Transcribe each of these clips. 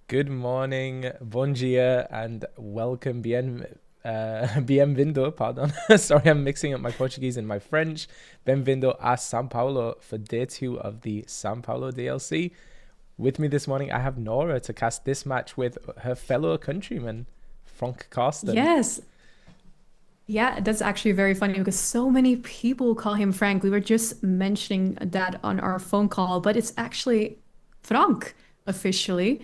Good morning, bom dia, and welcome. Bienvenido, pardon. Sorry, I'm mixing up my Portuguese and my French. Bem-vindo a São Paulo for day two of the São Paulo DLC. With me this morning, I have Nora to cast this match with her fellow countryman, Frank Karsten. Yes. Yeah, that's actually very funny because so many people call him Frank. We were just mentioning that on our phone call, but it's actually Frank officially.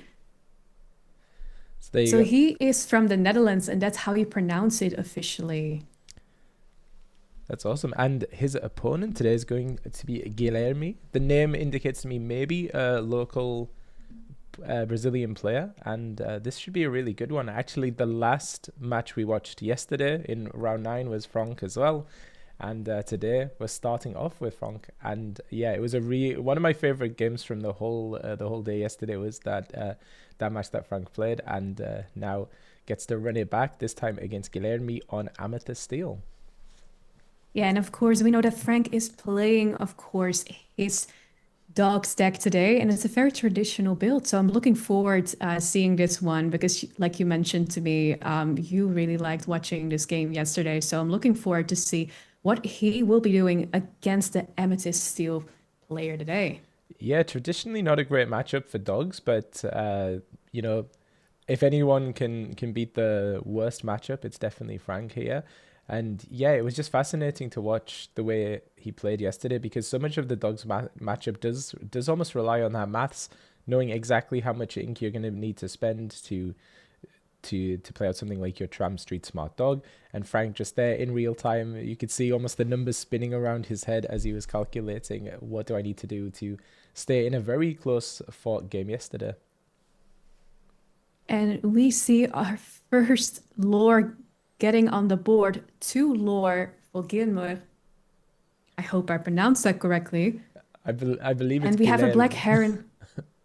So there you So go. he is from the Netherlands, and that's how you pronounce it officially. That's awesome. And his opponent today is going to be Guilherme. The name indicates to me maybe a local Brazilian player, and this should be a really good one. Actually, the last match we watched yesterday in round nine was Frank as well, and today we're starting off with Frank. And yeah, it was one of my favorite games from the whole day yesterday was that match that Frank played, and now gets to run it back this time against Guilherme on Amethyst Steel. Yeah, and of course, we know that Frank is playing, of course, his dog's deck today, and it's a very traditional build. So I'm looking forward seeing this one because, like you mentioned to me, you really liked watching this game yesterday. So I'm looking forward to see what he will be doing against the Amethyst Steel player today. Yeah, traditionally not a great matchup for dogs, but you know, if anyone can beat the worst matchup, it's definitely Frank here. And yeah, it was just fascinating to watch the way he played yesterday because so much of the dogs matchup does almost rely on that maths, knowing exactly how much ink you're going to need to spend to play out something like your Tram Street Smart Dog. And Frank just there in real time, you could see almost the numbers spinning around his head as he was calculating what do I need to do to stay in a very close fought game yesterday. And we see our first lore getting on the board, two lore for Gilmore. I hope I pronounced that correctly. I believe it's And we have a black Guilherme. heron.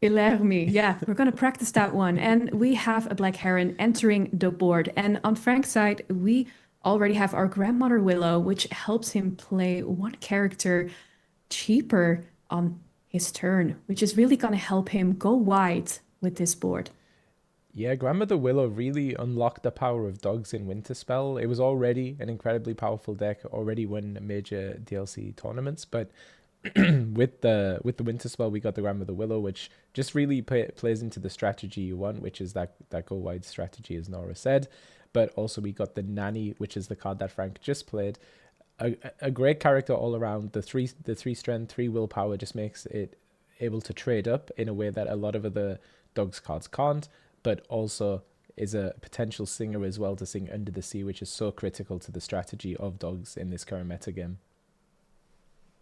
Guilherme. Yeah, we're going to practice that one. And we have a black heron entering the board. And on Frank's side, we already have our grandmother Willow, which helps him play one character cheaper on his turn, which is really going to help him go wide with this board. Yeah, Grandmother Willow really unlocked the power of dogs in Winterspell. It was already an incredibly powerful deck, already won major DLC tournaments, but with the Winterspell, we got the Grandmother Willow, which just really plays into the strategy you want, which is that go wide strategy, as Nora said. But also we got the Nanny, which is the card that Frank just played. A great character all around. The three strength, three willpower just makes it able to trade up in a way that a lot of other dogs cards can't. But also is a potential singer as well to sing Under the Sea, which is so critical to the strategy of dogs in this current metagame.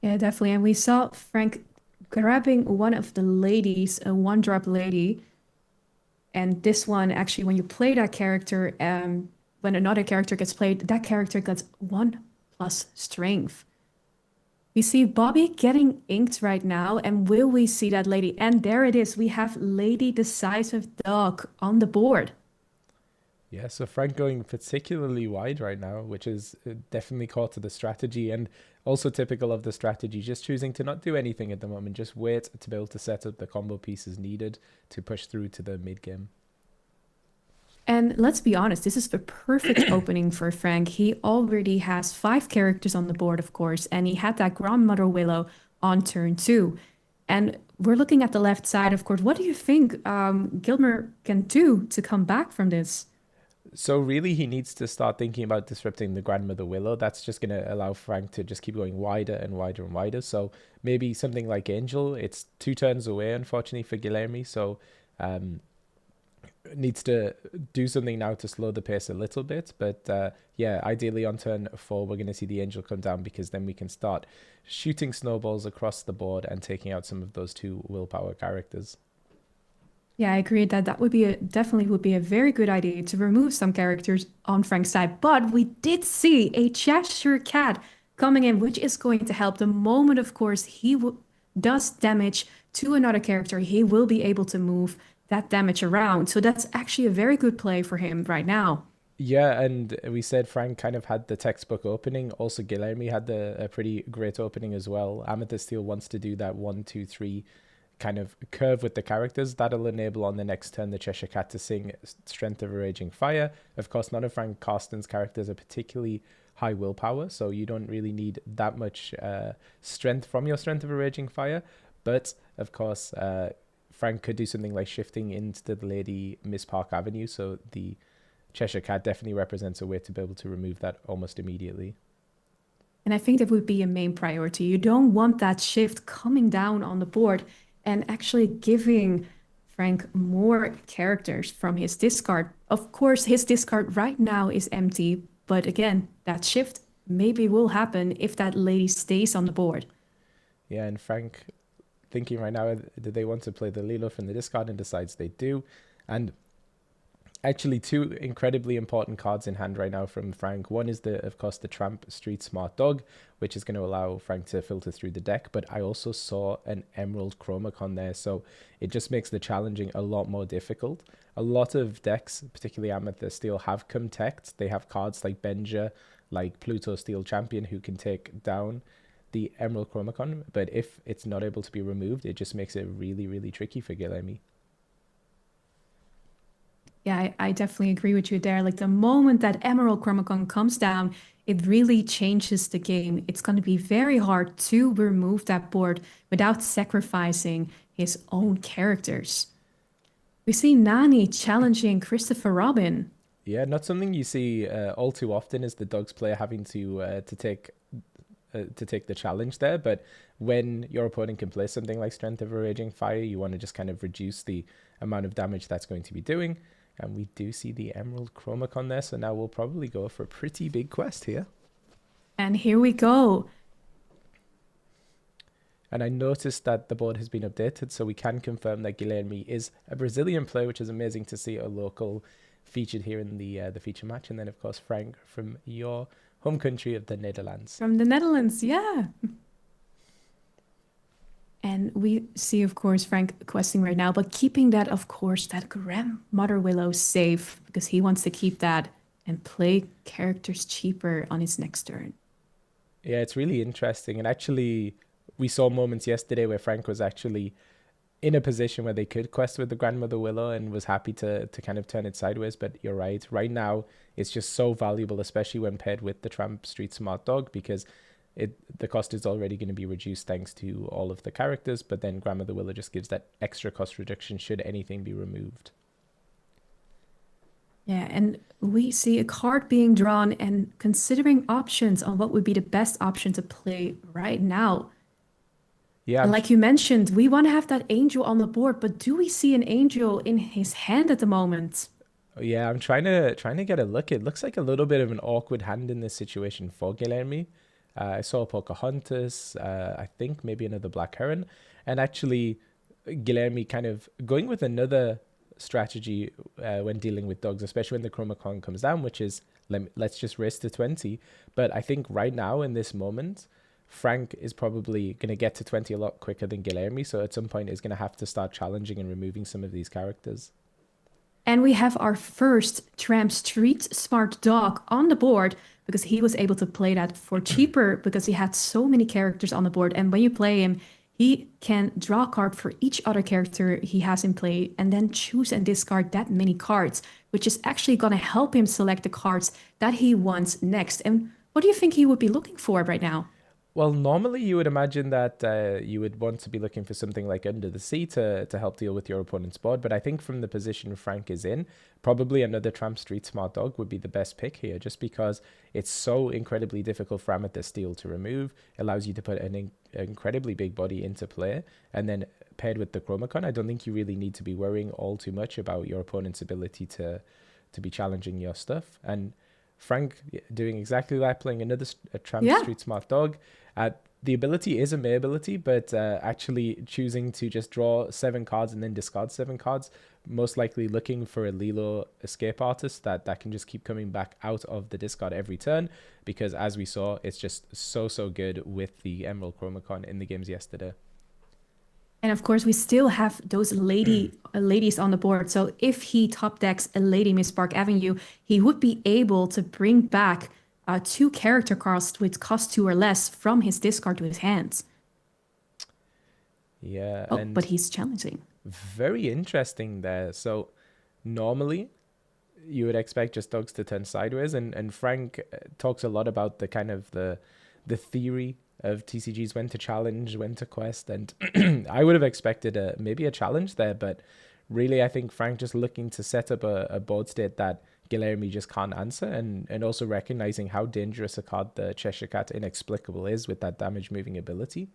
Yeah, definitely. And we saw Frank grabbing one of the ladies, a one drop lady. And this one, actually, when you play that character, when another character gets played, that character gets one plus strength. We see Bobby getting inked right now, and will we see that lady? And there it is. We have Lady Decisive Dog on the board. Yeah, so Frank going particularly wide right now, which is definitely core to the strategy and also typical of the strategy, just choosing to not do anything at the moment, just wait to be able to set up the combo pieces needed to push through to the mid game. And let's be honest, this is the perfect opening for Frank. He already has five characters on the board, of course, and he had that Grandmother Willow on turn two. And we're looking at the left side, of course. What do you think Gilmer can do to come back from this? So really, he needs to start thinking about disrupting the Grandmother Willow. That's just going to allow Frank to just keep going wider and wider and wider. So maybe something like Angel. It's two turns away, unfortunately, for Guilherme. So um, needs to do something now to slow the pace a little bit. But yeah, ideally on turn four, we're going to see the Angel come down because then we can start shooting snowballs across the board and taking out some of those two willpower characters. Yeah, I agree that that would be definitely would be a very good idea to remove some characters on Frank's side. But we did see a Cheshire Cat coming in, which is going to help. The moment, of course, does damage to another character, he will be able to move that damage around. So that's actually a very good play for him right now. Yeah, and we said Frank kind of had the textbook opening. Also, Guilherme had a pretty great opening as well. Amethyst Steel wants to do that one, two, three kind of curve with the characters. That'll enable on the next turn the Cheshire Cat to sing Strength of a Raging Fire. Of course, none of Frank Carston's characters are particularly high willpower, so you don't really need that much strength from your Strength of a Raging Fire. But of course, Frank could do something like shifting into the Lady Miss Park Avenue, so the Cheshire Cat definitely represents a way to be able to remove that almost immediately. And I think that would be a main priority. You don't want that shift coming down on the board and actually giving Frank more characters from his discard. Of course, his discard right now is empty, but again, that shift maybe will happen if that lady stays on the board. Yeah, and Frank thinking right now, do they want to play the Lilo from the discard, and decides they do. And actually two incredibly important cards in hand right now from Frank. One is of course the Tramp Street Smart Dog, which is going to allow Frank to filter through the deck, but I also saw an Emerald Chromacon there, so it just makes the challenging a lot more difficult. A lot of decks, particularly Amethyst Steel, have come teched. They have cards like Benja, like Pluto Steel Champion, who can take down the Emerald Chromacon, but if it's not able to be removed, it just makes it really, really tricky for Guilherme. Yeah, I definitely agree with you there. Like the moment that Emerald Chromacon comes down, it really changes the game. It's going to be very hard to remove that board without sacrificing his own characters. We see Nani challenging Christopher Robin. Yeah, not something you see all too often is the Dogs player having to take the challenge there. But when your opponent can play something like Strength of a Raging Fire, you want to just kind of reduce the amount of damage that's going to be doing. And we do see the Emerald Chromacon there, so now we'll probably go for a pretty big quest here. And here we go. And I noticed that the board has been updated, so we can confirm that Guilherme is a Brazilian player, which is amazing to see a local featured here in the feature match. And then, of course, Frank from your home country of the Netherlands. From the Netherlands, yeah. And we see, of course, Frank questing right now, but keeping that, of course, that Grandmother Willow safe because he wants to keep that and play characters cheaper on his next turn. Yeah, it's really interesting. And actually, we saw moments yesterday where Frank was actually in a position where they could quest with the Grandmother Willow and was happy to kind of turn it sideways. But you're right. Right now, it's just so valuable, especially when paired with the Tramp Street Smart Dog, because the cost is already going to be reduced thanks to all of the characters, but then Grandmother Willow just gives that extra cost reduction should anything be removed. Yeah, and we see a card being drawn and considering options on what would be the best option to play right now. Yeah, And like you mentioned, we want to have that angel on the board, but do we see an angel in his hand at the moment? yeah, I'm trying to get a look. It looks like a little bit of an awkward hand in this situation for Guilherme. I saw Pocahontas, I think maybe another Black Heron, and actually Guilherme kind of going with another strategy when dealing with dogs, especially when the Chromacon comes down, which is let's just race to 20. But I think right now in this moment, Frank is probably going to get to 20 a lot quicker than Guilherme, so at some point is going to have to start challenging and removing some of these characters. And we have our first Tramp Street Smart Dog on the board because he was able to play that for cheaper because he had so many characters on the board. And when you play him, he can draw a card for each other character he has in play and then choose and discard that many cards, which is actually going to help him select the cards that he wants next. And what do you think he would be looking for right now? Well, normally you would imagine that you would want to be looking for something like Under the Sea to help deal with your opponent's board. But I think from the position Frank is in, probably another Tramp Street Smart Dog would be the best pick here, just because it's so incredibly difficult for Amethyst Steel to remove. It allows you to put an incredibly big body into play. And then paired with the Chromacon, I don't think you really need to be worrying all too much about your opponent's ability to be challenging your stuff. And Frank doing exactly that, playing another Tramp Street Smart Dog. The ability is a May ability, but actually choosing to just draw 7 cards and then discard 7 cards, most likely looking for a Lilo escape artist that can just keep coming back out of the discard every turn, because as we saw, it's just so good with the Emerald Chromacon in the games yesterday. And of course, we still have those ladies on the board. So if he top decks a Lady Miss Park Avenue, he would be able to bring back 2 character cards with cost 2 or less from his discard to his hands. Yeah, Oh, but and he's challenging. very interesting there. So normally you would expect just dogs to turn sideways, and Frank talks a lot about the kind of the theory of TCGs, when to challenge, when to quest, and I would have expected maybe a challenge there, but really I think Frank just looking to set up a board state that Guilherme just can't answer, and also recognizing how dangerous a card the Cheshire Cat Inexplicable is with that damage moving ability.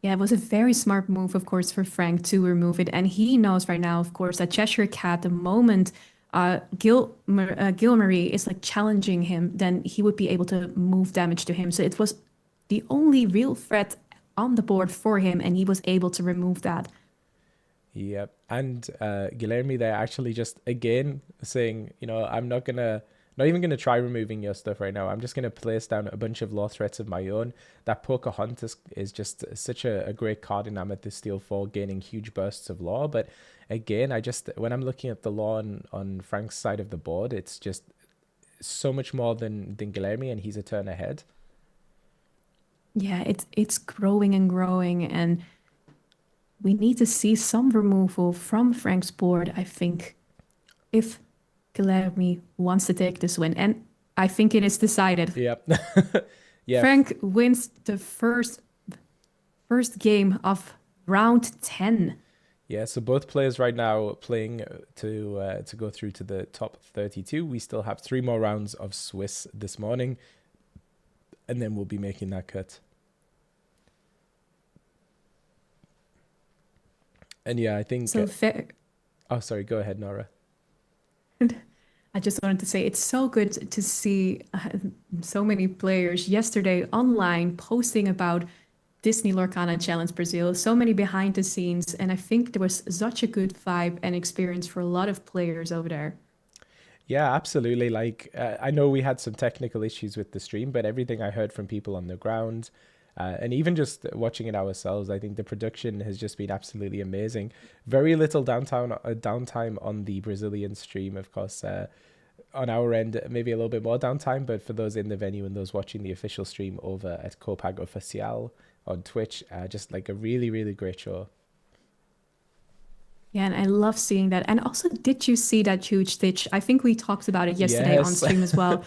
Yeah, it was a very smart move, of course, for Frank to remove it. And he knows right now, of course, that Cheshire Cat, the moment Gilmarie is like challenging him, then he would be able to move damage to him. So it was the only real threat on the board for him, and he was able to remove that. Yep. And Guilherme there actually just again saying, I'm not even gonna try removing your stuff right now. I'm just gonna place down a bunch of law threats of my own. That Pocahontas is just such a great card in Amethyst Steel for gaining huge bursts of law. But again, I just when I'm looking at the law on Frank's side of the board, it's just so much more than Guilherme, and he's a turn ahead. Yeah, it's growing and growing, and we need to see some removal from Frank's board, I think, if Guilherme wants to take this win. And I think it is decided. Yep. Yeah. Frank wins the first game of round 10. Yeah, so both players right now playing to go through to the top 32. We still have 3 more rounds of Swiss this morning, and then we'll be making that cut. And yeah, I think. So fair. Oh, sorry. Go ahead, Nora. I just wanted to say it's so good to see so many players yesterday online posting about Disney Lorcana Challenge Brazil, so many behind the scenes, and I think there was such a good vibe and experience for a lot of players over there. Yeah, absolutely. Like, I know we had some technical issues with the stream, but everything I heard from people on the ground, and even just watching it ourselves, I think the production has just been absolutely amazing. Very little downtime on the Brazilian stream, of course. On our end, maybe a little bit more downtime, but for those in the venue and those watching the official stream over at Copag Oficial on Twitch, just like a really, really great show. Yeah, and I love seeing that. And also, did you see that huge stitch? I think we talked about it yesterday on Yes. stream as well.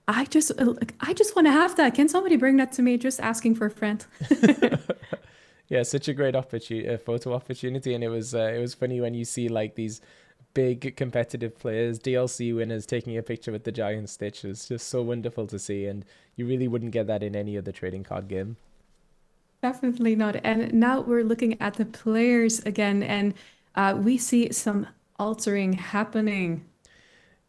I just want to have that. Can somebody bring that to me? Just asking for a friend. Yeah, such a great opportunity, photo opportunity, and it was funny when you see like these big competitive players, DLC winners, taking a picture with the giant stitch. It's just so wonderful to see, and you really wouldn't get that in any other trading card game. Definitely not. And now we're looking at the players again, and we see some altering happening.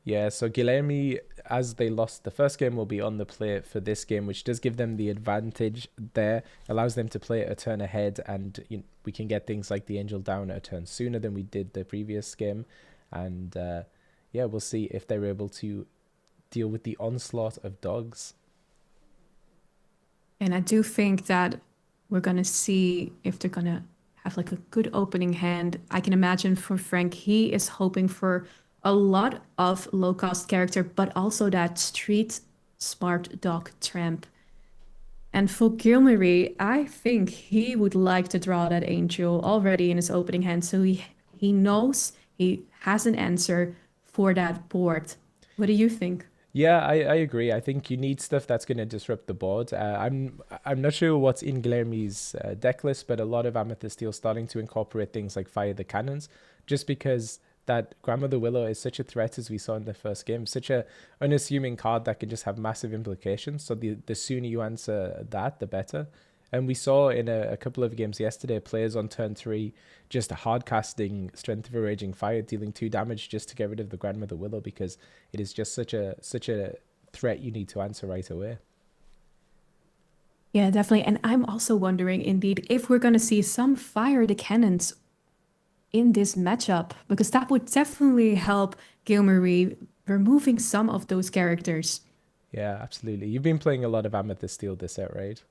Yeah, so Guilherme, as they lost the first game, will be on the play for this game, which does give them the advantage there, allows them to play a turn ahead, and we can get things like the Angel down a turn sooner than we did the previous game. And yeah, we'll see if they're able to deal with the onslaught of dogs. And I do think that we're gonna see if they're gonna have like a good opening hand. I can imagine for Frank, he is hoping for a lot of low cost character, but also that street smart dog tramp. And for Gilmarie, I think he would like to draw that angel already in his opening hand, so he knows he has an answer for that board. What do you think? Yeah, I agree. I think you need stuff that's going to disrupt the board. I'm not sure what's in Guilherme's deck list, but a lot of Amethyst Steel starting to incorporate things like Fire the Cannons, just because that Grandmother Willow is such a threat, as we saw in the first game, such a unassuming card that can just have massive implications. So the sooner you answer that, the better. And we saw in a couple of games yesterday, players on turn 3 just hard casting Strength of a Raging Fire, dealing 2 damage just to get rid of the Grandmother Willow, because it is just such a threat you need to answer right away. Yeah, definitely. And I'm also wondering, indeed, if we're going to see some Fire the Cannons in this matchup, because that would definitely help Gilmarie removing some of those characters. Yeah, absolutely. You've been playing a lot of Amethyst Steel this set, right?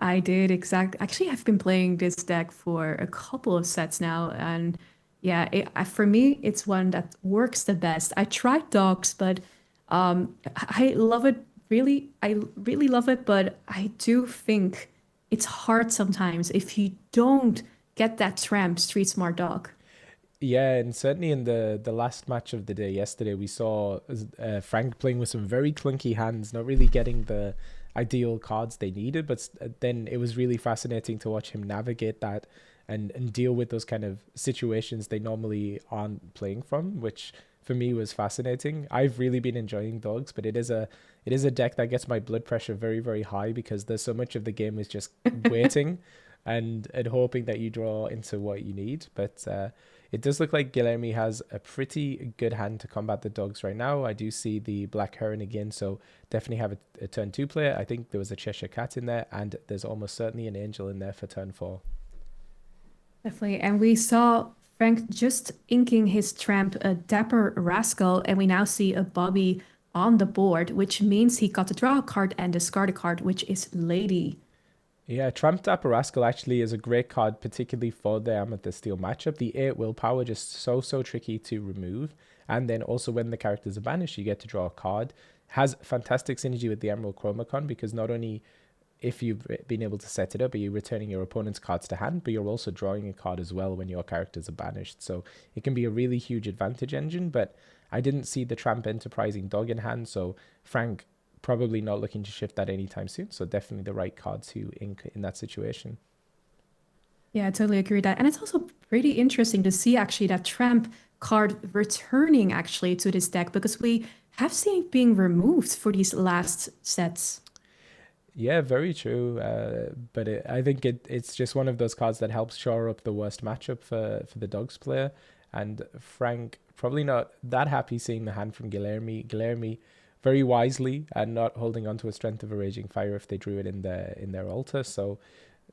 I did exact. Actually, I've been playing this deck for a couple of sets now, and yeah, for me, it's one that works the best. I tried dogs, but I love it. Really, I really love it, but I do think it's hard sometimes if you don't get that tramp street smart dog. Yeah, and certainly in the last match of the day yesterday, we saw Frank playing with some very clunky hands, not really getting the ideal cards they needed. But then it was really fascinating to watch him navigate that and deal with those kind of situations they normally aren't playing from, which for me was fascinating. I've really been enjoying dogs, but it is a deck that gets my blood pressure very, very high because there's so much of the game is just waiting and hoping that you draw into what you need. But it does look like Guilherme has a pretty good hand to combat the dogs right now. I do see the Black Heron again, so definitely have a turn two player. I think there was a Cheshire Cat in there, and there's almost certainly an Angel in there for turn four. Definitely. And we saw Frank just inking his tramp a Dapper Rascal, and we now see a Bobby on the board, which means he got to draw a card and discard a card, which is Lady. Yeah, Tramp Dapper Rascal actually is a great card, particularly for the Amethyst Steel matchup. The 8 willpower just so tricky to remove. And then also when the characters are banished, you get to draw a card. Has fantastic synergy with the Emerald Chromacon because not only if you've been able to set it up, are you returning your opponent's cards to hand, but you're also drawing a card as well when your characters are banished. So it can be a really huge advantage engine, but I didn't see the Tramp Enterprising Dog in hand, so Frank probably not looking to shift that anytime soon. So definitely the right card to ink in that situation. Yeah, I totally agree with that. And it's also pretty interesting to see actually that tramp card returning actually to this deck because we have seen it being removed for these last sets. Yeah, very true. But I think it's just one of those cards that helps shore up the worst matchup for the Dogs player. And Frank probably not that happy seeing the hand from Guilherme. Guilherme very wisely and not holding on to a Strength of a Raging Fire if they drew it in their altar. So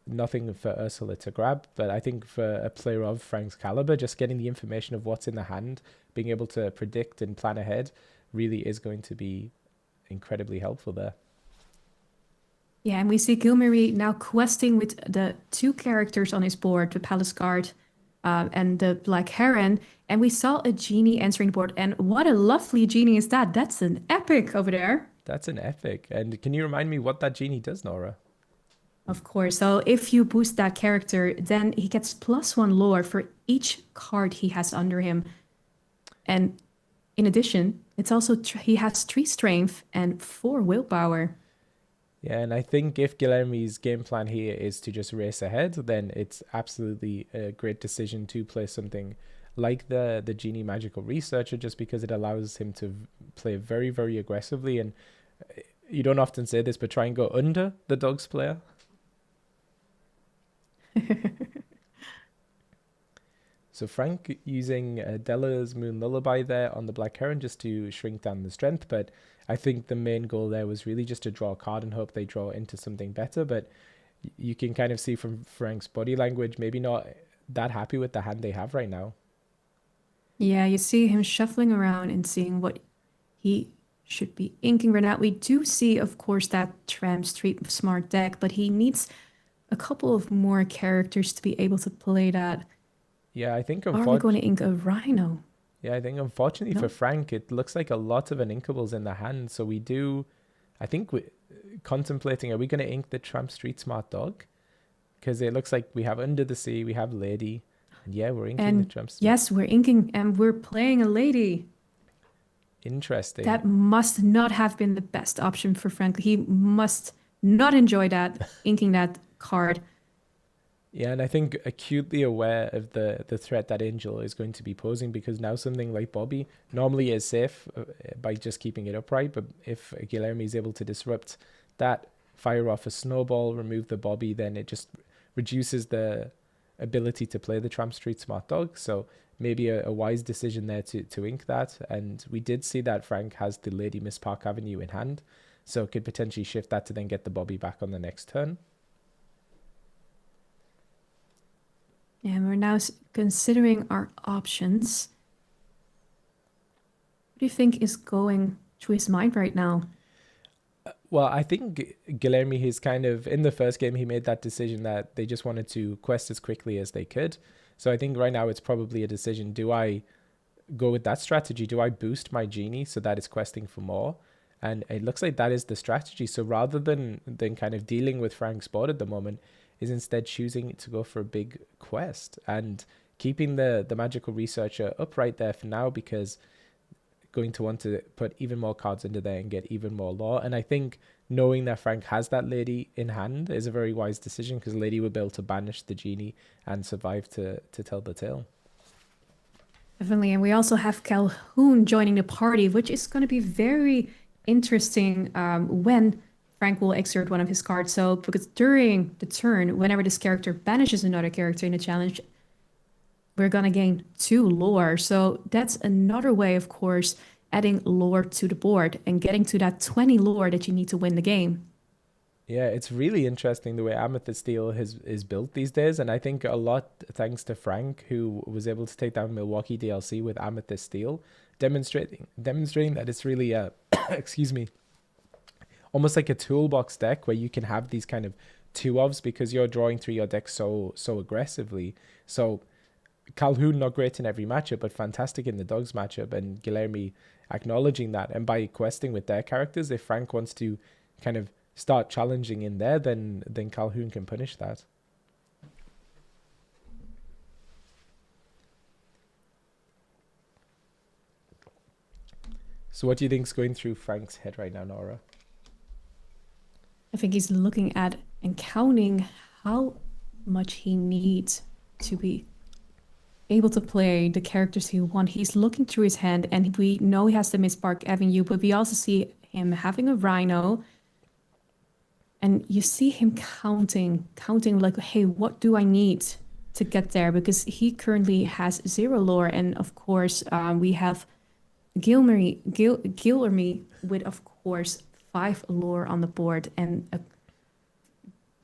nothing for Ursula to grab. But I think for a player of Frank's caliber, just getting the information of what's in the hand, being able to predict and plan ahead, really is going to be incredibly helpful there. Yeah, and we see Gilmary now questing with the two characters on his board, the Palace Guard and the Black Heron. And we saw a genie entering the board. And what a lovely genie is that? That's an epic over there. That's an epic. And can you remind me what that genie does, Nora? Of course. So if you boost that character, then he gets +1 lore for each card he has under him. And in addition, it's also he has 3 strength and 4 willpower. Yeah, and I think if Guilherme's game plan here is to just race ahead, then it's absolutely a great decision to play something like the Genie Magical Researcher, just because it allows him to play very, very aggressively. And you don't often say this, but try and go under the Dogs player. So Frank using Della's Moon Lullaby there on the Black Heron just to shrink down the strength, but I think the main goal there was really just to draw a card and hope they draw into something better. But you can kind of see from Frank's body language, maybe not that happy with the hand they have right now. Yeah, you see him shuffling around and seeing what he should be inking right now. We do see, of course, that Tramp Street Smart deck, but he needs a couple of more characters to be able to play that. Yeah, I think Are we going to ink a Rhino? Yeah, I think unfortunately No. for Frank, it looks like a lot of uninkables in the hand. So we do, I think we contemplating, are we going to ink the Tramp Street Smart Dog? Because it looks like we have Under the Sea, we have Lady, and yeah, we're inking the And Tramp Smart. yes, we're inking and we're playing a lady. Interesting. That must not have been the best option for Frank. He must not enjoy that, inking that card. Yeah, and I think acutely aware of the threat that Angel is going to be posing, because now something like Bobby normally is safe by just keeping it upright, but if Guilherme is able to disrupt that, fire off a snowball, remove the Bobby, then it just reduces the ability to play the Tramp Street Smart Dog. So maybe a wise decision there to ink that. And we did see that Frank has the Lady Miss Park Avenue in hand, so could potentially shift that to then get the Bobby back on the next turn. And we're now considering our options. What do you think is going through his mind right now? Well, I think Guilherme, he's kind of, in the first game, he made that decision that they just wanted to quest as quickly as they could. So I think right now it's probably a decision. Do I go with that strategy? Do I boost my Genie so that it's questing for more? And it looks like that is the strategy. So rather than kind of dealing with Frank's board at the moment, is instead choosing to go for a big quest and keeping the magical researcher up right there for now, because going to want to put even more cards into there and get even more lore. And I think knowing that Frank has that lady in hand is a very wise decision, because lady will be able to banish the genie and survive to tell the tale. Definitely. And we also have Calhoun joining the party, which is going to be very interesting when Frank will exert one of his cards. So, because during the turn, whenever this character banishes another character in a challenge, we're going to gain 2 lore. So, that's another way, of course, adding lore to the board and getting to that 20 lore that you need to win the game. Yeah, it's really interesting the way Amethyst Steel is built these days, and I think a lot thanks to Frank, who was able to take down Milwaukee DLC with Amethyst Steel, demonstrating that it's really a excuse me, almost like a toolbox deck where you can have these kind of two ofs, because you're drawing through your deck so aggressively. So Calhoun not great in every matchup, but fantastic in the dogs matchup, and Guilherme acknowledging that, and by questing with their characters, if Frank wants to kind of start challenging in there, then Calhoun can punish that. So what do you think's going through Frank's head right now, Nora? I think he's looking at and counting how much he needs to be able to play the characters he wants. He's looking through his hand, and we know he has the Mistpark Avenue, but we also see him having a Rhino. And you see him counting like, hey, what do I need to get there? Because he currently has 0 lore. And of course, we have Guilherme with, of course, 5 lore on the board and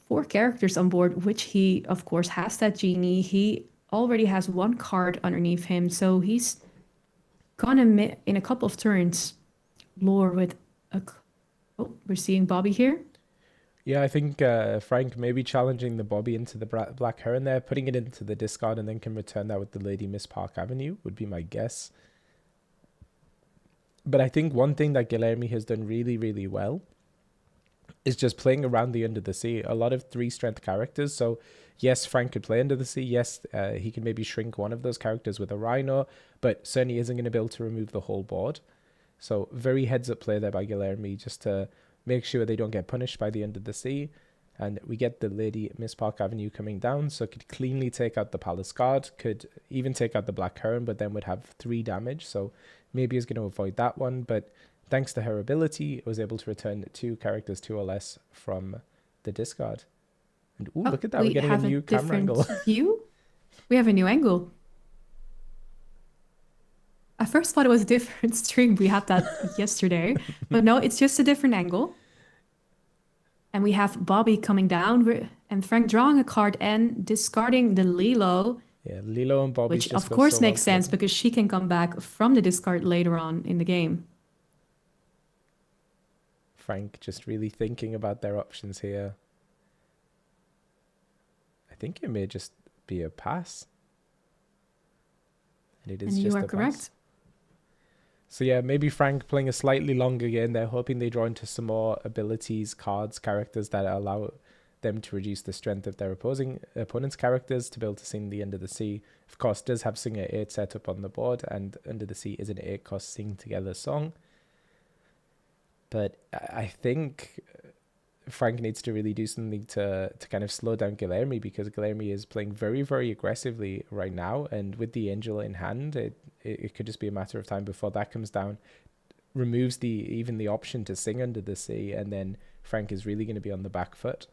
4 characters on board, which he, of course, has that genie. He already has 1 card underneath him. So he's gonna, in a couple of turns, lore with a... Oh, we're seeing Bobby here. Yeah, I think Frank may be challenging the Bobby into the Black Heron there, putting it into the discard, and then can return that with the Lady Miss Park Avenue, would be my guess. But I think one thing that Guilherme has done really, really well is just playing around the Under the Sea. A lot of 3-strength characters. So yes, Frank could play Under the Sea. Yes, he can maybe shrink one of those characters with a Rhino, but certainly isn't going to be able to remove the whole board. So very heads-up play there by Guilherme, just to make sure they don't get punished by the Under the Sea. And we get the Lady Miss Park Avenue coming down, so could cleanly take out the Palace Guard, could even take out the Black Heron, but then would have 3 damage. So maybe is going to avoid that one. But thanks to her ability, was able to return 2 characters 2 or less from the discard. And ooh, look at that, we're getting a new camera angle. View? We have a new angle. I first thought it was a different stream. We had that yesterday, but no, it's just a different angle. And we have Bobby coming down and Frank drawing a card and discarding the Lilo. Yeah, Lilo and Bobby, which of course makes sense because she can come back from the discard later on in the game. Frank just really thinking about their options here. I think it may just be a pass. And it is and just you are a correct. Pass. So yeah, maybe Frank playing a slightly longer game. They're hoping they draw into some more abilities, cards, characters that allow them to reduce the strength of their opponent's characters to be able to sing the Under the Sea. Of course, does have Singer 8 set up on the board, and Under the Sea is an 8-cost sing together song. But I think Frank needs to really do something to kind of slow down Guilherme, because Guilherme is playing very, very aggressively right now, and with the Angel in hand, it could just be a matter of time before that comes down, removes even the option to sing Under the Sea, and then Frank is really going to be on the back foot.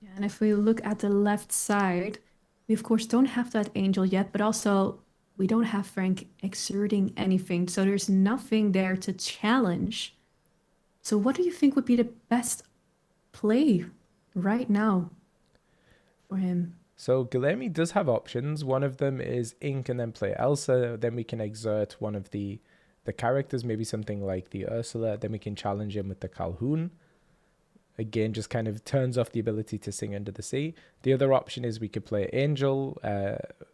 Yeah, and if we look at the left side, we of course don't have that Angel yet, but also we don't have Frank exerting anything, so there's nothing there to challenge. So what do you think would be the best play right now for him? So Guilherme does have options. One of them is Ink and then play Elsa. Then we can exert one of the characters, maybe something like the Ursula. Then we can challenge him with the Calhoun. again just kind of turns off the ability to sing under the sea. The other option is we could play Angel,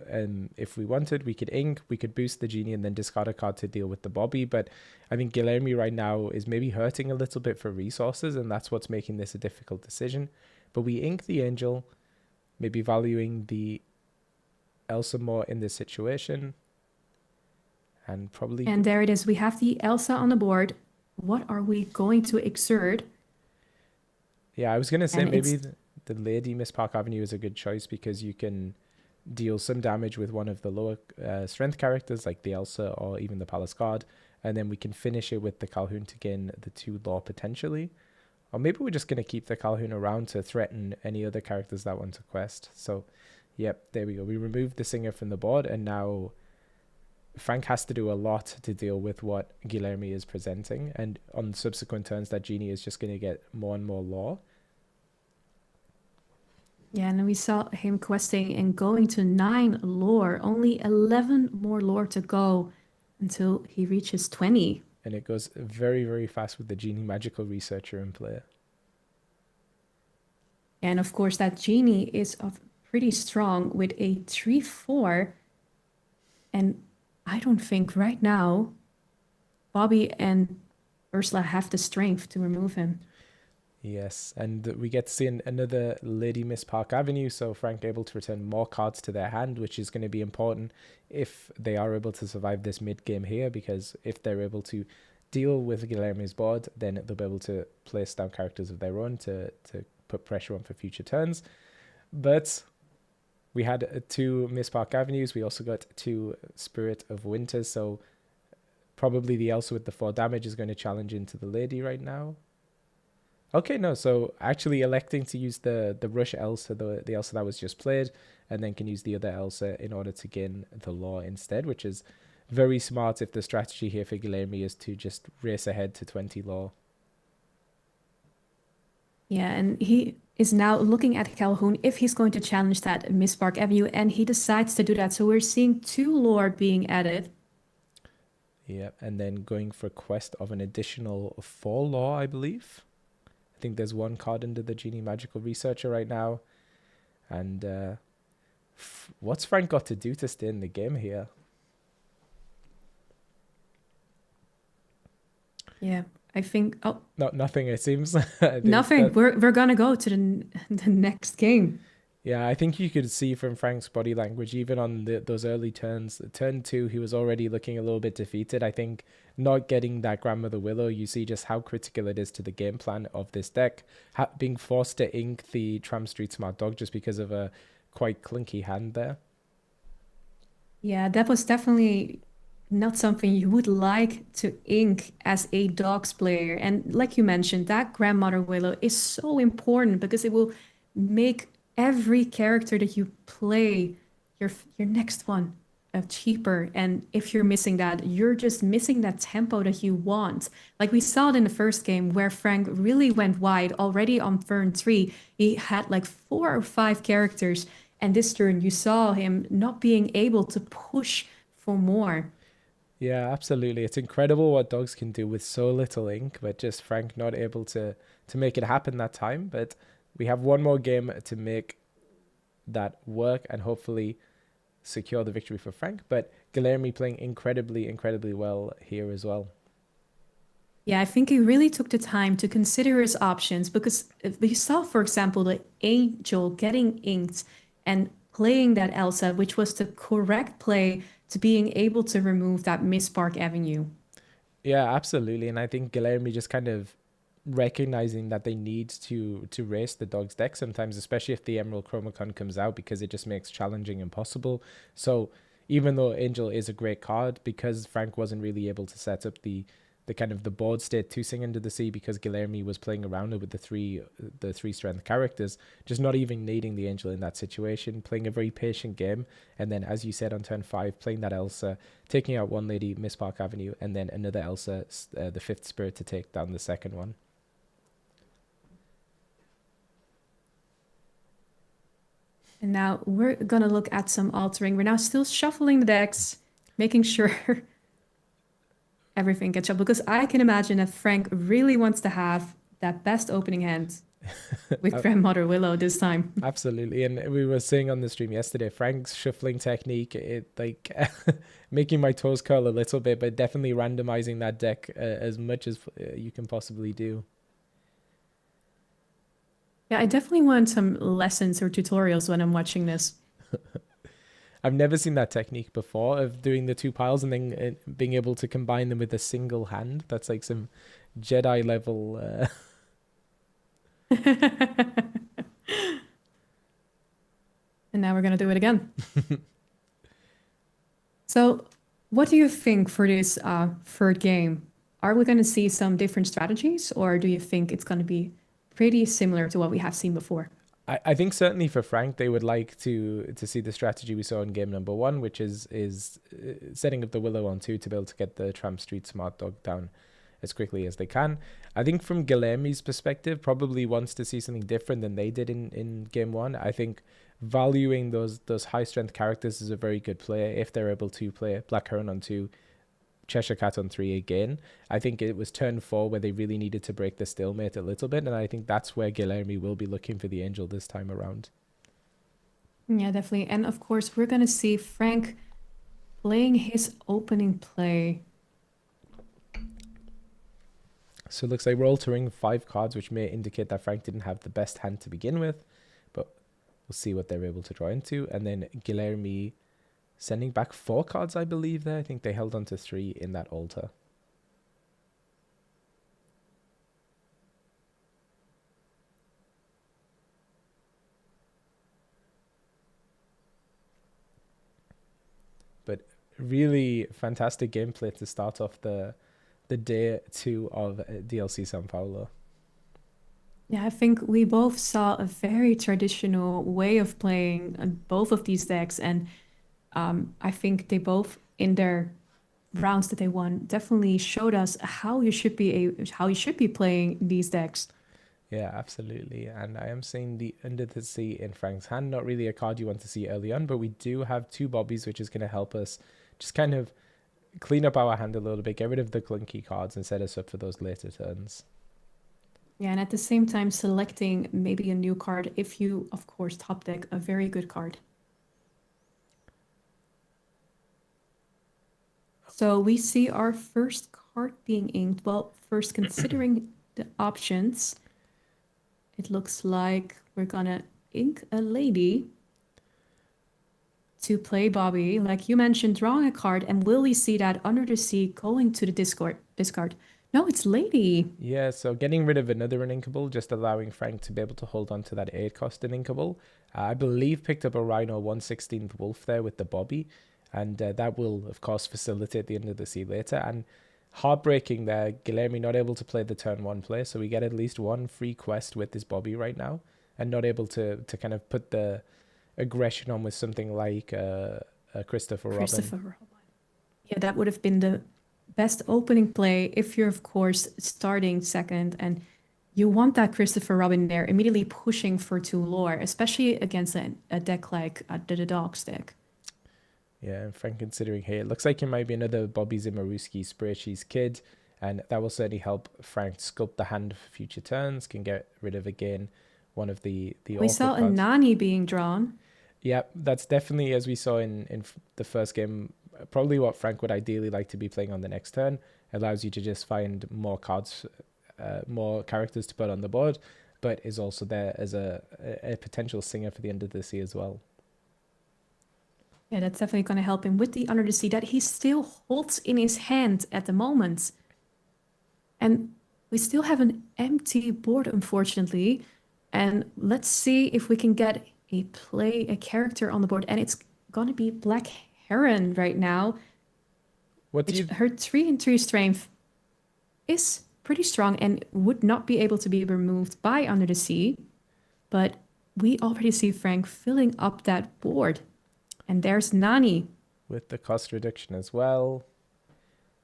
and if we wanted, we could ink, we could boost the genie and then discard a card to deal with the Bobby. But I think Guilherme right now is maybe hurting a little bit for resources, and that's what's making this a difficult decision. But we ink the Angel, maybe valuing the Elsa more in this situation, and probably... And there it is. We have the Elsa on the board. What are we going to exert? Yeah, I was going to say And maybe it's the Lady Miss Park Avenue is a good choice because you can deal some damage with one of the lower strength characters like the Elsa or even the Palace Guard, and then we can finish it with the Calhoun to gain the 2 lore potentially. Or maybe we're just going to keep the Calhoun around to threaten any other characters that want to quest. So, yep, there we go. We removed the Singer from the board, and now Frank has to do a lot to deal with what Guilherme is presenting, and on subsequent turns that Genie is just going to get more and more lore. Yeah, and we saw him questing and going to 9 lore. Only 11 more lore to go until he reaches 20. And it goes very, very fast with the Genie Magical Researcher in play. And of course, that Genie is pretty strong with a 3/4. And I don't think right now Bobby and Ursula have the strength to remove him. Yes, and we get to see another Lady Miss Park Avenue, so Frank able to return more cards to their hand, which is going to be important if they are able to survive this mid-game here, because if they're able to deal with Guilherme's board, then they'll be able to place down characters of their own to put pressure on for future turns. But we had 2 Miss Park Avenues, we also got 2 Spirit of Winter, so probably the Elsa with the 4 damage is going to challenge into the Lady right now. Okay, no, so actually electing to use the Rush Elsa, the Elsa that was just played, and then can use the other Elsa in order to gain the lore instead, which is very smart if the strategy here for Guilherme is to just race ahead to 20 lore. Yeah, and he is now looking at Calhoun if he's going to challenge that Miss Park Avenue, and he decides to do that. So we're seeing 2 lore being added. Yeah, and then going for a quest of an additional 4 lore, I believe. I think there's 1 card under the Genie Magical Researcher right now. And what's Frank got to do to stay in the game here? Yeah, I think... Oh, No, nothing, it seems. nothing. We're gonna go to the next game. Yeah, I think you could see from Frank's body language, even on those early turns, turn 2, he was already looking a little bit defeated. I think not getting that Grandmother Willow, you see just how critical it is to the game plan of this deck. Being forced to ink the Tram Street Smart Dog just because of a quite clunky hand there. Yeah, that was definitely not something you would like to ink as a dogs player. And like you mentioned, that Grandmother Willow is so important because it will make every character that you play, your next one, cheaper. And if you're missing that, you're just missing that tempo that you want. Like we saw it in the first game where Frank really went wide already on turn 3. He had like 4 or 5 characters. And this turn, you saw him not being able to push for more. Yeah, absolutely. It's incredible what dogs can do with so little ink, but just Frank not able to make it happen that time. But we have 1 more game to make that work and hopefully secure the victory for Frank. But Guilherme playing incredibly, incredibly well here as well. Yeah, I think he really took the time to consider his options because we saw, for example, the Angel getting inked and playing that Elsa, which was the correct play to being able to remove that Miss Park Avenue. Yeah, absolutely. And I think Guilherme just kind of recognizing that they need to race the dog's deck sometimes, especially if the Emerald Chromacon comes out, because it just makes challenging impossible. So even though Angel is a great card, because Frank wasn't really able to set up the kind of the board state to Sing Under the Sea because Guilherme was playing around it with the three strength characters, just not even needing the Angel in that situation, playing a very patient game, and then as you said on turn 5, playing that Elsa, taking out 1 lady, Miss Park Avenue, and then another Elsa, the 5th spirit to take down the second one. And now we're gonna look at some altering. We're now still shuffling the decks, making sure everything gets up, because I can imagine that Frank really wants to have that best opening hand. with A- Grandmother Willow this time. Absolutely. And we were saying on the stream yesterday, Frank's shuffling technique, it like making my toes curl a little bit, but definitely randomizing that deck as much as you can possibly do. Yeah, I definitely want some lessons or tutorials when I'm watching this. I've never seen that technique before of doing the two piles and then being able to combine them with a single hand. That's like some Jedi level. And now we're gonna do it again. So, what do you think for this third game? Are we gonna see some different strategies, or do you think it's gonna be pretty similar to what we have seen before? I think certainly for Frank, they would like to see the strategy we saw in game number one, which is setting up the Willow on two to be able to get the Tramp Street Smart Dog down as quickly as they can. I think from Guilherme's perspective, probably wants to see something different than they did in game one. I think valuing those high strength characters is a very good play if they're able to play Black Heron on two, Cheshire Cat on three again. I think it was turn four where they really needed to break the stalemate a little bit, and I think that's where Guilherme will be looking for the angel this time around. Yeah, definitely. And of course, we're gonna see Frank playing his opening play. So it looks like we're altering five cards, which may indicate that Frank didn't have the best hand to begin with, but we'll see what they're able to draw into. And then Guilherme sending back four cards, I believe there. I think they held on to three in that altar. But really fantastic gameplay to start off the day two of DLC San Paulo. Yeah, I think we both saw a very traditional way of playing both of these decks, and I think they both, in their rounds that they won, definitely showed us how you should be playing these decks. Yeah, absolutely. And I am seeing the Under the Sea in Frank's hand. Not really a card you want to see early on, but we do have two Bobbies, which is going to help us just kind of clean up our hand a little bit, get rid of the clunky cards, and set us up for those later turns. Yeah, and at the same time, selecting maybe a new card if you, of course, top deck a very good card. So we see our first card being inked. Well, first considering the options, it looks like we're gonna ink a lady to play Bobby. Like you mentioned, drawing a card, and will we see that Under the Sea going to the discard? No, it's lady. Yeah, so getting rid of another uninkable, just allowing Frank to be able to hold on to that 8 cost uninkable. I believe picked up a Rhino 1/16th Wolf there with the Bobby, and that will, of course, facilitate the Under the Sea later. And heartbreaking there, Guilherme not able to play the turn one play, so we get at least one free quest with this Bobby right now, and not able to kind of put the aggression on with something like Christopher Robin. Christopher Robin. Yeah, that would have been the best opening play if you're, of course, starting second and you want that Christopher Robin there immediately pushing for two lore, especially against a deck like the Dogs deck. Yeah, and Frank considering here, it looks like it might be another Bobby Zimmerowski Spray Cheese Kid, and that will certainly help Frank sculpt the hand for future turns, can get rid of again one of the We saw a Nani being drawn. Yeah, that's definitely, as we saw in the first game, probably what Frank would ideally like to be playing on the next turn. Allows you to just find more cards, more characters to put on the board, but is also there as a potential singer for the End of the Sea as well. Yeah, that's definitely going to help him with the Under the Sea that he still holds in his hand at the moment. And we still have an empty board, unfortunately. And let's see if we can get a character on the board. And it's going to be Black Heron right now. Her 3/3 strength is pretty strong and would not be able to be removed by Under the Sea. But we already see Frank filling up that board. And there's Nani. With the cost reduction as well.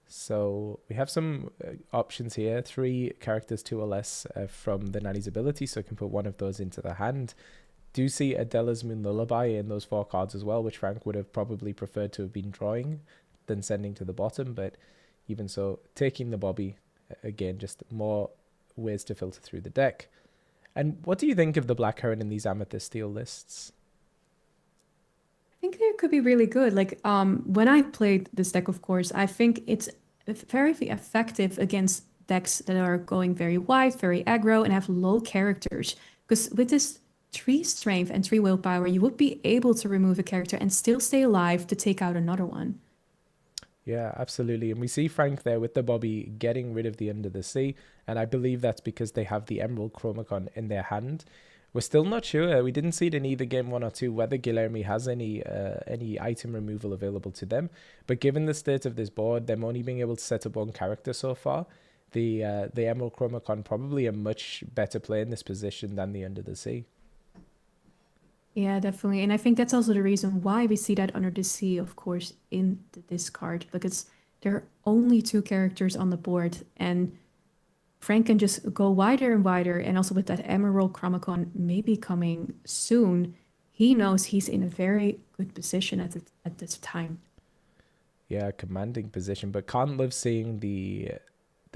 So we have some options here. 3 characters, 2 or less from the Nani's ability. So I can put one of those into the hand. Do see Adela's Moon Lullaby in those 4 cards as well, which Frank would have probably preferred to have been drawing than sending to the bottom. But even so, taking the Bobby, again, just more ways to filter through the deck. And what do you think of the Black Heron in these Amethyst Steel lists? I think they could be really good. Like when I played this deck, of course, I think it's very effective against decks that are going very wide, very aggro, and have low characters. Because with this 3 strength and 3 willpower, you would be able to remove a character and still stay alive to take out another one. Yeah, absolutely. And we see Frank there with the Bobby getting rid of the Under the Sea. And I believe that's because they have the Emerald Chromacon in their hand. We're still not sure. We didn't see it in either game 1 or 2 whether Guilherme has any item removal available to them. But given the state of this board, them only being able to set up one character so far, the Emerald Chromacon probably a much better play in this position than the Under the Sea. Yeah, definitely. And I think that's also the reason why we see that under the sea, of course, in the discard, because there are only 2 characters on the board, and Frank can just go wider and wider. And also with that Emerald Chromacon maybe coming soon, he knows he's in a very good position at this time. Yeah, commanding position, but can't live seeing the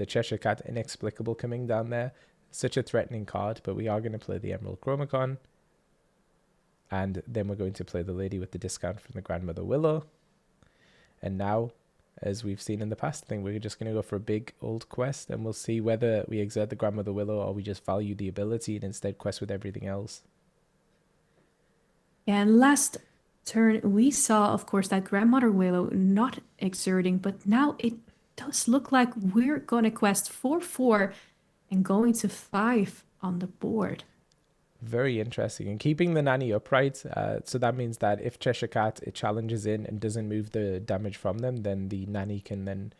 Cheshire Cat Inexplicable coming down there. Such a threatening card, but we are going to play the Emerald Chromacon. And then we're going to play the lady with the discount from the Grandmother Willow. And now, as we've seen in the past, I think we're just going to go for a big old quest, and we'll see whether we exert the Grandmother Willow or we just value the ability and instead quest with everything else. And last turn, we saw, of course, that Grandmother Willow not exerting, but now it does look like we're going to quest 4/4 and going to 5 on the board. Very interesting. And keeping the nanny upright, so that means that if Cheshire Cat it challenges in and doesn't move the damage from them, then the nanny can then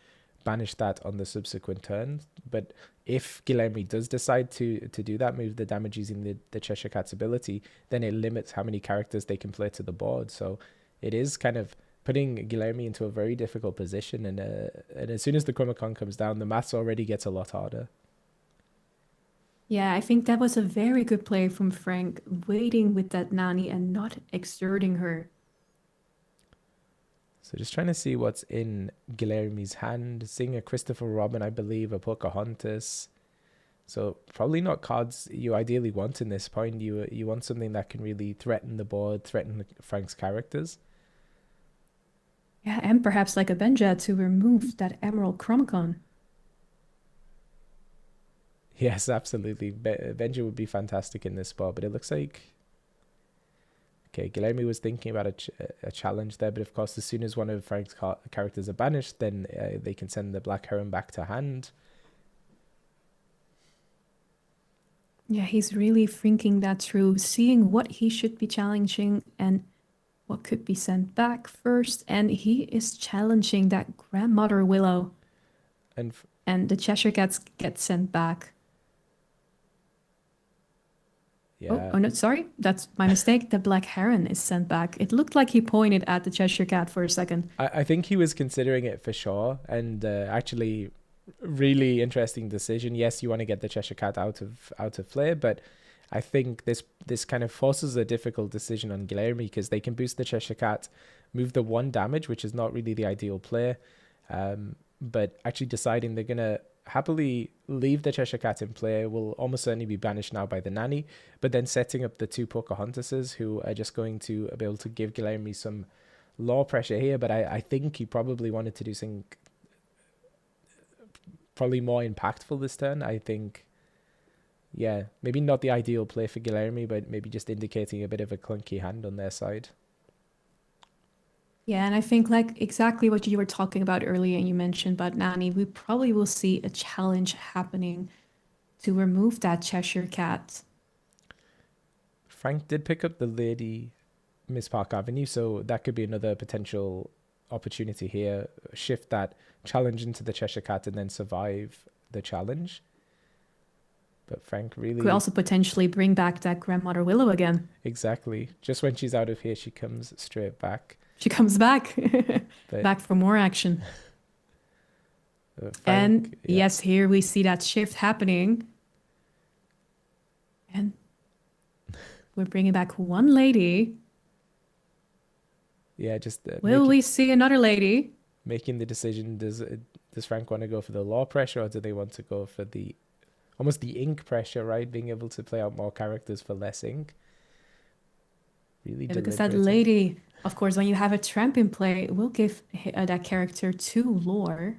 banish that on the subsequent turn. But if Guilherme does decide to do that, move the damage using the Cheshire Cat's ability, then it limits how many characters they can play to the board. So it is kind of putting Guilherme into a very difficult position. And as soon as the Chromacon comes down, the maths already gets a lot harder. Yeah, I think that was a very good play from Frank, waiting with that nanny and not exerting her. So just trying to see what's in Guilherme's hand. Seeing a Christopher Robin, I believe, a Pocahontas. So probably not cards you ideally want in this point. You want something that can really threaten the board, threaten Frank's characters. Yeah, and perhaps like a Benja to remove that Emerald Chromacon. Yes, absolutely. Benja would be fantastic in this spot, but it looks like... Okay, Guilherme was thinking about a challenge there, but of course, as soon as one of Frank's characters are banished, then they can send the Black Heron back to hand. Yeah, he's really thinking that through, seeing what he should be challenging and what could be sent back first. And he is challenging that Grandmother Willow. And the Cheshire Cats get sent back. Yeah. Oh no, sorry, that's my mistake. The Black Heron is sent back. It looked like he pointed at the Cheshire Cat for a second. I think he was considering it for sure, and actually, really interesting decision. Yes, you want to get the Cheshire Cat out of play, but I think this kind of forces a difficult decision on Guilherme, because they can boost the Cheshire Cat, move the 1 damage, which is not really the ideal play, but actually deciding they're gonna happily leave the Cheshire Cat in play, will almost certainly be banished now by the nanny, but then setting up the 2 Pocahontases, who are just going to be able to give Guilherme some law pressure here. But I think he probably wanted to do something probably more impactful this turn. I think, yeah, maybe not the ideal play for Guilherme, but maybe just indicating a bit of a clunky hand on their side. Yeah, and I think like exactly what you were talking about earlier, and you mentioned about Nani, we probably will see a challenge happening to remove that Cheshire Cat. Frank did pick up the Lady Miss Park Avenue, so that could be another potential opportunity here. Shift that challenge into the Cheshire Cat and then survive the challenge. But Frank really... Could also potentially bring back that Grandmother Willow again. Exactly. Just when she's out of here, she comes straight back. She comes back. Back for more action. Frank, and yes, here we see that shift happening. And we're bringing back 1 lady. Yeah, just... Will we see another lady? Making the decision, does Frank want to go for the law pressure, or do they want to go for the almost the ink pressure, right? Being able to play out more characters for less ink. Really Yeah, because that deliberating. lady, of course, when you have a tramp in play, it will give that character two lore.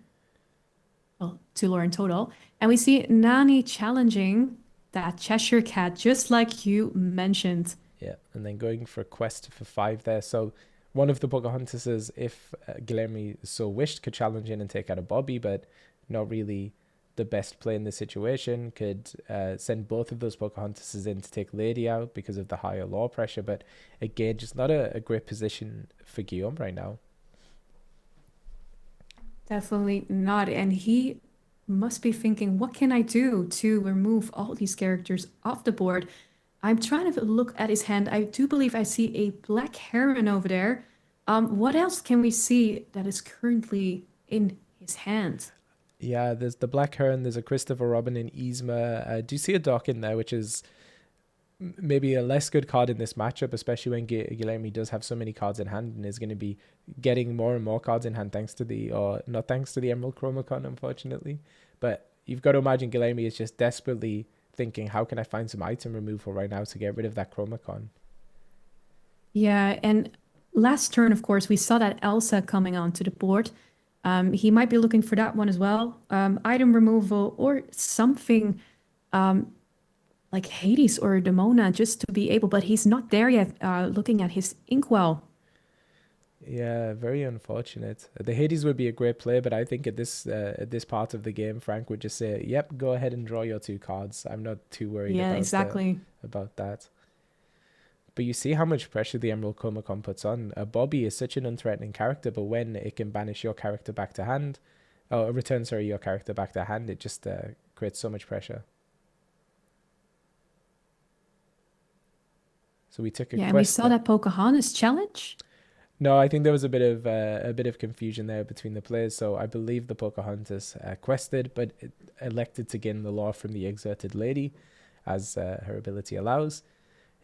Well, two lore in total. And we see Nani challenging that Cheshire Cat, just like you mentioned. Yeah, and then going for a quest for 5 there. So one of the Pocahontases, if Guilherme so wished, could challenge in and take out a Bobby, but not really the best play in this situation. Could send both of those Pocahontases in to take Lady out because of the higher law pressure. But again, just not a great position for Guillaume right now. Definitely not. And he must be thinking, what can I do to remove all these characters off the board? I'm trying to look at his hand. I do believe I see a black heron over there. What else can we see that is currently in his hand? Yeah, there's the Black Heron, there's a Christopher Robin in Yzma. Do you see a Dock in there, which is maybe a less good card in this matchup, especially when Guilherme does have so many cards in hand and is going to be getting more and more cards in hand thanks to the, or not thanks to the Emerald Chromacon, unfortunately. But you've got to imagine Guilherme is just desperately thinking, how can I find some item removal right now to get rid of that Chromacon? Yeah, and last turn, of course, we saw that Elsa coming onto the board. He might be looking for that one as well. Item removal or something like Hades or Demona just to be able, but he's not there yet, looking at his inkwell. Yeah, very unfortunate. The Hades would be a great play, but I think at this part of the game, Frank would just say, "Yep, go ahead and draw your 2 cards." I'm not too worried Yeah, exactly. about that. But you see how much pressure the Emerald Comacon puts on. Bobby is such an unthreatening character, but when it can banish your character back to hand, or return, sorry, your character back to hand, it just creates so much pressure. So we took a Yeah, and we quest saw that. that Pocahontas challenge. No, I think there was a bit of confusion there between the players. So I believe the Pocahontas quested, but it elected to gain the law from the exerted lady, as her ability allows.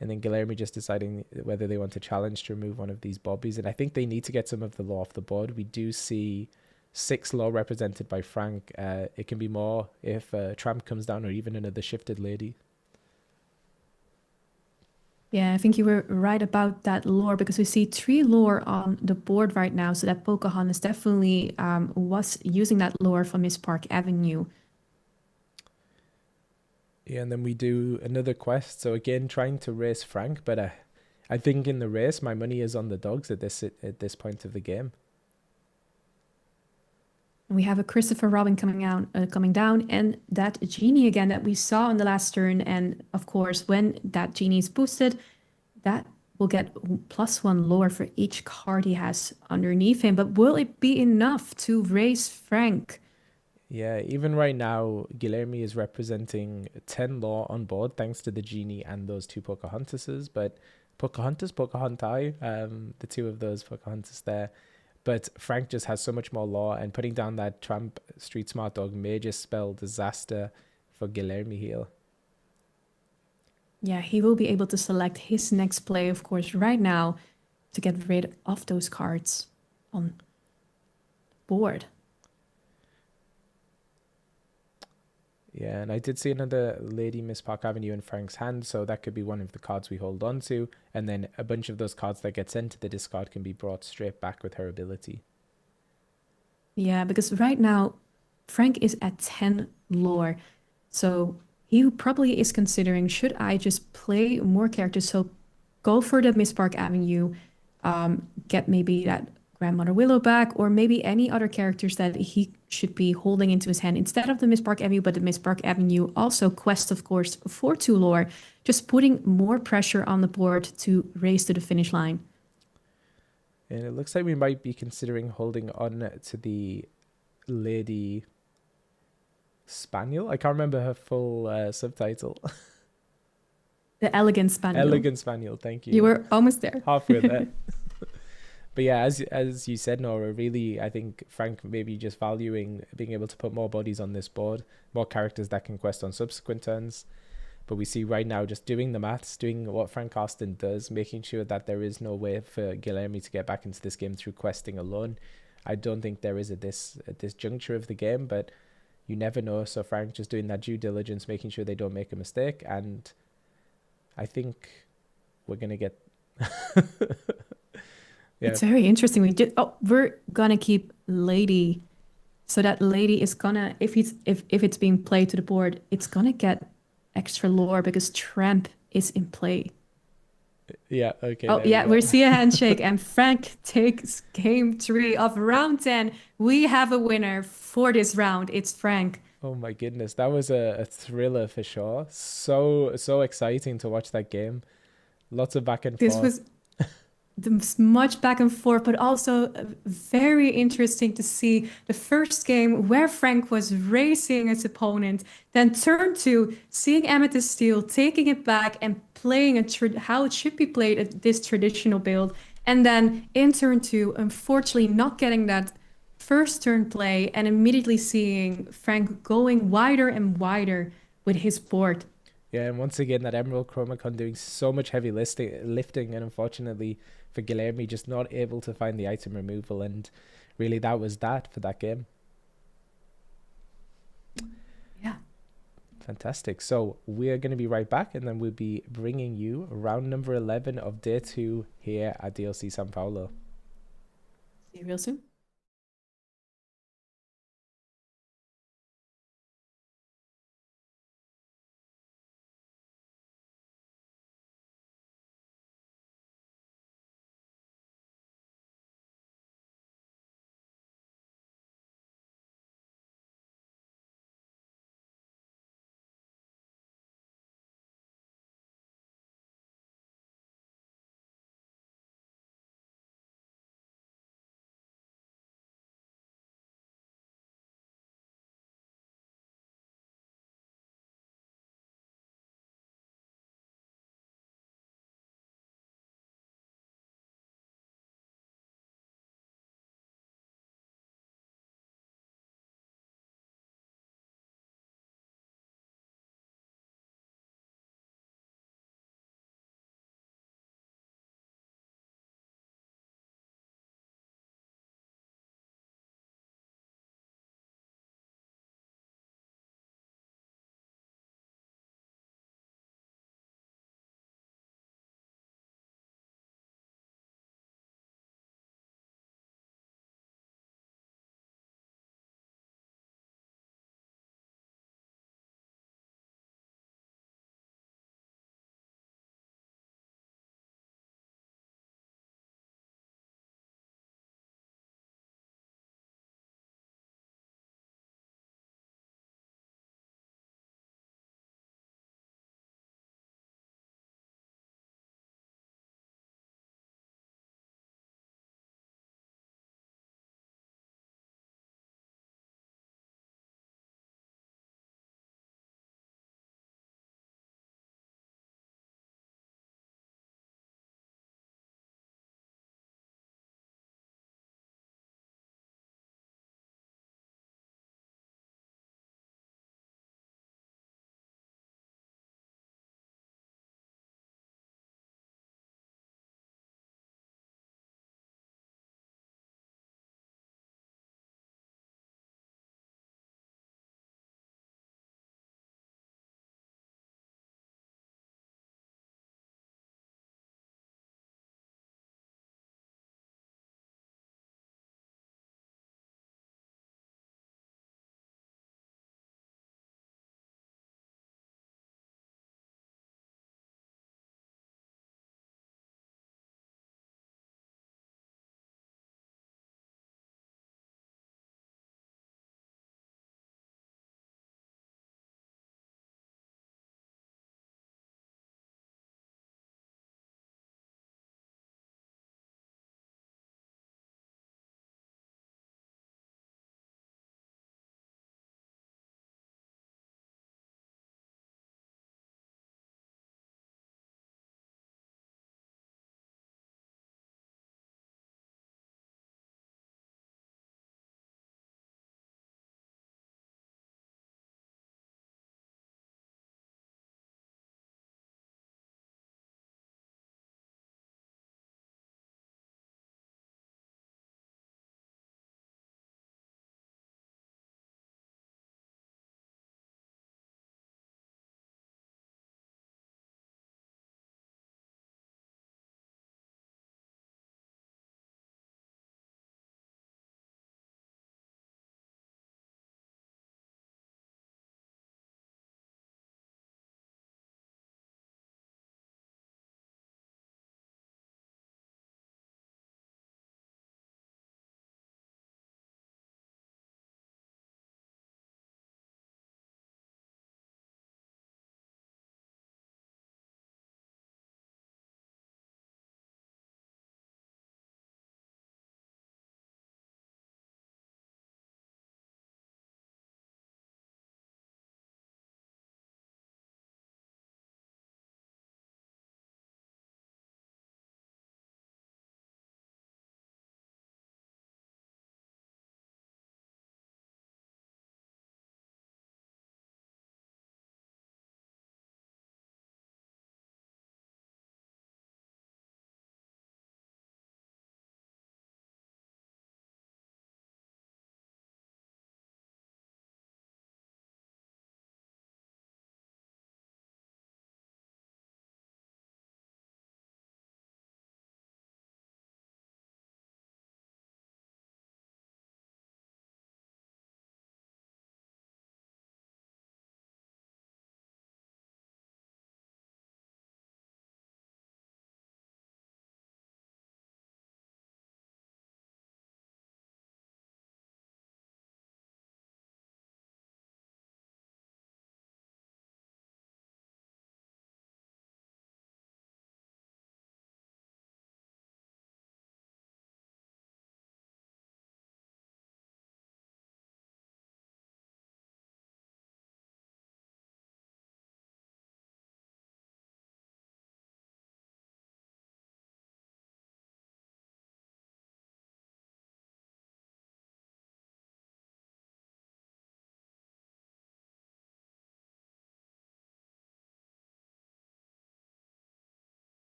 And then Guilherme just deciding whether they want to challenge to remove one of these bobbies. And I think they need to get some of the law off the board. We do see 6 law represented by Frank. It can be more if Tramp comes down or even another shifted lady. Yeah, I think you were right about that lore because we see 3 lore on the board right now. So that Pocahontas definitely was using that lore from Miss Park Avenue. Yeah, and then we do another quest. So again, trying to race Frank, but I think in the race, my money is on the dogs at this point of the game. And we have a Christopher Robin coming down, and that genie again that we saw on the last turn. And of course, when that genie is boosted, that will get +1 lore for each card he has underneath him. But will it be enough to raise Frank? Yeah, even right now, Guilherme is representing 10 law on board thanks to the genie and those 2 Pocahontases. But Pocahontai, the 2 of those Pocahontas there. But Frank just has so much more law, and putting down that Tramp Street Smart Dog may just spell disaster for Guilherme here. Yeah, he will be able to select his next play, of course, right now to get rid of those cards on board. Yeah, and I did see another Lady Miss Park Avenue in Frank's hand, so that could be one of the cards we hold on to, and then a bunch of those cards that get sent to the discard can be brought straight back with her ability. Yeah, because right now Frank is at 10 lore. So he probably is considering, should I just play more characters? So go for the Miss Park Avenue, get maybe that Grandmother Willow back, or maybe any other characters that he should be holding into his hand instead of the Miss Park Avenue, but the Miss Park Avenue also quest, of course, for 2 lore, just putting more pressure on the board to race to the finish line. And it looks like we might be considering holding on to the Lady Spaniel. I can't remember her full subtitle. The Elegant Spaniel. Elegant Spaniel, thank you. You were almost there. Halfway there. But yeah, as you said, Nora, really, I think Frank maybe just valuing being able to put more bodies on this board, more characters that can quest on subsequent turns. But we see right now just doing the maths, doing what Frank Austin does, making sure that there is no way for Guilherme to get back into this game through questing alone. I don't think there is at this juncture of the game, but you never know. So Frank just doing that due diligence, making sure they don't make a mistake, and I think we're gonna get yeah, It's very interesting. We're gonna keep Lady, so that Lady is gonna, if it's being played to the board, it's gonna get extra lore because Tramp is in play. yeah, okay, Oh there we yeah, go. we see a handshake, and Frank takes game three of round 10. We have a winner for this round. It's Frank. Oh my goodness, that was a thriller for sure. So exciting to watch that game. Lots of back and This forth. was much back and forth, but also very interesting to see the first game where Frank was racing his opponent, then turn two, seeing Amethyst Steel, taking it back and playing how it should be played at this traditional build, and then in turn two, unfortunately not getting that first turn play and immediately seeing Frank going wider and wider with his board. Yeah, and once again, that Emerald Chromacon doing so much heavy lifting, and unfortunately for Guilherme, just not able to find the item removal. And really, that was that for that game. Yeah. Fantastic. So we're going to be right back, and then we'll be bringing you round number 11 of day 2 here at DLC San Paulo. See you real soon.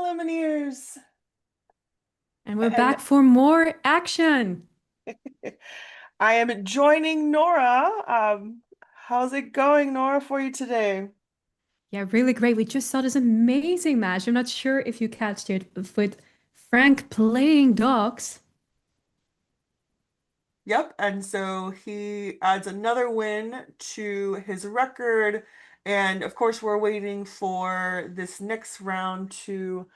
Lumineers. And we're And back for more action. I am joining Nora. How's it going, Nora, for you today? Yeah, really great. We just saw this amazing match. I'm not sure if you catched it with Frank playing dogs. Yep, and so he adds another win to his record. And of course, we're waiting for this next round to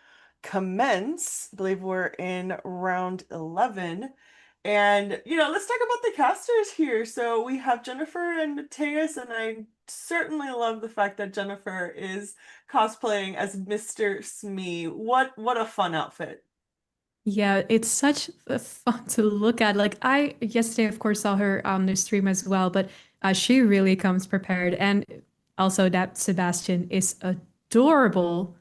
commence. I believe we're in round 11. And, let's talk about the casters here. So we have Jennifer and Mateus, and I certainly love the fact that Jennifer is cosplaying as Mr. Smee. What a fun outfit. Yeah, it's such fun to look at. Like I yesterday, of course, saw her on the stream as well, but she really comes prepared. And also that Sebastian is adorable.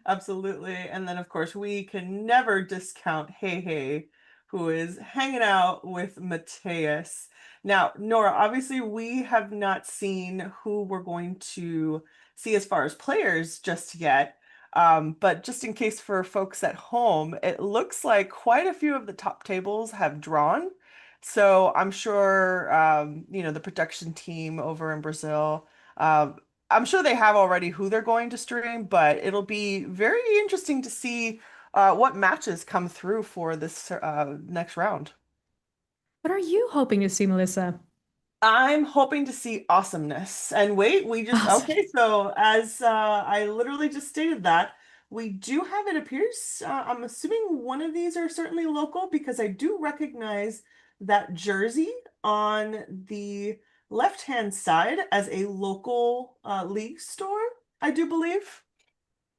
Absolutely. And then, of course, we can never discount Hey Hey, who is hanging out with Mateus. Now, Nora, obviously, we have not seen who we're going to see as far as players just yet. But just in case for folks at home, it looks like quite a few of the top tables have drawn. So I'm sure, the production team over in Brazil. um, I'm sure they have already who they're going to stream, but it'll be very interesting to see what matches come through for this next round. What are you hoping to see, Melissa? I'm hoping to see awesomeness. And wait, Awesome. okay, so as I literally just stated that, we do have, it appears, I'm assuming one of these are certainly local because I do recognize that jersey on the left-hand side as a local league store, I do believe.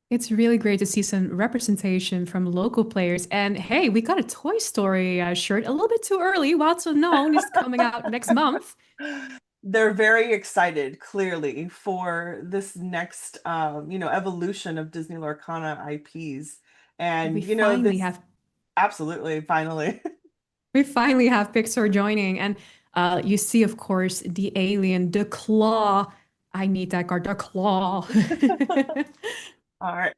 It's really great to see some representation from local players. And hey, we got a Toy Story shirt a little bit too early. What's known is coming out next month. They're very excited, clearly, for this next, evolution of Disney Lorcana IPs. We And, finally this have absolutely, finally. we finally have Pixar joining, and you see, of course, the alien, the claw. I need that card, the claw. All right.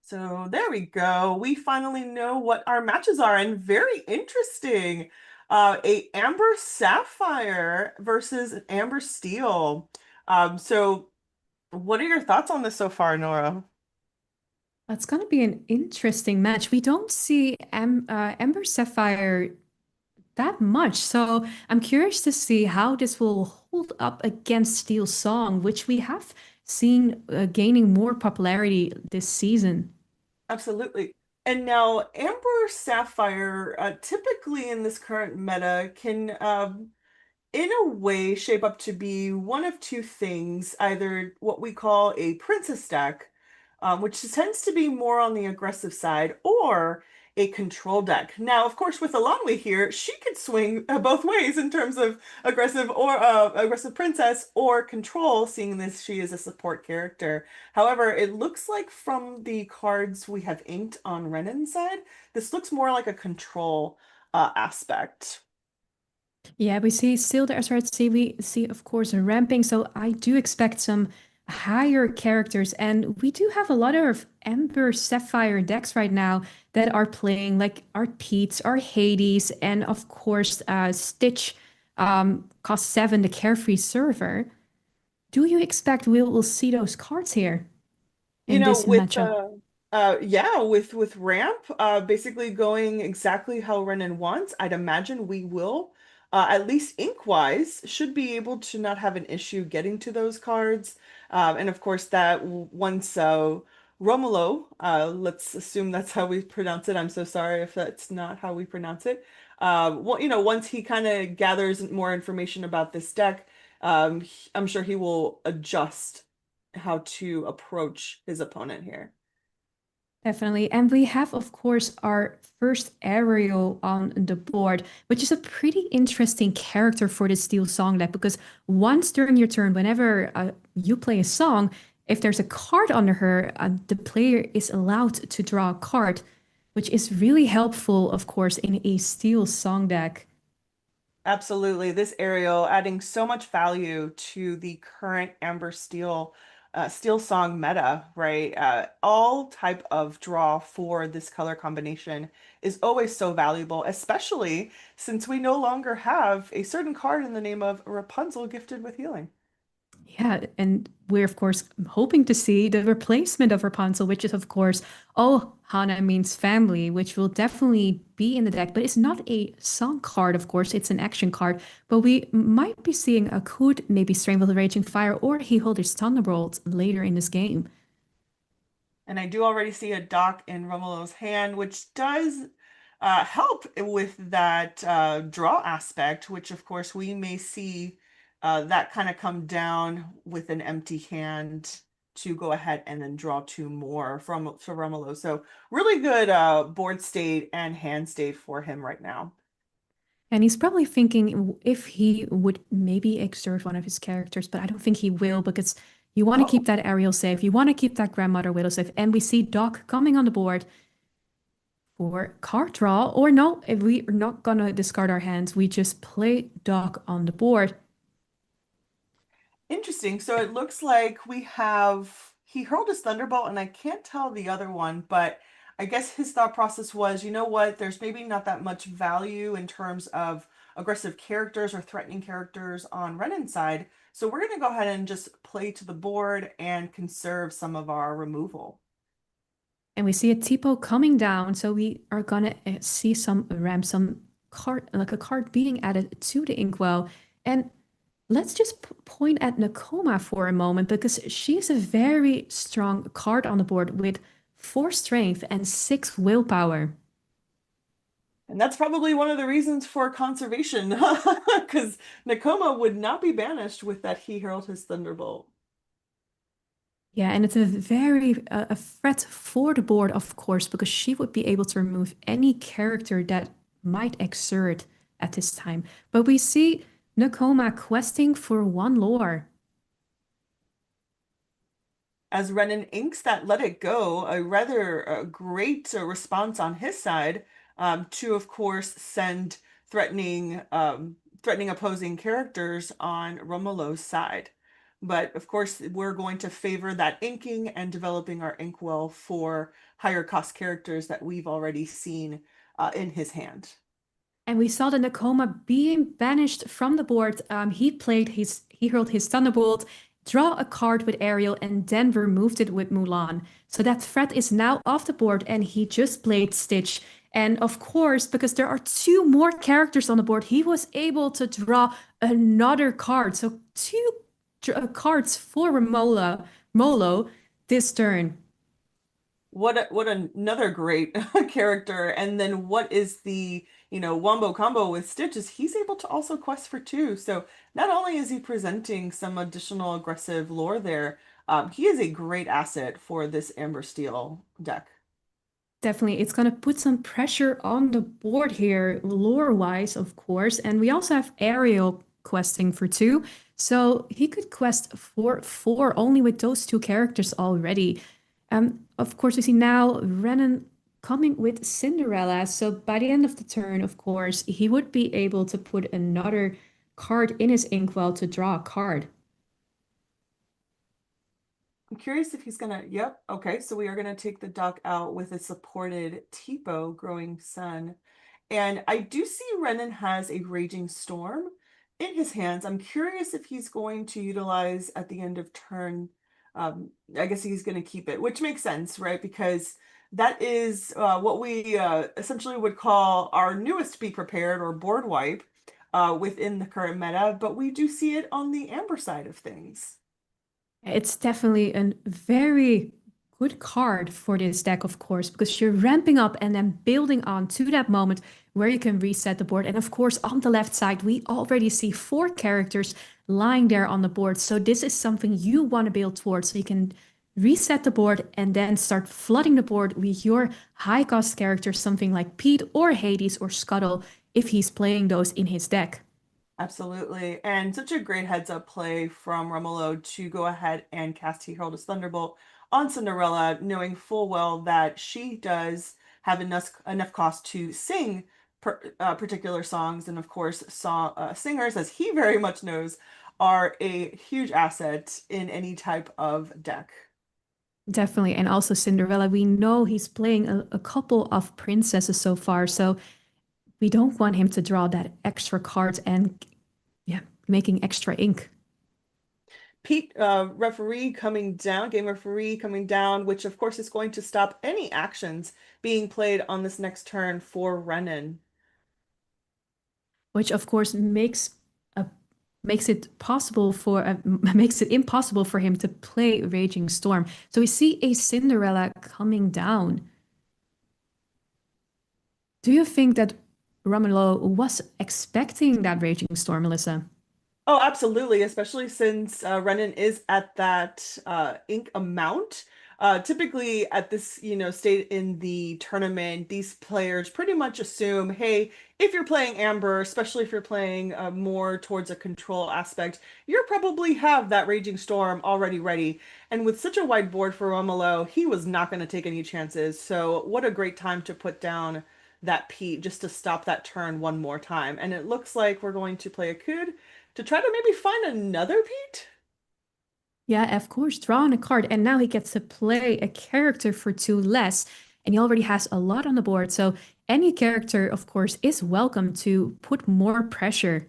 So there we go. We finally know what our matches are, and very interesting. A Amber Sapphire versus an Amber Steel. So what are your thoughts on this so far, Nora? It's going to be an interesting match. We don't see Ember Sapphire that much. So I'm curious to see how this will hold up against Steel Song, which we have seen gaining more popularity this season. Absolutely. And now Amber Sapphire, typically in this current meta, can in a way shape up to be one of two things, either what we call a princess deck, which tends to be more on the aggressive side, or a control deck. Now, of course, with Alonwe here, she could swing both ways in terms of aggressive princess or control, seeing this she is a support character. However, it looks like from the cards we have inked on Renan's side, this looks more like a control aspect. Yeah, we see still the SRC, we see, of course, a ramping. So I do expect some higher characters. And we do have a lot of Ember Sapphire decks right now that are playing, like our Pete's, our Hades, and of course, Stitch cost 7, the Carefree server. Do you expect we will see those cards here in this With matchup? yeah, with ramp basically going exactly how Renan wants, I'd imagine we will, at least ink wise, should be able to not have an issue getting to those cards. And of course that once Romulo, let's assume that's how we pronounce it. I'm so sorry if that's not how we pronounce it. Well, once he kind of gathers more information about this deck, I'm sure he will adjust how to approach his opponent here. Definitely. And we have, of course, our first aerial on the board, which is a pretty interesting character for the Steel Song deck because once during your turn, whenever you play a song, if there's a card under her, the player is allowed to draw a card, which is really helpful, of course, in a Steel Song deck. Absolutely. This Ariel adding so much value to the current Amber Steel Steel Song meta, right? All type of draw for this color combination is always so valuable, especially since we no longer have a certain card in the name of Rapunzel gifted with healing. Yeah, and we're of course hoping to see the replacement of Rapunzel, which is of course, oh, Hana means family, which will definitely be in the deck, but it's not a song card, of course, it's an action card. But we might be seeing a Coot, maybe Strain with the Raging Fire, or he Holder's Thunderbolt later in this game. And I do already see a dock in Romulo's hand, which does help with that draw aspect, which of course we may see that kind of come down with an empty hand to go ahead and then draw two more from for Romulo. So really good board state and hand state for him right now. And he's probably thinking if he would maybe exert one of his characters, but I don't think he will because you want to Oh, keep that Ariel safe. You want to keep that Grandmother Widow safe. And we see Doc coming on the board for card draw. Or no, if we are not going to discard our hands, we just play Doc on the board. interesting. So it looks like we have he hurled his thunderbolt, and I can't tell the other one, but I guess his thought process was, you know what, there's maybe not that much value in terms of aggressive characters or threatening characters on Renan's side. So we're going to go ahead and just play to the board and conserve some of our removal. And we see a Tipo coming down. So we are going to see some ramp, some card, like a card being added to the inkwell. And let's just point at Nakoma for a moment because she's a very strong card on the board with 4 strength and 6 willpower. And that's probably one of the reasons for conservation, because Nakoma would not be banished with that he hurled his thunderbolt. Yeah, and it's a very a threat for the board, of course, because she would be able to remove any character that might exert at this time. But we see Nakoma questing for 1 lore. As Renan inks that Let It Go, a rather great response on his side to, of course, send threatening opposing characters on Romulo's side. But of course, we're going to favor that inking and developing our inkwell for higher cost characters that we've already seen in his hand. And we saw the Nakoma being banished from the board. He hurled his Thunderbolt, draw a card with Ariel, and then removed it with Mulan. So that threat is now off the board, and he just played Stitch. And of course, because there are 2 more characters on the board, he was able to draw another card. So 2 cards for Molo this turn. What another great character. And then what is the, wombo combo with Stitch is he's able to also quest for two. So not only is he presenting some additional aggressive lore there, he is a great asset for this Amber Steel deck. Definitely, it's going to put some pressure on the board here, lore-wise, of course. And we also have Ariel questing for 2. So he could quest for 4 only with those 2 characters already. Of course, we see now Renan coming with Cinderella. So by the end of the turn, of course, he would be able to put another card in his inkwell to draw a card. I'm curious if he's gonna, yep, okay, so we are gonna take the duck out with a supported Tipo Growing Sun. And I do see Renan has a Raging Storm in his hands. I'm curious if he's going to utilize at the end of turn. I guess he's going to keep it, which makes sense, right? Because that is what we essentially would call our newest Be Prepared or board wipe within the current meta, but we do see it on the Amber side of things. It's definitely a very good card for this deck, of course, because you're ramping up and then building on to that moment where you can reset the board. And of course, on the left side, we already see 4 characters lying there on the board. So this is something you want to build towards. So you can reset the board and then start flooding the board with your high cost characters, something like Pete or Hades or Scuttle, if he's playing those in his deck. Absolutely. And such a great heads up play from Romulo to go ahead and cast He Hurled a Thunderbolt on Cinderella, knowing full well that she does have enough cost to sing particular songs. And of course, singers, as he very much knows, are a huge asset in any type of deck. Definitely. And also Cinderella, we know he's playing a couple of princesses so far, so we don't want him to draw that extra card and yeah, making extra ink. Pete, referee coming down, game referee coming down, which of course is going to stop any actions being played on this next turn for Renan. Which of course a makes it possible for makes it impossible for him to play Raging Storm. So we see a Cinderella coming down. Do you think that Romulo was expecting that Raging Storm, Melissa? Oh, absolutely, especially since Renan is at that ink amount. Typically at this, state in the tournament, these players pretty much assume, hey, if you're playing Amber, especially if you're playing more towards a control aspect, you probably have that Raging Storm already ready. And with such a wide board for Romulo, he was not going to take any chances. So what a great time to put down that Pete just to stop that turn one more time. And it looks like we're going to play a coup to try to maybe find another Pete? Yeah, of course, drawing a card, and now he gets to play a character for two less, and he already has a lot on the board. So any character, of course, is welcome to put more pressure.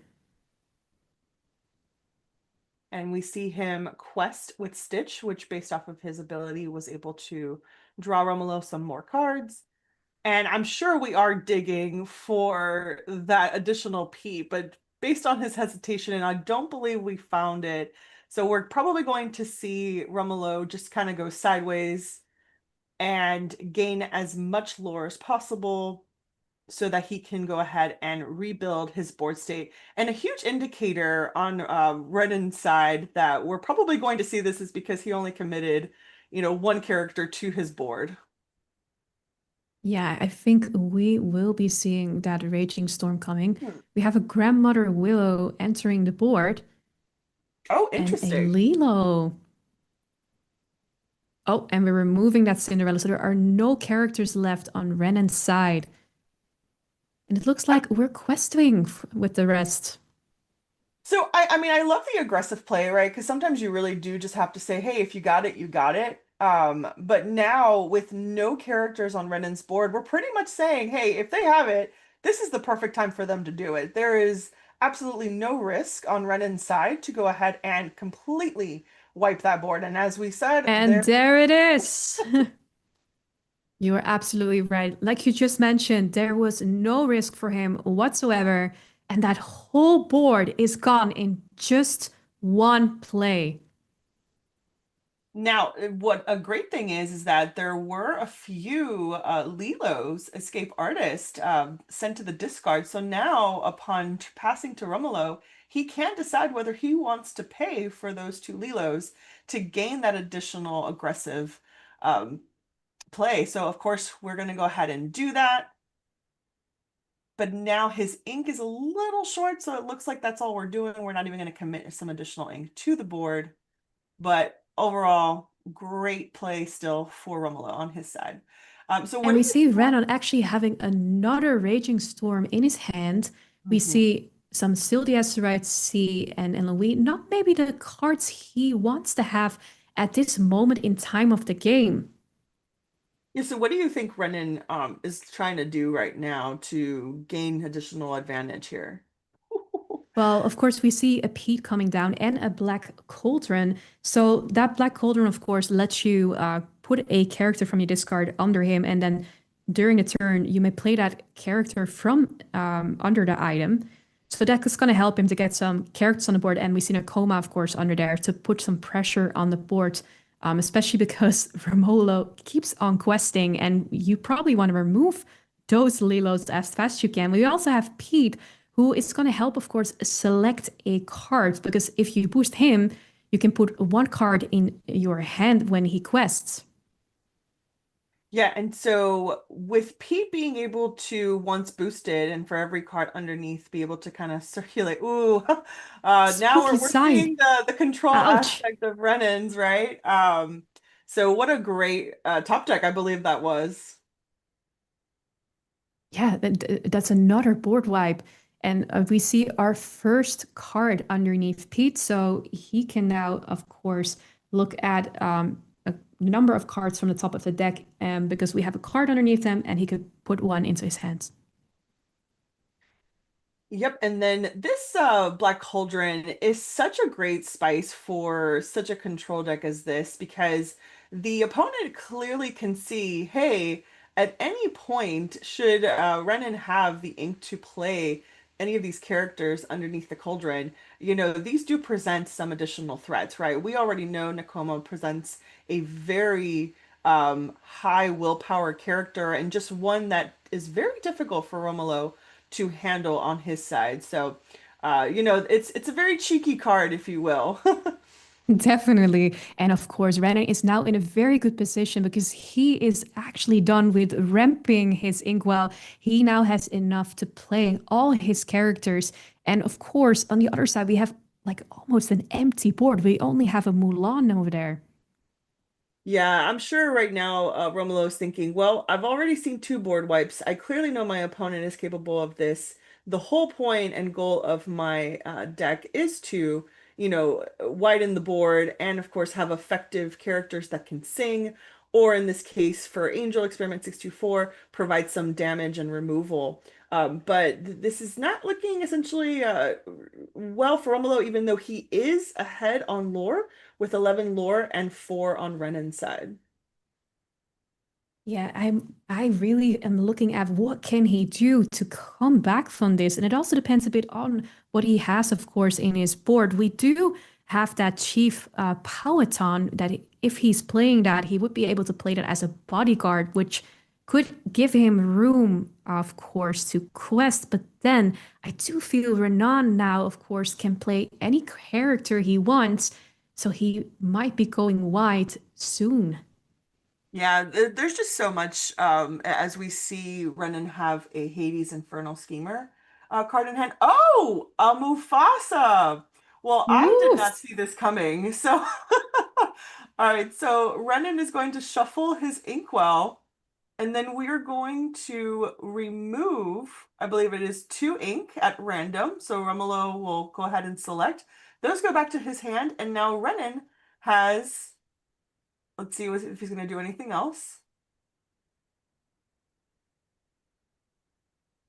And we see him quest with Stitch, which based off of his ability was able to draw Romulo some more cards. And I'm sure we are digging for that additional Pete, but based on his hesitation, and I don't believe we found it. So we're probably going to see Romulo just kind of go sideways and gain as much lore as possible so that he can go ahead and rebuild his board state. And a huge indicator on Renan's side that we're probably going to see this is because he only committed, one character to his board. Yeah, I think we will be seeing that Raging Storm coming. Hmm. We have a Grandmother Willow entering the board Oh, and a interesting. Lilo. Oh, and we're removing that Cinderella, so there are no characters left on Renan's side. And it looks like we're questing with the rest. So I mean I love the aggressive play, right? Because sometimes you really do just have to say, hey, if you got it, you got it. But now with no characters on Renan's board, we're pretty much saying, hey, if they have it, this is the perfect time for them to do it. There is absolutely no risk on Renan's side to go ahead and completely wipe that board. And as we said, And there it is. You are absolutely right. Like you just mentioned, there was no risk for him whatsoever. And that whole board is gone in just one play. Now, what a great thing is that there were a few Lilo's escape artist sent to the discard. So now, upon passing to Romulo, he can decide whether he wants to pay for those two Lilos to gain that additional aggressive um, play. So, of course, we're going to go ahead and do that. But now his ink is a little short, so it looks like that's all we're doing. We're not even going to commit some additional ink to the board. But overall, great play still for Romulo on his side. So what And do we you see want? Renan actually having another Raging Storm in his hand. We Mhm. see some Sylvia Right C and Louis, not maybe the cards he wants to have at this moment in time of the game. Yeah, so what do you think Renan is trying to do right now to gain additional advantage here? Well, of course, we see a Pete coming down and a Black Cauldron. So that Black Cauldron, of course, lets you put a character from your discard under him, and then during the turn, you may play that character from under the item. So that's going to help him to get some characters on the board. And we see Nakoma, of course, under there to put some pressure on the board, especially because Romolo keeps on questing, and you probably want to remove those Lilos as fast as you can. We also have Pete, who is going to help, of course, select a card, because if you boost him, you can put one card in your hand when he quests. Yeah, and so with Pete being able to once boosted and for every card underneath be able to kind of circulate, ooh, now Spooky we're side. seeing the control Ouch. aspect of Renan's, right? So what a great top deck I believe that was. Yeah, that's another board wipe. And we see our first card underneath Pete. So he can now, of course, look at a number of cards from the top of the deck because we have a card underneath them and he could put one into his hands. Yep, and then this Black Cauldron is such a great spice for such a control deck as this because the opponent clearly can see, hey, at any point should Renan have the ink to play any of these characters underneath the cauldron, these do present some additional threats, right? We already know Nakoma presents a very high willpower character and just one that is very difficult for Romolo to handle on his side. So, it's a very cheeky card, if you will. Definitely. And of course, Renan is now in a very good position because he is actually done with ramping his inkwell. He now has enough to play all his characters. And of course, on the other side, we have like almost an empty board. We only have a Mulan over there. Yeah, I'm sure right now Romulo is thinking, well, I've already seen two board wipes. I clearly know my opponent is capable of this. The whole point and goal of my deck is to, widen the board and, of course, have effective characters that can sing, or in this case, for Angel Experiment 624, provide some damage and removal. But this is not looking essentially well for Romulo, even though he is ahead on lore with 11 lore and 4 on Renan's side. Yeah, I really am looking at what can he do to come back from this. And it also depends a bit on what he has, of course, in his board. We do have that Chief Powhatan that if he's playing that, he would be able to play that as a bodyguard, which could give him room, of course, to quest. But then I do feel Renan now, of course, can play any character he wants. So he might be going wide soon. Yeah, there's just so much as we see Renan have a Hades Infernal Schemer card in hand. Oh, a Mufasa. Well, I did Ooh, not see this coming. So, all right, so Renan is going to shuffle his inkwell, and then we are going to remove, I believe it is two ink at random. So Romulo will go ahead and select. Those go back to his hand, and now Renan has, let's see if he's going to do anything else.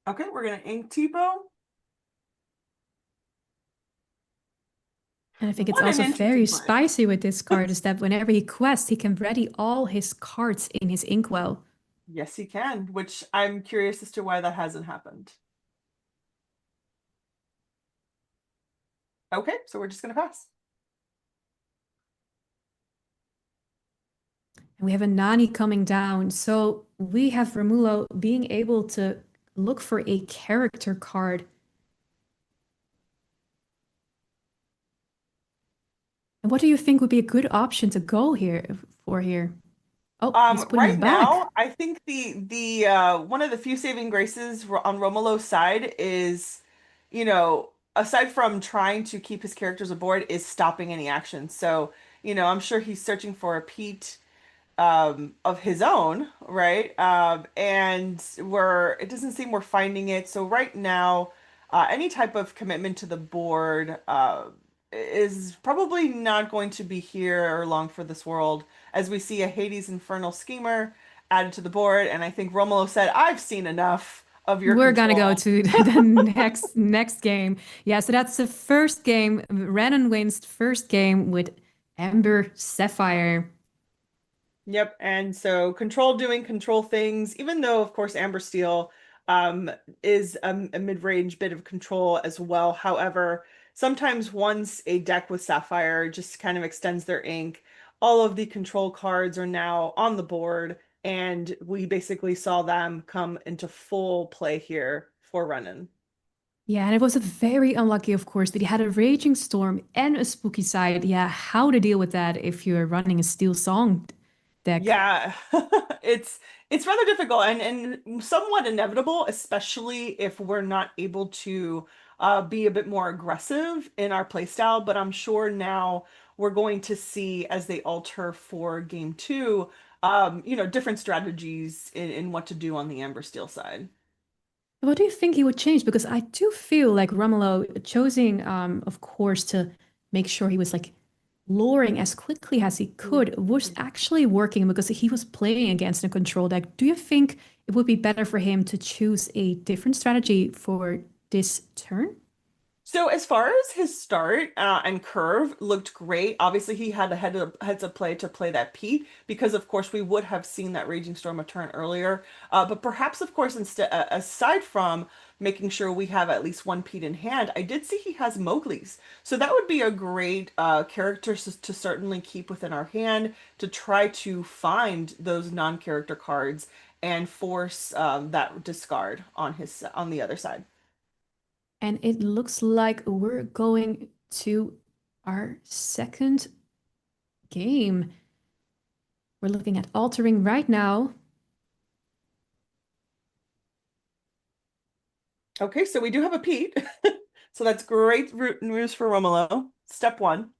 Okay, we're gonna ink Tipo. and I think it's What an also very interesting play. spicy with this card is that whenever he quests, he can ready all his cards in his inkwell. Yes, he can, which I'm curious as to why that hasn't happened. Okay, so we're just gonna pass. And we have a Nani coming down. So we have Romulo being able to look for a character card. And what do you think would be a good option to go here? Oh, he's putting Right it back. now, I think the one of the few saving graces on Romolo's side is, aside from trying to keep his characters aboard, is stopping any action. So, I'm sure he's searching for a Pete of his own, right? And it doesn't seem we're finding it. So right now, any type of commitment to the board is probably not going to be here or long for this world, as we see a Hades Infernal Schemer added to the board. And I think Romulo said, I've seen enough of your We're gonna go control. to the next game. Yeah, so that's the first game. Renan wins first game with Ember Sapphire. Yep, and so control doing control things, even though of course Amber Steel is a mid-range bit of control as well. However, sometimes once a deck with Sapphire just kind of extends their ink, all of the control cards are now on the board, and we basically saw them come into full play here for Renan. Yeah, and it was a very unlucky, of course, but he had a raging storm and a spooky side. Yeah, how to deal with that if you're running a Steel Song deck. Yeah, it's rather difficult and somewhat inevitable, especially if we're not able to be a bit more aggressive in our playstyle. But I'm sure now we're going to see as they alter for game two, different strategies in what to do on the Amber Steel side. What do you think he would change? Because I do feel like Romulo choosing, of course, to make sure he was like luring as quickly as he could was Mhm. actually working because he was playing against a control deck. Do you think it would be better for him to choose a different strategy for this turn? So as far as his start and curve looked great. Obviously, he had a heads of play to play that Pete because, of course, we would have seen that Raging Storm a turn earlier. But perhaps, of course, instead aside from making sure we have at least one Pete in hand, I did see he has Mowgli's. So that would be a great character to certainly keep within our hand to try to find those non-character cards and force that discard on his on the other side. And it looks like we're going to our second game. We're looking at altering right now. Okay, so we do have a Pete. So that's great news for Romulo. Step one.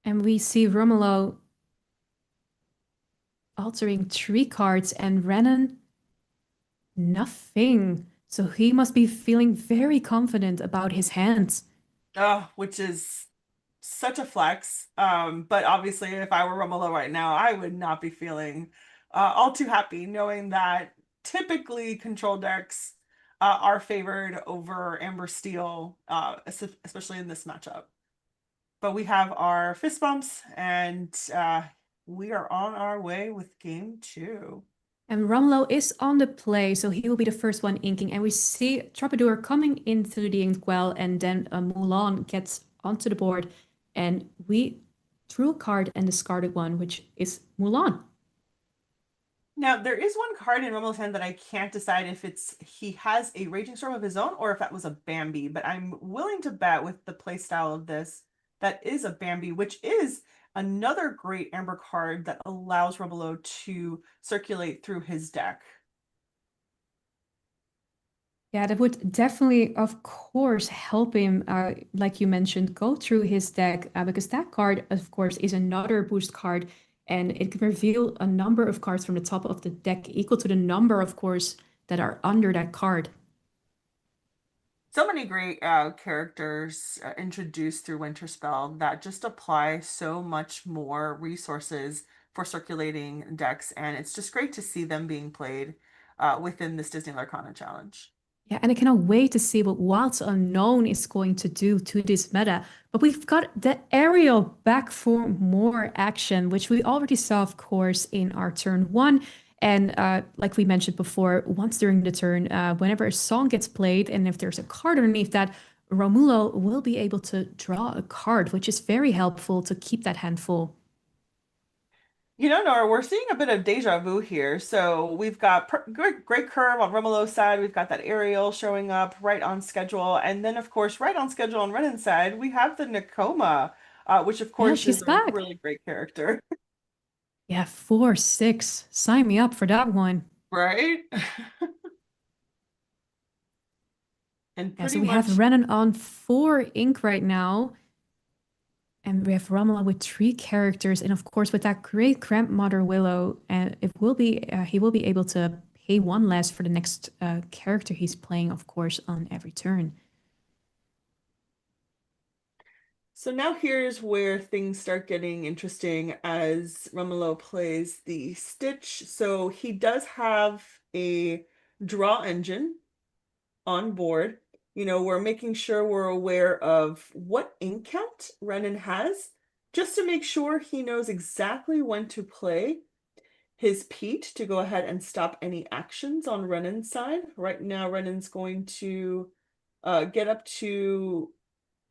And we see Romulo altering three cards and Renan nothing. So he must be feeling very confident about his hands. Which is such a flex. But obviously, if I were Romulo right now, I would not be feeling all too happy knowing that typically control decks are favored over Amber Steel, especially in this matchup. But we have our fist bumps, and we are on our way with game two. And Romulo is on the play, so he will be the first one inking. And we see Troubadour coming into the inkwell, and then Mulan gets onto the board, and we drew a card and discarded one, which is Mulan. Now, there is one card in Romulo's hand that I can't decide if it's he has a Raging Storm of his own or if that was a Bambi, but I'm willing to bet with the play style of this that is a Bambi, which is another great Amber card that allows Romulo to circulate through his deck. Yeah, that would definitely, of course, help him, like you mentioned, go through his deck, because that card, of course, is another boost card, and it can reveal a number of cards from the top of the deck equal to the number, of course, that are under that card. So many great characters introduced through Winterspell that just apply so much more resources for circulating decks, and it's just great to see them being played within this Disney Lorcana challenge. Yeah, and I cannot wait to see what Wilds Unknown is going to do to this meta. But we've got the Aerial back for more action, which we already saw, of course, in our turn one. And like we mentioned before, once during the turn, whenever a song gets played, and if there's a card underneath that, Romulo will be able to draw a card, which is very helpful to keep that hand full. Nora, we're seeing a bit of deja vu here. So we've got great curve on Romulo's side. We've got that aerial showing up right on schedule. And then, of course, right on schedule on Renan's side, we have the Nakoma, which, of Yeah, course, she's is a back. really great character, Yeah, 4/6. Sign me up for that one. right? And Yeah, so pretty we have much, Renan on 4 ink right now. And we have Ramla with three characters, and of course, with that great grandmother Willow, it will be he will be able to pay one less for the next character he's playing, of course, on every turn. so now here's where things start getting interesting as Romulo plays the Stitch. So he does have a draw engine on board. We're making sure we're aware of what ink count Renan has, just to make sure he knows exactly when to play his Pete to go ahead and stop any actions on Renan's side. Right now, Renan's going to get up to,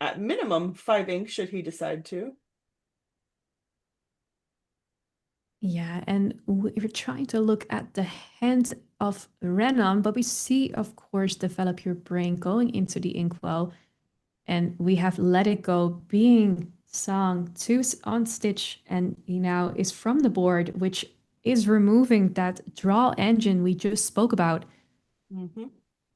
at minimum, 5 ink should he decide to. Yeah, and we're trying to look at the hand of Renan, but we see, of course, develop your brain going into the inkwell, and we have Let It Go being sung to on Stitch, and he now is from the board, which is removing that draw engine we just spoke about. Hmm.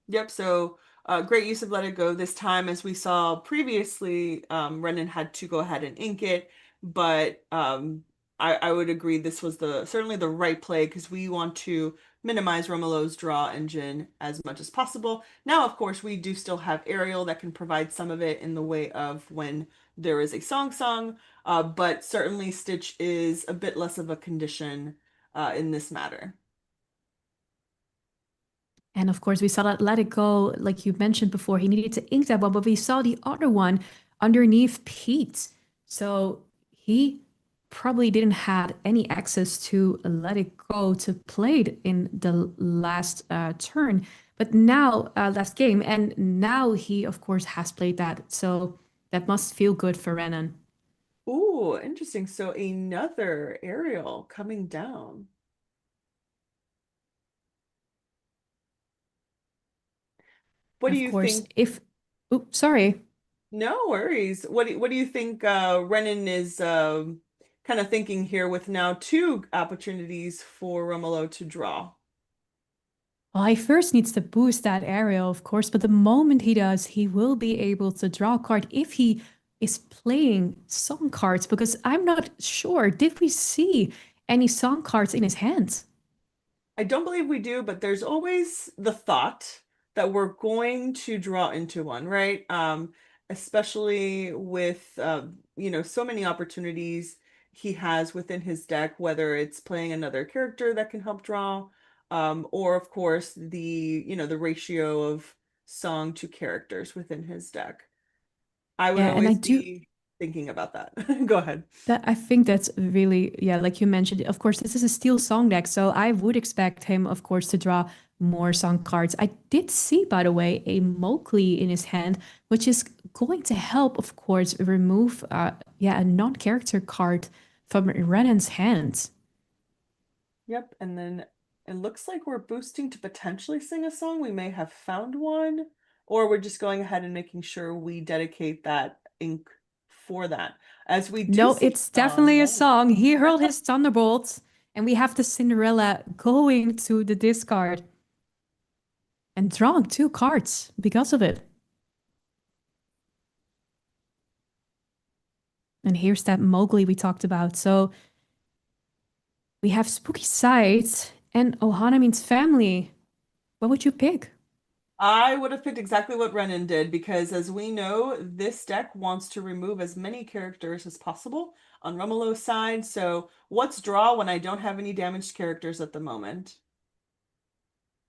Yep, so great use of Let It Go this time. As we saw previously, Renan had to go ahead and ink it, but I would agree this was the certainly the right play because we want to minimize Romolo's draw engine as much as possible. Now, of course, we do still have Ariel that can provide some of it in the way of when there is a song, but certainly Stitch is a bit less of a condition in this matter. And of course, we saw that Let It Go, like you mentioned before, he needed to ink that one, but we saw the other one underneath Pete. So he probably didn't had any access to Let It Go to play it in the last turn, but now last game, and now he of course has played that. So that must feel good for Renan. Ooh, interesting. So another Ariel coming down. What do Of you course, think? if, oops, sorry. No worries. What do you think Renan is kind of thinking here with now two opportunities for Romolo to draw? Well, he first needs to boost that area, of course, but the moment he does, he will be able to draw a card if he is playing song cards, because I'm not sure. Did we see any song cards in his hands? I don't believe we do, but there's always the thought that we're going to draw into one, right? Especially with so many opportunities he has within his deck, whether it's playing another character that can help draw, or of course the ratio of song to characters within his deck. I would Yeah, and I always do be thinking about that. Go ahead. that I think that's really, yeah, like you mentioned, of course, this is a steel song deck, so I would expect him, of course, to draw more song cards. I did see, by the way, a Mowgli in his hand, which is going to help, of course, remove yeah, a non-character card from Renan's hands. Yep, and then it looks like we're boosting to potentially sing a song. We may have found one, or we're just going ahead and making sure we dedicate that ink for that. As we do No, see it's song, definitely a right? song. He hurled his thunderbolts, and we have the Cinderella going to the discard and drawing two cards because of it. And here's that Mowgli we talked about. So we have Spooky Sight and Ohana means family. What would you pick? I would have picked exactly what Renan did because, as we know, this deck wants to remove as many characters as possible on Romolo's side. So, what's draw when I don't have any damaged characters at the moment?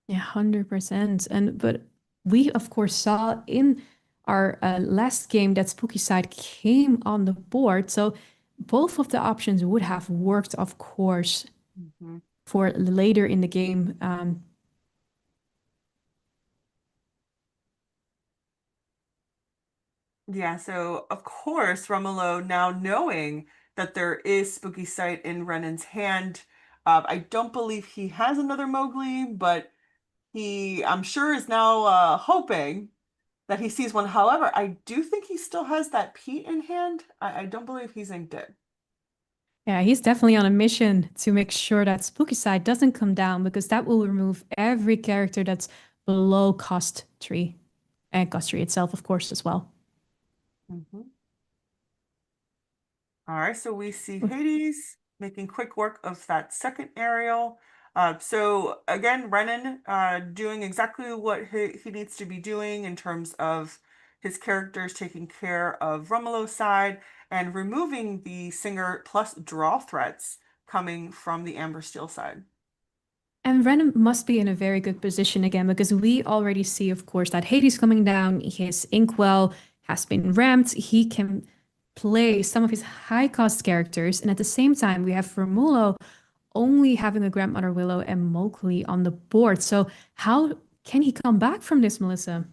Yeah, 100%. And but we of course saw in our last game that Spooky Side came on the board. So both of the options would have worked, of course, Mhm. for later in the game. Yeah, so of course, Romolo, now knowing that there is Spooky Sight in Renan's hand, I don't believe he has another Mowgli, but I'm sure, is now hoping that he sees one. However, I do think he still has that Pete in hand. I don't believe he's inked it. Yeah, he's definitely on a mission to make sure that Spooky Side doesn't come down because that will remove every character that's below cost tree and cost tree itself, of course, as well. Mhm. All right, so we see Hades making quick work of that second aerial. So again, Renan doing exactly what he needs to be doing in terms of his characters taking care of Romolo's side and removing the singer plus draw threats coming from the Amber Steel side. And Random must be in a very good position again because we already see, of course, that Hades coming down. His Inkwell has been ramped. He can play some of his high cost characters. And at the same time, we have Vermulo only having a Grandmother Willow and Mowgli on the board. So, how can he come back from this, Melissa?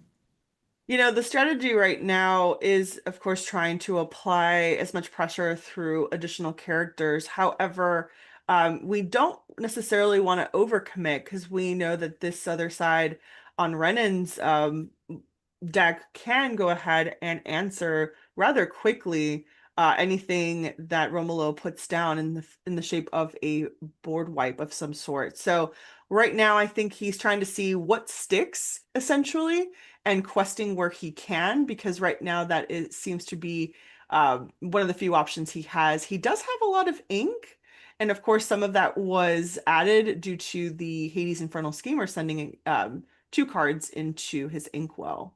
The strategy right now is, of course, trying to apply as much pressure through additional characters. However, we don't necessarily want to overcommit because we know that this other side on Renan's deck can go ahead and answer rather quickly anything that Romolo puts down in the shape of a board wipe of some sort. So right now, I think he's trying to see what sticks essentially and questing where he can because right now seems to be one of the few options he has. He does have a lot of ink. And of course, some of that was added due to the Hades Infernal Schemer sending two cards into his inkwell.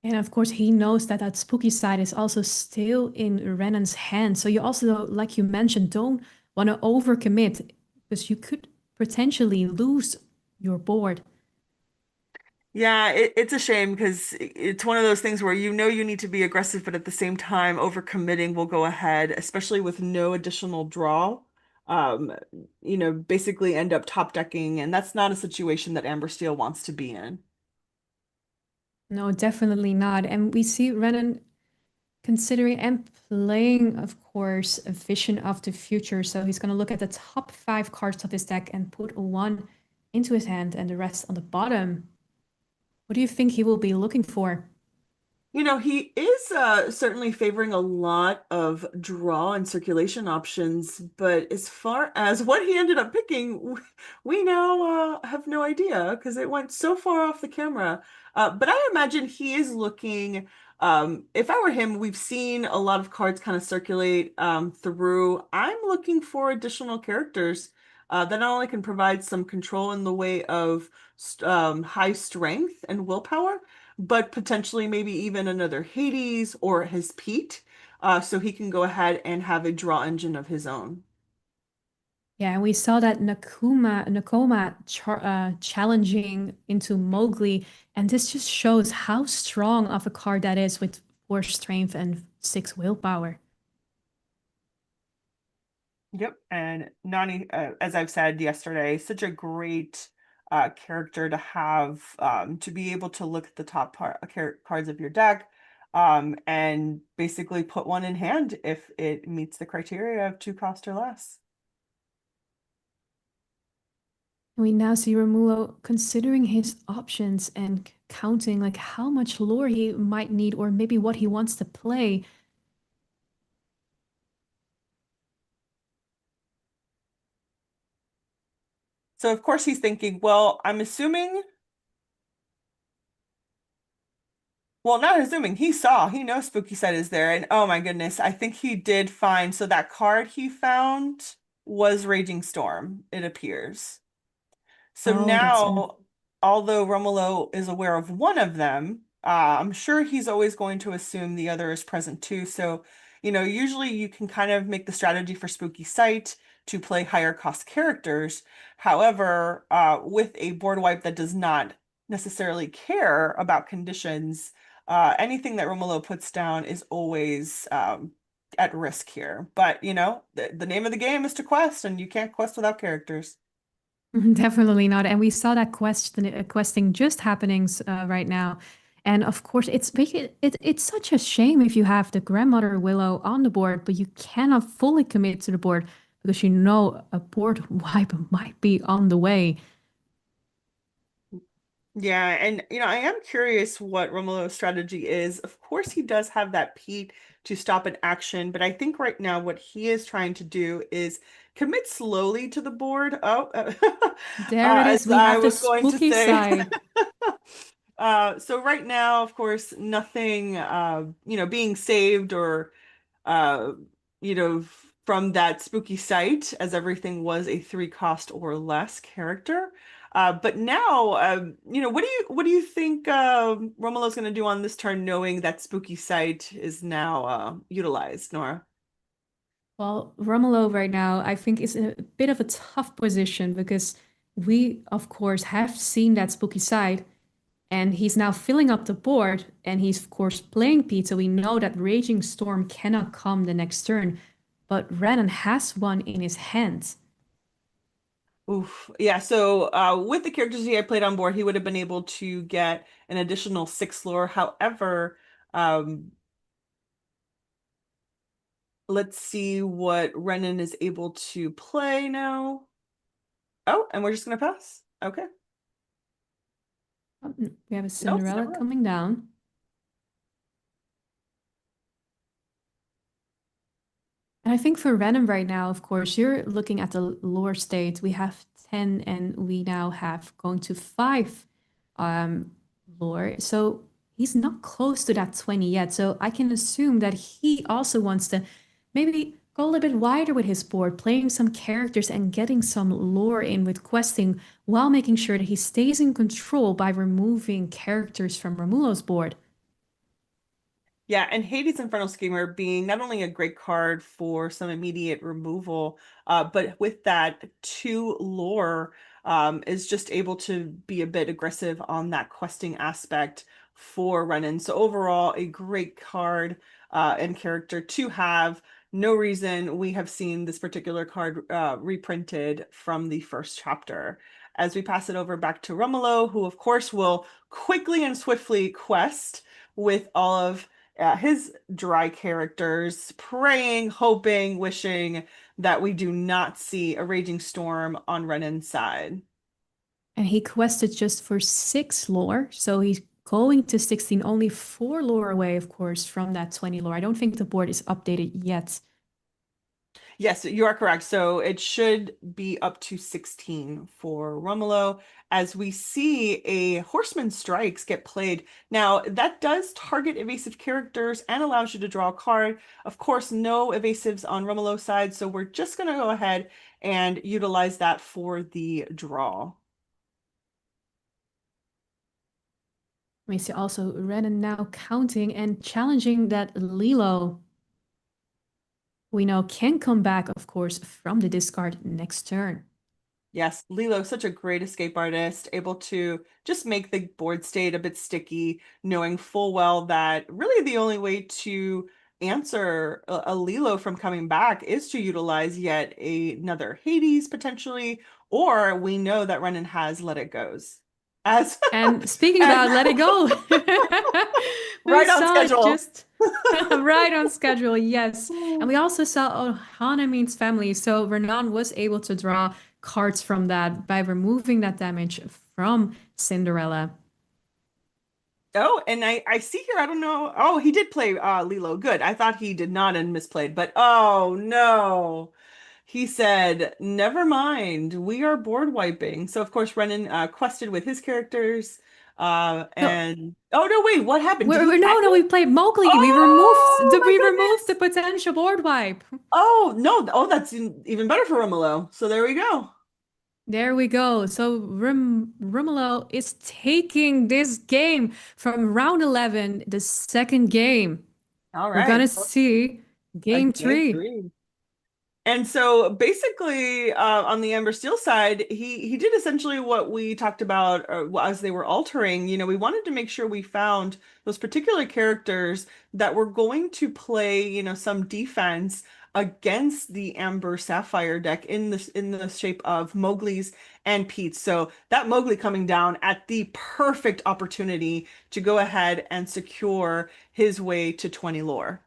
And of course, he knows that that spooky side is also still in Renan's hand. So you also, like you mentioned, don't want to overcommit because you could potentially lose your board. Yeah, it's a shame because it's one of those things where you know you need to be aggressive, but at the same time, overcommitting will go ahead, especially with no additional draw. Um, basically end up top decking, and that's not a situation that Amber Steel wants to be in. No, definitely not. And we see Renan considering and playing, of course, a vision of the future. So he's going to look at the top 5 cards of his deck and put one into his hand and the rest on the bottom. What do you think he will be looking for? He is certainly favoring a lot of draw and circulation options, but as far as what he ended up picking, we now have no idea because it went so far off the camera. But I imagine he is looking, if I were him, we've seen a lot of cards kind of circulate through. I'm looking for additional characters that not only can provide some control in the way of high strength and willpower, but potentially maybe even another Hades or his Pete, so he can go ahead and have a draw engine of his own. Yeah, and we saw that Nakoma challenging into Mowgli, and this just shows how strong of a card that is with 4 strength and 6 willpower. Yep, and Nani, as I've said yesterday, such a great character to have, to be able to look at the top cards of your deck, and basically put one in hand if it meets the criteria of 2 cost or less. We now see Romulo considering his options and counting like how much lore he might need or maybe what he wants to play. So of course he's thinking, well, I'm assuming, well, not assuming, he knows Spooky Side is there, and oh my goodness, I think he did find, so that card he found was Raging Storm, it appears. So Oh, that's an now, although Romulo is aware of one of them, I'm sure he's always going to assume the other is present too. So, usually you can kind of make the strategy for Spooky Sight to play higher cost characters. However, with a board wipe that does not necessarily care about conditions, anything that Romulo puts down is always at risk here. But, the name of the game is to quest, and you can't quest without characters. definitely not. And we saw that questing just happening right now. And of course, it's such a shame if you have the grandmother willow on the board, but you cannot fully commit to the board because you know a board wipe might be on the way. Yeah, and I am curious what Romulo's strategy is. Of course, he does have that Pete to stop an action, but I think right now what he is trying to do is commit slowly to the board. Oh, There it is. as We I have the was going to spooky say. side. So right now, of course, nothing, being saved or uh, from that spooky site, as everything was a 3 cost or less character. But now, what do you think Romulo's going to do on this turn, knowing that spooky site is now utilized, Nora? Well, Romulo right now, I think, is in a bit of a tough position because we, of course, have seen that spooky side, and he's now filling up the board, and he's, of course, playing Pete, so we know that Raging Storm cannot come the next turn, but Renan has one in his hand. Oof. Yeah, so with the characters he had played on board, he would have been able to get an additional 6 lore. However, um, let's see what Renan is able to play now. Oh, and we're just gonna pass. Okay. Oh, we have a No, it's Cinderella never. coming down. And I think for Renan right now, of course, you're looking at the lore state. We have 10 and we now have going to 5 um, lore. So he's not close to that 20 yet. So I can assume that he also wants to maybe go a little bit wider with his board, playing some characters and getting some lore in with questing while making sure that he stays in control by removing characters from Romulo's board. Yeah, and Hades' Infernal Schemer being not only a great card for some immediate removal, but with that two lore, is just able to be a bit aggressive on that questing aspect for Renan. So overall, a great card and character to have. No reason we have seen this particular card reprinted from the first chapter. As we pass it over back to Romulo, who of course will quickly and swiftly quest with all of his dry characters, praying, hoping, wishing that we do not see a raging storm on Renan's side. And he quested just for 6 lore, so he's going to 16, only 4 lore away, of course, from that 20 lore. I don't think the board is updated yet. Yes, you are correct. So it should be up to 16 for Romulo as we see a Horseman Strikes get played. Now, that does target evasive characters and allows you to draw a card. Of course, no evasives on Romulo's side, so we're just going to go ahead and utilize that for the draw. We see also Renan now counting and challenging that Lilo we know can come back, of course, from the discard next turn. Yes, Lilo, such a great escape artist, able to just make the board state a bit sticky, knowing full well that really the only way to answer a Lilo from coming back is to utilize yet another Hades potentially, or we know that Renan has Let It Goes. As And speaking as about Let It Go, we right on saw it schedule. just right on schedule, yes. And we also saw Ohana means family. So Renan was able to draw cards from that by removing that damage from Cinderella. Oh, and I see here, I don't know. Oh, he did play Lilo. Good. I thought he did not and misplayed, but oh no. He said, "Never mind. We are board wiping." So of course Renan quested with his characters. So And oh no, wait, what happened? Did we're he no, we actually? played Mowgli. Oh my We removed the goodness. potential board wipe. Oh no. Oh, that's even better for Romulo. So there we go. There we go. So Romulo is taking this game from round 11, the second game. All We're right. gonna see game Game 3. three. And so basically, on the Amber Steel side, he did essentially what we talked about as they were altering. You know, we wanted to make sure we found those particular characters that were going to play, you know, some defense against the Amber Sapphire deck in the shape of Mowgli's and Pete's. So that Mowgli coming down at the perfect opportunity to go ahead and secure his way to 20 lore.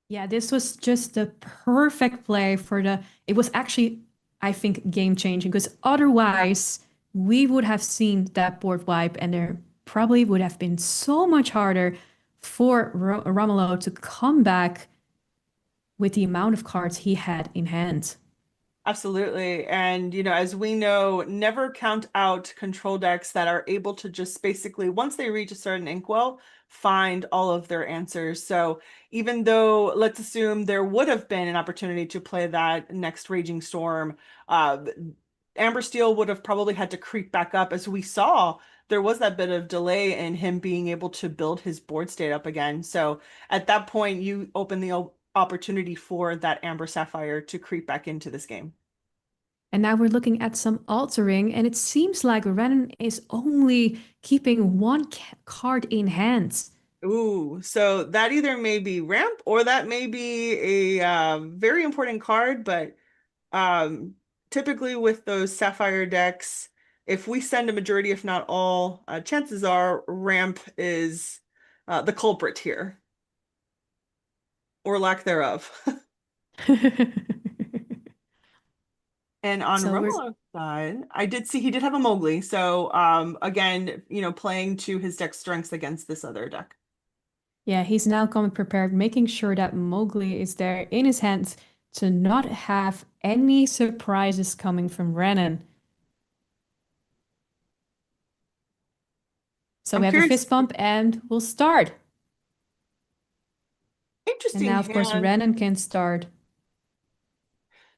Yeah, this was just the perfect play for the. It was actually, I think, game changing because otherwise we would have seen that board wipe and there probably would have been so much harder for Romulo to come back with the amount of cards he had in hand. Absolutely. And, you know, as we know, never count out control decks that are able to just basically, once they reach a certain inkwell, find all of their answers. So even though, let's assume there would have been an opportunity to play that next Raging Storm, uh, Amber Steel would have probably had to creep back up. As we saw, there was that bit of delay in him being able to build his board state up again. So at that point, you open the opportunity for that Amber Sapphire to creep back into this game. And now we're looking at some altering, and it seems like Renan is only keeping one card in hand. Ooh, so that either may be ramp or that may be a very important card, but um, typically with those Sapphire decks, if we send a majority, if not all, chances are ramp is the culprit here, or lack thereof. And on So we're Romolo's side, I did see he did have a Mowgli. So again, you know, playing to his deck strengths against this other deck. Yeah, he's now coming prepared, making sure that Mowgli is there in his hands to not have any surprises coming from Renan. So I'm we have a curious. fist bump and we'll start. And Interesting now, of course, hand. Renan can start.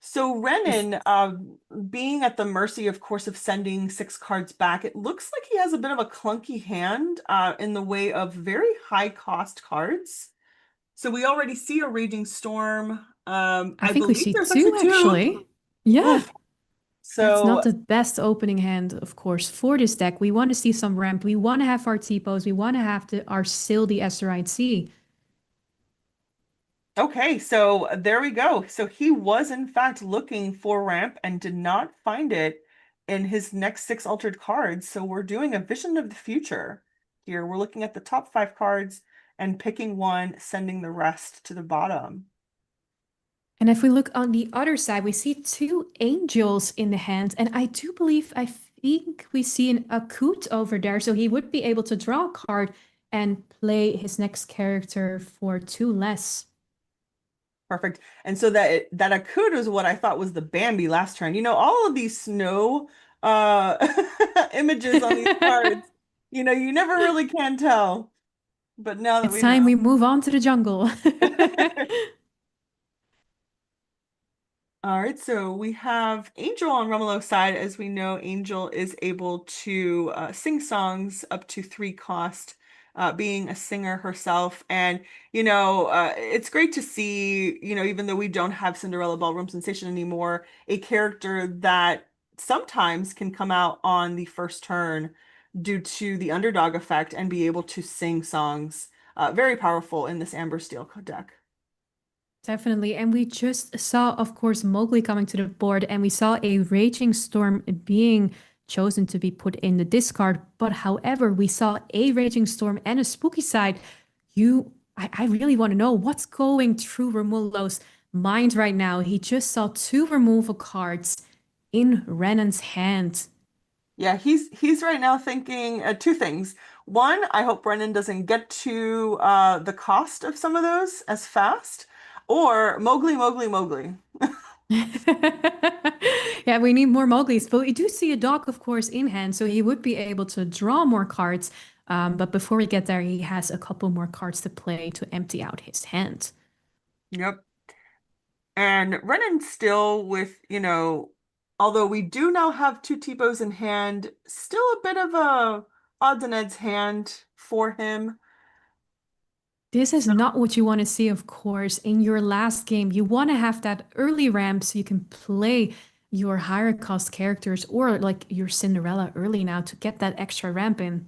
So Is Renan, being at the mercy, of course, of sending 6 cards back, it looks like he has a bit of a clunky hand in the way of very high cost cards. So we already see a Raging Storm. I I think we believe see there's two actually two. actually. Yeah. Oof. That's not So the best opening hand, of course, for this deck. We want to see some ramp. We want to have our T-pose. We want to have our Sildy SRIC. okay, so there we go. So he was in fact looking for ramp and did not find it in his next 6 altered cards. So we're doing a vision of the future here. We're looking at the top 5 cards and picking one, sending the rest to the bottom. And if we look on the other side, we see two angels in the hand. And I do believe, I think we see an Akut over there. So he would be able to draw a card and play his next character for two less. Perfect. And so that Akut is what I thought was the Bambi last turn. All of these snow uh images on these cards, you never really can tell. But now that It's we time know. we move on to the jungle. All right, so we have Angel on Romulo's side. As we know, Angel is able to sing songs up to 3 cost, being a singer herself. And, it's great to see, even though we don't have Cinderella Ballroom Sensation anymore, a character that sometimes can come out on the first turn due to the underdog effect and be able to sing songs. Very powerful in this Amber Steel deck. Definitely. And we just saw, of course, Mowgli coming to the board, and we saw a Raging Storm being chosen to be put in the discard. But however, we saw a Raging Storm and a Spooky Side. I really want to know what's going through Romulo's mind right now. He just saw two removal cards in Renan's hand. Yeah, he's right now thinking 2 things. One, I hope Brennan doesn't get to the cost of some of those as fast, or Mowgli, Mowgli, Mowgli. Yeah, we need more Mowglis, but we do see a dog, of course, in hand, so he would be able to draw more cards. But before we get there, he has a couple more cards to play to empty out his hand. Yep. And Brennan still with, although we do now have 2 T-bows in hand, still a bit of a odds and ends hand for him. This is So, not what you want to see, of course. In your last game, you want to have that early ramp so you can play your higher cost characters or like your Cinderella early now to get that extra ramp in.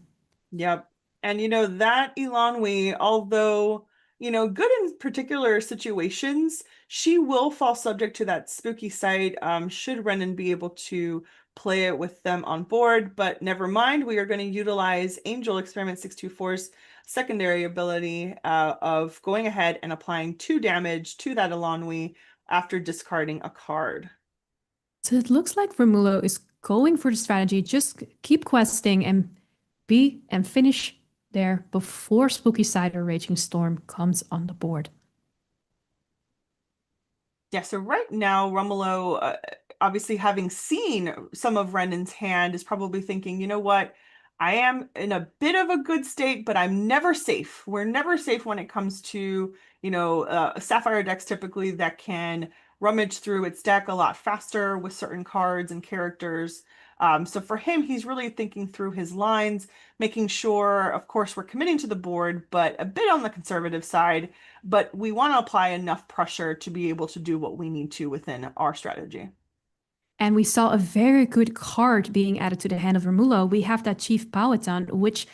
yep. And that Elanwe, although, good in particular situations, she will fall subject to that spooky site, should Renan be able to play it with them on board. But never mind, we are going to utilize Angel Experiment 624's secondary ability of going ahead and applying 2 damage to that Elanwe after discarding a card. So it looks like Romulo is going for the strategy. Just keep questing and be and finish there before Spooky Side or Raging Storm comes on the board. Yeah, so right now, Romulo, obviously having seen some of Renan's hand, is probably thinking, you know what? I am in a bit of a good state, but I'm never safe. We're never safe when it comes to, Sapphire decks typically that can rummage through its deck a lot faster with certain cards and characters. So for him, he's really thinking through his lines, making sure, of course, we're committing to the board, but a bit on the conservative side, but we want to apply enough pressure to be able to do what we need to within our strategy. And we saw a very good card being added to the hand of Romulo. We have that Chief Powhatan, which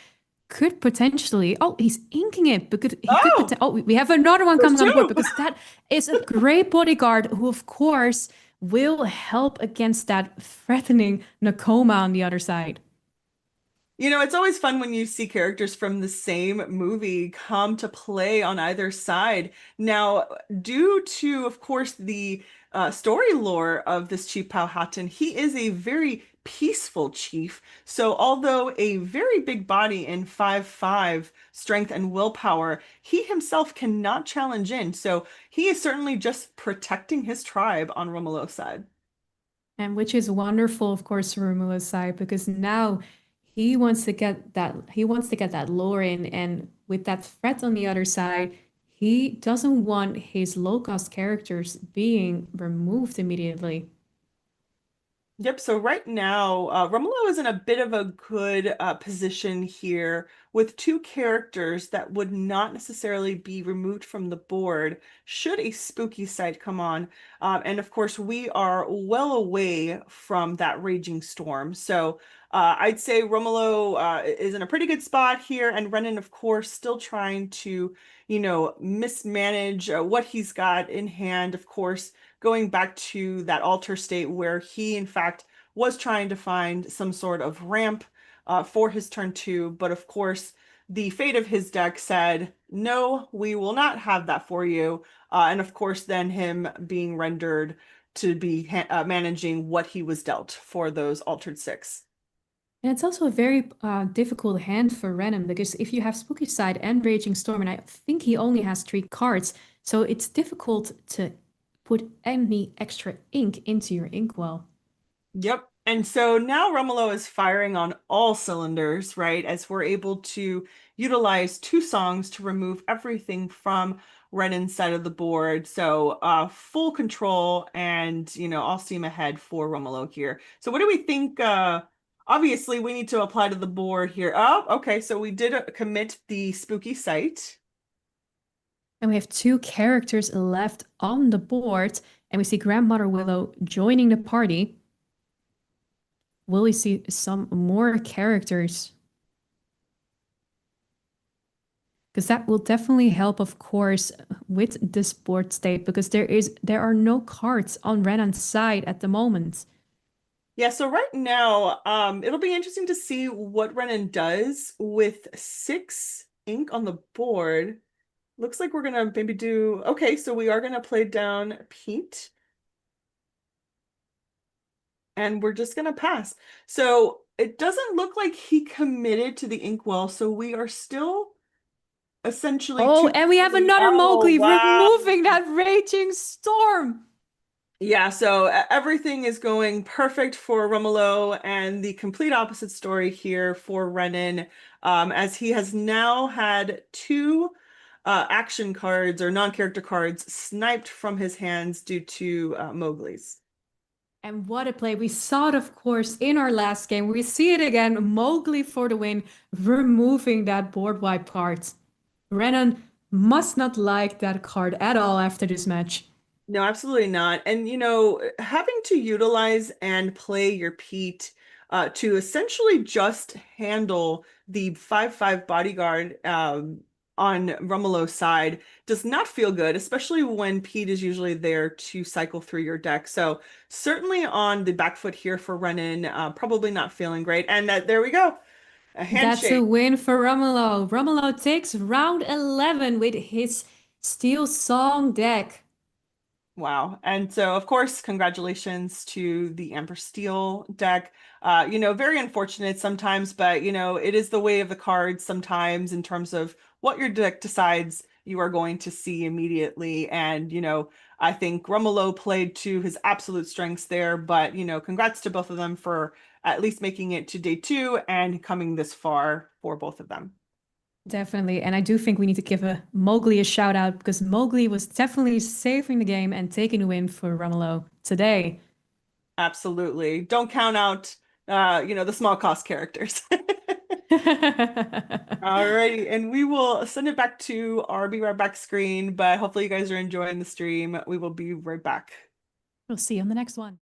could potentially. Oh, he's inking it because he could. Oh, Oh, we have another one there's coming on board two. because that is a great bodyguard who, of course, will help against that threatening Nakoma on the other side. It's always fun when you see characters from the same movie come to play on either side. Now, due to, of course, the story lore of this Chief Powhatan, he is a very peaceful chief. So, although a very big body in 5/5 strength and willpower, he himself cannot challenge in. So, he is certainly just protecting his tribe on Romulo's side. And which is wonderful, of course, for Romulo's side because now he wants to get that lore in, and with that threat on the other side, he doesn't want his low-cost characters being removed immediately. Yep. So right now, Romulo is in a bit of a good position here with two characters that would not necessarily be removed from the board should a spooky sight come on. And of course, we are well away from that raging storm. So I'd say Romulo is in a pretty good spot here, and Renan, of course, still trying to, mismanage what he's got in hand. Of course, going back to that altar state where he, in fact, was trying to find some sort of ramp for his turn two. But of course, the fate of his deck said, no, we will not have that for you. And of course, then him being rendered to be managing what he was dealt for those altered six. And it's also a very difficult hand for Renan because if you have Spooky Side and Raging Storm, and I think he only has 3 cards, so it's difficult to put any extra ink into your inkwell. Yep. And so now Romulo is firing on all cylinders, right? As we're able to utilize two songs to remove everything from Renan's side of the board. So full control and, all steam ahead for Romulo here. So what do we think? Obviously, we need to apply to the board here. Oh, okay. So we did commit the spooky sight. And we have 2 characters left on the board, and we see Grandmother Willow joining the party. Will we see some more characters? Because that will definitely help, of course, with this board state, because there are no cards on Renan's side at the moment. Yeah, so right now, it'll be interesting to see what Renan does with 6 ink on the board. Looks like we're gonna maybe do, okay, so we are gonna play down Pete. And we're just gonna pass. So it doesn't look like he committed to the inkwell, so we are still essentially Oh, two. and we have another Oh, Mowgli wow. removing that raging storm. Yeah, so everything is going perfect for Romulo, and the complete opposite story here for Renan, as he has now had 2 action cards or non-character cards sniped from his hands due to Mowgli's. And what a play. We saw it, of course, in our last game. We see it again. Mowgli for the win, removing that board wipe card. Renan must not like that card at all after this match. No, absolutely not. And having to utilize and play your Pete to essentially just handle the 5/5 bodyguard on Romulo's side does not feel good, especially when Pete is usually there to cycle through your deck. So certainly on the back foot here for Renan, probably not feeling great. And there we go, a That's a handshake. win for Romulo. Romulo takes round 11 with his Steel Song deck. Wow. And so, of course, congratulations to the Amber Steel deck. Very unfortunate sometimes, but, it is the way of the cards sometimes in terms of what your deck decides you are going to see immediately. And, I think Romulo played to his absolute strengths there, but, congrats to both of them for at least making it to day 2 and coming this far for both of them. Definitely. And I do think we need to give Mowgli a shout out because Mowgli was definitely saving the game and taking the win for Romulo today. Absolutely. Don't count out, the small cost characters. Alrighty, and we will send it back to our Be Right Back screen, but hopefully you guys are enjoying the stream. We will be right back. We'll see you on the next one.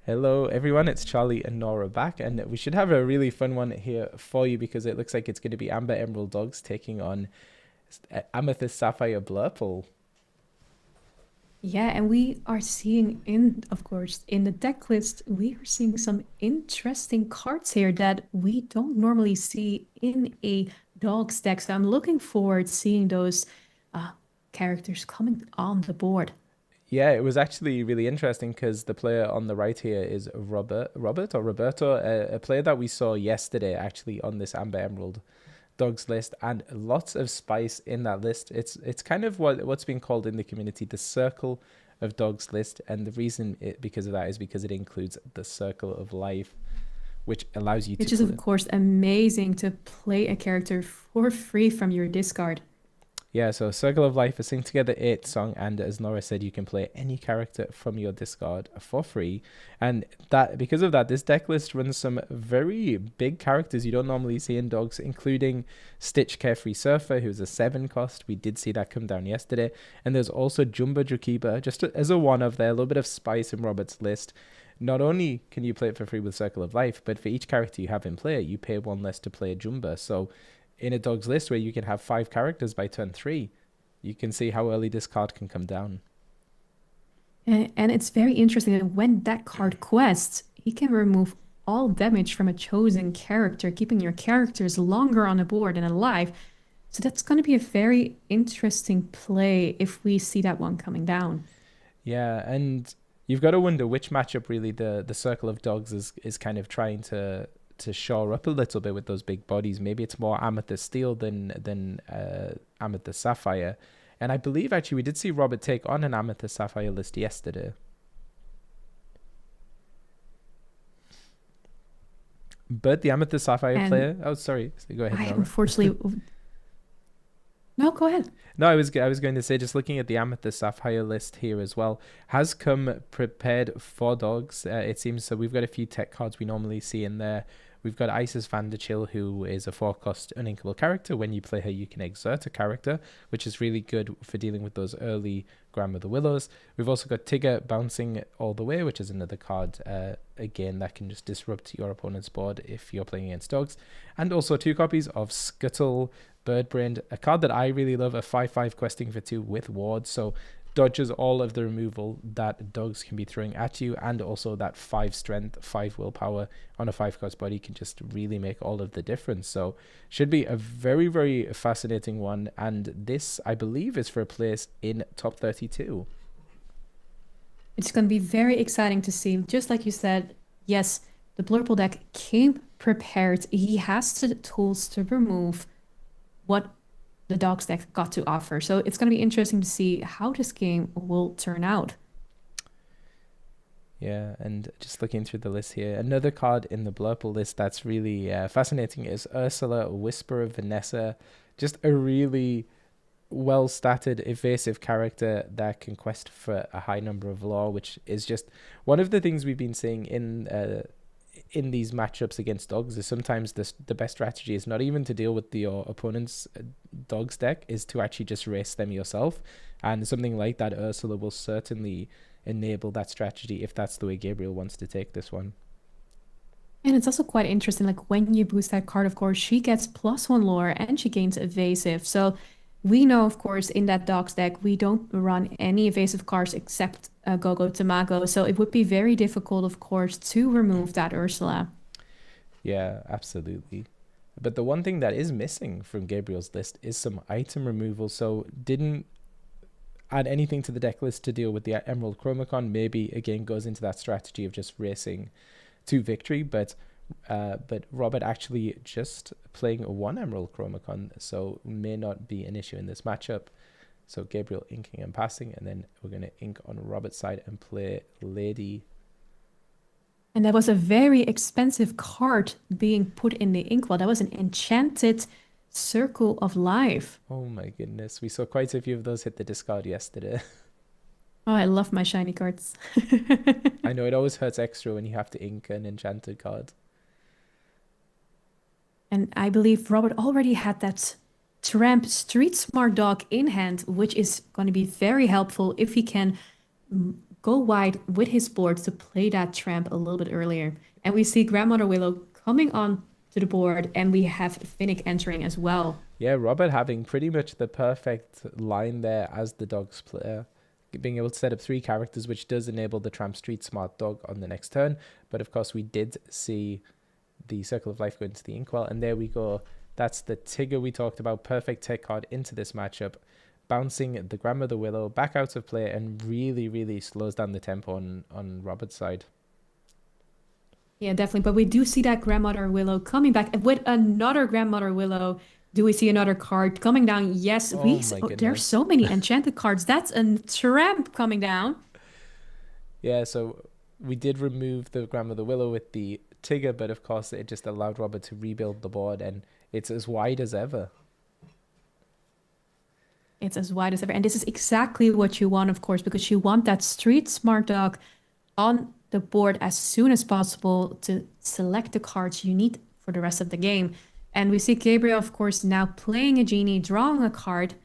Hello, everyone. It's Charlie and Nora back, and we should have a really fun one here for you because it looks like it's going to be Amber Emerald Dogs taking on Amethyst Sapphire Blurple. Yeah, and we are seeing of course, in the deck list, we are seeing some interesting cards here that we don't normally see in a dogs deck. So I'm looking forward to seeing those uh, characters coming on the board. Yeah, it was actually really interesting because the player on the right here is Robert or Roberto, a player that we saw yesterday actually on this Amber Emerald Dogs list, and lots of spice in that list. It's kind of what's been called in the community the Circle of Dogs list, and the reason because of that is because it includes the Circle of Life, which allows you Which to is, of course, amazing to play a character for free from your discard. Yeah, so Circle of Life is Sing Together 8 song, and as Nora said, you can play any character from your discard for free. And that because of that, this deck list runs some very big characters you don't normally see in dogs, including Stitch Carefree Surfer, who's a 7 cost. We did see that come down yesterday. And there's also Jumba Jukiba, just as a one of there, a little bit of spice in Robert's list. Not only can you play it for free with Circle of Life, but for each character you have in play, you pay one less to play Jumba. So in a dog's list where you can have 5 characters by turn 3, you can see how early this card can come down. And it's very interesting that when that card quests, he can remove all damage from a chosen character, keeping your characters longer on the board and alive. So that's going to be a very interesting play if we see that one coming down. Yeah, and you've got to wonder which matchup really the Circle of Dogs is kind of trying to shore up a little bit with those big bodies. Maybe it's more Amethyst Steel than Amethyst Sapphire. And I believe actually we did see Robert take on an Amethyst Sapphire list yesterday. But the Amethyst Sapphire player... Oh, sorry. Go ahead, Nora. Unfortunately... No, go ahead. No, I was going to say, just looking at the Amethyst Sapphire list here as well, has come prepared for dogs. It seems so. We've got a few tech cards we normally see in there. We've got Isis Vanderchill, who is a 4-cost uninkable character. When you play her, you can exert a character, which is really good for dealing with those early Grandmother Willows. We've also got Tigger Bouncing All the Way, which is another card, again, that can just disrupt your opponent's board if you're playing against dogs. And also 2 copies of Scuttle Birdbrained, a card that I really love, a 5/5 questing for 2 with ward, so dodges all of the removal that dogs can be throwing at you, and also that 5 strength, 5 willpower on a 5-cost body can just really make all of the difference. So should be a very, very fascinating one, and this, I believe, is for a place in top 32. It's going to be very exciting to see. Just like you said, yes, the Blurple deck came prepared. He has the tools to remove what the dogs deck got to offer. So it's going to be interesting to see how this game will turn out. Yeah, and just looking through the list here, another card in the Blurple list that's really fascinating is Ursula, Whisper of Vanessa. Just a really well-statted, evasive character that can quest for a high number of lore, which is just one of the things we've been seeing in these matchups against dogs. Is sometimes the best strategy is not even to deal with your opponent's dogs deck, is to actually just race them yourself, and something like that Ursula will certainly enable that strategy if that's the way Gabriel wants to take this one. And it's also quite interesting, like when you boost that card, of course, she gets +1 lore and she gains evasive. So we know, of course, in that dogs deck, we don't run any evasive cards except Gogo Tamago. So it would be very difficult, of course, to remove that Ursula. Yeah, absolutely. But the one thing that is missing from Gabriel's list is some item removal. So didn't add anything to the deck list to deal with the Emerald Chromacon. Maybe, again, goes into that strategy of just racing to victory. But Robert actually just playing a 1 Emerald Chromacon, so may not be an issue in this matchup. So Gabriel inking and passing, and then we're going to ink on Robert's side and play Lady. And that was a very expensive card being put in the inkwell. That was an Enchanted Circle of Life. Oh my goodness, we saw quite a few of those hit the discard yesterday. Oh, I love my shiny cards. I know, it always hurts extra when you have to ink an enchanted card. And I believe Robert already had that Tramp Street Smart Dog in hand, which is going to be very helpful if he can go wide with his board to play that tramp a little bit earlier. And we see Grandmother Willow coming on to the board, and we have Finnick entering as well. Yeah, Robert having pretty much the perfect line there as the dog's player, being able to set up 3 characters, which does enable the Tramp Street Smart Dog on the next turn. But of course, we did see the Circle of Life go into the Inkwell, and there we go. That's the Tigger we talked about. Perfect tech card into this matchup, bouncing the Grandmother Willow back out of play and really, really slows down the tempo on Robert's side. Yeah, definitely. But we do see that Grandmother Willow coming back with another Grandmother Willow. Do we see another card coming down? Yes, Oh my there's goodness. so many enchanted cards. That's a tramp coming down. Yeah, so we did remove the Grandmother Willow with the Tigger, but of course it just allowed Robert to rebuild the board, and it's as wide as ever. It's as wide as ever. And this is exactly what you want, of course, because you want that street smart dog on the board as soon as possible to select the cards you need for the rest of the game. And we see Gabriel, of course, now playing a genie, drawing a card.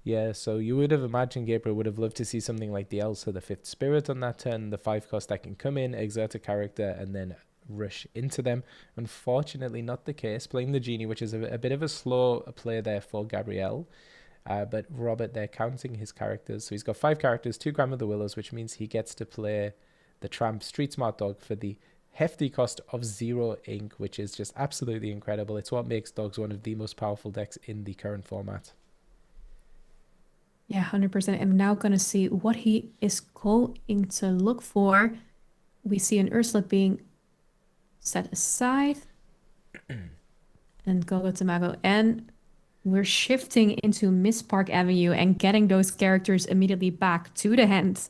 Yeah, so you would have imagined Gabriel would have loved to see something like the Elsa, the 5th Spirit on that turn, the 5 cost that can come in, exert a character, and then rush into them. Unfortunately, not the case. Playing the Genie, which is a bit of a slow play there for Gabrielle. But Robert there counting his characters. So he's got 5 characters, 2 Grandmother Willows, which means he gets to play the Tramp Street Smart Dog for the hefty cost of 0 ink, which is just absolutely incredible. It's what makes dogs one of the most powerful decks in the current format. Yeah, 100%. I'm now going to see what he is going to look for. We see an Ursula being set aside. And Gogo Tamago. And we're shifting into Miss Park Avenue and getting those characters immediately back to the hand.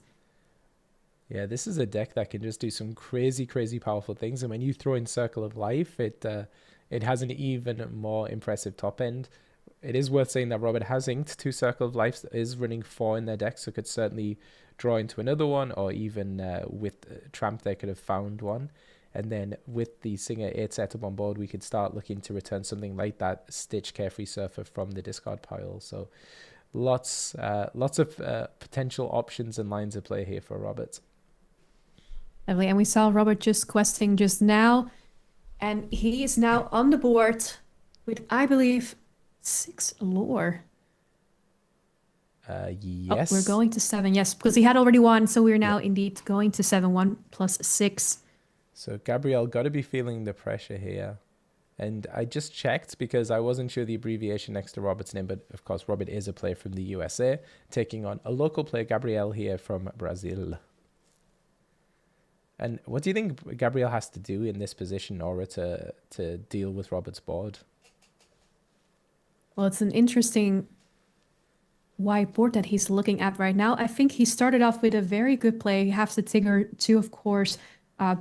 Yeah, this is a deck that can just do some crazy, crazy powerful things. And when you throw in Circle of Life, it has an even more impressive top end. It is worth saying that Robert has inked 2 Circle of Life, is running 4 in their deck, so could certainly draw into another one, or even with Tramp they could have found one. And then with the Singer 8 setup on board, we could start looking to return something like that Stitch Carefree Surfer from the discard pile. So lots of potential options and lines of play here for Robert. Lovely. And we saw Robert just questing just now. And he is now on the board with, I believe, 6 lore. Yes. Oh, we're going to 7. Yes, because he had already 1. So we're now indeed going to 7. 1 plus 6. So Gabrielle got to be feeling the pressure here. And I just checked because I wasn't sure the abbreviation next to Robert's name, but of course Robert is a player from the USA, taking on a local player, Gabrielle, here from Brazil. And what do you think Gabrielle has to do in this position in order to deal with Robert's board? Well, it's an interesting whiteboard that he's looking at right now. I think he started off with a very good play. He has the Tigger to, of course,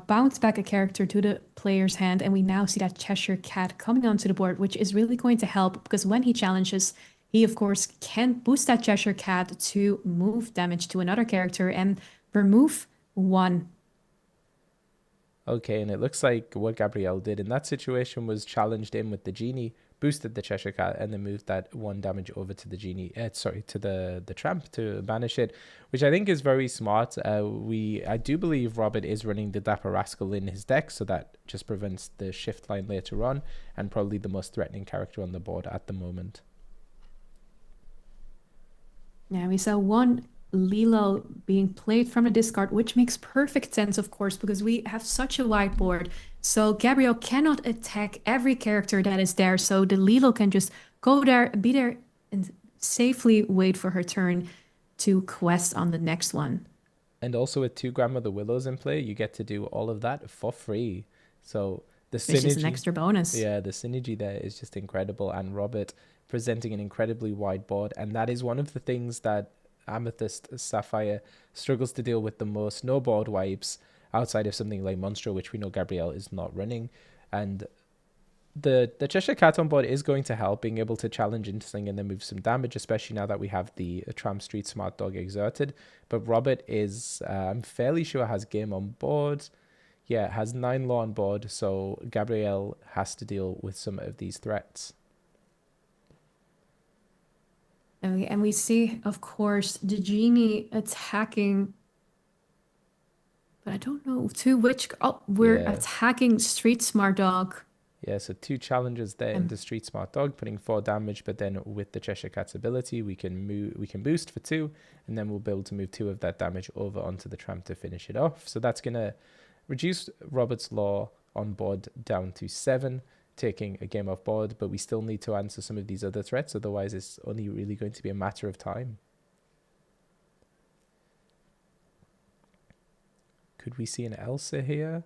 bounce back a character to the player's hand. And we now see that Cheshire Cat coming onto the board, which is really going to help because when he challenges, he, of course, can boost that Cheshire Cat to move damage to another character and remove 1. Okay, and it looks like what Gabrielle did in that situation was challenged in with the Genie, boosted the Cheshire Cat, and then moved that 1 damage over to the Genie, to the Tramp to banish it, which I think is very smart. I do believe Robert is running the Dapper Rascal in his deck, so that just prevents the shift line later on, and probably the most threatening character on the board at the moment. Yeah, we saw 1 Lilo being played from the discard, which makes perfect sense, of course, because we have such a wide board. So Gabriel cannot attack every character that is there. So the Lilo can just go there, be there, and safely wait for her turn to quest on the next one. And also with 2 Grandmother Willows in play, you get to do all of that for free. So the synergy, which is an extra bonus. Yeah, the synergy there is just incredible. And Robert presenting an incredibly wide board. And that is one of the things that Amethyst Sapphire struggles to deal with the most. No board wipes outside of something like Monstro, which we know Gabrielle is not running. And the Cheshire Cat on board is going to help, being able to challenge into something and then move some damage, especially now that we have the Tramp Street Smart Dog exerted. But Robert is, I'm fairly sure, has game on board. Yeah, has 9 law on board, so Gabrielle has to deal with some of these threats. And we see, of course, the genie attacking, but I don't know to which. Oh, we're Yeah. attacking Street Smart Dog. Yeah, so 2 challenges there And into Street Smart Dog, putting 4 damage, but then with the Cheshire Cat's ability, we can boost for 2, and then we'll be able to move 2 of that damage over onto the tramp to finish it off. So that's gonna reduce Robert's Law on board down to 7, taking a game off board, but we still need to answer some of these other threats, otherwise it's only really going to be a matter of time. Could we see an Elsa here?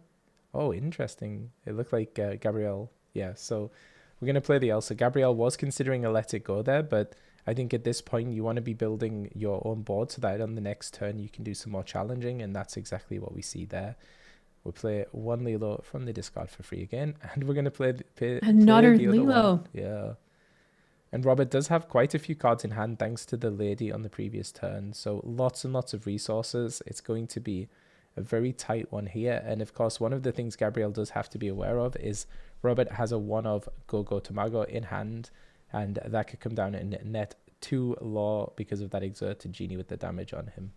Oh, interesting. It looked like Gabrielle. Yeah, so we're going to play the Elsa. Gabrielle was considering a Let It Go there, but I think at this point you want to be building your own board so that on the next turn you can do some more challenging, and that's exactly what we see there. We'll play 1 Lilo from the discard for free again, and we're going to play another the other one. Lilo. Yeah. And Robert does have quite a few cards in hand thanks to the lady on the previous turn, so lots and lots of resources. It's going to be a very tight one here. And of course, one of the things Gabrielle does have to be aware of is Robert has a 1 of Go-Go Tamago in hand, and that could come down and net 2 law because of that exerted genie with the damage on him.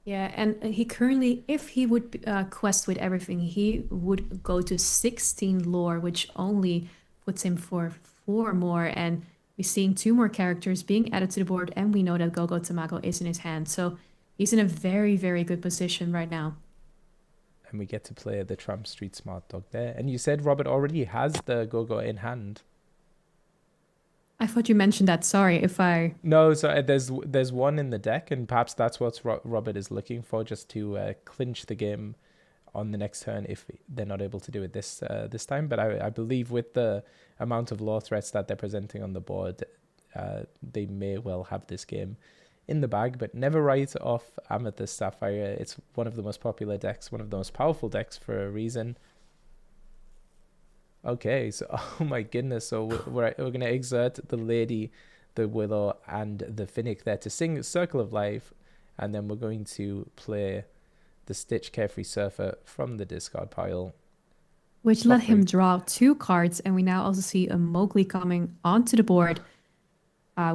Yeah, and he currently, if he would quest with everything, he would go to 16 lore, which only puts him for 4 more. And we're seeing 2 more characters being added to the board, and we know that Go-Go Tamago is in his hand. So he's in a very, very good position right now. And we get to play the Tramp Street Smart Dog there. And you said Robert already has the Go-Go in hand. I thought you mentioned that. Sorry if I... No, so there's one in the deck, and perhaps that's what Robert is looking for, just to clinch the game on the next turn if they're not able to do it this time. But I believe with the amount of law threats that they're presenting on the board, they may well have this game in the bag. But never write off Amethyst Sapphire. It's one of the most popular decks, one of the most powerful decks for a reason. Okay, so oh my goodness, so we're gonna exert the Lady, the Willow, and the Finnick there to sing Circle of Life, and then we're going to play the Stitch Carefree Surfer from the discard pile. Which let him draw 2 cards, and we now also see a Mowgli coming onto the board,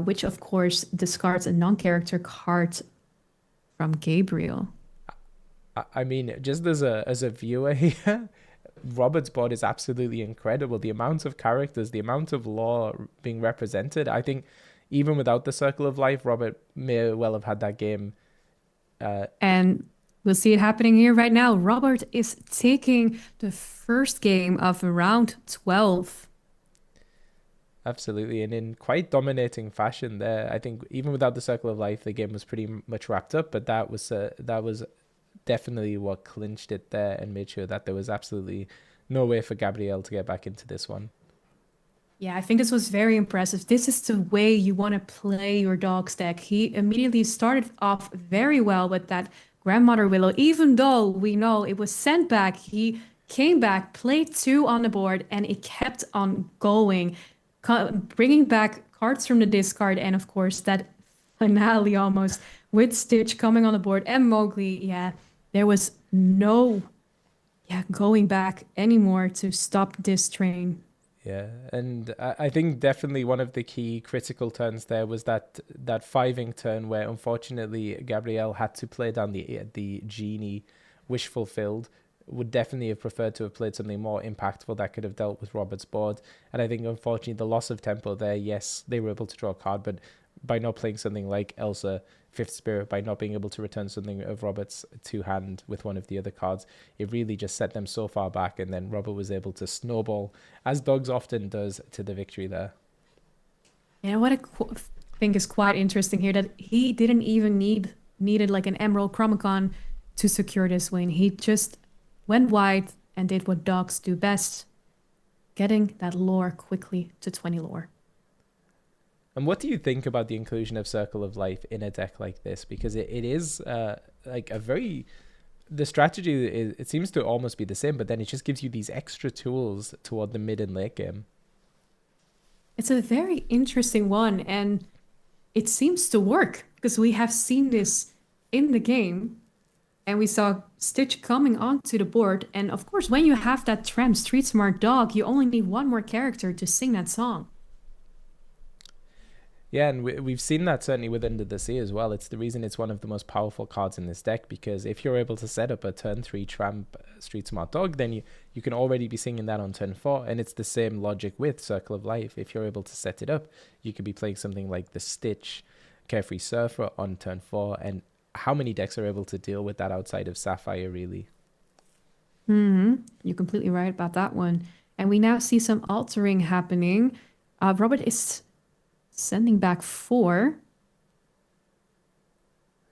which of course discards a non-character card from Gabriel. I mean, just as a viewer here, Robert's board is absolutely incredible. The amount of characters, the amount of lore being represented. I think even without the Circle of Life, Robert may well have had that game. And we'll see it happening here right now. Robert is taking the first game of round 12. Absolutely, and in quite dominating fashion there. I think even without the Circle of Life, the game was pretty much wrapped up, but that was definitely what clinched it there and made sure that there was absolutely no way for Gabrielle to get back into this one. Yeah, I think this was very impressive. This is the way you want to play your dog's deck. He immediately started off very well with that Grandmother Willow, even though we know it was sent back. He came back, played 2 on the board, and it kept on going, bringing back cards from the discard, and of course that finale almost with Stitch coming on the board and Mowgli. Yeah, there was no going back anymore to stop this train. Yeah, and I think definitely one of the key critical turns there was that 5-ink turn where unfortunately Gabrielle had to play down the genie, wish fulfilled. Would definitely have preferred to have played something more impactful that could have dealt with Robert's board. And I think unfortunately the loss of tempo there, yes, they were able to draw a card, but by not playing something like Elsa, Fifth Spirit, by not being able to return something of Robert's to hand with one of the other cards, it really just set them so far back, and then Robert was able to snowball, as dogs often does, to the victory there. Yeah, what I think is quite interesting here, that he didn't even needed like an Emerald Chromicon to secure this win. He just went wide and did what dogs do best, getting that lore quickly to 20 lore. And what do you think about the inclusion of Circle of Life in a deck like this? Because it is like a very... The strategy, it seems to almost be the same, but then it just gives you these extra tools toward the mid and late game. It's a very interesting one, and it seems to work, because we have seen this in the game, and we saw Stitch coming onto the board. And of course, when you have that Tramp Street Smart Dog, you only need 1 more character to sing that song. Yeah, and we've seen that certainly with Under the Sea as well. It's the reason it's one of the most powerful cards in this deck, because if you're able to set up a turn 3 Tramp Street Smart Dog, then you can already be singing that on turn 4. And it's the same logic with Circle of Life. If you're able to set it up, you could be playing something like the Stitch, Carefree Surfer on turn 4. And how many decks are able to deal with that outside of Sapphire, really? You're completely right about that one. And we now see some altering happening. Robert is sending back 4.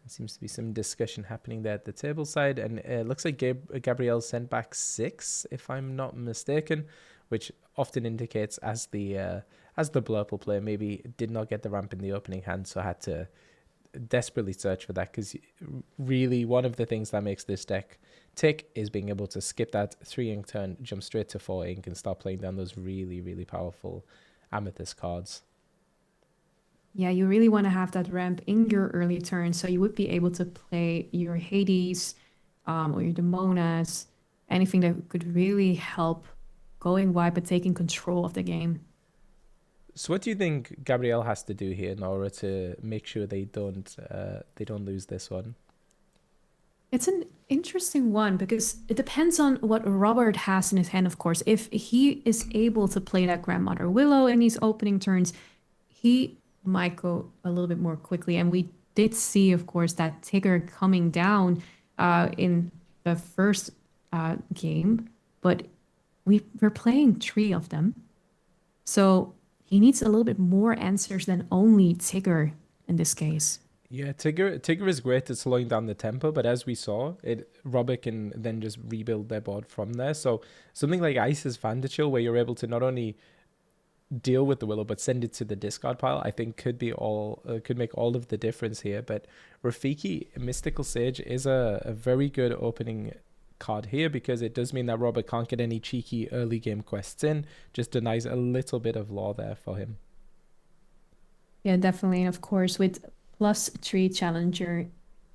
There seems to be some discussion happening there at the table side, and it looks like Gabrielle sent back 6, if I'm not mistaken, which often indicates as the Blurple player maybe did not get the ramp in the opening hand, so had to desperately search for that, because really one of the things that makes this deck tick is being able to skip that 3 ink turn, jump straight to 4 ink, and start playing down those really, really powerful Amethyst cards. Yeah, you really want to have that ramp in your early turn, so you would be able to play your Hades or your Demonas, anything that could really help going wide but taking control of the game. So what do you think Gabrielle has to do here in order to make sure they don't lose this one? It's an interesting one because it depends on what Robert has in his hand, of course. If he is able to play that Grandmother Willow in these opening turns, he might go a little bit more quickly. And we did see, of course, that Tigger coming down in the first game, but we're playing 3 of them. So he needs a little bit more answers than only Tigger in this case. Yeah, Tigger is great at slowing down the tempo, but as we saw, Robert can then just rebuild their board from there. So something like Ice's Vanderchill, where you're able to not only deal with the Willow but send it to the discard pile, I think could make all of the difference here. But Rafiki Mystical Sage is a very good opening card here, because it does mean that Robert can't get any cheeky early game quests in, just denies a little bit of lore there for him. Yeah, definitely. And of course, with +3 Challenger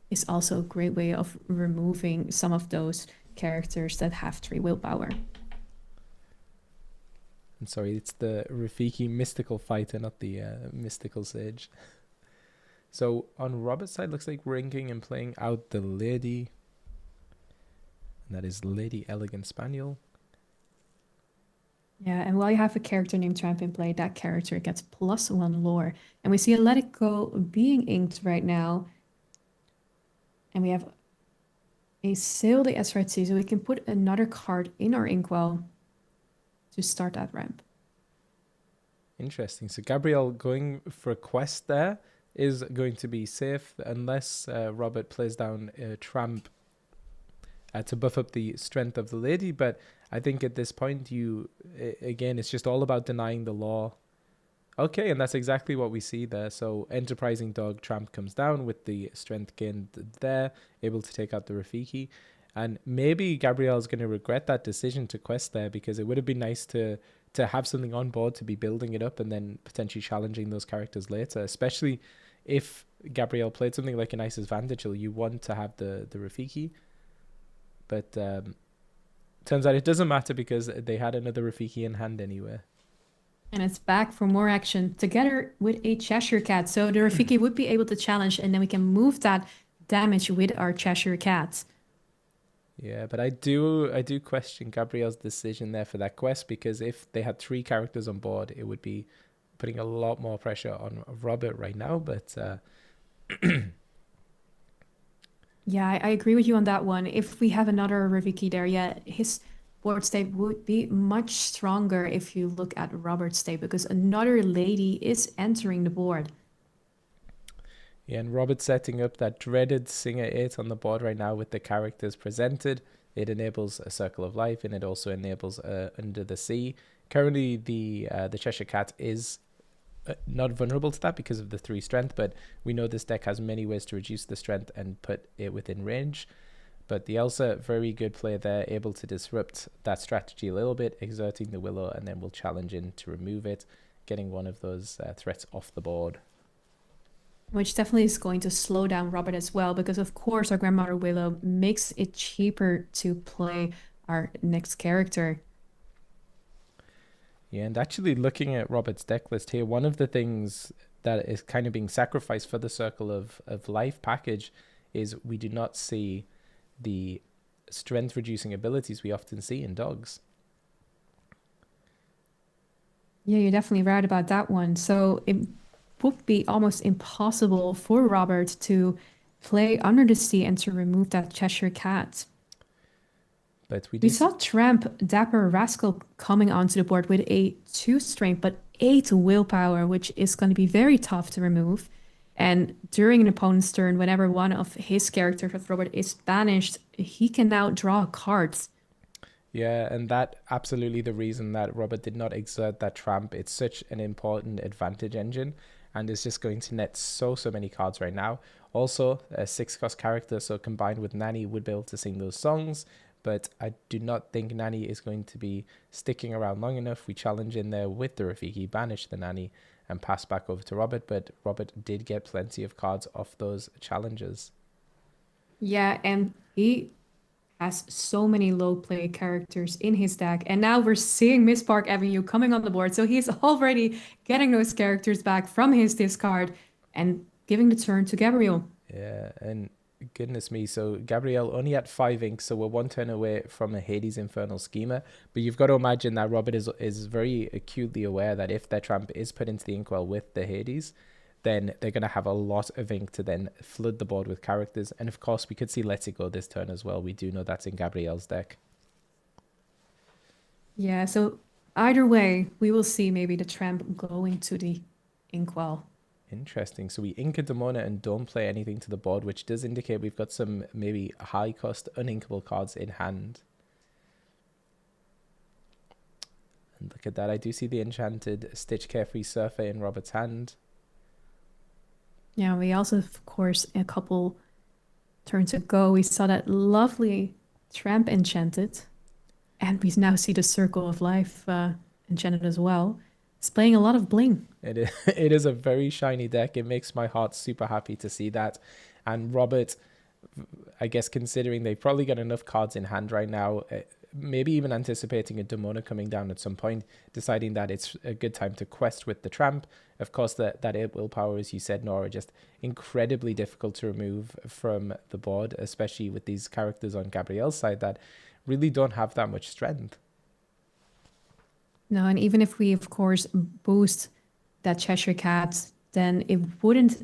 is also a great way of removing some of those characters that have 3 willpower. I'm sorry, it's the Rafiki Mystical Fighter, not the Mystical Sage. So on Robert's side, looks like we're inking and playing out the Lady. And that is Lady Elegant Spaniel. Yeah, and while you have a character named Tramp in play, that character gets +1 lore. And we see a Let It Go being inked right now. And we have a Sail the SRT, so we can put another card in our inkwell to start that ramp. Interesting. So Gabrielle going for a quest there is going to be safe, unless Robert plays down Tramp to buff up the strength of the Lady. But I think at this point, again, it's just all about denying the law. Okay, and that's exactly what we see there. So Enterprising Dog Tramp comes down with the strength gained there, able to take out the Rafiki. And maybe Gabrielle's going to regret that decision to quest there, because it would have been nice to have something on board to be building it up and then potentially challenging those characters later, especially if Gabrielle played something like an Ice's Vanderchill. You want to have the Rafiki. But turns out it doesn't matter, because they had another Rafiki in hand anyway. And it's back for more action together with a Cheshire Cat. So the Rafiki would be able to challenge, and then we can move that damage with our Cheshire Cat. Yeah, but I do question Gabrielle's decision there for that quest, because if they had 3 characters on board, it would be putting a lot more pressure on Robert right now. But yeah, I agree with you on that one. If we have another Rafiki there, yeah, his board state would be much stronger if you look at Robert's state, because another Lady is entering the board. Yeah, and Robert's setting up that dreaded Singer 8 on the board right now with the characters presented. It enables a Circle of Life, and it also enables Under the Sea. Currently, the Cheshire Cat is not vulnerable to that because of the 3 strength, but we know this deck has many ways to reduce the strength and put it within range. But the Elsa, very good play there, able to disrupt that strategy a little bit, exerting the Willow, and then we'll challenge in to remove it, getting one of those threats off the board. Which definitely is going to slow down Robert as well, because of course our Grandmother Willow makes it cheaper to play our next character. Yeah, and actually looking at Robert's deck list here, one of the things that is kind of being sacrificed for the Circle of Life package is we do not see the strength reducing abilities we often see in dogs. Yeah, you're definitely right about that one. So it would be almost impossible for Robert to play Under the Sea and to remove that Cheshire Cat. But we We do saw see, Tramp Dapper Rascal coming onto the board with a 2 strength but 8 willpower, which is going to be very tough to remove. And during an opponent's turn, whenever one of his characters with Robert is banished, he can now draw cards. yeah, and that absolutely the reason that Robert did not exert that tramp. It's such an important advantage engine, and is just going to net so many cards right now. Also, a 6 cost character, so combined with Nanny would be able to sing those songs. But I do not think Nanny is going to be sticking around long enough. We challenge in there with the Rafiki, banish the Nanny, and pass back over to Robert. But Robert did get plenty of cards off those challenges. Yeah, and he has so many low play characters in his deck. And now we're seeing Miss Park Avenue coming on the board. So he's already getting those characters back from his discard and giving the turn to Gabriel. Yeah, and goodness me, so Gabrielle only at 5 ink, so we're one turn away from a Hades Infernal Schema. But you've got to imagine that Robert is very acutely aware that if their tramp is put into the inkwell with the Hades, then they're going to have a lot of ink to then flood the board with characters. And of course, we could see Let's It Go this turn as well. We do know that's in Gabrielle's deck. Yeah, so either way, we will see maybe the tramp going to the inkwell. Interesting. So we ink a Demona and don't play anything to the board, which does indicate we've got some maybe high cost uninkable cards in hand. And look at that. I do see the Enchanted Stitch Carefree Surfer in Robert's hand. Yeah, we also, of course, a couple turns ago, we saw that lovely tramp enchanted. And we now see the Circle of Life enchanted as well. It's playing a lot of bling. It is a very shiny deck. It makes my heart super happy to see that. And Robert, I guess considering they've probably got enough cards in hand right now, maybe even anticipating a Demona coming down at some point, deciding that it's a good time to quest with the tramp. Of course, that 8 willpower, as you said, Nora, just incredibly difficult to remove from the board, especially with these characters on Gabrielle's side that really don't have that much strength. No, and even if we, of course, boost that Cheshire Cat, then it wouldn't.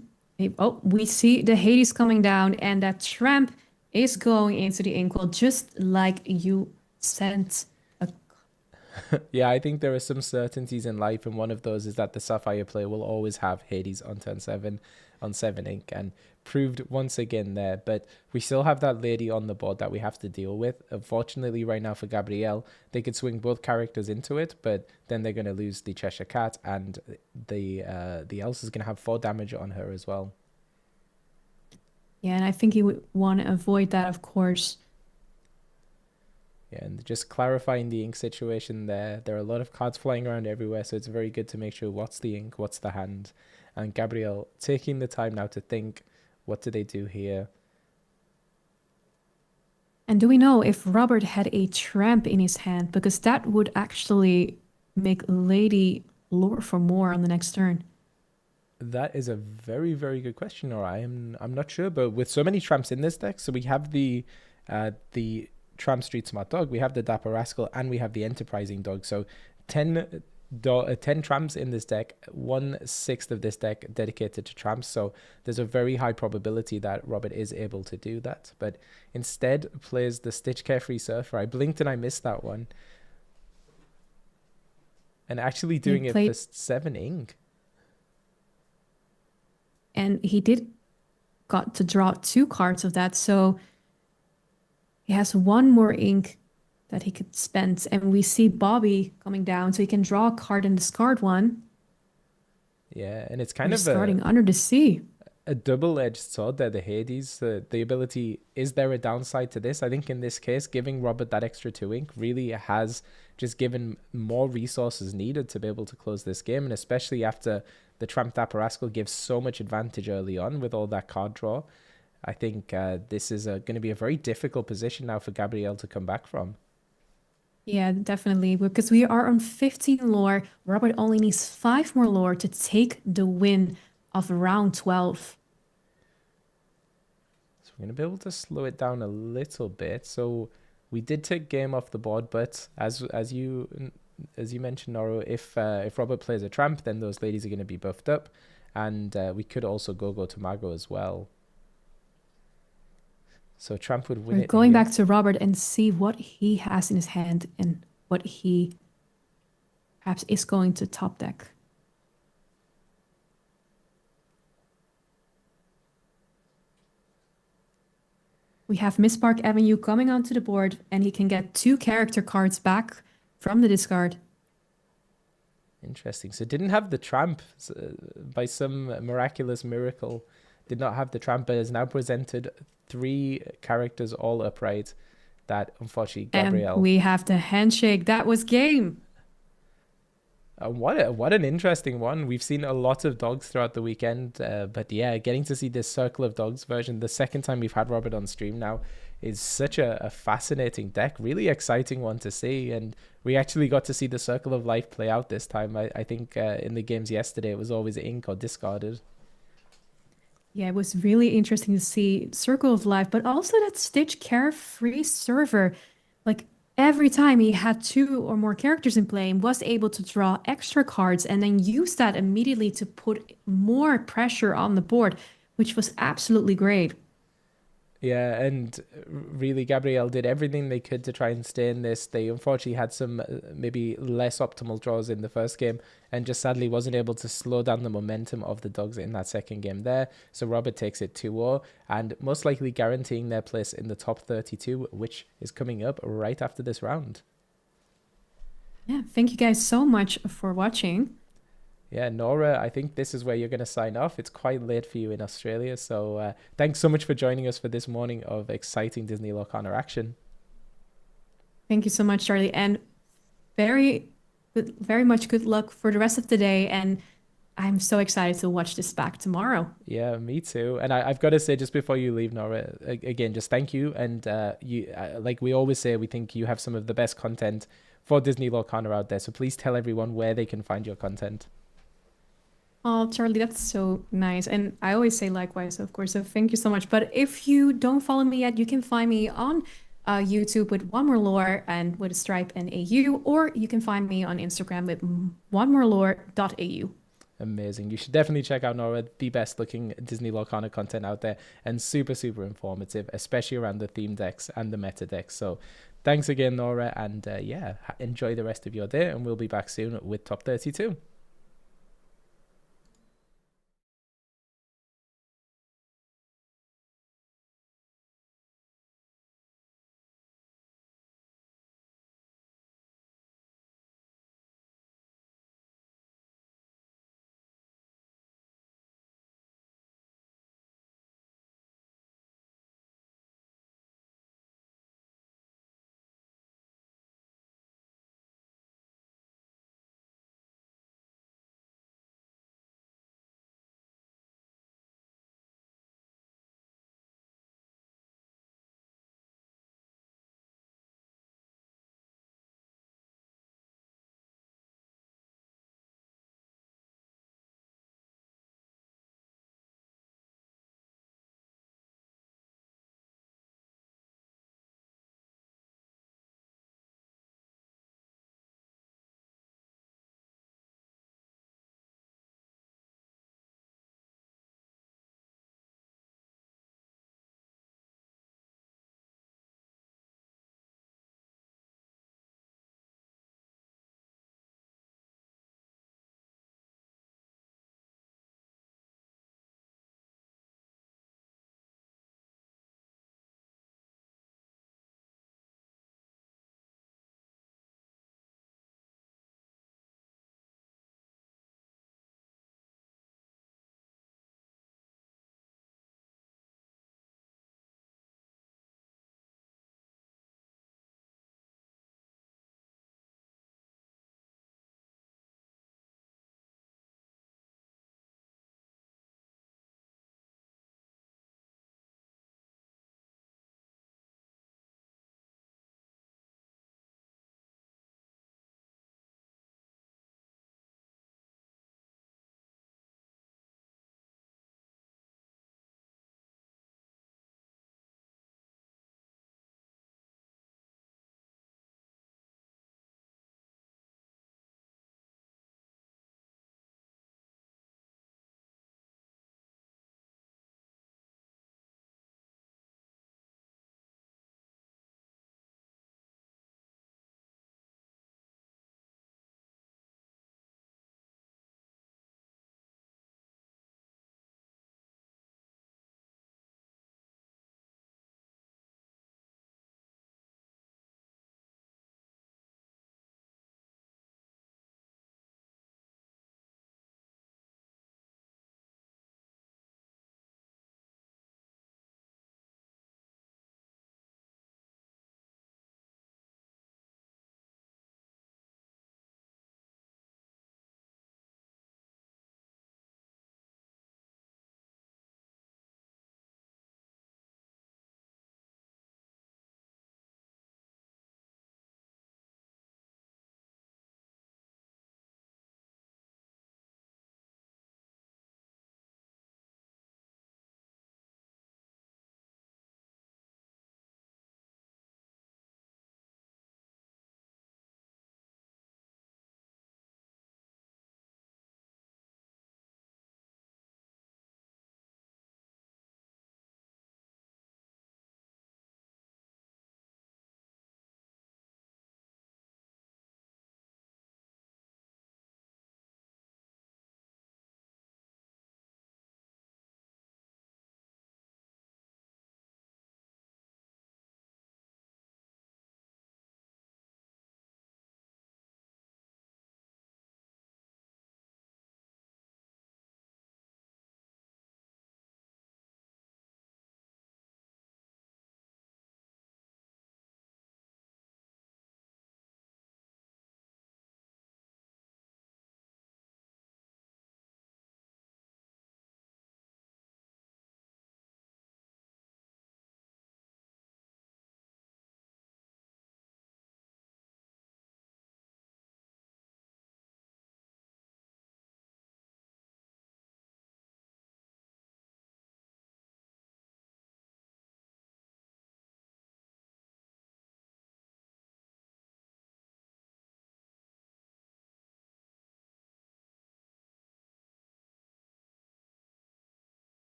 Oh, we see the Hades coming down, and that tramp is going into the inkwell, just like you sent a. Yeah, I think there are some certainties in life, and one of those is that the Sapphire player will always have Hades on turn 7 on 7 ink, and proved once again there. But we still have that lady on the board that we have to deal with. Unfortunately, right now for Gabrielle, they could swing both characters into it, but then they're going to lose the Cheshire Cat, and the else is going to have 4 damage on her as well. Yeah, and I think you would want to avoid that, of course. Yeah, and just clarifying the ink situation there. There are a lot of cards flying around everywhere, so it's very good to make sure what's the ink, what's the hand. And Gabrielle taking the time now to think, what do they do here? And do we know if Robert had a tramp in his hand? Because that would actually make Lady lure for more on the next turn. That is a very good question, or I'm not sure, but with so many tramps in this deck, so we have the Tramp Street Smart Dog, we have the Dapper Rascal, and we have the Enterprising Dog. So 10 tramps in this deck, 1/6 of this deck dedicated to tramps. So there's a very high probability that Robert is able to do that, but instead plays the Stitch Carefree Surfer. I blinked and I missed that one, and actually doing it for 7 ink. And he did got to draw 2 cards of that, so he has 1 more ink that he could spend. And we see Bobby coming down, so he can draw a card and discard one. Yeah, and it's kind of starting Under the Sea. A double-edged sword there, the Hades. The ability, is there a downside to this? I think in this case, giving Robert that extra 2 ink really has just given more resources needed to be able to close this game, and especially after the Tramp Dapper Rascal gives so much advantage early on with all that card draw. I think this is going to be a very difficult position now for Gabrielle to come back from. Yeah, definitely, because we are on 15 lore. Robert only needs 5 more lore to take the win of around 12. So we're going to be able to slow it down a little bit. So we did take game off the board, but as you mentioned, Nora, if Robert plays a tramp, then those ladies are going to be buffed up, and we could also go to Mago as well. So tramp would win We're it going here. back to Robert and see what he has in his hand and what he perhaps is going to top deck. We have Miss Park Avenue coming onto the board, and he can get 2 character cards back from the discard. Interesting. So didn't have the tramp by some miraculous miracle. Did not have the tramp, but has now presented 3 characters all upright. That unfortunately And Gabrielle. we have the handshake. That was game. What an interesting one. We've seen a lot of dogs throughout the weekend, but yeah, getting to see this Circle of Dogs version, the second time we've had Robert on stream now, is such a fascinating deck. Really exciting one to see, and we actually got to see the Circle of Life play out this time. I think in the games yesterday, it was always ink or discarded. Yeah, it was really interesting to see Circle of Life, but also that Stitch Carefree server. Like every time he had 2 or more characters in play and was able to draw extra cards and then use that immediately to put more pressure on the board, which was absolutely great. Yeah, and really, Gabrielle did everything they could to try and stay in this. They unfortunately had some maybe less optimal draws in the first game, and just sadly wasn't able to slow down the momentum of the dogs in that second game there. So Robert takes it 2-0, and most likely guaranteeing their place in the top 32, which is coming up right after this round. Yeah, thank you guys so much for watching. Yeah, Nora, I think this is where you're going to sign off. It's quite late for you in Australia. So thanks so much for joining us for this morning of exciting Disney Lorcana action. Thank you so much, Charlie. And very much good luck for the rest of the day. And I'm so excited to watch this back tomorrow. Yeah, me too. And I've got to say, just before you leave, Nora, again, just thank you. And like we always say, we think you have some of the best content for Disney Lorcana out there. So please tell everyone where they can find your content. Oh, Charlie, that's so nice. And I always say likewise, of course. So thank you so much. But if you don't follow me yet, you can find me on YouTube with One More Lore and with a stripe and AU, or you can find me on Instagram with onemorelore.au. Amazing. You should definitely check out Nora, the best looking Disney Lorcana content out there, and super, super informative, especially around the theme decks and the meta decks. So thanks again, Nora. And yeah, enjoy the rest of your day. And we'll be back soon with Top 32.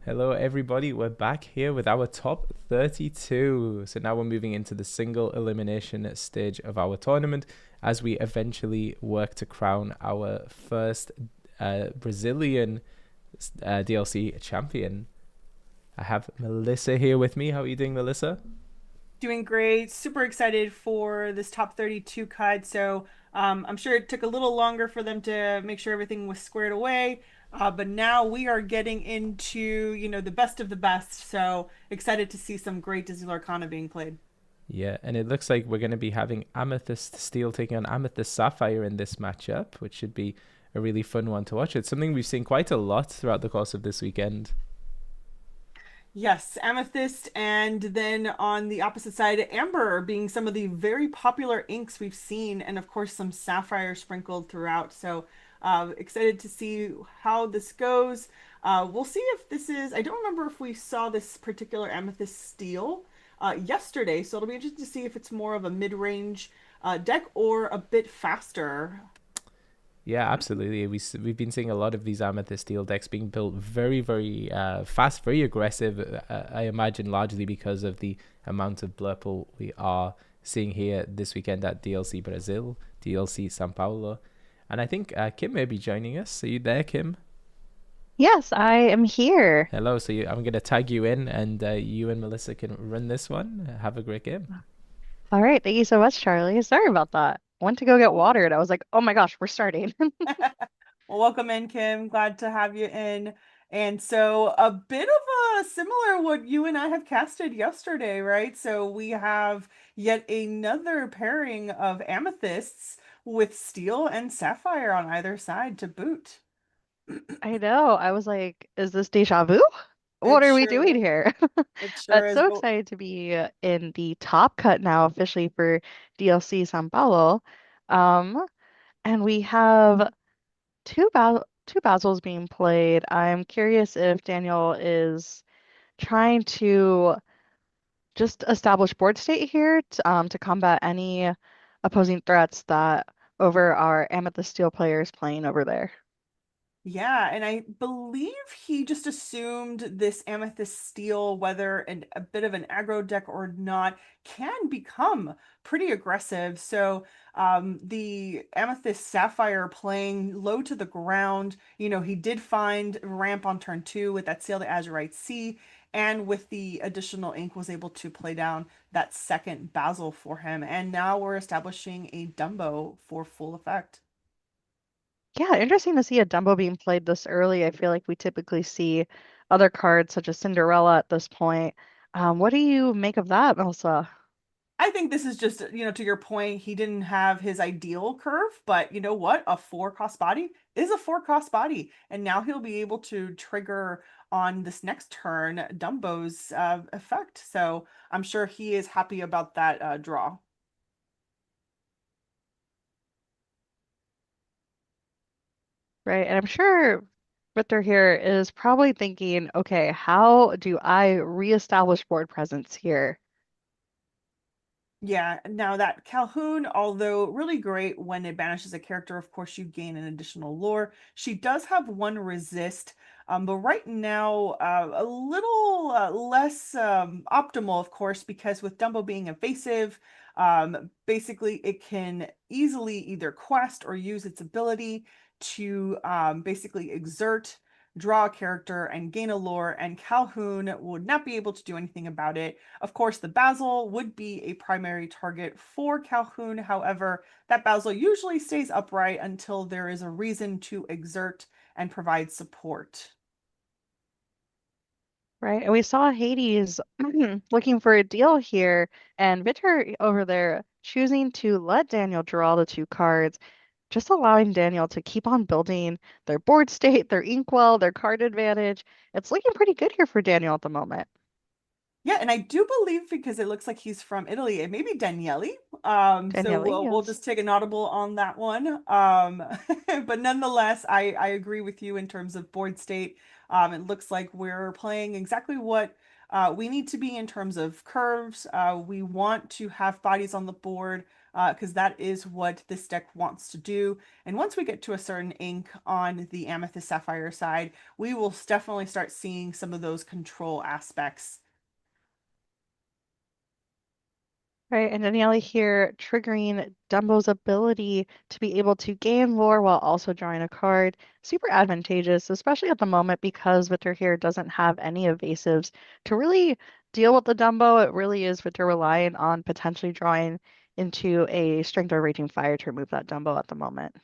Hello, everybody. We're back here with our top 32. So now we're moving into the single elimination stage of our tournament as we eventually work to crown our first Brazilian DLC champion. I have Melissa here with me. How are you doing, Melissa? Doing great. Super excited for this top 32 cut. So I'm sure it took a little longer for them to make sure everything was squared away. But now we are getting into, the best of the best. So excited to see some great Disney Lorcana being played. Yeah, and it looks like we're going to be having Amethyst Steel taking on Amethyst Sapphire in this matchup, which should be a really fun one to watch. It's something we've seen quite a lot throughout the course of this weekend. Yes, Amethyst, and then on the opposite side, Amber being some of the very popular inks we've seen, and of course some Sapphire sprinkled throughout. So excited to see how this goes. We'll see if this is, I don't remember if we saw this particular Amethyst Steel yesterday, so it'll be interesting to see if it's more of a mid-range deck or a bit faster. Yeah, absolutely. We've been seeing a lot of these Amethyst Steel decks being built very, very fast, very aggressive. I imagine largely because of the amount of blurple we are seeing here this weekend at DLC Brazil, DLC São Paulo. And I think Kim may be joining us. Are you there, Kim? Yes, I am here. Hello. So I'm going to tag you in, and you and Melissa can run this one. Have a great game. All right, thank you so much, Charlie. Sorry about that. Went to go get water and I was like, oh my gosh, we're starting. Well, welcome in, Kim. Glad to have you in. And so, a bit of a similar what you and I have casted yesterday, right? So, we have yet another pairing of amethysts with steel and sapphire on either side to boot. I know. I was like, is this deja vu? What It are we sure doing is. here? It sure But is. so Well, excited to be in the top cut now officially for DLC São Paulo. Um, and we have two Basils being played. I'm curious if Daniel is trying to just establish board state here to combat any opposing threats that over our Amethyst Steel players playing over there. yeah, and I believe he just assumed this Amethyst Steel, whether a bit of an aggro deck or not, can become pretty aggressive. So the Amethyst Sapphire playing low to the ground, he did find ramp on turn two with that Sail to Azurite Sea, and with the additional ink was able to play down that second Basil for him. And now we're establishing a Dumbo for full effect. Yeah, interesting to see a Dumbo being played this early. I feel like we typically see other cards such as Cinderella at this point. What do you make of that, Melissa? I think this is just, to your point, he didn't have his ideal curve, but you know what? A four cost body is a four cost body. And now he'll be able to trigger on this next turn Dumbo's effect. So I'm sure he is happy about that draw. Right, and I'm sure Victor here is probably thinking, okay, how do I reestablish board presence here? Yeah, now that Calhoun, although really great when it banishes a character, of course, you gain an additional lore. She does have one resist, but right now, a little less optimal, of course, because with Dumbo being evasive, basically it can easily either quest or use its ability to basically exert, draw a character, and gain a lore, and Calhoun would not be able to do anything about it. Of course, the Basil would be a primary target for Calhoun. However, that Basil usually stays upright until there is a reason to exert and provide support. Right. And we saw Hades looking for a deal here, and Victor over there choosing to let Daniel draw the two cards, just allowing Daniel to keep on building their board state, their inkwell, their card advantage. It's looking pretty good here for Daniel at the moment. Yeah, and I do believe because it looks like he's from Italy, it may be Daniele. So Daniele, we'll yes. just take an audible on that one. But nonetheless, I agree with you in terms of board state. It looks like we're playing exactly what we need to be in terms of curves. We want to have bodies on the board because that is what this deck wants to do. And once we get to a certain ink on the Amethyst Sapphire side, we will definitely start seeing some of those control aspects. Right, and Danielle here triggering Dumbo's ability to be able to gain lore while also drawing a card. Super advantageous, especially at the moment because Victor here doesn't have any evasives to really deal with the Dumbo. It really is Victor relying on potentially drawing into a Strength or Raging Fire to remove that Dumbo at the moment.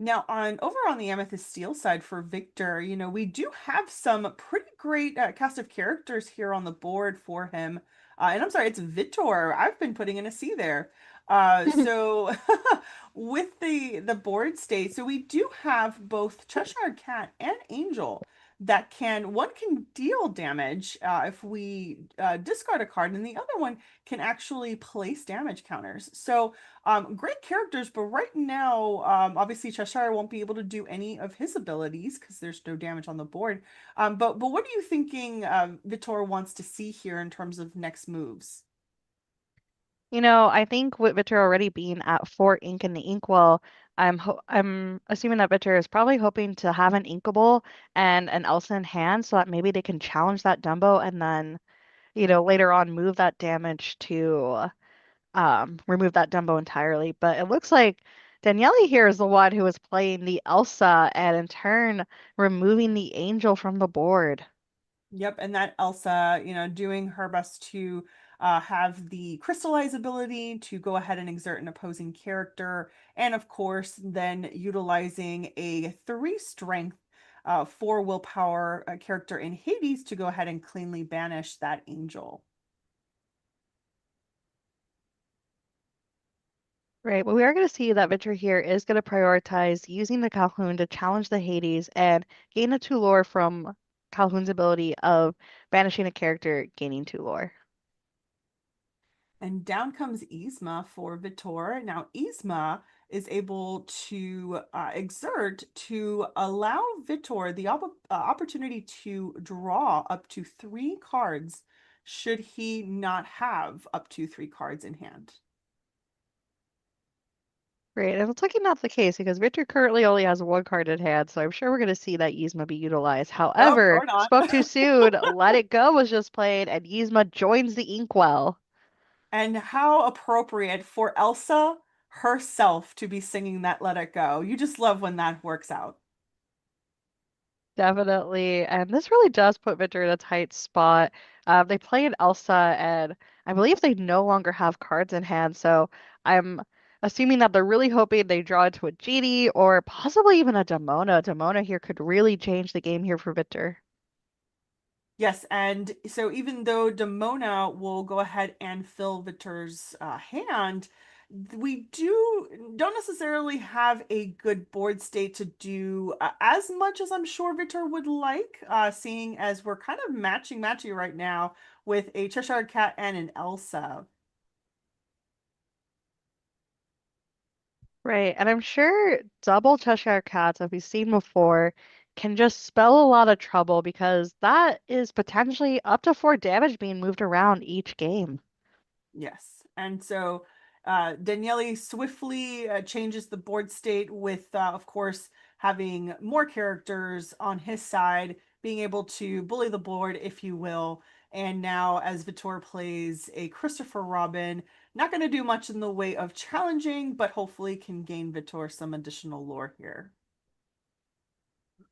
Now, on over on the Amethyst Steel side for Victor, we do have some pretty great cast of characters here on the board for him. And I'm sorry, it's Vitor. I've been putting in a C there. So with the board state, so we do have both Cheshire Cat and Angel that one can deal damage if we discard a card, and the other one can actually place damage counters. So great characters, but right now, obviously Cheshire won't be able to do any of his abilities because there's no damage on the board. But what are you thinking Vitor wants to see here in terms of next moves? I think with Victor already being at 4 ink in the inkwell, I'm assuming that Victor is probably hoping to have an inkable and an Elsa in hand so that maybe they can challenge that Dumbo and then, later on move that damage to remove that Dumbo entirely. But it looks like Daniele here is the one who is playing the Elsa and in turn removing the angel from the board. Yep, and that Elsa, doing her best to have the crystallize ability to go ahead and exert an opposing character, and of course, then utilizing a 3 strength, 4 willpower character in Hades to go ahead and cleanly banish that angel. Right. Well, we are going to see that Victor here is going to prioritize using the Calhoun to challenge the Hades and gain a 2 lore from Calhoun's ability of banishing a character, gaining 2 lore. And down comes Yzma for Vitor. Now, Yzma is able to exert to allow Vitor the opportunity to draw up to 3 cards should he not have up to 3 cards in hand. Great. And it's looking not the case because Victor currently only has 1 card in hand, so I'm sure we're going to see that Yzma be utilized. Oh, However, or not. spoke too soon. Let It Go was just played, and Yzma joins the Inkwell. And how appropriate for Elsa herself to be singing that Let It Go. You just love when that works out. Definitely. And this really does put Victor in a tight spot. They play an Elsa, and I believe they no longer have cards in hand. So I'm assuming that they're really hoping they draw into a Genie or possibly even a Demona. Demona here could really change the game here for Victor. Yes, and so even though Demona will go ahead and fill Vitor's hand, we don't necessarily have a good board state to do as much as I'm sure Vitor would like, seeing as we're kind of matchy right now with a Cheshire Cat and an Elsa. Right. And I'm sure double Cheshire Cats, as we've seen before, can just spell a lot of trouble because that is potentially up to 4 damage being moved around each game. Yes. And so Daniele swiftly changes the board state with, of course, having more characters on his side, being able to bully the board, if you will. And now, as Vitor plays a Christopher Robin, not going to do much in the way of challenging, but hopefully can gain Vitor some additional lore here.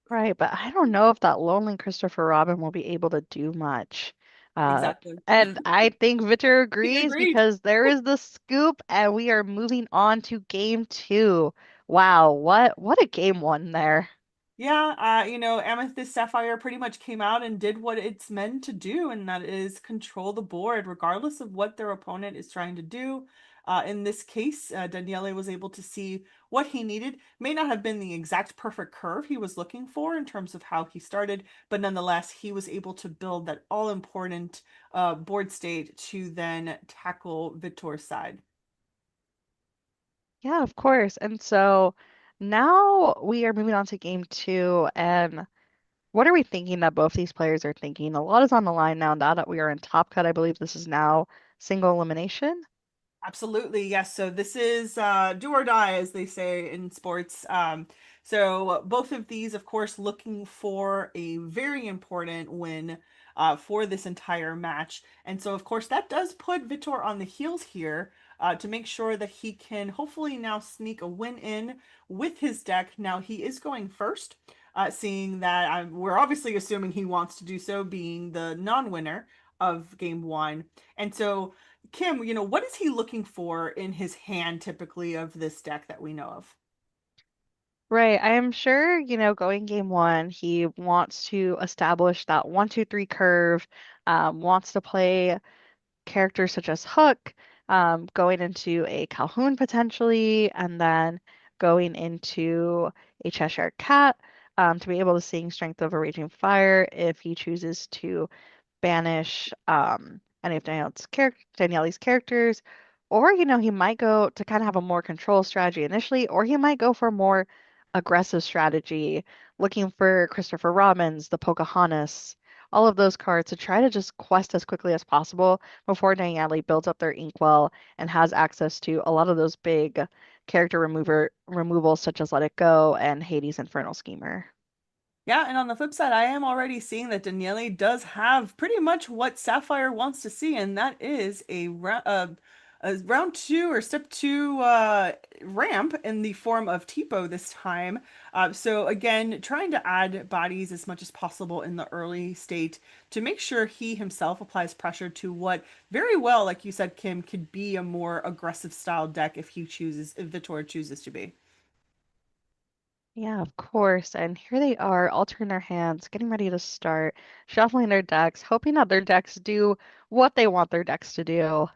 Right, but I don't know if that lonely Christopher Robin will be able to do much. Uh, Exactly. and I think Victor He agrees agreed. because there is the scoop, and we are moving on to game 2. Wow, what a game 1 there. Yeah, Amethyst Sapphire pretty much came out and did what it's meant to do, and that is control the board, regardless of what their opponent is trying to do. In this case, Daniele was able to see what he needed. May not have been the exact perfect curve he was looking for in terms of how he started, but nonetheless, he was able to build that all-important board state to then tackle Vitor's side. Yeah, of course. And so now we are moving on to game 2, and what are we thinking that both these players are thinking? A lot is on the line now that we are in Top Cut. I believe this is now single elimination. Absolutely, yes. So this is do or die, as they say in sports. So both of these, of course, looking for a very important win for this entire match. And so, of course, that does put Vitor on the heels here to make sure that he can hopefully now sneak a win in with his deck. Now he is going first, seeing that we're obviously assuming he wants to do so, being the non-winner of game one. And so Kim, what is he looking for in his hand typically of this deck that we know of? Right. I am sure, going game one, he wants to establish that 1, 2, 3 curve, wants to play characters such as Hook, going into a Calhoun potentially, and then going into a Cheshire Cat, to be able to sing Strength of a Raging Fire if he chooses to banish any of Daniele's characters, or he might go to kind of have a more control strategy initially, or he might go for a more aggressive strategy, looking for Christopher Robin's, the Pocahontas, all of those cards to try to just quest as quickly as possible before Daniele builds up their inkwell and has access to a lot of those big character removals such as Let It Go and Hades Infernal Schemer. Yeah, and on the flip side, I am already seeing that Daniele does have pretty much what Sapphire wants to see, and that is a round two or step two ramp in the form of Tipo this time. So again, trying to add bodies as much as possible in the early state to make sure he himself applies pressure to what very well, like you said, Kim, could be a more aggressive style deck if Vitor chooses to be. Yeah, of course. And here they are, altering their hands, getting ready to start, shuffling their decks, hoping that their decks do what they want their decks to do.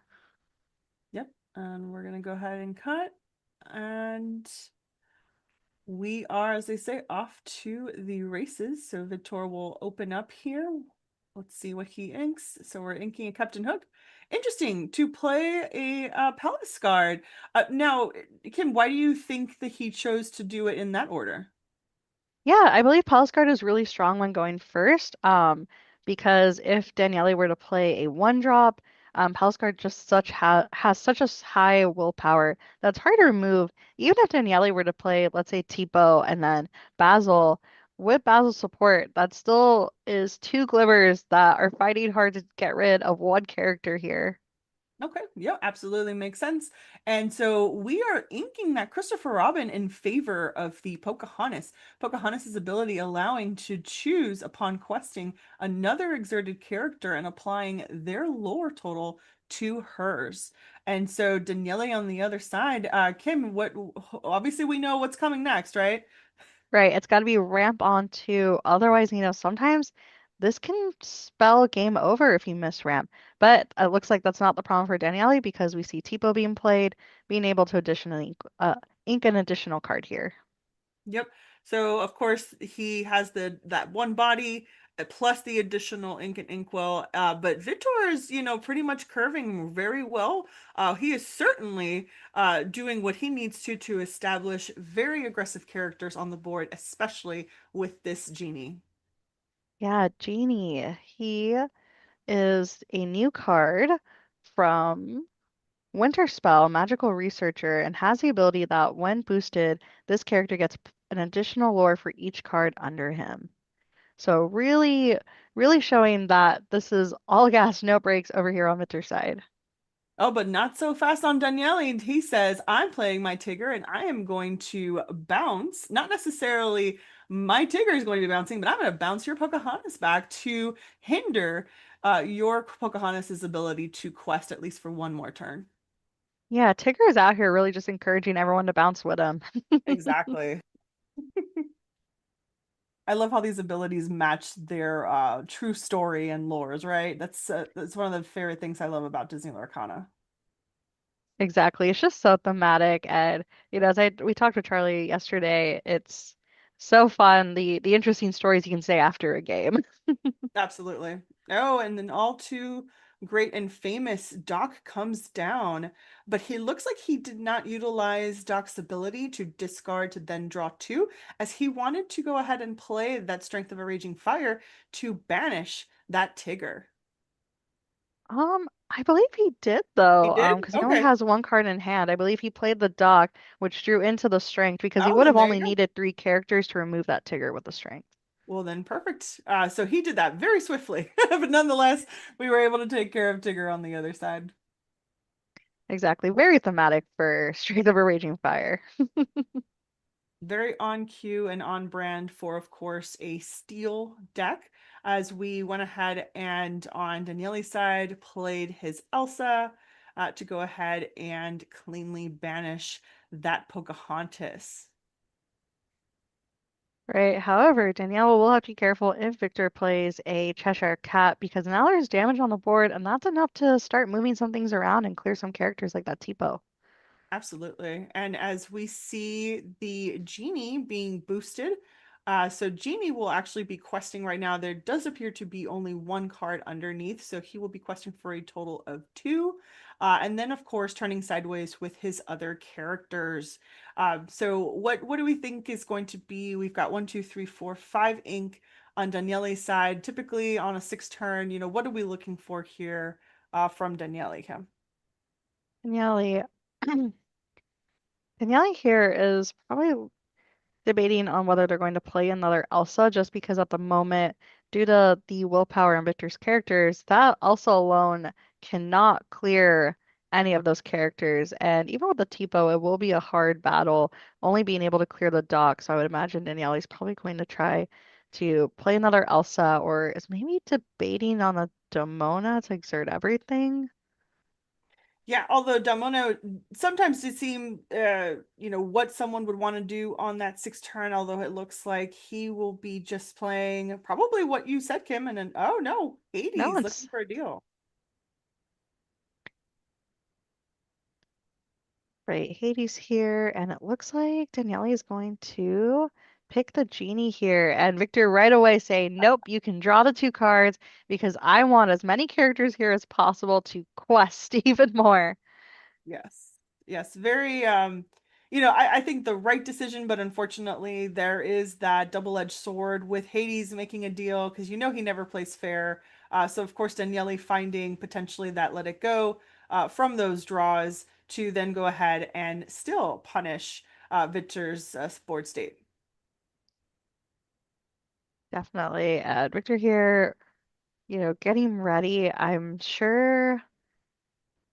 Yep, and we're gonna go ahead and cut. And we are, as they say, off to the races. So Vitor will open up here. Let's see what he inks. So we're inking a Captain Hook. Interesting to play a Palace Guard. Now, Kim, why do you think that he chose to do it in that order? Yeah, I believe Palace Guard is really strong when going first. Because if Daniele were to play a one drop, Palace Guard just has such a high willpower that's hard to remove. Even if Daniele were to play, let's say, Tipo and then Basil, with Basil's support, that still is two glimmers that are fighting hard to get rid of one character here. Okay, yeah, absolutely makes sense. And so we are inking that Christopher Robin in favor of the Pocahontas. Pocahontas' ability allowing to choose upon questing another exerted character and applying their lore total to hers. And so Daniele on the other side, Kim, what obviously we know what's coming next, right? Right, it's got to be ramp on two. Otherwise, sometimes this can spell game over if you miss ramp. But it looks like that's not the problem for Daniele because we see Tipo being played, being able to additionally ink an additional card here. Yep. So of course he has that one body plus the additional ink and inkwell. But Vitor is, pretty much curving very well. He is certainly doing what he needs to establish very aggressive characters on the board, especially with this genie. Yeah, Genie. He is a new card from Winterspell, Magical Researcher, and has the ability that when boosted, this character gets an additional lore for each card under him. So really, really showing that this is all gas, no brakes over here on Mitter's side. Oh, but not so fast on Daniele. He says, I'm playing my Tigger and I am going to bounce. Not necessarily my Tigger is going to be bouncing, but I'm going to bounce your Pocahontas back to hinder your Pocahontas' ability to quest at least for one more turn. Yeah, Tigger is out here really just encouraging everyone to bounce with him. Exactly. I love how these abilities match their true story and lores, right? That's one of the favorite things I love about Disney Lorcana. Exactly. It's just so thematic and as we talked to Charlie yesterday, it's so fun the interesting stories you can say after a game. Absolutely. Oh, and then all too great and famous Doc comes down, but he looks like he did not utilize Doc's ability to discard to then draw two, as he wanted to go ahead and play that Strength of a Raging Fire to banish that Tigger. I believe he did He though, did? because he only Okay. has one card in hand. I believe he played the dock, which drew into the strength because he Oh, would then have there you only go. needed 3 characters to remove that Tigger with the strength. Well, then perfect. So he did that very swiftly, but nonetheless, we were able to take care of Tigger on the other side. Exactly. Very thematic for Streets of a Raging Fire. Very on cue and on brand for, of course, a steel deck. As we went ahead and on Daniele's side played his Elsa to go ahead and cleanly banish that Pocahontas. Right. However, Danielle will have to be careful if Victor plays a Cheshire Cat because now there's damage on the board, and that's enough to start moving some things around and clear some characters like that Tipo. Absolutely. And as we see the genie being boosted, so Genie will actually be questing right now. There does appear to be only one card underneath, so he will be questing for a total of two. And then, of course, turning sideways with his other characters. So what do we think is going to be? We've got 1, 2, 3, 4, 5 ink on Daniele's side. Typically on a 6 turn, what are we looking for here from Daniele, Kim? Danielle, Danielle here is probably debating on whether they're going to play another Elsa just because at the moment, due to the willpower in Victor's characters, that Elsa alone cannot clear any of those characters. And even with the Tipo, it will be a hard battle, only being able to clear the dock. So I would imagine Daniele's probably going to try to play another Elsa or is maybe debating on a Demona to exert everything. Yeah, although Damono sometimes it seem what someone would want to do on that 6 turn, although it looks like he will be just playing probably what you said, Kim, and then oh no, No, Hades looking it's for a deal. right, Hades here, and it looks like Daniele is going to pick the genie here. And Victor right away saying, nope, you can draw the 2 cards because I want as many characters here as possible to quest even more. Yes. Yes. Very I think the right decision, but unfortunately there is that double-edged sword with Hades making a deal because he never plays fair. So of course Daniele finding potentially that let it go from those draws to then go ahead and still punish Victor's board state. Definitely. Victor here, getting ready. I'm sure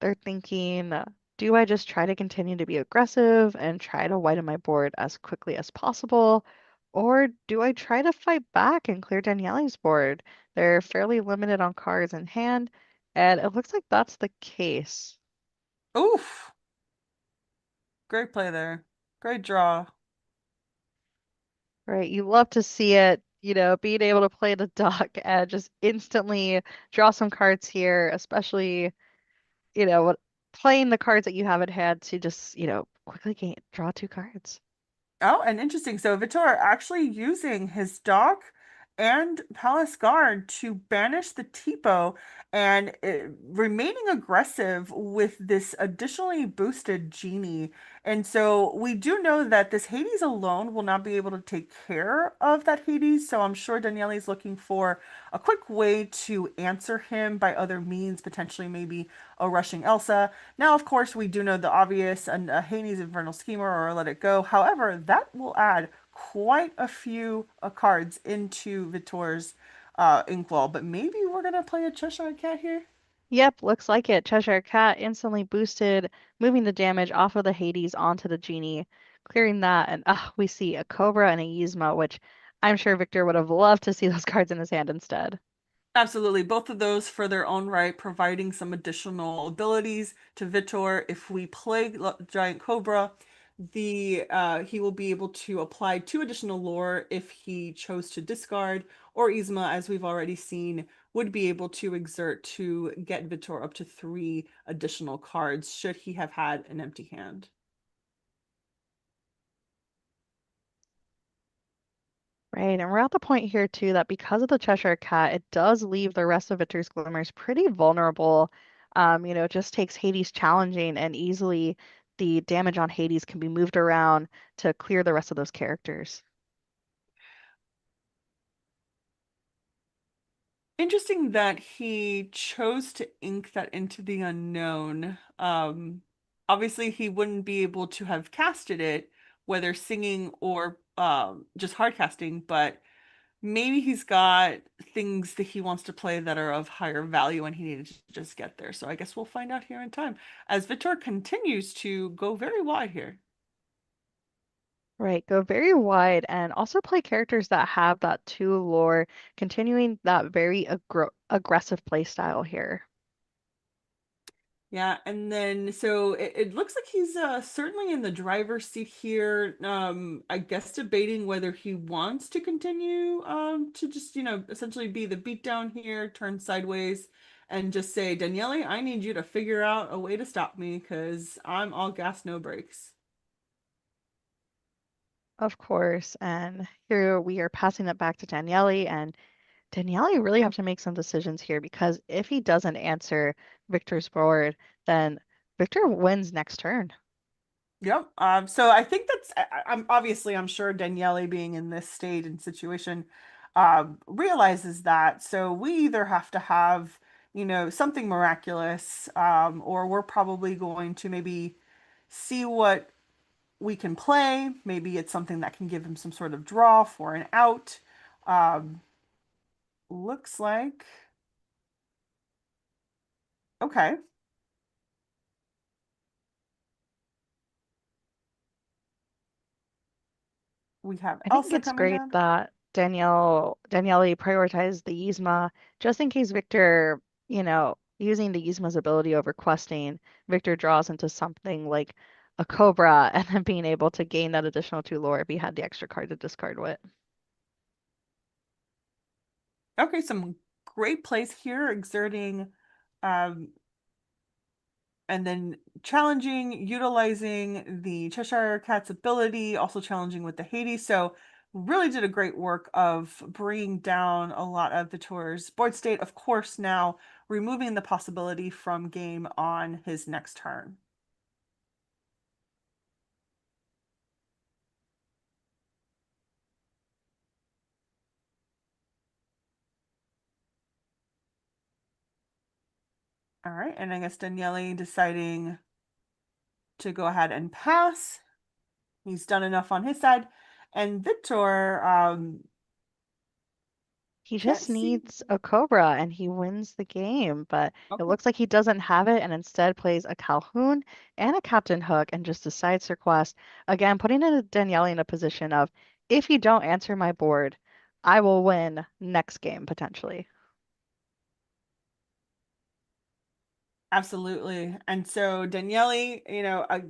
they're thinking, do I just try to continue to be aggressive and try to widen my board as quickly as possible? Or do I try to fight back and clear Daniele's board? They're fairly limited on cards in hand, and it looks like that's the case. Oof. Great play there. Great draw. Right? You love to see it, being able to play the dock and just instantly draw some cards here, especially, what playing the cards that you have at hand to just, quickly draw 2 cards. Oh, and interesting. So Vitor actually using his dock and Palace Guard to banish the Tipo and remaining aggressive with this additionally boosted genie. And so we do know that this Hades alone will not be able to take care of that Hades. So I'm sure Daniele's looking for a quick way to answer him by other means, potentially maybe a rushing Elsa. Now, of course, we do know the obvious, and a Hades Infernal Schemer or Let It Go. However, that will add quite a few cards into Vitor's Inkwall. But maybe we're gonna play a Cheshire Cat here. Yep, looks like it. Cheshire Cat instantly boosted, moving the damage off of the Hades onto the genie, clearing that, and we see a Cobra and a Yzma, which I'm sure Victor would have loved to see those cards in his hand instead. Absolutely, both of those for their own right, providing some additional abilities to Vitor. If we play Giant Cobra, the he will be able to apply 2 additional lore if he chose to discard, or Yzma, as we've already seen, would be able to exert to get Vitor up to 3 additional cards should he have had an empty hand. Right, and we're at the point here too that because of the Cheshire Cat, it does leave the rest of Victor's Glimmers pretty vulnerable. It just takes Hades challenging and easily the damage on Hades can be moved around to clear the rest of those characters. Interesting that he chose to ink that into the unknown. Obviously he wouldn't be able to have casted it, whether singing or just hard casting, but maybe he's got things that he wants to play that are of higher value and he needed to just get there. So I guess we'll find out here in time as Vitor continues to go very wide here. Right, go very wide and also play characters that have that two lore, continuing that very aggressive play style here. Yeah, and then so it looks like he's certainly in the driver's seat here. I guess debating whether he wants to continue to just, essentially be the beatdown here, turn sideways, and just say, Daniele, I need you to figure out a way to stop me because I'm all gas, no brakes. Of course, and here we are passing it back to Daniele, and Daniele really have to make some decisions here because if he doesn't answer Victor's board, then Victor wins next turn. Yep. So I think that's I'm obviously I'm sure Daniele being in this state and situation realizes that. So we either have to have, something miraculous, or we're probably going to maybe see what we can play. Maybe it's something that can give him some sort of draw for an out. Um, looks like okay. We have I think Elsa it's coming great up. that Daniele prioritized the Yzma just in case Victor, using the Yzma's ability over questing, Victor draws into something like a Cobra and then being able to gain that additional two lore if he had the extra card to discard with. Okay, some great plays here, exerting um, and then challenging, utilizing the Cheshire Cat's ability, also challenging with the Hades. So really did a great work of bringing down a lot of the tour's board state. Of course, now removing the possibility from game on his next turn. All right, and I guess Daniele deciding to go ahead and pass. He's done enough on his side. And Victor, He can't just see. needs a Cobra and he wins the game, but it Okay. looks like he doesn't have it and instead plays a Calhoun and a Captain Hook and just decides to quest. Again, putting Daniele in a position of if you don't answer my board, I will win next game potentially. Absolutely. And so Daniele,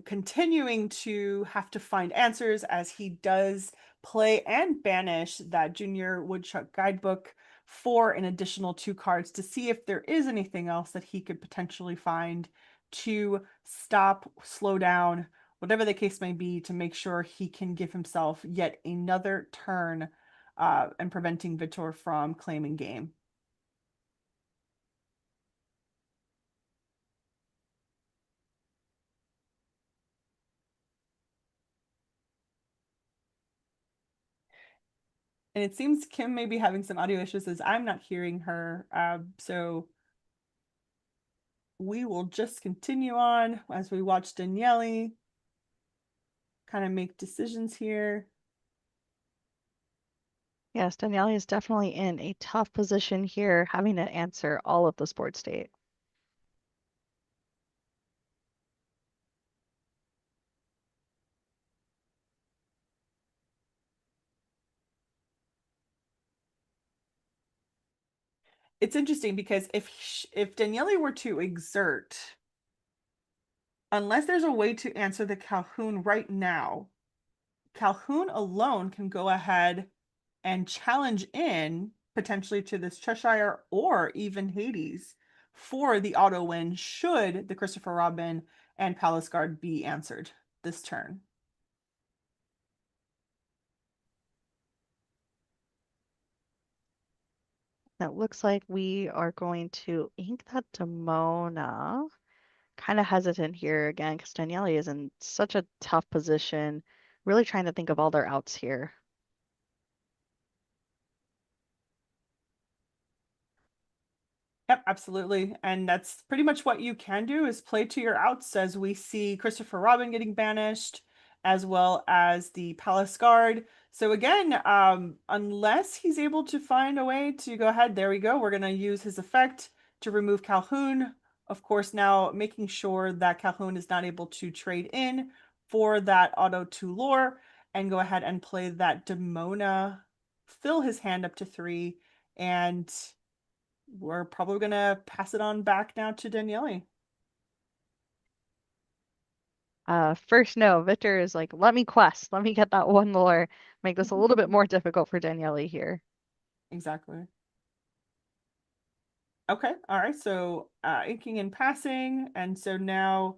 continuing to have to find answers as he does play and banish that Junior Woodchuck guidebook for an additional two cards to see if there is anything else that he could potentially find to stop, slow down, whatever the case may be, to make sure he can give himself yet another turn and preventing Vitor from claiming game. And it seems Kim may be having some audio issues as I'm not hearing her. So we will just continue on as we watch Daniele kind of make decisions here. Yes, Daniele is definitely in a tough position here, having to answer all of the sports state. It's interesting because if Daniele were to exert, unless there's a way to answer the Calhoun right now, Calhoun alone can go ahead and challenge in potentially to this Cheshire or even Hades for the auto win should the Christopher Robin and Palace Guard be answered this turn. It looks like we are going to ink that Demona. Kind of hesitant here again because Daniele is in such a tough position, really trying to think of all their outs here. Yep, absolutely. And that's pretty much what you can do is play to your outs as we see Christopher Robin getting banished, as well as the Palace Guard. So again, unless he's able to find a way to go ahead, there we go. We're going to use his effect to remove Calhoun. Of course, now making sure that Calhoun is not able to trade in for that auto 2 lore and go ahead and play that Demona, fill his hand up to 3, and we're probably gonna pass it on back now to Daniele. First, no, Victor is like, let me quest, let me get that one lore, make this a little bit more difficult for Daniele here. Exactly. Okay, all right. So inking and passing, and so now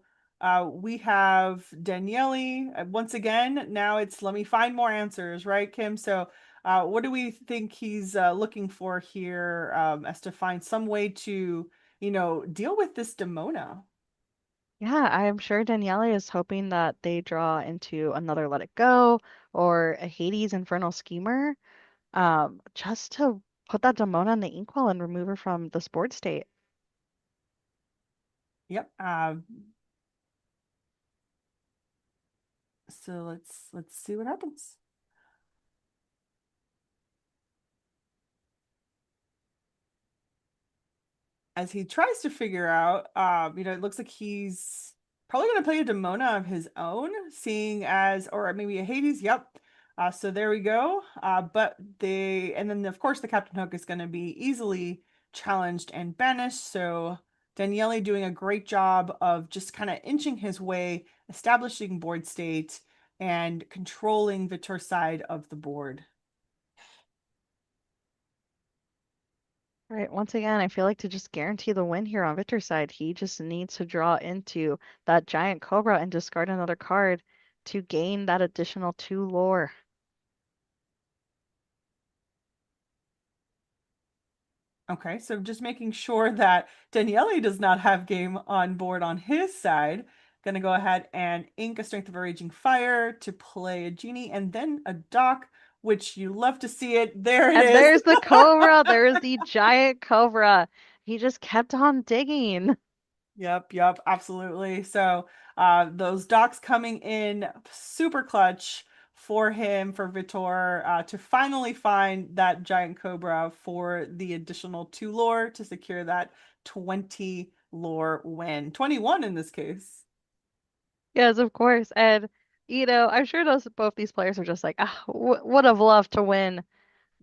we have Daniele. Once again, now it's let me find more answers, right, Kim? So what do we think he's looking for here as to find some way to, deal with this Demona? Yeah, I'm sure Daniele is hoping that they draw into another Let It Go or a Hades Infernal Schemer, just to put that Demona in the inkwell and remove her from the board state. Yep. So let's see what happens. As he tries to figure out, it looks like he's probably going to play a Demona of his own, seeing as, or maybe a Hades. Yep. So there we go. And then of course the Captain Hook is going to be easily challenged and banished. So Daniele doing a great job of just kind of inching his way, establishing board state, and controlling Vitor's side of the board. Right. Once again, I feel like to just guarantee the win here on Victor's side, he just needs to draw into that giant cobra and discard another card to gain that additional 2 lore. Okay, so just making sure that Daniele does not have game on board on his side. Gonna go ahead and ink a Strength of a Raging Fire to play a genie and then a dock, which you love to see it. There it And is. there's the cobra. There's the giant cobra. He just kept on digging. Yep, absolutely. So those docks coming in super clutch for him, for Vitor, to finally find that giant cobra for the additional 2 lore to secure that 20 lore win. 21 in this case. Yes, of course. And, I'm sure both these players are just like, would have loved to win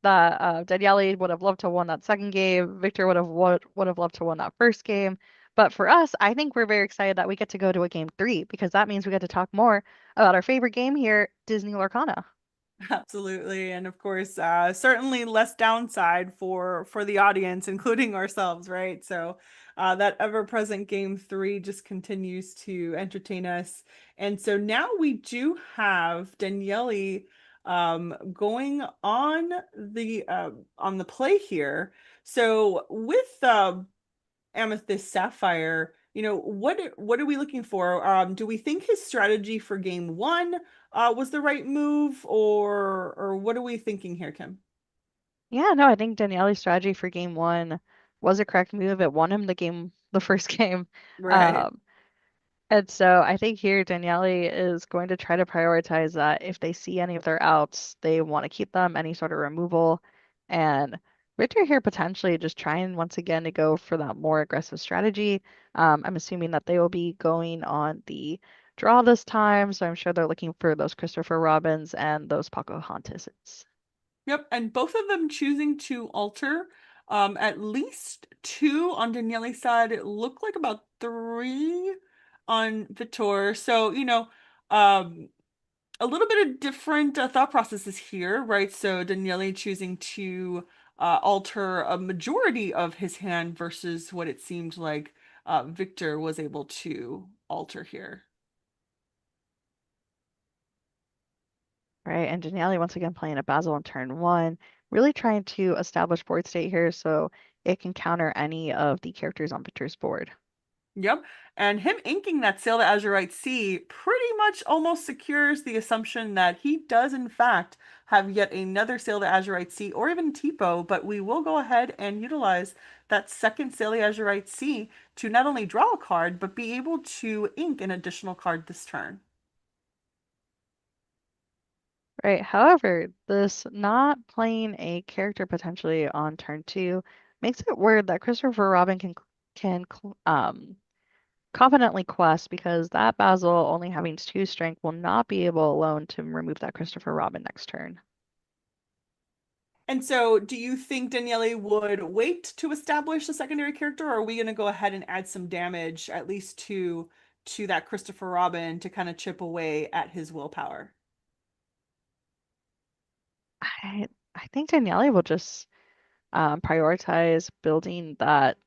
that. Daniele would have loved to won that second game. Victor would have loved to won that first game. But for us, I think we're very excited that we get to go to a game 3 because that means we get to talk more about our favorite game here, Disney Lorcana. Absolutely. And of course, certainly less downside for the audience, including ourselves, right? So that ever-present game 3 just continues to entertain us. And so now we do have Daniele going on the play here. So with Amethyst Sapphire, what are we looking for? Do we think his strategy for game 1 was the right move, or what are we thinking here, Kim? Yeah, no, I think Daniele's strategy for game 1 was a correct move. It won him the first game. Right. Um, And so I think here Daniele is going to try to prioritize that if they see any of their outs, they want to keep them, any sort of removal. And Richter here potentially just trying once again to go for that more aggressive strategy. I'm assuming that they will be going on the draw this time, so I'm sure they're looking for those Christopher Robins and those Pocahontases. Yep, and both of them choosing to alter. At least 2 on Daniele's side. It looked like about 3 on Vitor. So, um, a little bit of different thought processes here, right? So Daniele choosing to alter a majority of his hand versus what it seemed like Victor was able to alter here. Right, and Daniele once again playing a Basil on turn 1, really trying to establish board state here so it can counter any of the characters on Victor's board. Yep. And him inking that Sail the Azurite Sea pretty much almost secures the assumption that he does, in fact, have yet another Sail the Azurite Sea or even Tipo, but we will go ahead and utilize that second Sail the Azurite Sea to not only draw a card, but be able to ink an additional card this turn. Right. However, this not playing a character potentially on turn two makes it weird that Christopher Robin can confidently quest because that Basil only having two strength will not be able alone to remove that Christopher Robin next turn. And so, do you think Daniele would wait to establish the secondary character, or are we going to go ahead and add some damage, at least to that Christopher Robin, to kind of chip away at his willpower? I think Daniele will just prioritize building that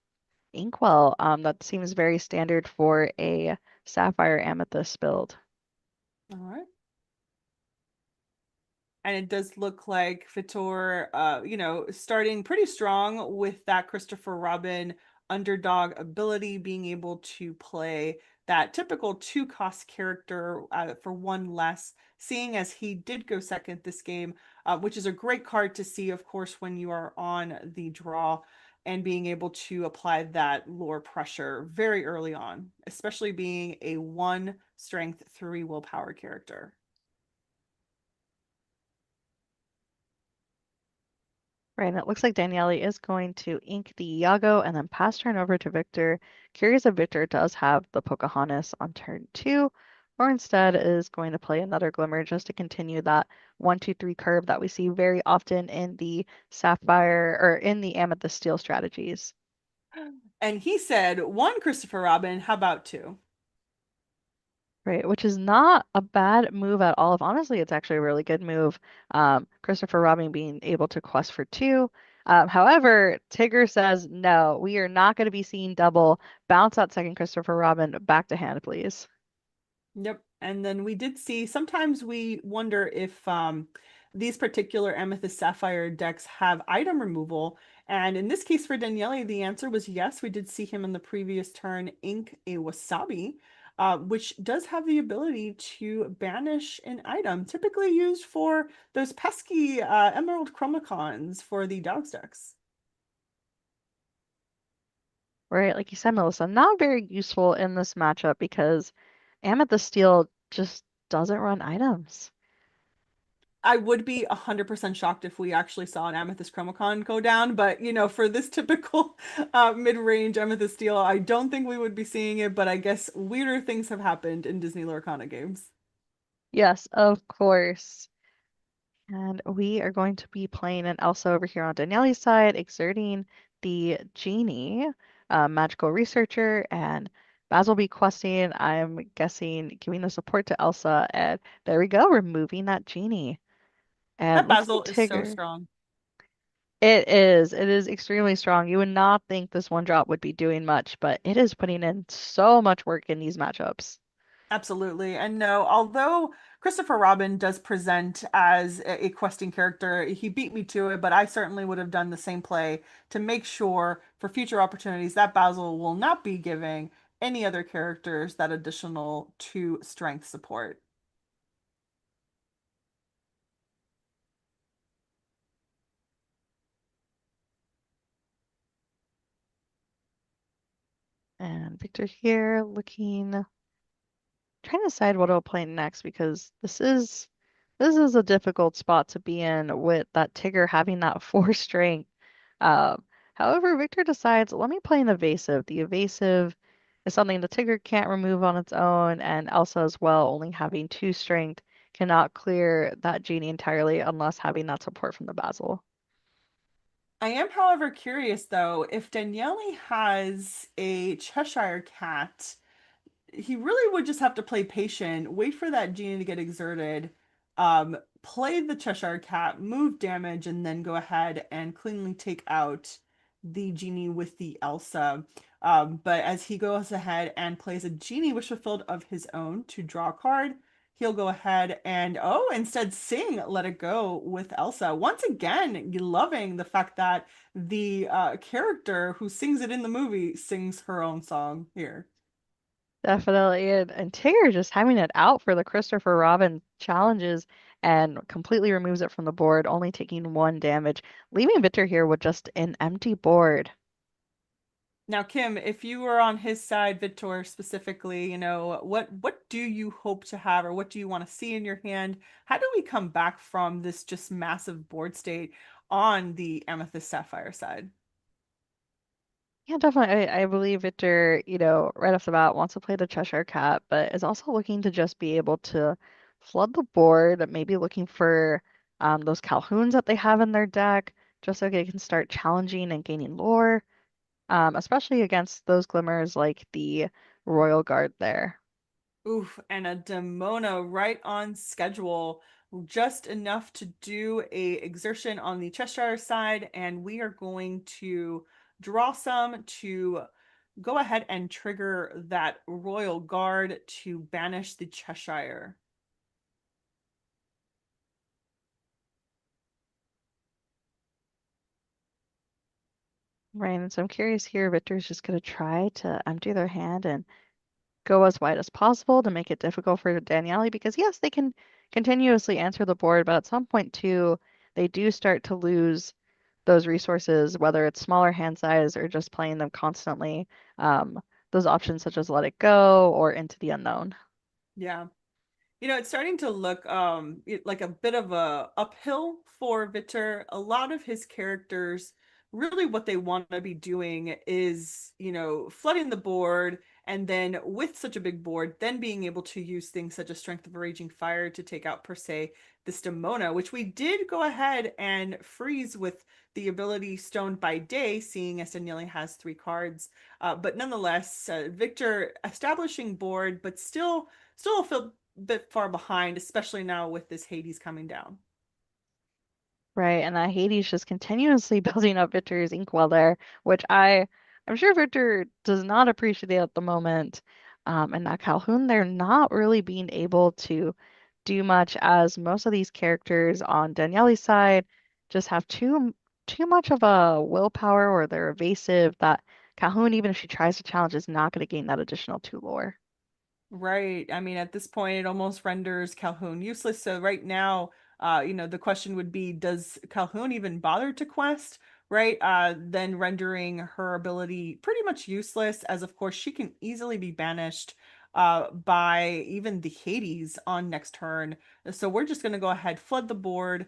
inkwell. That seems very standard for a sapphire amethyst build. All right. And it does look like Vitor, starting pretty strong with that Christopher Robin underdog ability, being able to play that typical two-cost character for one less, seeing as he did go second this game, which is a great card to see, of course, when you are on the draw and being able to apply that lore pressure very early on, especially being a one strength, three willpower character. Right, and it looks like Daniele is going to ink the Iago and then pass turn over to Victor. Curious if Victor does have the Pocahontas on turn two, or instead is going to play another Glimmer just to continue that 1-2-3 curve that we see very often in the Sapphire or in the Amethyst Steel strategies. And he said, one Christopher Robin, how about two? Right, which is not a bad move at all. If honestly, it's actually a really good move. Christopher Robin being able to quest for two. However, Tigger says no, we are not going to be seeing double. Bounce that second Christopher Robin back to hand, please. Yep. And then we did see sometimes we wonder if these particular Amethyst Sapphire decks have item removal. And in this case for Daniele, the answer was yes. We did see him in the previous turn ink a Wasabi, which does have the ability to banish an item, typically used for those pesky Emerald Chromacons for the Dogs decks. Right, like you said, Melissa, not very useful in this matchup because Amethyst Steel just doesn't run items. I would be 100% shocked if we actually saw an Amethyst Chromacon go down, but for this typical mid-range Amethyst Steel, I don't think we would be seeing it, but I guess weirder things have happened in Disney Lorcana games. Yes, of course. And we are going to be playing an Elsa over here on Daniele's side, exerting the genie, magical researcher, and Basil will be questing, I'm guessing, giving the support to Elsa. And there we go, removing that genie. And That looks like Basil is so Tigger. strong. It is extremely strong. You would not think this one drop would be doing much, but it is putting in so much work in these matchups. Absolutely. And no, although Christopher Robin does present as a questing character, he beat me to it, but I certainly would have done the same play to make sure for future opportunities that Basil will not be giving any other characters that additional two strength support. And Victor here looking trying to decide what I'll play next because this is a difficult spot to be in with that Tigger having that four strength. Um, However, Victor decides, let me play an evasive. The evasive is something the Tigger can't remove on its own, and Elsa as well, only having two strength, cannot clear that genie entirely unless having that support from the Basil. I am, however, curious though, if Daniele has a Cheshire cat, he really would just have to play patient, wait for that genie to get exerted, play the Cheshire Cat, move damage, and then go ahead and cleanly take out the genie with the Elsa. But as he goes ahead and plays a genie wish fulfilled of his own to draw a card, he'll go ahead and, instead sing Let It Go with Elsa. Once again, loving the fact that the character who sings it in the movie sings her own song here. Definitely. And Tigger just having it out for the Christopher Robin challenges and completely removes it from the board, only taking 1 damage, leaving Victor here with just an empty board. Now, Kim, if you were on his side, Victor specifically, what do you hope to have, or what do you want to see in your hand? How do we come back from this just massive board state on the Amethyst Sapphire side? Yeah, definitely. I believe Victor, right off the bat wants to play the Cheshire Cat, but is also looking to just be able to flood the board, maybe looking for those Calhouns that they have in their deck, just so they can start challenging and gaining lore, especially against those glimmers like the Royal Guard there. Oof, and a Demona right on schedule, just enough to do a exertion on the Cheshire side, and we are going to draw some to go ahead and trigger that Royal Guard to banish the Cheshire. Right, and so I'm curious here, Victor's just going to try to empty their hand and go as wide as possible to make it difficult for Daniele because yes, they can continuously answer the board, but at some point too, they do start to lose those resources, whether it's smaller hand size or just playing them constantly. Um, those options such as Let It Go or Into the Unknown. Yeah. It's starting to look like a bit of a uphill for Victor. A lot of his characters, really what they want to be doing is, flooding the board, and then with such a big board, then being able to use things such as Strength of a Raging Fire to take out per se this Demona, which we did go ahead and freeze with the ability Stoned by Day, seeing as Daniele has 3 cards. But nonetheless, Victor establishing board, but still a bit far behind, especially now with this Hades coming down. Right, and that Hades just continuously building up Victor's inkwell there, which I'm sure Victor does not appreciate at the moment. And that Calhoun, they're not really being able to do much as most of these characters on Daniele's side just have too much of a willpower or they're evasive that Calhoun, even if she tries to challenge, is not going to gain that additional 2 lore. Right. I mean, at this point, it almost renders Calhoun useless. So right now, the question would be, does Calhoun even bother to quest? Right. Then rendering her ability pretty much useless, as of course she can easily be banished by even the Hades on next turn. So we're just gonna go ahead, flood the board,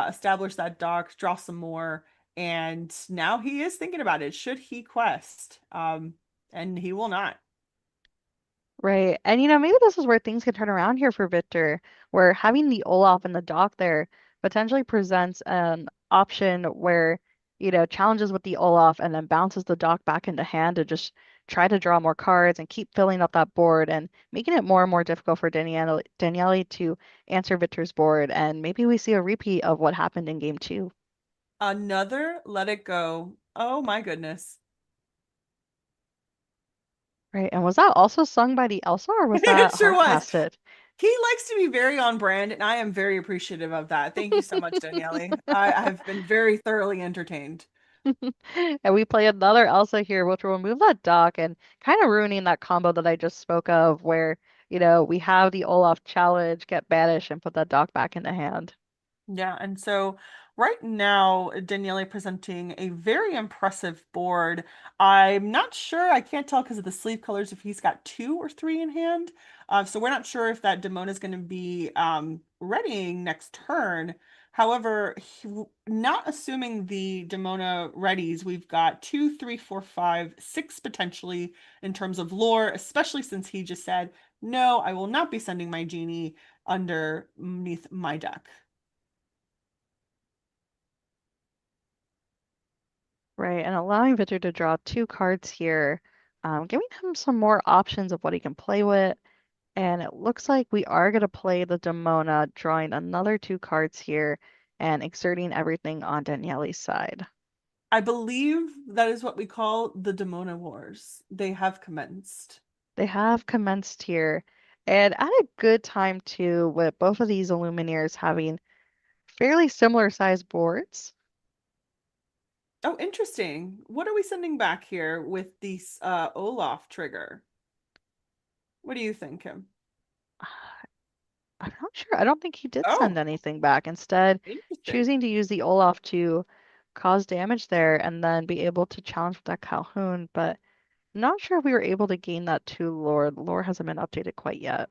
establish that dock, draw some more, and now he is thinking about it. Should he quest? And he will not. Right. And maybe this is where things can turn around here for Victor, where having the Olaf in the dock there potentially presents an option where, challenges with the Olaf and then bounces the dock back into hand to just try to draw more cards and keep filling up that board and making it more and more difficult for Daniele to answer Victor's board. And maybe we see a repeat of what happened in game 2. Another Let It Go. Oh my goodness. Right. And was that also sung by the Elsa or was It that sure hard was. casted? He likes to be very on brand, and I am very appreciative of that. Thank you so much, Daniele. I've been very thoroughly entertained. And we play another Elsa here, which will remove that dock and kind of ruining that combo that I just spoke of, where, we have the Olaf challenge, get banished, and put that dock back into hand. Yeah, and so right now, Daniele presenting a very impressive board. I'm not sure, I can't tell because of the sleeve colors if he's got 2 or 3 in hand. So we're not sure if that Demona is going to be readying next turn. However, not assuming the Demona readies, we've got 2, 3, 4, 5, 6 potentially in terms of lore, especially since he just said, no, I will not be sending my genie underneath my deck. Right, and allowing Victor to draw 2 cards here, giving him some more options of what he can play with. And it looks like we are going to play the Demona, drawing another 2 cards here and exerting everything on Daniele's side. I believe that is what we call the Demona Wars. They have commenced. They have commenced here. And at a good time too, with both of these Illumineers having fairly similar sized boards. Oh, interesting. What are we sending back here with this Olaf trigger? What do you think, Kim? I'm not sure. I don't think he did send Oh, anything back. Instead, interesting. choosing to use the Olaf to cause damage there and then be able to challenge with that Calhoun, but I'm not sure if we were able to gain that to Lore. Lore hasn't been updated quite yet.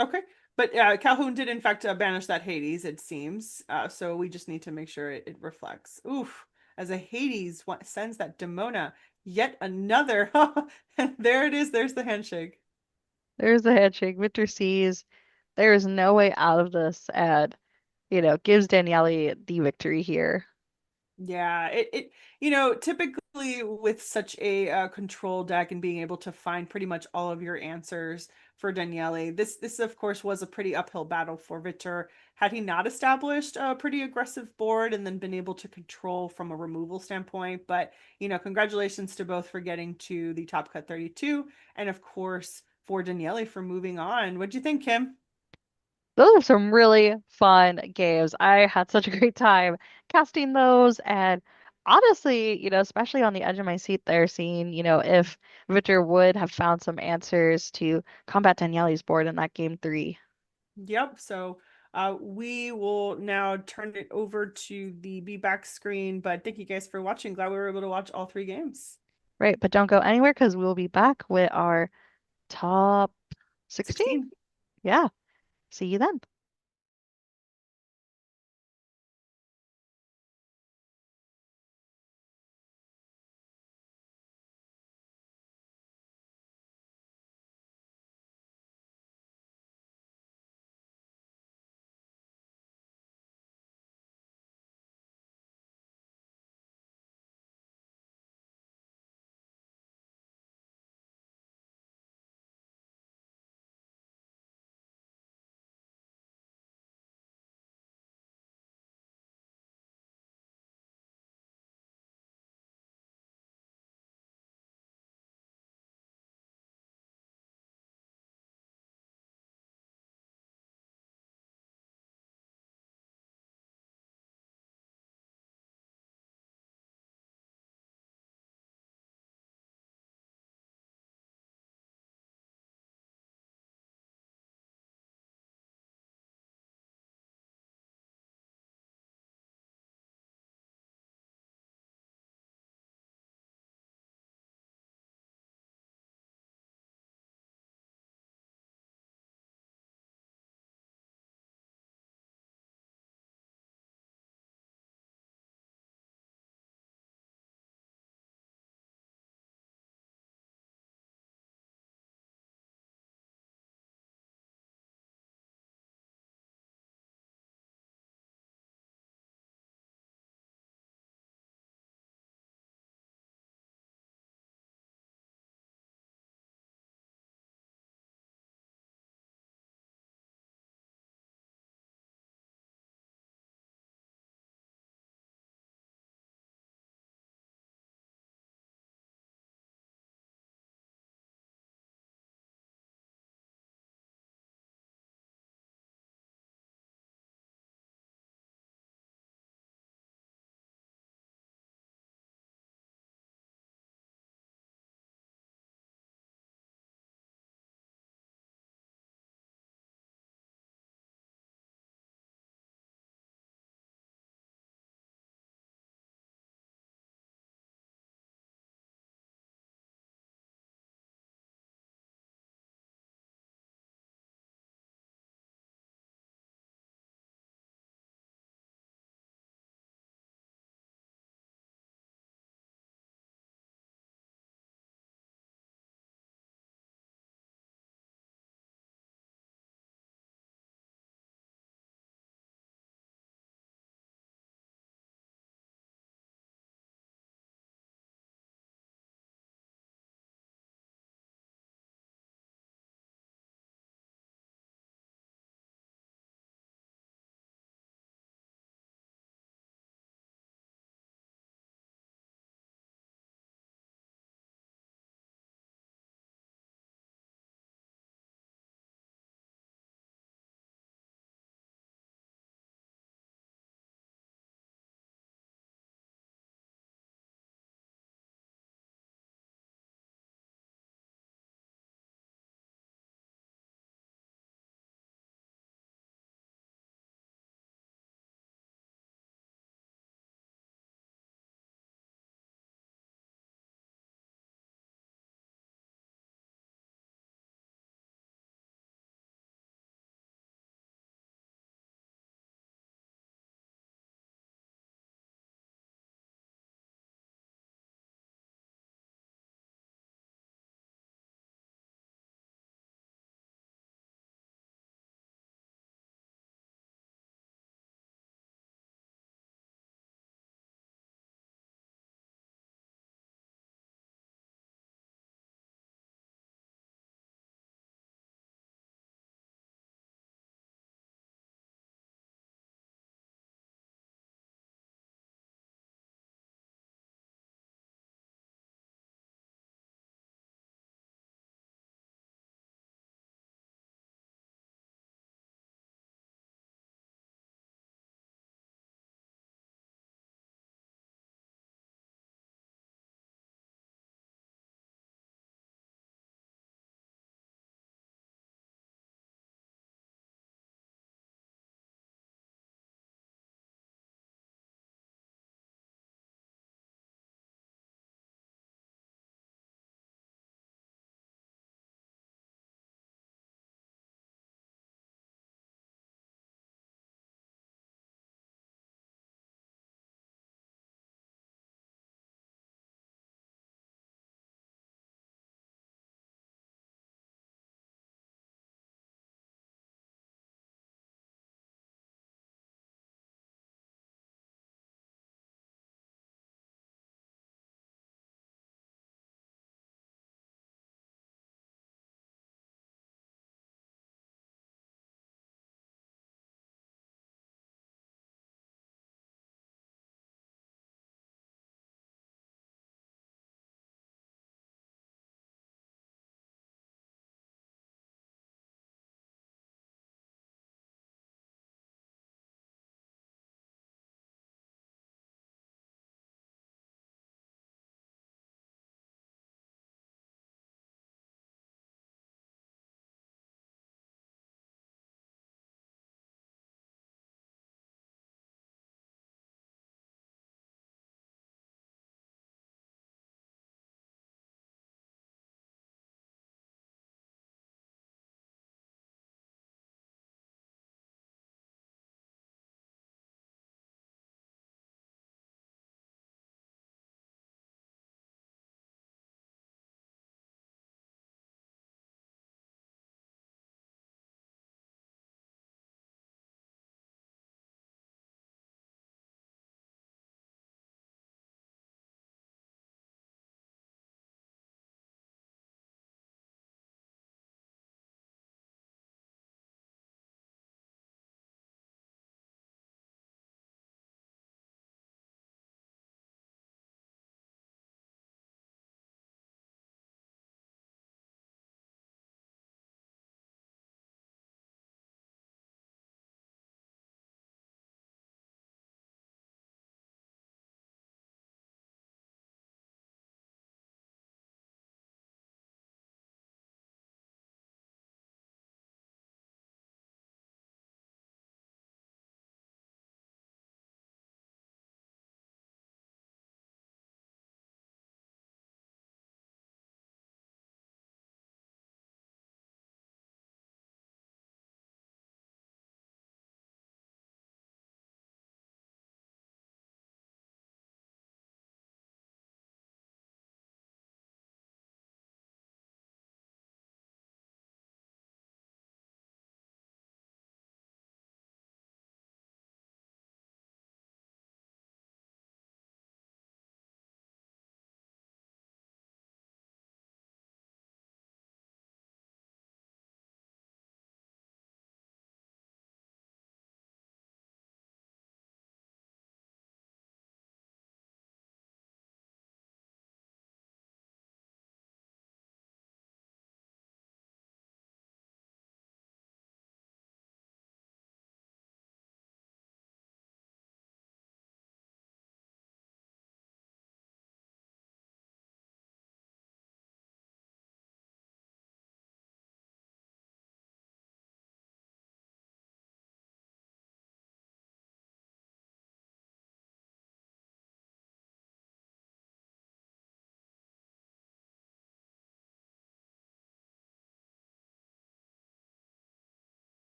Okay. But Calhoun did in fact banish that Hades, it seems. So we just need to make sure it reflects. Oof. As a Hades sends that Demona, yet another. And there it is. There's the handshake. There's the handshake. Victor sees there is no way out of this and, gives Daniele the victory here. Yeah, typically with such a control deck and being able to find pretty much all of your answers for Daniele, this of course was a pretty uphill battle for Victor. Had he not established a pretty aggressive board and then been able to control from a removal standpoint, but congratulations to both for getting to the top cut 32, and of course for Daniele for moving on. What'd you think, Kim? Those are some really fun games. I had such a great time casting those and honestly, especially on the edge of my seat there, seeing, if Victor would have found some answers to combat Daniele's board in that game three. Yep. So we will now turn it over to the be back screen. But thank you guys for watching. Glad we were able to watch all three games. Right, but don't go anywhere because we'll be back with our top 16. 16. Yeah, see you then.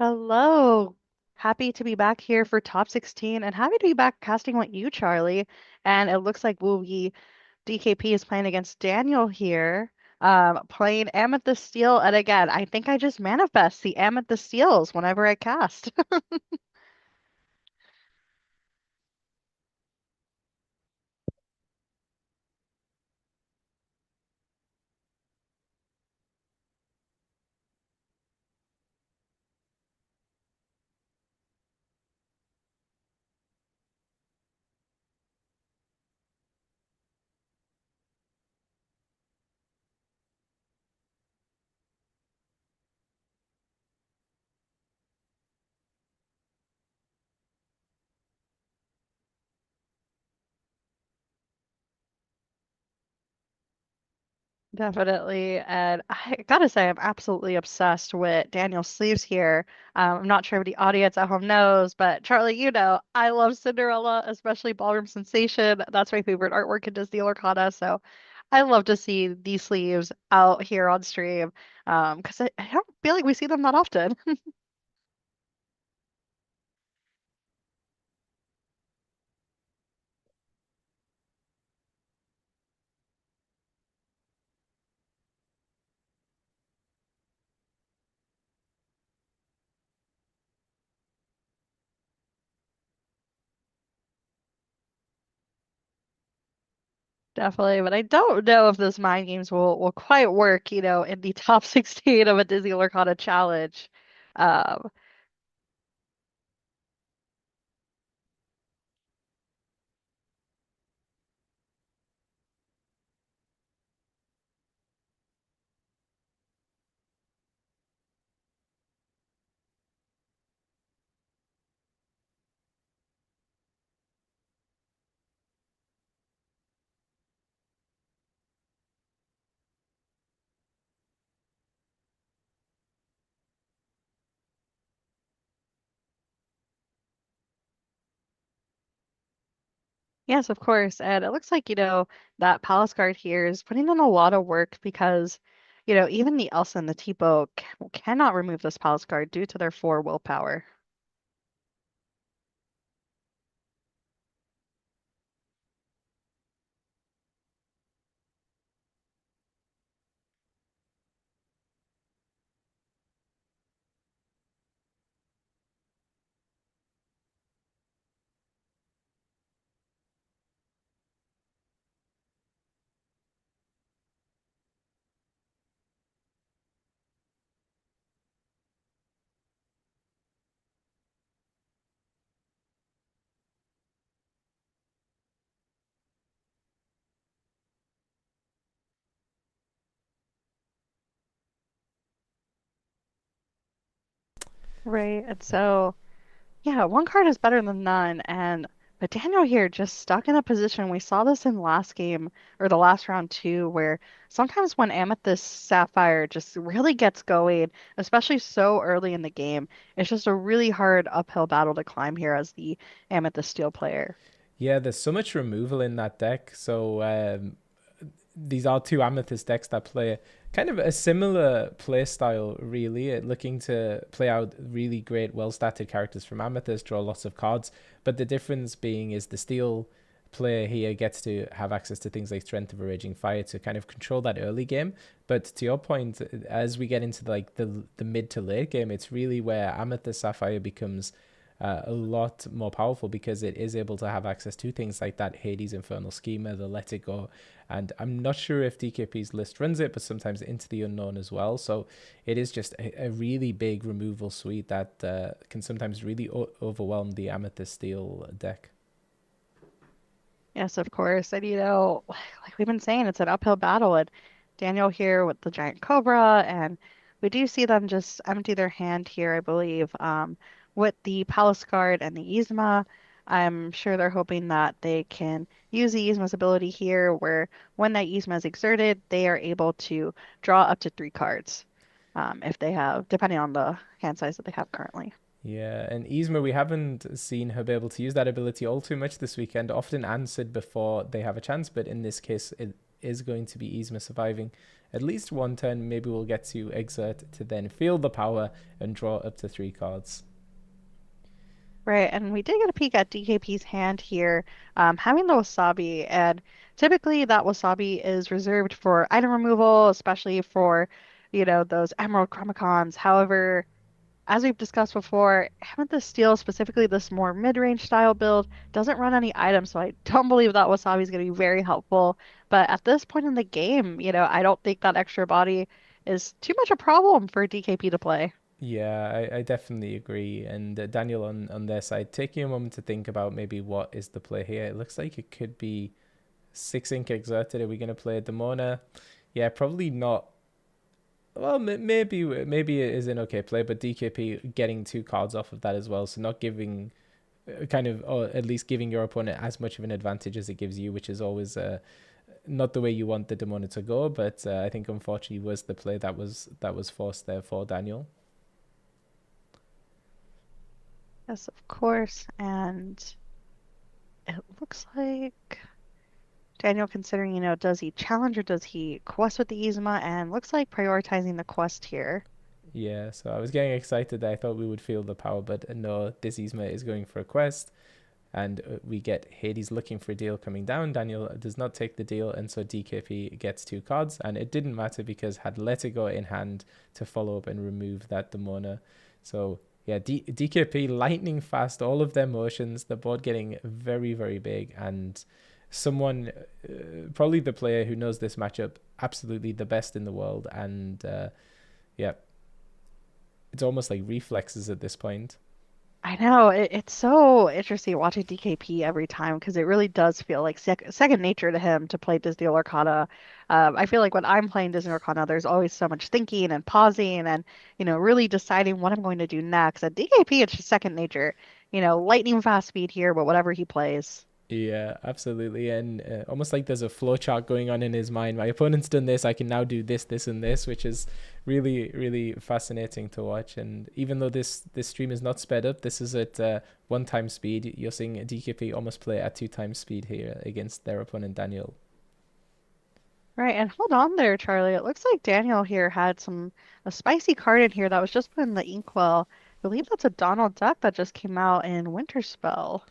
Hello. Happy to be back here for top 16 and happy to be back casting with you, Charlie. And it looks like DKP is playing against Daniel here, playing Amethyst Steel. And again, I think I just manifest the Amethyst Steels whenever I cast. Definitely. And I gotta say, I'm absolutely obsessed with Daniel's sleeves here. I'm not sure if the audience at home knows, but Charlie, you know, I love Cinderella, especially Ballroom Sensation. That's my favorite artwork in Disney Lorcana. So I love to see these sleeves out here on stream because I don't feel like we see them that often. Definitely, but I don't know if those mind games will quite work, you know, in the top 16 of a Disney Lorcana challenge. Um, Yes, of course. And it looks like, you know, that Palace Guard here is putting in a lot of work because, you know, even the Elsa and the Tipo cannot remove this Palace Guard due to their 4 willpower. Right. And so, yeah, one card is better than none. And but Daniel here just stuck in a position. We saw this in last game or the last round too, where sometimes when Amethyst Sapphire just really gets going, especially so early in the game, it's just a really hard uphill battle to climb here as the Amethyst Steel player. Yeah, there's so much removal in that deck. So these are two Amethyst decks that play kind of a similar play style, really, looking to play out really great, well-statted characters from Amethyst, draw lots of cards. But the difference being is the Steel player here gets to have access to things like Strength of a Raging Fire to kind of control that early game. But to your point, as we get into like the mid to late game, it's really where Amethyst Sapphire becomes a lot more powerful because it is able to have access to things like that Hades Infernal Schema, the Let It Go, and I'm not sure if DKP's list runs it, but sometimes Into the Unknown as well. So it is just a really big removal suite that can sometimes really overwhelm the Amethyst Steel deck. Yes, of course. And you know, like we've been saying, it's an uphill battle. And Daniel here with the giant cobra, and we do see them just empty their hand here, I believe, with the Palace Guard and the Yzma. I'm sure they're hoping that they can use the Yzma's ability here, where when that Yzma is exerted, they are able to draw up to 3 cards, if they have, depending on the hand size that they have currently. Yeah, and Yzma, we haven't seen her be able to use that ability all too much this weekend, often answered before they have a chance, but in this case, is going to be Yzma surviving at least one turn. Maybe we'll get to Exert to then feel the power and draw up to 3 cards. Right, and we did get a peek at DKP's hand here, having the wasabi, and typically that wasabi is reserved for item removal, especially for, those Emerald Chromicons. However, as we've discussed before, Amethyst Steel, specifically this more mid-range style build, doesn't run any items, so I don't believe that wasabi is going to be very helpful. But at this point in the game, I don't think that extra body is too much a problem for DKP to play. Yeah, I definitely agree. And Daniel on their side, taking a moment to think about maybe what is the play here. It looks like it could be 6 ink exerted. Are we going to play Demona? Yeah, probably not. Well, maybe it is an okay play, but DKP getting 2 cards off of that as well. So not giving or at least giving your opponent as much of an advantage as it gives you, which is always not the way you want the Demona to go. But I think unfortunately was the play that was forced there for Daniel. Yes, of course. And it looks like Daniel considering, does he challenge or does he quest with the Yzma? And looks like prioritizing the quest here. Yeah, so I was getting excited that I thought we would feel the power, but no, this Yzma is going for a quest. And we get Hades looking for a deal coming down. Daniel does not take the deal, and so DKP gets 2 cards. And it didn't matter because had Let It Go in hand to follow up and remove that Demona. So yeah, DKP lightning fast, all of their motions, the board getting very, very big, and someone, probably the player who knows this matchup, absolutely the best in the world. And yeah, it's almost like reflexes at this point. I know it's so interesting watching DKP every time because it really does feel like second nature to him to play Disney Lorcana. I feel like when I'm playing Disney Lorcana, there's always so much thinking and pausing and really deciding what I'm going to do next. At DKP, it's just second nature. Lightning fast speed here, but whatever he plays. Yeah, absolutely. And almost like there's a flow chart going on in his mind. My opponent's done this, I can now do this, this, and this, which is really, really fascinating to watch. And even though this stream is not sped up, this is at 1 time speed. You're seeing DKP almost play at 2 times speed here against their opponent, Daniel. Right, and hold on there, Charlie. It looks like Daniel here had a spicy card in here that was just put in the inkwell. I believe that's a Donald Duck that just came out in Winter Spell.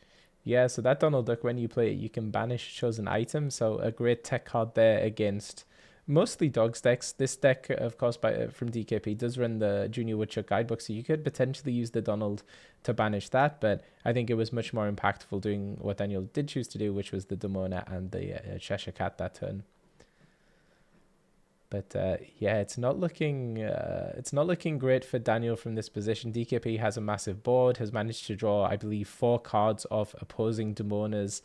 Yeah, so that Donald Duck, when you play it, you can banish chosen item. So a great tech card there against mostly dogs decks. This deck, of course, from DKP does run the Junior Woodchuck guidebook, so you could potentially use the Donald to banish that. But I think it was much more impactful doing what Daniel did choose to do, which was the Demona and the Cheshire Cat that turn. But yeah, it's not looking great for Daniel from this position. DKP has a massive board, has managed to draw, I believe, 4 cards of opposing Demonas,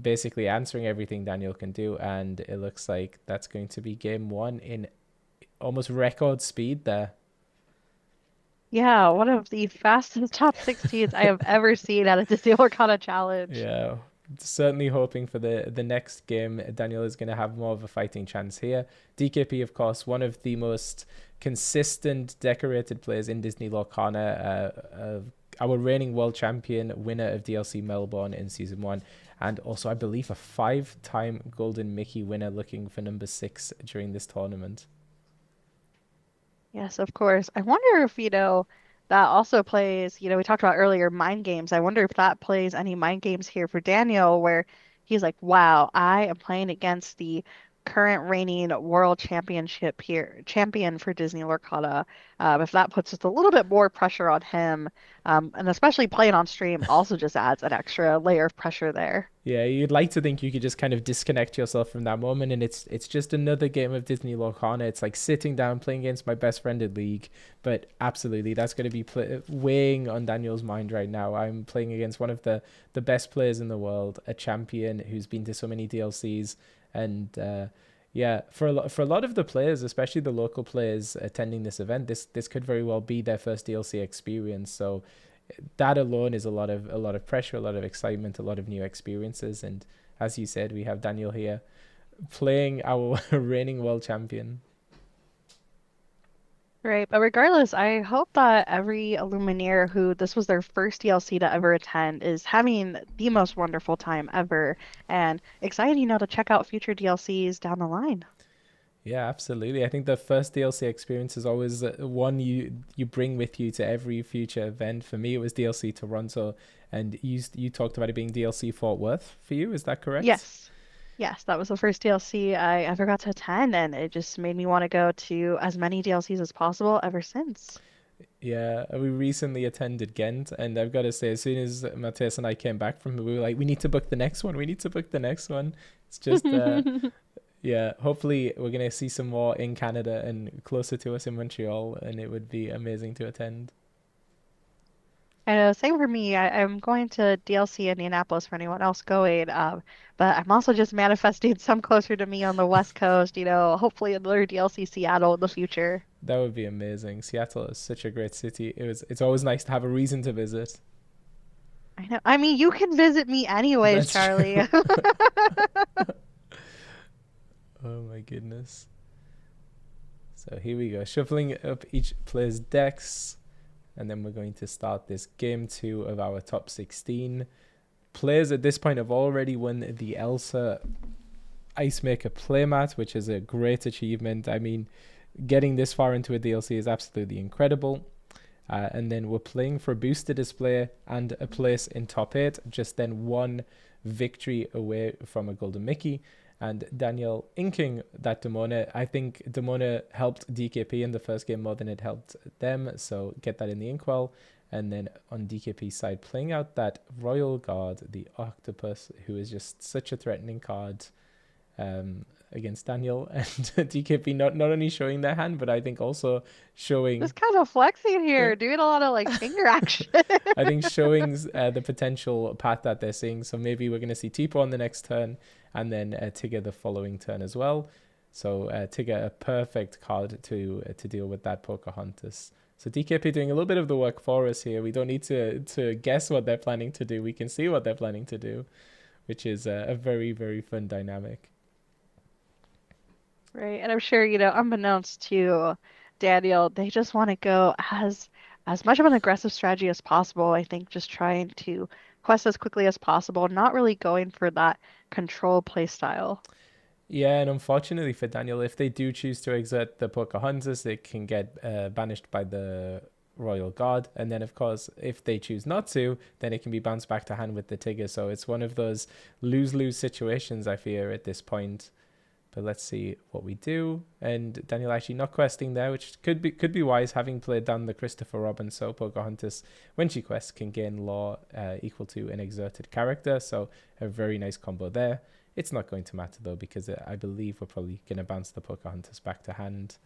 basically answering everything Daniel can do. And it looks like that's going to be game 1 in almost record speed there. Yeah, one of the fastest top 16s I have ever seen at a Disney Lorcana challenge. Yeah, certainly hoping for the next game Daniel is going to have more of a fighting chance here. DKP, of course, one of the most consistent decorated players in Disney Lorcana, our reigning world champion, winner of DLC Melbourne in season 1, and also I believe a 5-time Golden Mickey winner, looking for number 6 during this tournament. Yes, of course. I wonder if, that also plays, we talked about earlier mind games. I wonder if that plays any mind games here for Daniel, where he's like, wow, I am playing against the current reigning world champion for Disney Lorcana. If that puts just a little bit more pressure on him, and especially playing on stream also just adds an extra layer of pressure there. Yeah, you'd like to think you could just kind of disconnect yourself from that moment, and it's just another game of Disney Lorcana. It's like sitting down playing against my best friend in League, but absolutely that's going to be weighing on Daniel's mind right now. I'm playing against one of the best players in the world, a champion who's been to so many DLCs, and yeah, for a lot of the players, especially the local players attending this event, this could very well be their first DLC experience. So that alone is a lot of pressure, a lot of excitement, a lot of new experiences. And as you said, we have Daniel here playing our reigning world champion. Right, but regardless, I hope that every Illuminaire who this was their first DLC to ever attend is having the most wonderful time ever and excited, to check out future DLCs down the line. Yeah, absolutely. I think the first DLC experience is always one you bring with you to every future event. For me, it was DLC Toronto, and you talked about it being DLC Fort Worth for you. Is that correct? Yes. Yes, that was the first DLC I ever got to attend, and it just made me want to go to as many DLCs as possible ever since. Yeah, we recently attended Ghent, and I've got to say, as soon as Matthias and I came back from it, we were like, we need to book the next one. We need to book the next one. It's just, yeah, hopefully we're going to see some more in Canada and closer to us in Montreal, and it would be amazing to attend. And same for me. I'm going to DLC Indianapolis for anyone else going. But I'm also just manifesting some closer to me on the West Coast, hopefully another DLC Seattle in the future. That would be amazing. Seattle is such a great city. It's always nice to have a reason to visit. I know. I mean, you can visit me anyways, That's Charlie. true. Oh my goodness. So here we go, shuffling up each player's decks, and then we're going to start this game 2 of our top 16. Players at this point have already won the Elsa Ice Maker playmat, which is a great achievement. I mean, getting this far into a DLC is absolutely incredible. And then we're playing for a booster display and a place in top 8, just then one victory away from a Golden Mickey. And Daniel inking that Demona. I think Demona helped DKP in the first game more than it helped them, so get that in the inkwell. And then on DKP's side, playing out that Royal Guard, the Octopus, who is just such a threatening card against Daniel. And DKP not only showing their hand, but I think also showing... Just kind of flexing here, doing a lot of like finger action. I think showing the potential path that they're seeing. So maybe we're going to see Tipo on the next turn, and then Tigger the following turn as well. So Tigger, a perfect card to deal with that Pocahontas. So DKP doing a little bit of the work for us here. We don't need to guess what they're planning to do. We can see what they're planning to do, which is a very, very fun dynamic. Right, and I'm sure, unbeknownst to Daniel, they just want to go as much of an aggressive strategy as possible. I think just trying to quest as quickly as possible, not really going for that control play style. Yeah, and unfortunately for Daniel, if they do choose to exert the Pocahontas, it can get banished by the Royal Guard. And then, of course, if they choose not to, then it can be bounced back to hand with the Tigger. So it's one of those lose-lose situations, I fear, at this point. But let's see what we do. And Daniel actually not questing there, which could be wise, having played down the Christopher Robin. So Pocahontas, when she quests, can gain law equal to an exerted character. So a very nice combo there. It's not going to matter though, because I believe we're probably going to bounce the Pocahontas back to hand.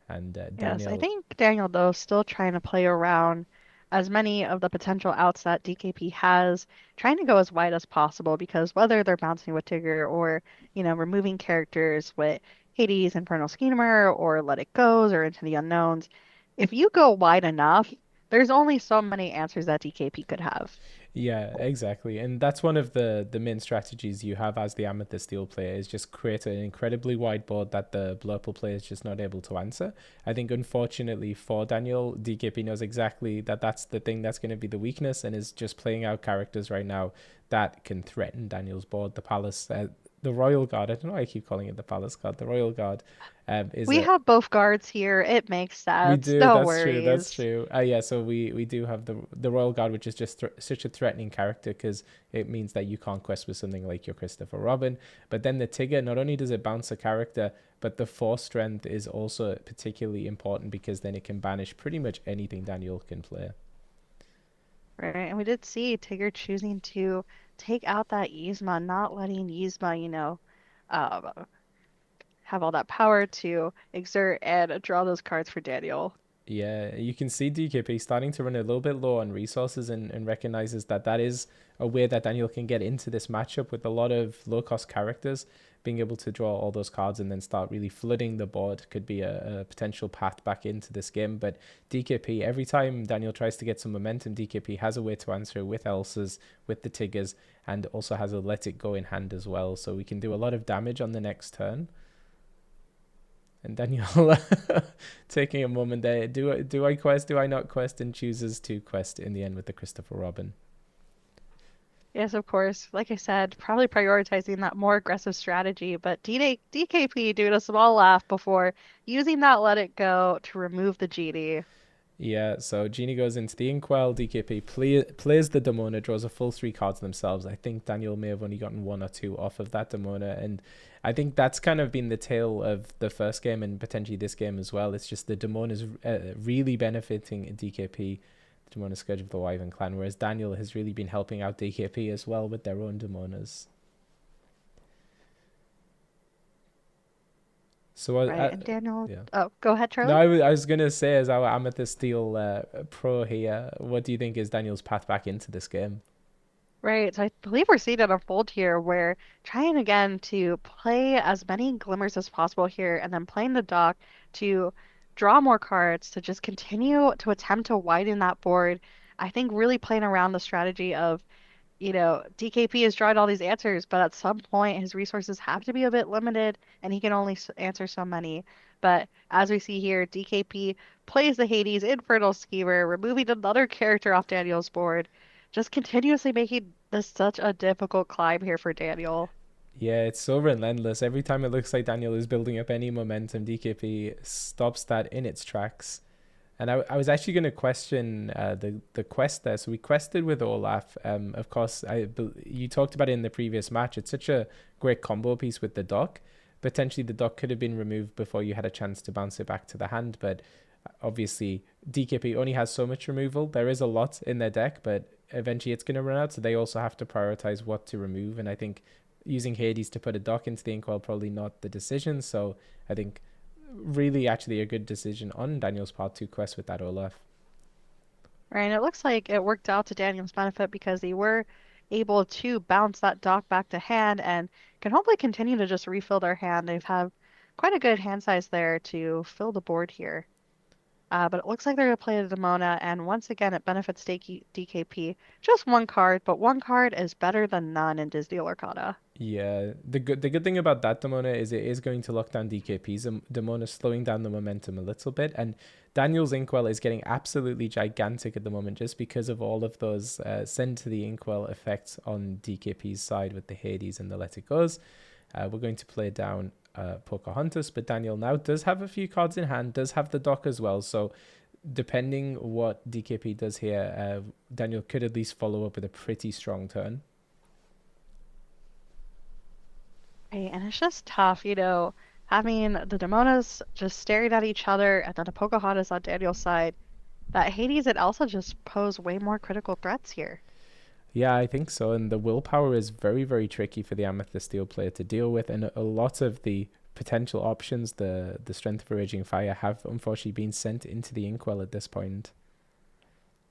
And Daniel... Yes, I think Daniel, though, still trying to play around as many of the potential outs that DKP has, trying to go as wide as possible because whether they're bouncing with Tigger or, removing characters with Hades, Infernal Schemer, or Let It Goes or Into the Unknowns, if you go wide enough, there's only so many answers that DKP could have. Yeah, exactly. And that's one of the main strategies you have as the Amethyst Steel player, is just create an incredibly wide board that the Blurple player is just not able to answer. I think unfortunately for Daniel, DKP knows exactly that that's the thing that's going to be the weakness, and is just playing out characters right now that can threaten Daniel's board. The Palace, the Royal Guard, I don't know why I keep calling it the Palace Guard. The Royal Guard is We have both guards here. It makes we sense. do. No That's true. That's worries. true. Yeah. So we do have the Royal Guard, which is just such a threatening character because it means that you can't quest with something like your Christopher Robin. But then the Tigger, not only does it bounce a character, but the force strength is also particularly important because then it can banish pretty much anything Daniel can play. Right, and we did see Tigger choosing to take out that Yzma, not letting Yzma, uh, have all that power to exert and draw those cards for Daniel. Yeah, you can see DKP starting to run a little bit low on resources and recognizes that is a way that Daniel can get into this matchup with a lot of low-cost characters. Being able to draw all those cards and then start really flooding the board could be a potential path back into this game. But DKP, every time Daniel tries to get some momentum, DKP has a way to answer with Elsa's, with the Tiggers, and also has a Let It Go in hand as well. So we can do a lot of damage on the next turn. And Daniel taking a moment there. Do I quest? Do I not quest? And chooses to quest in the end with the Christopher Robin. Yes, of course. Like I said, probably prioritizing that more aggressive strategy, but DKP doing a small laugh before using that let it go to remove the genie. Yeah, so Genie goes into the Inkwell. DKP plays the Demona, draws a full 3 cards themselves. I think Daniel may have only gotten 1 or 2 off of that Demona, and I think that's kind of been the tale of the first game and potentially this game as well. It's just the Demona's really benefiting DKP, the Demona Scourge of the Wyvern Clan, whereas Daniel has really been helping out DKP as well with their own Demonas. So Right, and Daniel, yeah. oh, go ahead, No, Charlie. I was gonna say, as our Amethyst Steel pro here, what do you think is Daniel's path back into this game? Right, so I believe we're seeing it unfold here. We're trying again to play as many glimmers as possible here, and then playing the dock to draw more cards to just continue to attempt to widen that board. I think really playing around the strategy of DKP has drawing all these answers, but at some point his resources have to be a bit limited and he can only answer so many. But as we see here, DKP plays the Hades Infernal Schemer, removing another character off Daniel's board, just continuously making this such a difficult climb here for Daniel. Yeah, it's so relentless. Every time it looks like Daniel is building up any momentum, DKP stops that in its tracks. And I was actually going to question the quest there. So we quested with Olaf. Of course, you talked about it in the previous match. It's such a great combo piece with the dock. Potentially the dock could have been removed before you had a chance to bounce it back to the hand. But obviously, DKP only has so much removal. There is a lot in their deck, but eventually it's going to run out. So they also have to prioritize what to remove. And I think using Hades to put a dock into the Inkwell probably not the decision. So I think really actually a good decision on Daniel's part to quest with that Olaf. Right, and it looks like it worked out to Daniel's benefit because they were able to bounce that dock back to hand and can hopefully continue to just refill their hand. They've had quite a good hand size there to fill the board here. But it looks like they're going to play the Demona, and once again, it benefits DKP. Just 1 card, but 1 card is better than none in Disney Lorcana. Yeah, the good thing about that Demona is it is going to lock down DKP's Demona, slowing down the momentum a little bit. And Daniel's Inkwell is getting absolutely gigantic at the moment just because of all of those send to the Inkwell effects on DKP's side with the Hades and the Let It Goes. We're going to play down Pocahontas, but Daniel now does have a few cards in hand, does have the dock as well. So depending what DKP does here, Daniel could at least follow up with a pretty strong turn. Right, and it's just tough, having the Demonas just staring at each other and then a Pocahontas on Daniel's side. That Hades and Elsa just pose way more critical threats here. Yeah, I think so. And the willpower is very, very tricky for the Amethyst Steel player to deal with. And a lot of the potential options, the Strength of a Raging Fire, have unfortunately been sent into the Inkwell at this point.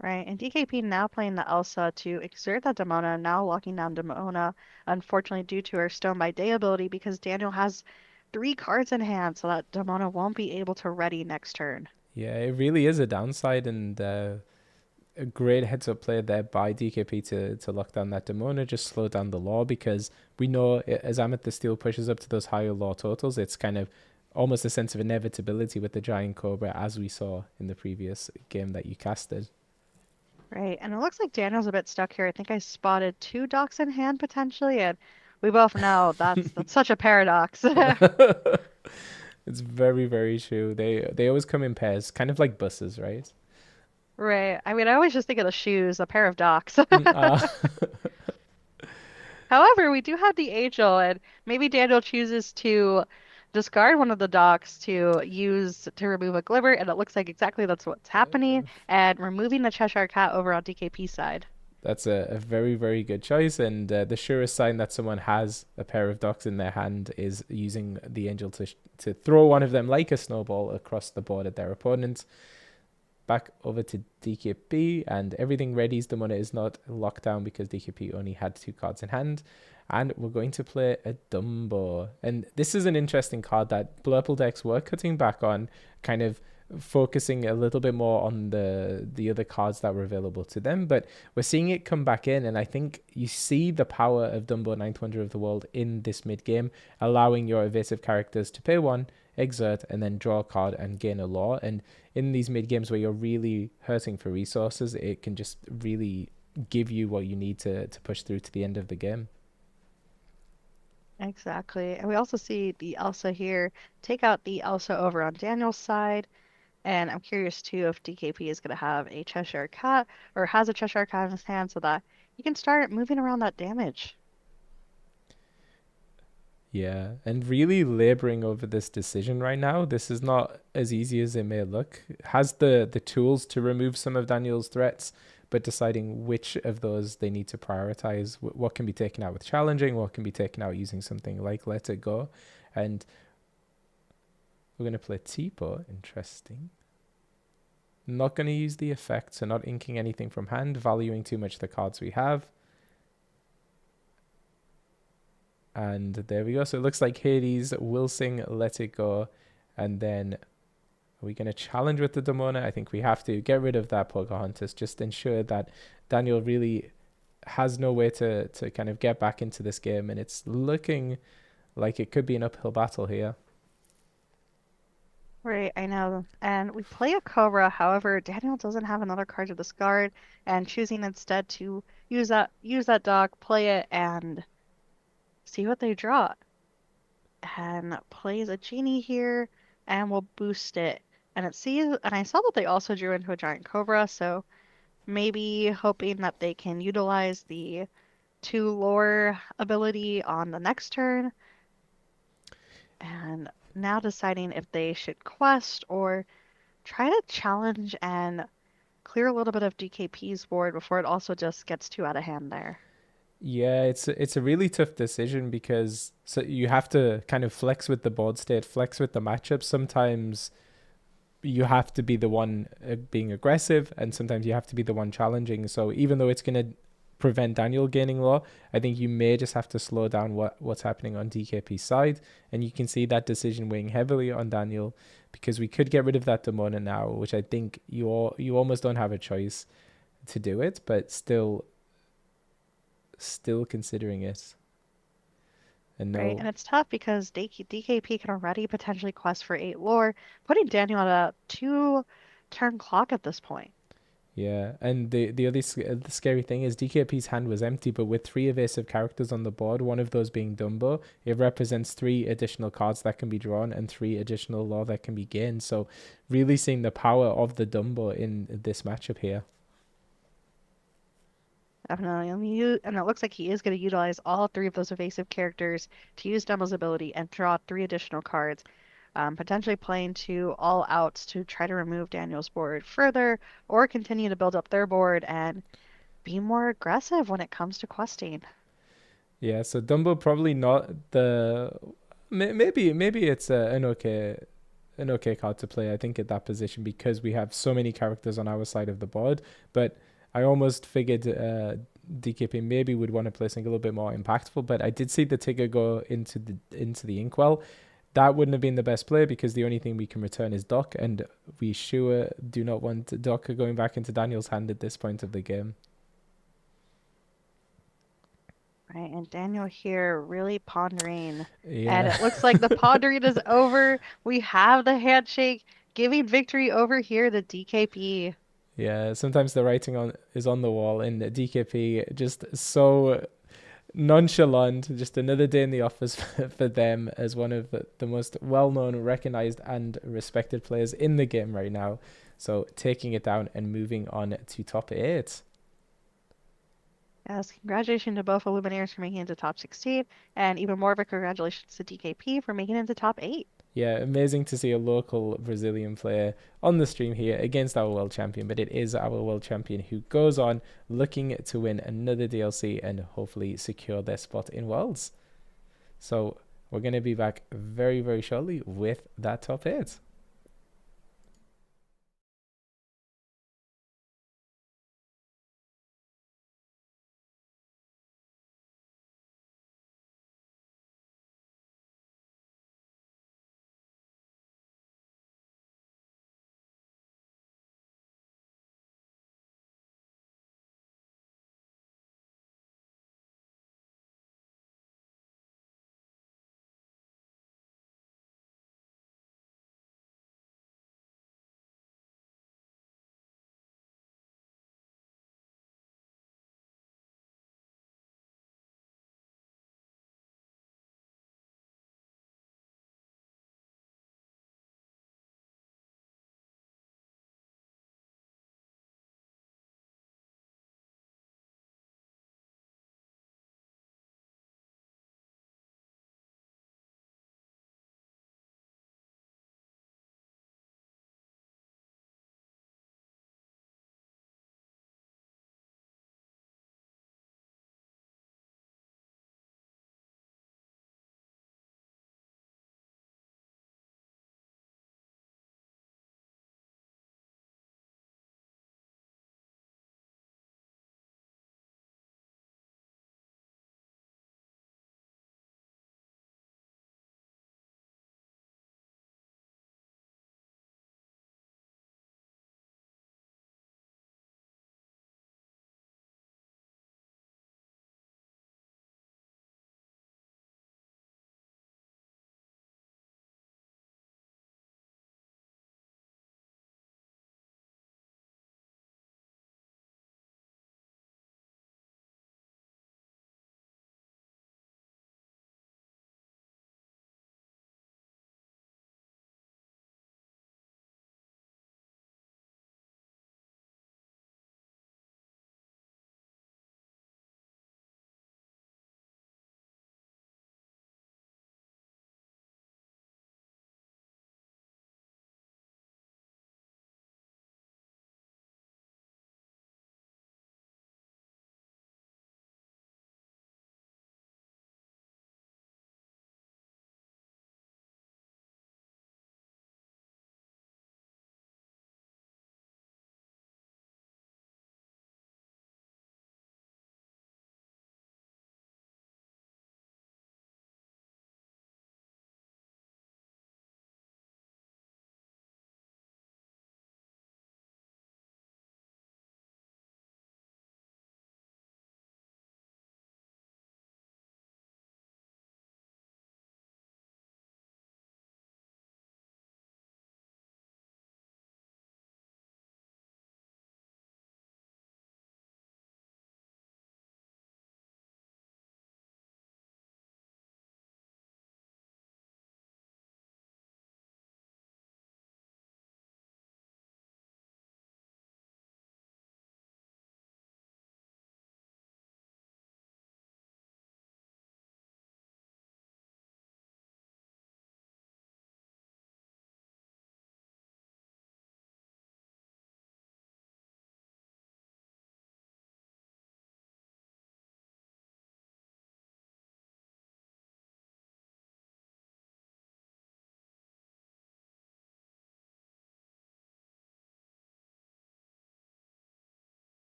Right, and DKP now playing the Elsa to exert that Demona, now locking down Demona, unfortunately due to her Stone by Day ability because Daniel has 3 cards in hand, so that Demona won't be able to ready next turn. Yeah, it really is a downside, and a great heads up play there by DKP to lock down that Demona, just slow down the law, because we know as Amethyst Steel pushes up to those higher law totals, it's kind of almost a sense of inevitability with the Giant Cobra, as we saw in the previous game that you casted. Right, and it looks like Daniel's a bit stuck here. I think I spotted 2 docks in hand potentially, and we both know that's such a paradox. It's very, very true. They always come in pairs, kind of like buses, right? Right. I mean, I always just think of the shoes, a pair of docks. Uh, However, we do have the angel, and maybe Daniel chooses to discard one of the docks to use to remove a glimmer, and it looks like exactly that's what's happening, and removing the Cheshire Cat over on DKP's side. that's a very, very good choice. And the surest sign that someone has a pair of docks in their hand is using the angel to throw one of them like a snowball across the board at their opponent. Back over to DKP, and everything readies. The money is not locked down because DKP only had 2 cards in hand. And we're going to play a Dumbo. And this is an interesting card that Blurple decks were cutting back on, kind of focusing a little bit more on the other cards that were available to them. But we're seeing it come back in, and I think you see the power of Dumbo, Ninth Wonder of the World, in this mid-game, allowing your evasive characters to pay 1 exert, and then draw a card and gain a law. And in these mid games where you're really hurting for resources, it can just really give you what you need to push through to the end of the game. Exactly. And we also see the Elsa here take out the Elsa over on Daniel's side. And I'm curious too if DKP is going to have a Cheshire Cat or has a Cheshire Cat in his hand so that he can start moving around that damage. Yeah, and really laboring over this decision right now. This is not as easy as it may look. Has the tools to remove some of Daniel's threats, but deciding which of those they need to prioritize, what can be taken out with challenging, what can be taken out using something like Let It Go. And we're going to play Tipo. Interesting. Not going to use the effect, so not inking anything from hand, valuing too much the cards we have. And there we go. So it looks like Hades will sing Let It Go. And then are we going to challenge with the Demona? I think we have to get rid of that Pocahontas. Just ensure that Daniel really has no way to kind of get back into this game. And it's looking like it could be an uphill battle here. Right, I know. And we play a Cobra. However, Daniel doesn't have another card to discard, and choosing instead to use that dog, play it, and see what they draw. And plays a genie here, and we'll boost it. And I saw that they also drew into a giant cobra, so maybe hoping that they can utilize the 2 lore ability on the next turn. And now deciding if they should quest or try to challenge and clear a little bit of DKP's board before it also just gets too out of hand there. Yeah, it's a really tough decision because so you have to kind of flex with the board state, flex with the matchup. Sometimes you have to be the one being aggressive, and sometimes you have to be the one challenging. So even though it's going to prevent Daniel gaining law, I think you may just have to slow down what's happening on DKP's side, and you can see that decision weighing heavily on Daniel because we could get rid of that Demona now, which I think you almost don't have a choice to do it, but still considering it. And Right, and no, it's tough because DKP can already potentially quest for 8 lore, putting Daniel at a 2 turn clock at this point. yeah, and the other the scary thing is DKP's hand was empty, but with 3 evasive characters on the board, one of those being Dumbo, it represents 3 additional cards that can be drawn and 3 additional law that can be gained. So, really seeing the power of the Dumbo in this matchup here. Definitely. And it looks like he is going to utilize all 3 of those evasive characters to use Dumble's ability and draw 3 additional cards, potentially playing 2 all outs to try to remove Daniel's board further or continue to build up their board and be more aggressive when it comes to questing. Yeah, so Dumbo probably not the maybe it's an okay card to play. I think at that position because we have so many characters on our side of the board, but I almost figured DKP maybe would want to play something a little bit more impactful. But I did see the Tigger go into the Inkwell. That wouldn't have been the best play because the only thing we can return is Doc, and we sure do not want Doc going back into Daniel's hand at this point of the game. Right, and Daniel here really pondering. And Yeah. it looks like the pondering is over. We have the handshake giving victory over here to DKP. Yeah, sometimes the writing on is on the wall, and DKP just so nonchalant. Just another day in the office for them as one of the most well-known, recognized, and respected players in the game right now. So taking it down and moving on to top 8. Yes, congratulations to both Illuminaires for making it to top 16, and even more of a congratulations to DKP for making it to top 8. Yeah, amazing to see a local Brazilian player on the stream here against our world champion, but it is our world champion who goes on looking to win another DLC and hopefully secure their spot in Worlds. So we're going to be back very, very shortly with that top 8.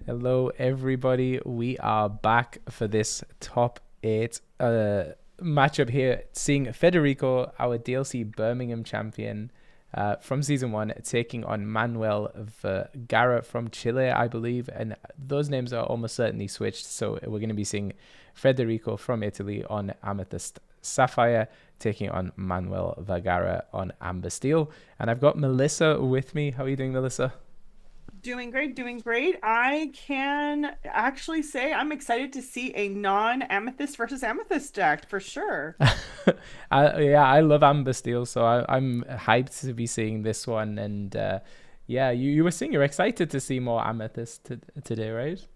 Hello, everybody. We are back for this top eight matchup here, seeing Federico, our DLC Birmingham champion from season one, taking on Manuel Vergara from Chile, I believe. And those names are almost certainly switched. So we're going to be seeing Federico from Italy on Amethyst Sapphire, taking on Manuel Vergara on Amber Steel. And I've got Melissa with me. How are you doing, Melissa? Doing great, doing great. I can actually say I'm excited to see a non-amethyst versus amethyst deck for sure. I love Amber Steel, so I'm hyped to be seeing this one. And yeah, you were saying you're excited to see more Amethyst today, right?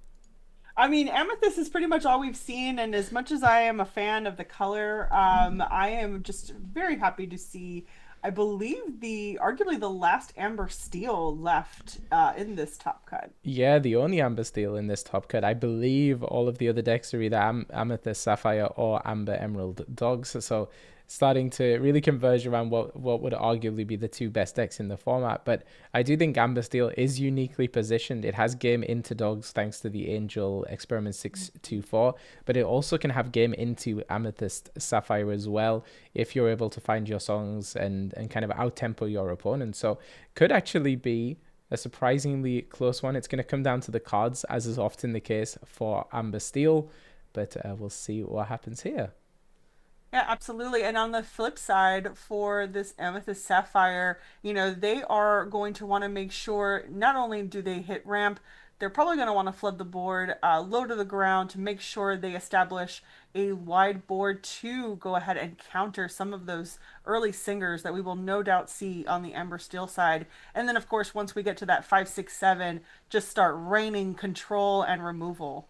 I mean, amethyst is pretty much all we've seen, and as much as I am a fan of the color, I am just very happy to see, I believe the arguably the last amber steel left in this top cut. Yeah, the only Amber Steel in this top cut. I believe all of the other decks are either Amethyst Sapphire or Amber Emerald Dogs. So starting to really converge around what would arguably be the two best decks in the format. But I do think Amber Steel is uniquely positioned. It has game into Dogs thanks to the Angel Experiment 624, but it also can have game into Amethyst Sapphire as well if you're able to find your songs and kind of out-tempo your opponent. So could actually be a surprisingly close one. It's going to come down to the cards, as is often the case for Amber Steel, but we'll see what happens here. Yeah, absolutely. And on the flip side, for this Amethyst Sapphire, they are going to want to make sure not only do they hit ramp, they're probably going to want to flood the board low to the ground to make sure they establish a wide board to go ahead and counter some of those early singers that we will no doubt see on the Ember Steel side. And then, of course, once we get to that 5, 6, 7, just start raining control and removal.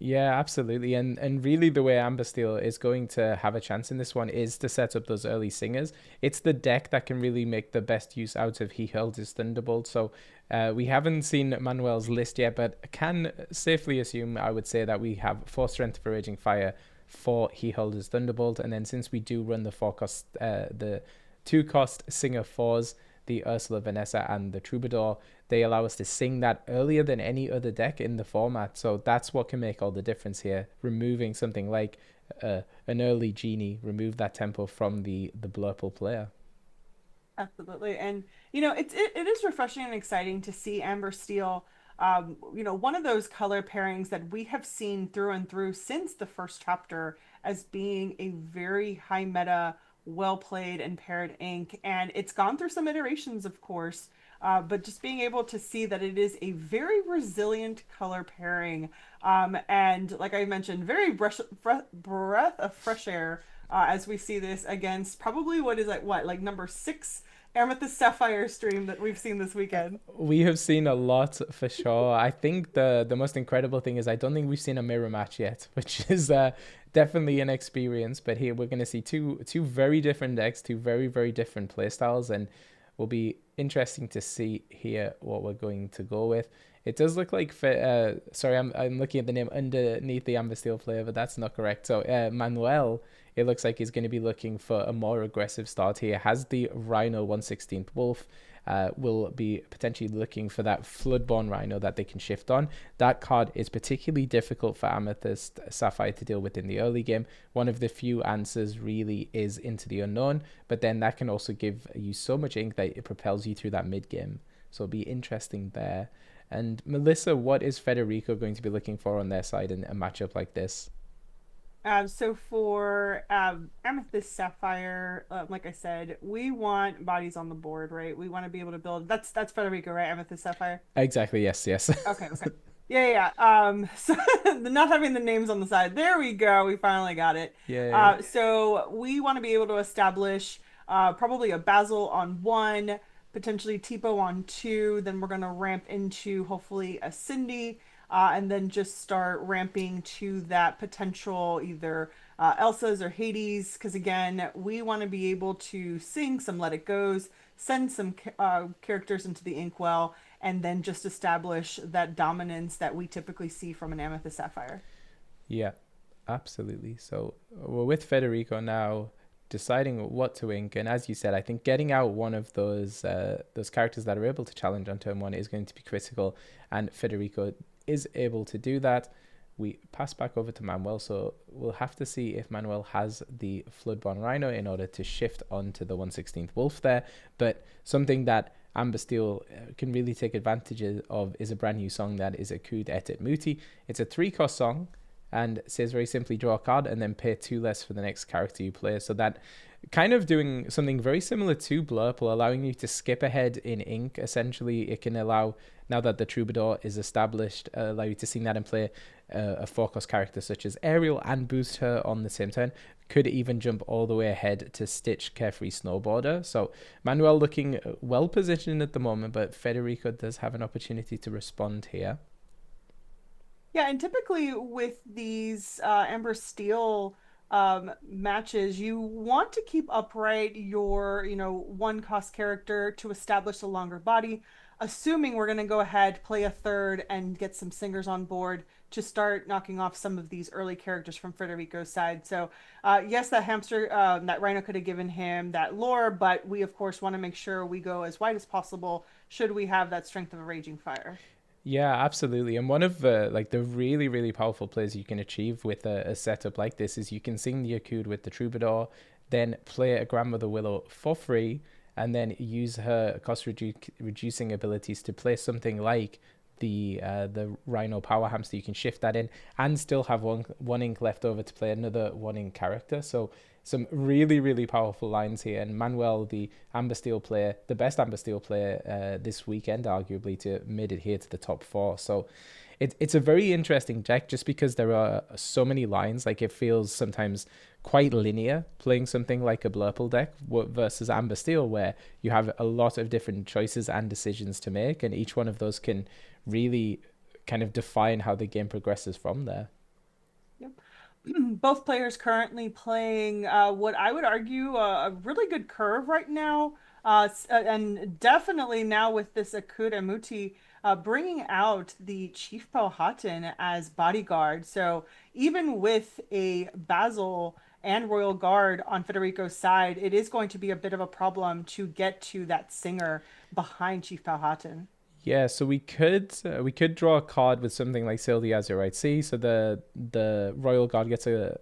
Yeah, absolutely. And really the way Amber Steel is going to have a chance in this one is to set up those early singers. It's the deck that can really make the best use out of He Hurled His Thunderbolt. So we haven't seen Manuel's list yet, but can safely assume, I would say, that we have 4 Strength for Raging Fire, 4 He Hurled His Thunderbolt. And then since we do run the 4-cost, the 2-cost Singer 4s, the Ursula Vanessa and the Troubadour, they allow us to sing that earlier than any other deck in the format. So that's what can make all the difference here. Removing something like an early Genie, remove that tempo from the Blurple player. Absolutely. And, it is refreshing and exciting to see Amber Steel, one of those color pairings that we have seen through and through since the first chapter as being a very high meta, well played and paired ink. And it's gone through some iterations, of course, but just being able to see that it is a very resilient color pairing. And like I mentioned, very breath of fresh air as we see this against probably what is like number 6 Amethyst Sapphire stream that we've seen this weekend. We have seen a lot for sure. I think the most incredible thing is I don't think we've seen a mirror match yet, which is definitely an experience. But here we're going to see two very different decks, two very, very different playstyles, and will be interesting to see here what we're going to go with. It does look like, sorry, I'm looking at the name underneath the Amber Steel player, but that's not correct. So Manuel, it looks like he's going to be looking for a more aggressive start here. Has the Rhino 1/16th Wolf, will be potentially looking for that Floodborn Rhino that they can shift on. That card is particularly difficult for Amethyst Sapphire to deal with in the early game. One of the few answers really is Into the Unknown, but then that can also give you so much ink that it propels you through that mid game. So it'll be interesting there. And Melissa, what is Federico going to be looking for on their side in a matchup like this? So for Amethyst Sapphire, like I said, we want bodies on the board, right? We want to be able to build. That's Federico, right? Amethyst Sapphire. Exactly. Yes. Okay. Yeah. So not having the names on the side. There we go. We finally got it. Yeah. So we want to be able to establish probably a Basil on 1, potentially Tipo on 2. Then we're gonna ramp into hopefully a Cindy. And then just start ramping to that potential either Elsa's or Hades, because again, we want to be able to sing some Let It Goes, send some characters into the Inkwell, and then just establish that dominance that we typically see from an Amethyst Sapphire. Yeah, absolutely. So we're with Federico now, deciding what to ink, and as you said, I think getting out one of those characters that are able to challenge on turn 1 is going to be critical, and Federico is able to do that. We pass back over to Manuel, so we'll have to see if Manuel has the Floodborn Rhino in order to shift onto the 1/16th Wolf there. But something that Amber Steel can really take advantage of is a brand new song that is Akud Et Et Muti. It's a 3-cost song and says very simply draw a card and then pay 2 less for the next character you play. So that kind of doing something very similar to Blurple, allowing you to skip ahead in ink. Essentially, it can allow, now that the Troubadour is established, allow you to sing that and play a 4-cost character such as Ariel and boost her on the same turn. Could even jump all the way ahead to Stitch Carefree Snowboarder. So Manuel looking well positioned at the moment, but Federico does have an opportunity to respond here. Yeah, and typically with these Amber Steel matches, you want to keep upright your, 1-cost character to establish a longer body, assuming we're going to go ahead, play a third, and get some singers on board to start knocking off some of these early characters from Federico's side. So yes, that hamster, that Rhino could have given him that lore, but we of course want to make sure we go as wide as possible should we have that strength of a Raging Fire. Yeah, absolutely. And one of the really, really powerful plays you can achieve with a setup like this is you can sing the Akud with the Troubadour, then play a Grandmother Willow for free, and then use her cost reducing abilities to play something like the Rhino Power Hamster. You can shift that in and still have one ink left over to play another 1-ink character. So some really, really powerful lines here. And Manuel, the Amber Steel player, the best Amber Steel player this weekend, arguably, to made it here to the top 4. So it's a very interesting deck just because there are so many lines. Like, it feels sometimes quite linear playing something like a Blurple deck versus Amber Steel, where you have a lot of different choices and decisions to make, and each one of those can really kind of define how the game progresses from there. Yep. Both players currently playing what I would argue a really good curve right now. And definitely now with this Akuda Muti bringing out the Chief Powhatan as bodyguard. So even with a Basil and Royal Guard on Federico's side, it is going to be a bit of a problem to get to that singer behind Chief Powhatan. Yeah, so we could draw a card with something like Sail the Azurite Sea. So the Royal Guard gets a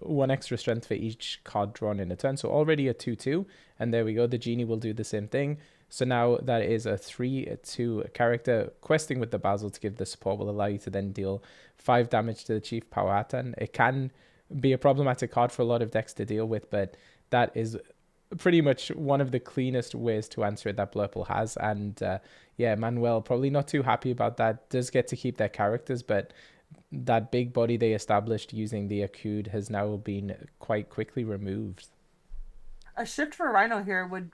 1 extra strength for each card drawn in a turn. So already a 2/2, and there we go. The Genie will do the same thing. So now that is a 3/2 character. Questing with the Basil to give the support will allow you to then deal 5 damage to the Chief Powhatan. It can be a problematic card for a lot of decks to deal with, but that is pretty much one of the cleanest ways to answer it that Blurple has. And yeah, Manuel probably not too happy about that. Does get to keep their characters, but that big body they established using the Akud has now been quite quickly removed. A shift for Rhino here would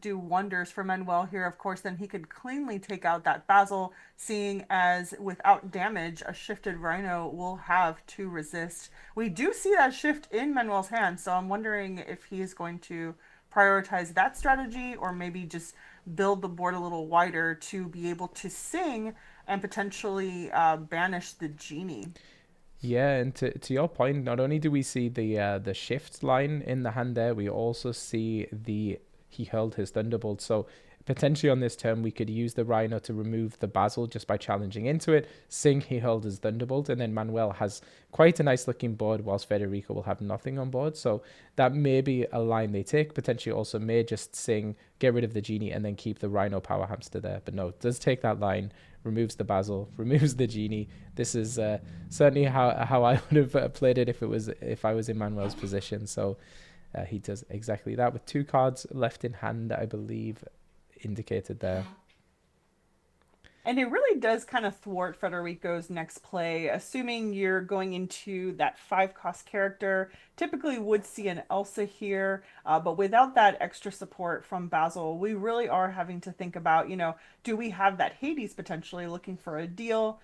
do wonders for Manuel here. Of course, then he could cleanly take out that Basil, seeing as without damage, a shifted Rhino will have to resist. We do see that shift in Manuel's hand, so I'm wondering if he is going to prioritize that strategy or maybe just build the board a little wider to be able to sing and potentially banish the Genie. Yeah, and to your point, not only do we see the shift line in the hand there, we also see he hurled his Thunderbolt. So potentially on this turn, we could use the Rhino to remove the Basil just by challenging into it. Sing, he hurled his Thunderbolt, and then Manuel has quite a nice looking board, whilst Federico will have nothing on board. So that may be a line they take. Potentially also may just Sing, get rid of the Genie, and then keep the Rhino Power Hamster there. But no, it does take that line, removes the Basil, removes the Genie. This is certainly how I would have played it if I was in Manuel's position. So he does exactly that with 2 cards left in hand, I believe, indicated there. And it really does kind of thwart Federico's next play, assuming you're going into that 5-cost character. Typically would see an Elsa here, but without that extra support from Basil, we really are having to think about, do we have that Hades potentially looking for a deal,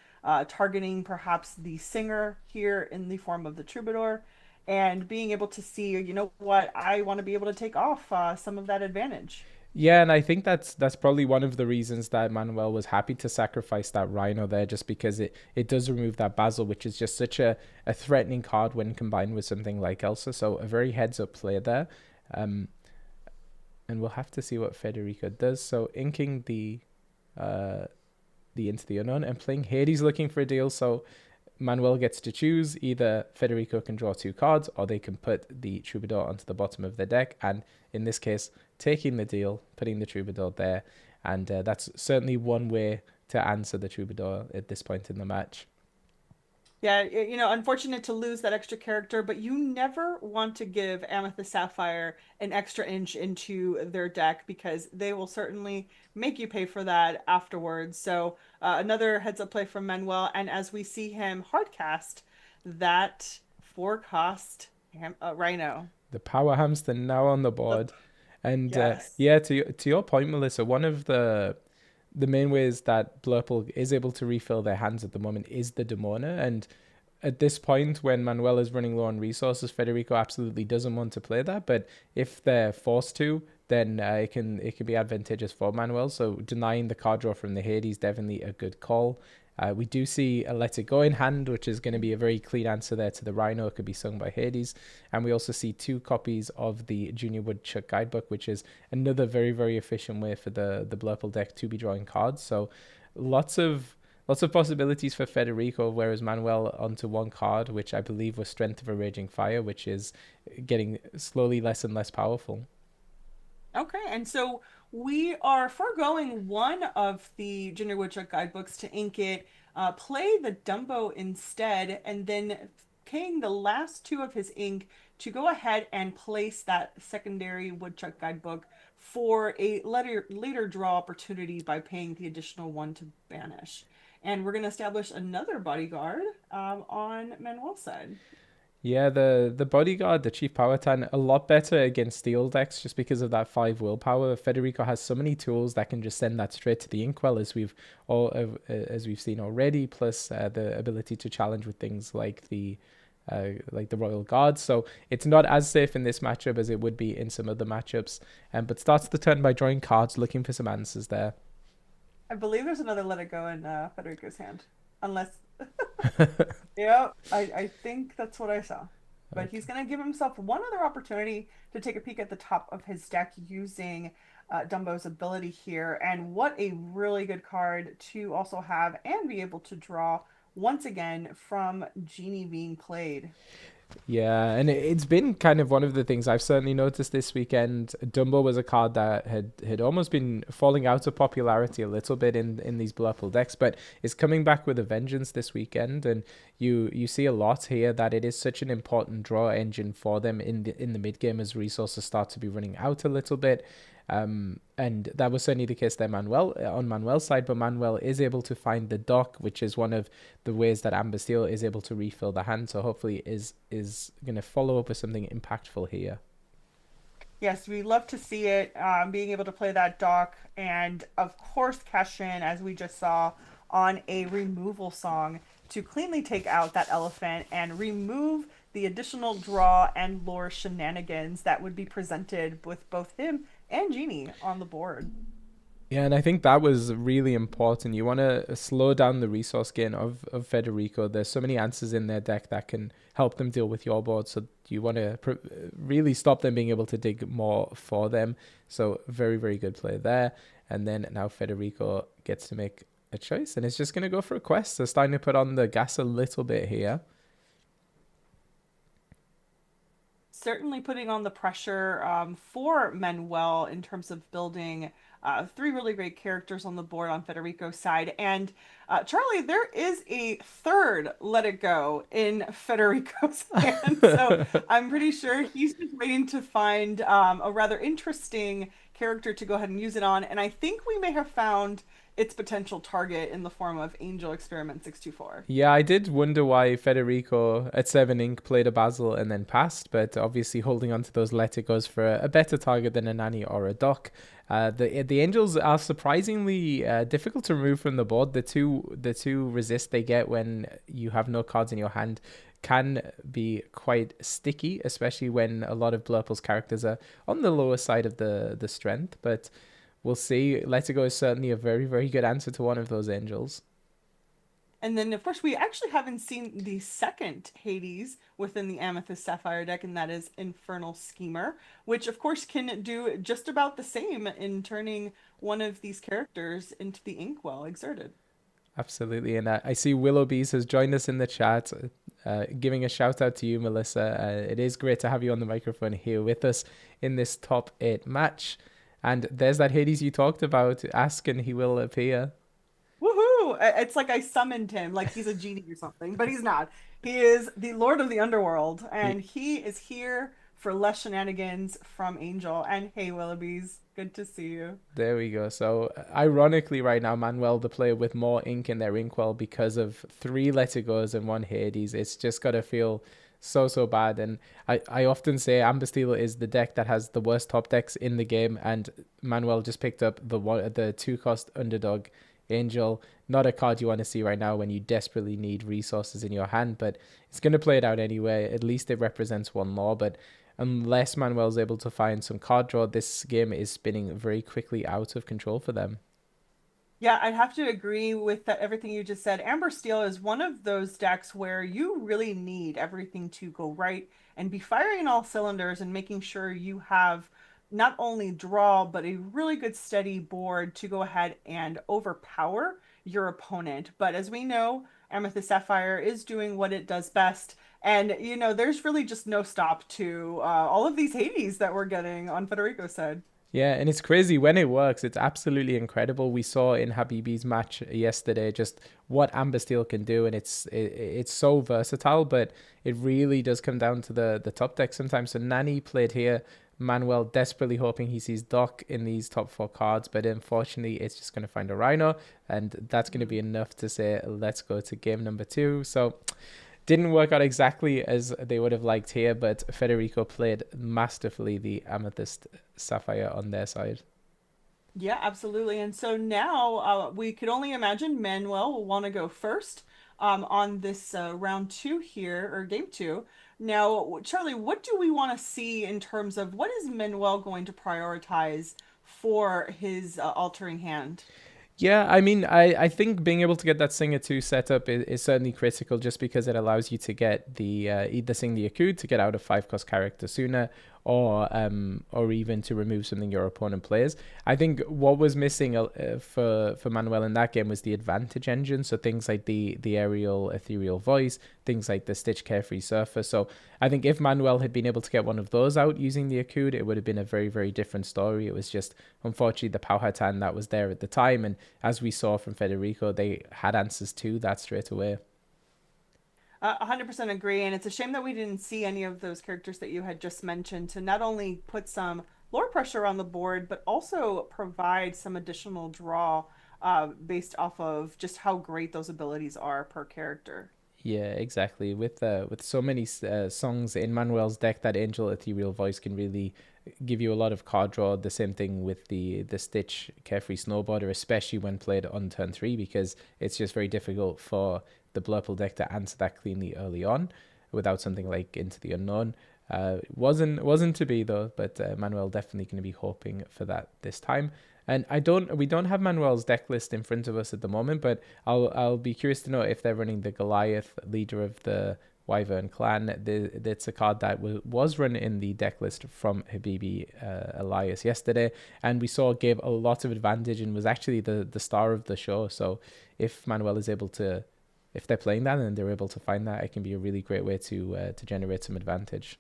targeting perhaps the singer here in the form of the Troubadour, and being able to see, I want to be able to take off some of that advantage. Yeah, and I think that's probably one of the reasons that Manuel was happy to sacrifice that Rhino there, just because it does remove that Basil, which is just such a threatening card when combined with something like Elsa. So a very heads-up play there. And we'll have to see what Federico does. So inking the the Into the Unknown and playing Hades looking for a deal. So Manuel gets to choose either Federico can draw 2 cards or they can put the Troubadour onto the bottom of their deck. And in this case, taking the deal, putting the Troubadour there. And that's certainly one way to answer the Troubadour at this point in the match. Yeah, unfortunate to lose that extra character, but you never want to give Amethyst Sapphire an extra inch into their deck because they will certainly make you pay for that afterwards. So, another heads up play from Manuel, and as we see him hardcast that 4 cost Rhino. The Power Hamster now on the board. And Yes. yeah, to your point, Melissa, one of the main ways that Blurple is able to refill their hands at the moment is the Demona. And at this point, when Manuel is running low on resources, Federico absolutely doesn't want to play that. But if they're forced to, then it can be advantageous for Manuel. So denying the card draw from the Hades definitely a good call. We do see a Let It Go in hand, which is going to be a very clean answer there to the Rhino. It could be sung by Hades. And we also see 2 copies of the Junior Woodchuck Guidebook, which is another very, very efficient way for the Blurple deck to be drawing cards. So lots of possibilities for Federico, whereas Manuel onto 1 card, which I believe was Strength of a Raging Fire, which is getting slowly less and less powerful. Okay, and so we are foregoing one of the Junior Woodchuck guidebooks to ink it, play the Dumbo instead, and then paying the last 2 of his ink to go ahead and place that secondary Woodchuck guidebook for a later draw opportunity by paying the additional 1 to banish. And we're going to establish another bodyguard on Manuel's side. Yeah, the bodyguard, the chief power tan, a lot better against steel decks just because of that 5 willpower. Federico has so many tools that can just send that straight to the inkwell, as we've seen already. Plus the ability to challenge with things like the Royal Guard. So it's not as safe in this matchup as it would be in some other matchups. But starts the turn by drawing cards, looking for some answers there. I believe there's another Let It Go in Federico's hand, unless. Yeah, I think that's what I saw. But he's going to give himself one other opportunity to take a peek at the top of his deck using Dumbo's ability here. And what a really good card to also have and be able to draw once again from Genie being played. Yeah, and it's been kind of one of the things I've certainly noticed this weekend. Dumbo was a card that had almost been falling out of popularity a little bit in these Blurple decks, but is coming back with a vengeance this weekend. And you see a lot here that it is such an important draw engine for them in the mid game as resources start to be running out a little bit. And that was certainly the case there on Manuel's side, but Manuel is able to find the dock, which is one of the ways that Amber Steel is able to refill the hand. So hopefully is going to follow up with something impactful here. Yes, we love to see it, being able to play that dock, and of course cash in, as we just saw, on a removal song to cleanly take out that elephant and remove the additional draw and lore shenanigans that would be presented with both him and Genie on the board. Yeah, and I think that was really important. You want to slow down the resource gain of Federico. There's so many answers in their deck that can help them deal with your board. So you want to really stop them being able to dig more for them. So very, very good play there. And then now Federico gets to make a choice and it's just going to go for a quest. So starting to put on the gas a little bit here. Certainly putting on the pressure for Manuel in terms of building 3 really great characters on the board on Federico's side. And Charlie, there is a third Let It Go in Federico's hand. So I'm pretty sure he's just waiting to find a rather interesting character to go ahead and use it on. And I think we may have found its potential target in the form of Angel Experiment 624. Yeah, I did wonder why Federico at 7 Ink played a Basil and then passed, but obviously holding on to those Let It Goes for a better target than a Nanny or a Doc. The Angels are surprisingly difficult to remove from the board. The two resist they get when you have no cards in your hand can be quite sticky, especially when a lot of Blurple's characters are on the lower side of the strength, but we'll see. Let It Go is certainly a very, very good answer to one of those Angels. And then, of course, we actually haven't seen the second Hades within the Amethyst Sapphire deck, and that is Infernal Schemer, which, of course, can do just about the same in turning one of these characters into the Inkwell Exerted. Absolutely. And I see Willowbees has joined us in the chat, giving a shout out to you, Melissa. It is great to have you on the microphone here with us in this top 8 match. And there's that Hades you talked about. Ask and he will appear. Woohoo! It's like I summoned him, like he's a genie or something, but he's not. He is the Lord of the Underworld, and he is here for less shenanigans from Angel. And hey, Willoughbys, good to see you. There we go. So, ironically, right now, Manuel, the player with more ink in their inkwell because of 3 Let It Goes and 1 Hades, it's just got to feel so bad. And I often say Amber Steel is the deck that has the worst top decks in the game, and Manuel just picked up the 2-cost underdog Angel. Not a card you want to see right now when you desperately need resources in your hand, but it's going to play it out anyway. At least it represents 1 more, but unless Manuel's able to find some card draw, this game is spinning very quickly out of control for them. Yeah, I'd have to agree with everything you just said. Amber Steel is one of those decks where you really need everything to go right and be firing all cylinders and making sure you have not only draw, but a really good steady board to go ahead and overpower your opponent. But as we know, Amethyst Sapphire is doing what it does best. And, there's really just no stop to all of these Hades that we're getting on Federico's side. Yeah, and it's crazy when it works. It's absolutely incredible. We saw in Habibi's match yesterday just what Amber Steel can do, and it's so versatile. But it really does come down to the top deck sometimes. So Nani played here. Manuel desperately hoping he sees Doc in these top 4 cards, but unfortunately it's just going to find a Rhino, and that's going to be enough to say let's go to game number 2. So didn't work out exactly as they would have liked here, but Federico played masterfully the Amethyst Sapphire on their side. Yeah, absolutely. And so now we could only imagine Manuel will want to go first on this round 2 here, or game 2. Now, Charlie, what do we want to see in terms of what is Manuel going to prioritize for his altering hand? Yeah, I mean, I think being able to get that Singer 2 set up is certainly critical, just because it allows you to get the either Sing the Akud to get out of 5-cost character sooner, or even to remove something your opponent plays. I think what was missing for Manuel in that game was the advantage engine, so things like the aerial ethereal voice, things like the Stitch Carefree Surfer. So I think if Manuel had been able to get one of those out using the Akud, it would have been a very, very different story. It was just, unfortunately, the Powhatan that was there at the time, and as we saw from Federico, they had answers to that straight away. 100% agree, and it's a shame that we didn't see any of those characters that you had just mentioned to not only put some lore pressure on the board, but also provide some additional draw based off of just how great those abilities are per character. Yeah, exactly. With so many songs in Manuel's deck, that Angel Ethereal Voice can really give you a lot of card draw. The same thing with the Stitch Carefree Snowboarder, especially when played on turn 3, because it's just very difficult for the Blurple deck to answer that cleanly early on without something like Into the Unknown. Wasn't to be though, but Manuel definitely going to be hoping for that this time. And we don't have Manuel's deck list in front of us at the moment, but I'll be curious to know if they're running the Goliath, leader of the Wyvern clan. It's a card that was run in the deck list from Habibi Elias yesterday, and we saw gave a lot of advantage and was actually the star of the show. So if Manuel is able to, if they're playing that and they're able to find that, it can be a really great way to generate some advantage.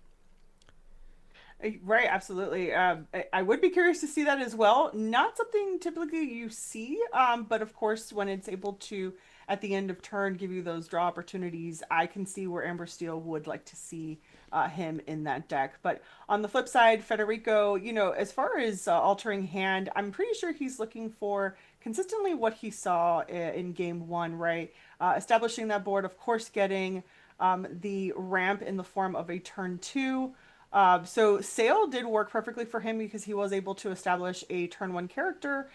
Right, absolutely. I would be curious to see that as well. Not something typically you see, but of course, when it's able to, at the end of turn, give you those draw opportunities, I can see where Amber Steel would like to see him in that deck. But on the flip side, Federico, as far as altering hand, I'm pretty sure he's looking for consistently what he saw in game 1, right? Establishing that board, of course, getting the ramp in the form of a turn 2. So Sail did work perfectly for him because he was able to establish a turn 1 character,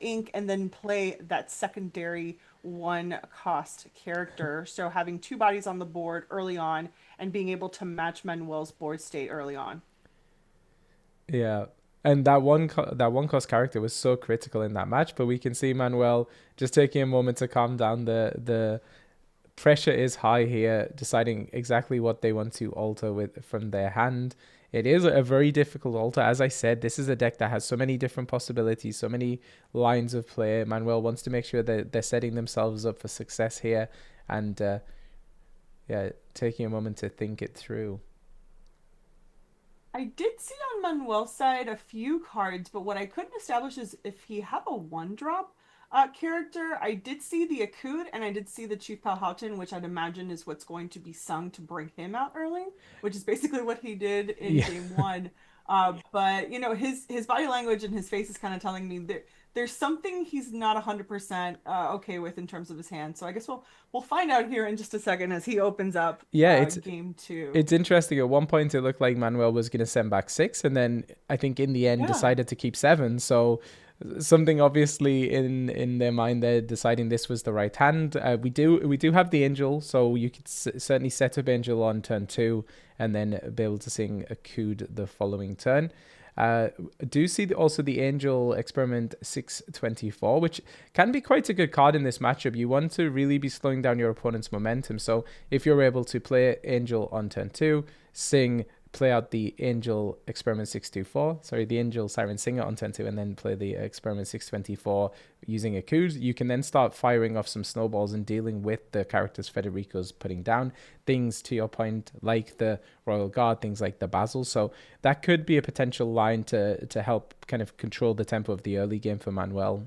Ink, and then play that secondary 1-cost character. So having 2 bodies on the board early on and being able to match Manuel's board state early on. Yeah. And that one cost character was so critical in that match, but we can see Manuel just taking a moment to calm down. The pressure is high here, deciding exactly what they want to alter from their hand. It is a very difficult altar. As I said, this is a deck that has so many different possibilities, so many lines of play. Manuel wants to make sure that they're setting themselves up for success here, and yeah, taking a moment to think it through. I did see on Manuel's side a few cards, but what I couldn't establish is if he had a one drop character. I did see the Akud and I did see the Chief Powhatan, which I'd imagine is what's going to be sung to bring him out early, which is basically what he did in Yeah, game one. But you know, his body language and his face is kind of telling me that there's something he's not 100% okay with in terms of his hand. So I guess we'll find out here in just a second as he opens up yeah. game two. It's interesting. At one point, it looked like Manuel was going to send back six, and then I think in the end Yeah. decided to keep seven. So something obviously in their mind, they're deciding this was the right hand. We do have the angel, so you could certainly set up angel on turn two, and then be able to sing a Cood the following turn. Uh, do see also the Angel Experiment 624, which can be quite a good card in this matchup. You want to really be slowing down your opponent's momentum. So if you're able to play Angel on turn two, sing, play out the Angel Experiment 624, sorry, the Angel Siren Singer on turn two, and then play the Experiment 624 using a Cood, you can then start firing off some snowballs and dealing with the characters Federico's putting down. Things, to your point, like the Royal Guard, things like the Basil. So that could be a potential line to help kind of control the tempo of the early game for Manuel.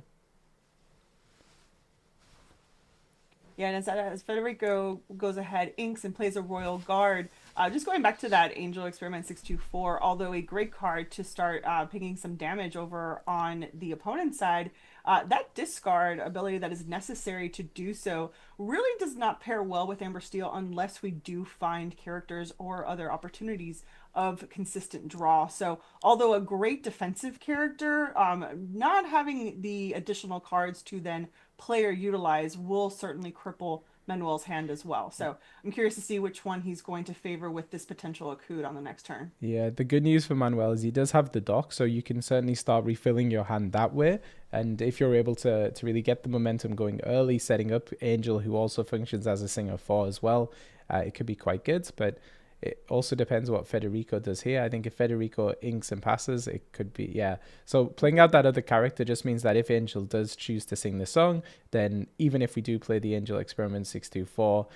Yeah, and as Federico goes ahead, inks and plays a Royal Guard. Just going back to that Angel Experiment 624, although a great card to start picking some damage over on the opponent's side, that discard ability that is necessary to do so really does not pair well with Amber Steel unless we do find characters or other opportunities of consistent draw. So, although a great defensive character, not having the additional cards to then play or utilize will certainly cripple Manuel's hand as well. So I'm curious to see which one he's going to favor with this potential Akud on the next turn. Yeah, the good news for Manuel is he does have the dock, so you can certainly start refilling your hand that way. And if you're able to really get the momentum going early, setting up Angel, who also functions as a singer 4 as well, it could be quite good. But it also depends what Federico does here. I think if Federico inks and passes, it could be, yeah. So playing out that other character just means that if Angel does choose to sing the song, then even if we do play the Angel Experiment 624,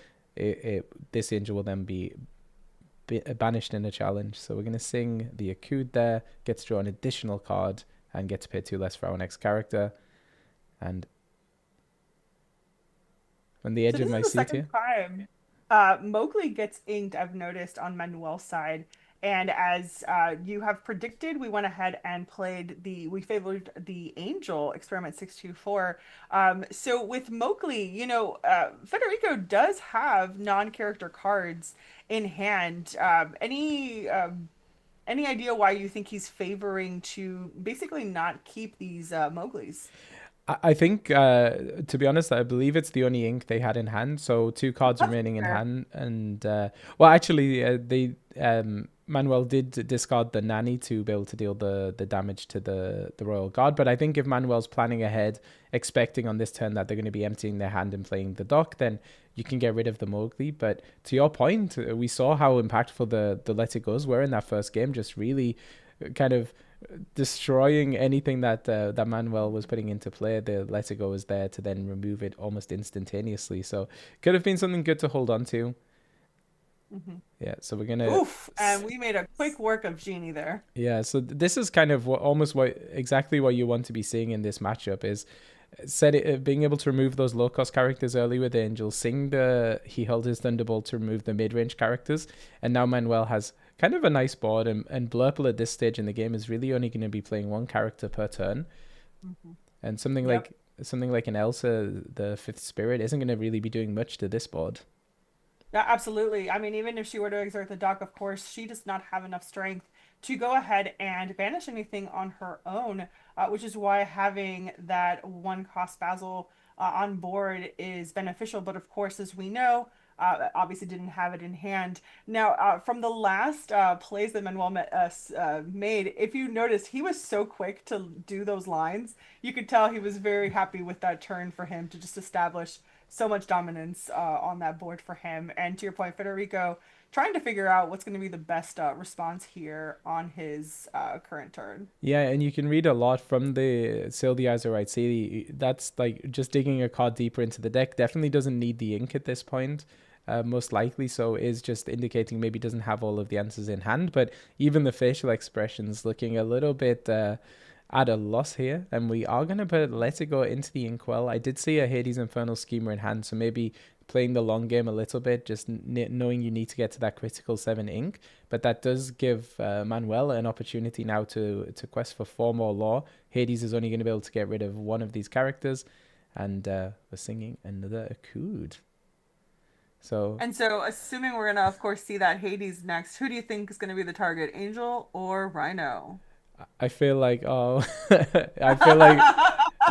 this Angel will then be banished in a challenge. So we're going to sing the Akud there, get to draw an additional card, and get to pay 2 less for our next character. And on the So edge of this is my the seat second here. time Mowgli gets inked, I've noticed on Manuel's side. And as you have predicted, we went ahead and we favored the Angel Experiment 624. So with Mowgli, Federico does have non-character cards in hand. Any idea why you think he's favoring to basically not keep these Mowglis? I think, to be honest, I believe it's the only ink they had in hand. So 2 cards That's remaining in fair. hand, and well, actually, they Manuel did discard the nanny to be able to deal the damage to the Royal Guard. But I think if Manuel's planning ahead, expecting on this turn that they're going to be emptying their hand and playing the dock, then you can get rid of the Mowgli. But to your point, we saw how impactful the Let It Goes were in that first game. Just really kind of destroying anything that Manuel was putting into play. The Let It Go was there to then remove it almost instantaneously. So could have been something good to hold on to. Mhm. Yeah. So we're gonna. Oof, and we made a quick work of Genie there. Yeah. So this is kind of almost what exactly what you want to be seeing in this matchup is being able to remove those low cost characters early with Angel. He held his Thunderbolt to remove the mid range characters, and now Manuel has kind of a nice board, and Blurple at this stage in the game is really only going to be playing 1 character per turn, Hmm. and Yep. something like an Elsa, the Fifth Spirit, isn't going to really be doing much to this board. Yeah, absolutely. I mean, even if she were to exert the dock, of course, she does not have enough strength to go ahead and banish anything on her own, which is why having that one cost Basil on board is beneficial. But of course, as we know, obviously didn't have it in hand. Now, from the last plays that made, if you noticed, he was so quick to do those lines. You could tell he was very happy with that turn for him to just establish so much dominance on that board for him. And to your point, Federico trying to figure out what's going to be the best response here on his current turn. Yeah, and you can read a lot from the Sail the Azurite Sea. That's like just digging a card deeper into the deck. Definitely doesn't need the ink at this point. Most likely, so is just indicating maybe doesn't have all of the answers in hand. But even the facial expressions looking a little bit at a loss here, and we are gonna let it go into the inkwell. I did see a Hades Infernal Schemer in hand, so maybe playing the long game a little bit, just knowing you need to get to that critical 7 ink. But that does give Manuel an opportunity now to quest for 4 more lore. Hades is only going to be able to get rid of one of these characters, and we're singing another Akud. So assuming we're gonna, of course, see that Hades next, who do you think is gonna be the target, Angel or Rhino? I feel like I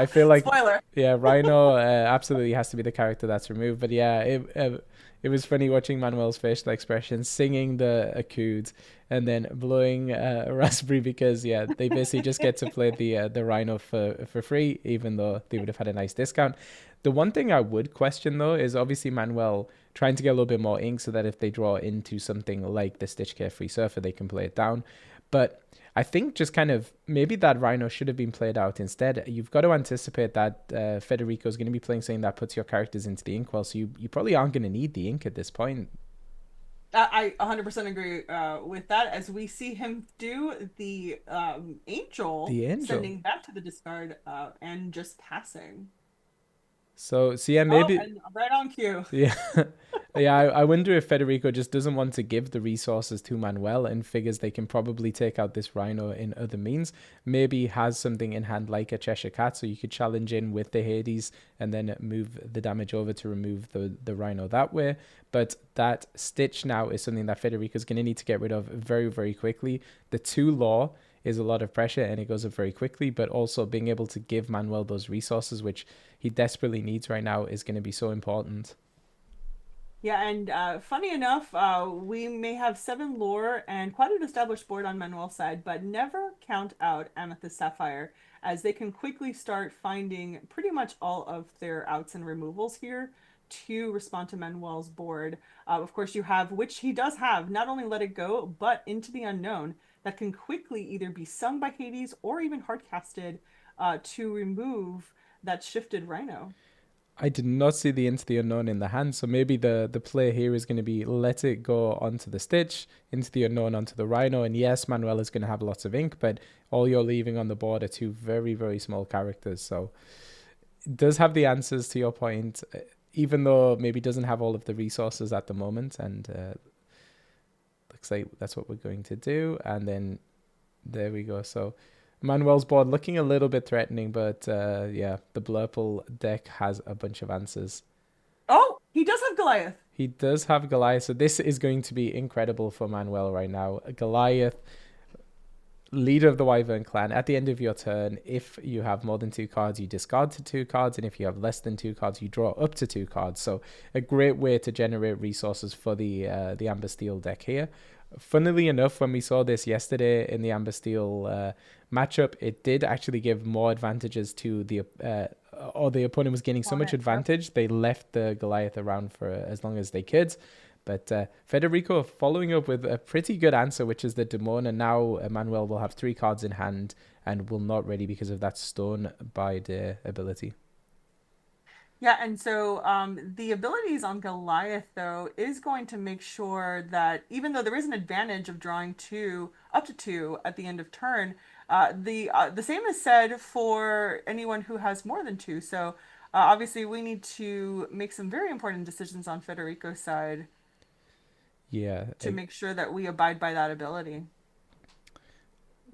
feel like Spoiler. yeah, Rhino absolutely has to be the character that's removed. But yeah, it was funny watching Manuel's facial expression, singing the Akud, and then blowing Raspberry because yeah, they basically just get to play the Rhino for free, even though they would have had a nice discount. The one thing I would question though is obviously Manuel trying to get a little bit more ink so that if they draw into something like the Stitch Carefree Surfer, they can play it down. But I think just kind of maybe that Rhino should have been played out instead. You've got to anticipate that Federico is going to be playing something that puts your characters into the inkwell, so you probably aren't going to need the ink at this point. I 100% agree with that, as we see him do the Angel, sending back to the discard and just passing. So yeah, maybe and right on cue. Yeah. Yeah, I wonder if Federico just doesn't want to give the resources to Manuel and figures they can probably take out this Rhino in other means. Maybe has something in hand like a Cheshire Cat, so you could challenge in with the Hades and then move the damage over to remove the Rhino that way. But that Stitch now is something that Federico's going to need to get rid of very, very quickly. The 2 Law is a lot of pressure and it goes up very quickly, but also being able to give Manuel those resources, which he desperately needs right now, is going to be so important. Yeah, and funny enough, we may have 7 lore and quite an established board on Manuel's side, but never count out Amethyst Sapphire, as they can quickly start finding pretty much all of their outs and removals here to respond to Manuel's board. Of course, you have, which he does have, not only Let It Go, but Into the Unknown, that can quickly either be sung by Hades or even hardcasted to remove that shifted Rhino. I did not see the Into the Unknown in the hand, so maybe the play here is going to be Let It Go onto the Stitch, Into the Unknown onto the Rhino, and yes, Manuel is going to have lots of ink, but all you're leaving on the board are 2 very, very small characters, so it does have the answers to your point, even though maybe doesn't have all of the resources at the moment, and looks like that's what we're going to do, and then there we go. So Manuel's board looking a little bit threatening, but yeah, the Blurple deck has a bunch of answers. Oh, he does have Goliath. He does have Goliath, so this is going to be incredible for Manuel right now. Goliath, leader of the Wyvern clan. At the end of your turn, if you have more than 2 cards, you discard to 2 cards, and if you have less than 2 cards, you draw up to 2 cards. So a great way to generate resources for the Amber Steel deck here. Funnily enough, when we saw this yesterday in the Amber Steel matchup, it did actually give more advantages to the opponent was gaining so much advantage, they left the Goliath around for as long as they could. But Federico following up with a pretty good answer, which is the Demona. Now Manuel will have 3 cards in hand and will not ready because of that Stone by the ability. Yeah, and so the abilities on Goliath, though, is going to make sure that even though there is an advantage of drawing up to two at the end of turn, the same is said for anyone who has more than 2. So obviously we need to make some very important decisions on Federico's side. Yeah. To make sure that we abide by that ability.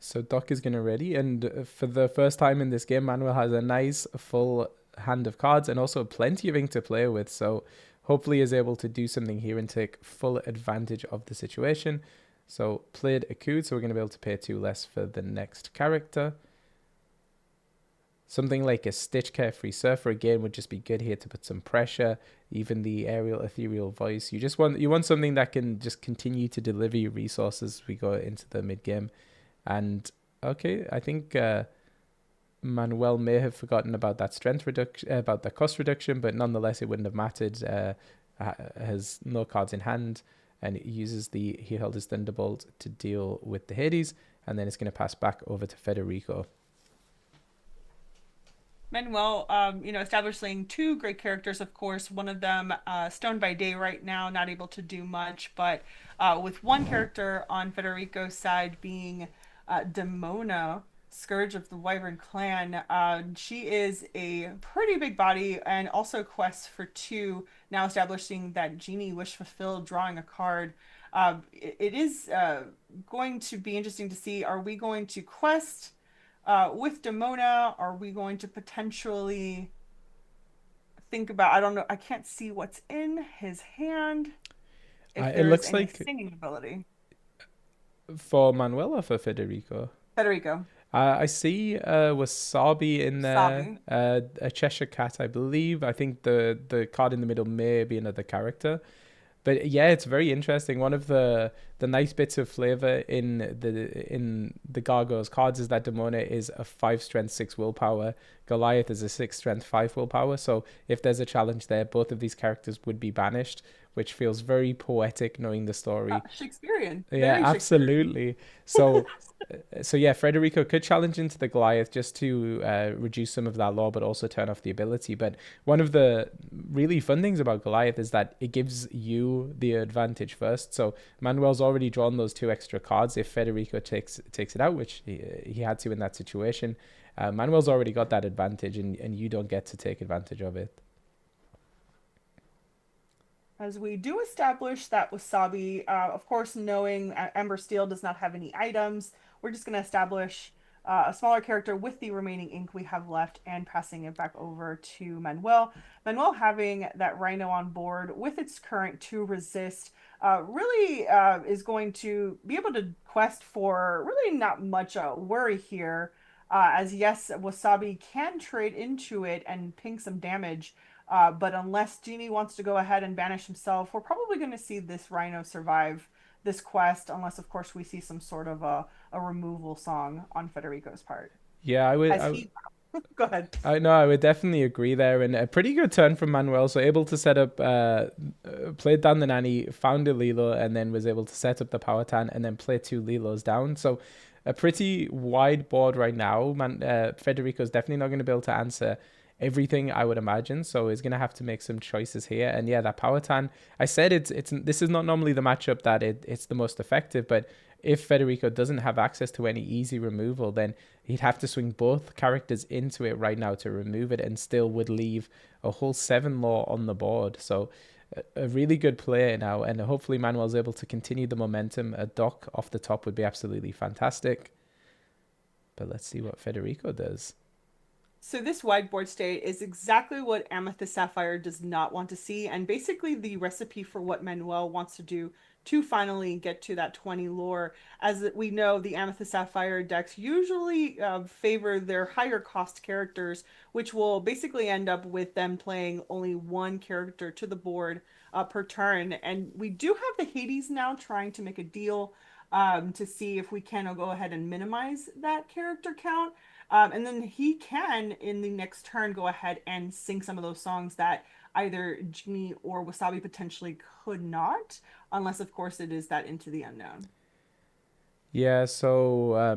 So Doc is going to ready, and for the first time in this game, Manuel has a nice full hand of cards and also plenty of ink to play with, so hopefully is able to do something here and take full advantage of the situation. So played Akud, so we're going to be able to pay 2 less for the next character. Something like a Stitch Carefree Surfer again would just be good here to put some pressure. Even the Aerial Ethereal Voice. You want something that can just continue to deliver you resources as we go into the mid game. And okay, I think Manuel may have forgotten about that strength reduction, about the cost reduction, but nonetheless it wouldn't have mattered. Has no cards in hand, and it uses he held his Thunderbolt to deal with the Hades, and then it's going to pass back over to Federico. Manuel, establishing two great characters, of course. One of them, stoned by day right now, not able to do much, but with one character on Federico's side being Demona, Scourge of the Wyvern Clan. She is a pretty big body and also quests for two, now establishing that Genie Wish Fulfilled, drawing a card. It is going to be interesting to see, are we going to quest with Demona? Are we going to potentially think about, I don't know, I can't see what's in his hand, if It there's looks any like singing ability. for Manuel or for Federico. Federico. I see Wasabi in there, Sabi. a Cheshire Cat, I believe. I think the card in the middle may be another character. But yeah, it's very interesting. One of the nice bits of flavor in the Gargoyles cards is that Demona is a 5 strength 6 willpower. Goliath is a 6 strength 5 willpower. So if there's a challenge there, both of these characters would be banished, which feels very poetic knowing the story. Shakespearean. Yeah, Very Shakespearean. absolutely. So yeah, Federico could challenge into the Goliath just to reduce some of that law, but also turn off the ability. But one of the really fun things about Goliath is that it gives you the advantage first. So Manuel's already drawn those 2 extra cards. If Federico takes it out, which he had to in that situation, Manuel's already got that advantage, and you don't get to take advantage of it. As we do establish that Wasabi, of course, knowing Ember Steel does not have any items, we're just going to establish a smaller character with the remaining ink we have left and passing it back over to Manuel. Manuel having that Rhino on board with its current 2 resist really is going to be able to quest for really not much worry here. As yes, Wasabi can trade into it and ping some damage. But unless Genie wants to go ahead and banish himself, we're probably going to see this Rhino survive this quest, unless, of course, we see some sort of a removal song on Federico's part. Yeah, I would. As he, go ahead. I know, I would definitely agree there, and a pretty good turn from Manuel. So able to set up, played down the nanny, found a Lilo, and then was able to set up the Powhatan, and then play 2 Lilos down. So a pretty wide board right now. Federico's definitely not going to be able to answer everything, I would imagine. So he's going to have to make some choices here. And yeah, that Powhatan, I said it's this is not normally the matchup that it's the most effective, but if Federico doesn't have access to any easy removal, then he'd have to swing both characters into it right now to remove it, and still would leave a whole 7 law on the board. So a really good play now, and hopefully Manuel's able to continue the momentum. A dock off the top would be absolutely fantastic. But let's see what Federico does. So this whiteboard state is exactly what Amethyst Sapphire does not want to see, and basically the recipe for what Manuel wants to do to finally get to that 20 lore. As we know, the Amethyst Sapphire decks usually favor their higher cost characters, which will basically end up with them playing only 1 character to the board per turn. And we do have the Hades now trying to make a deal to see if we can go ahead and minimize that character count. And then he can, in the next turn, go ahead and sing some of those songs that either Genie or Wasabi potentially could not, unless, of course, it is that Into the Unknown. Yeah, so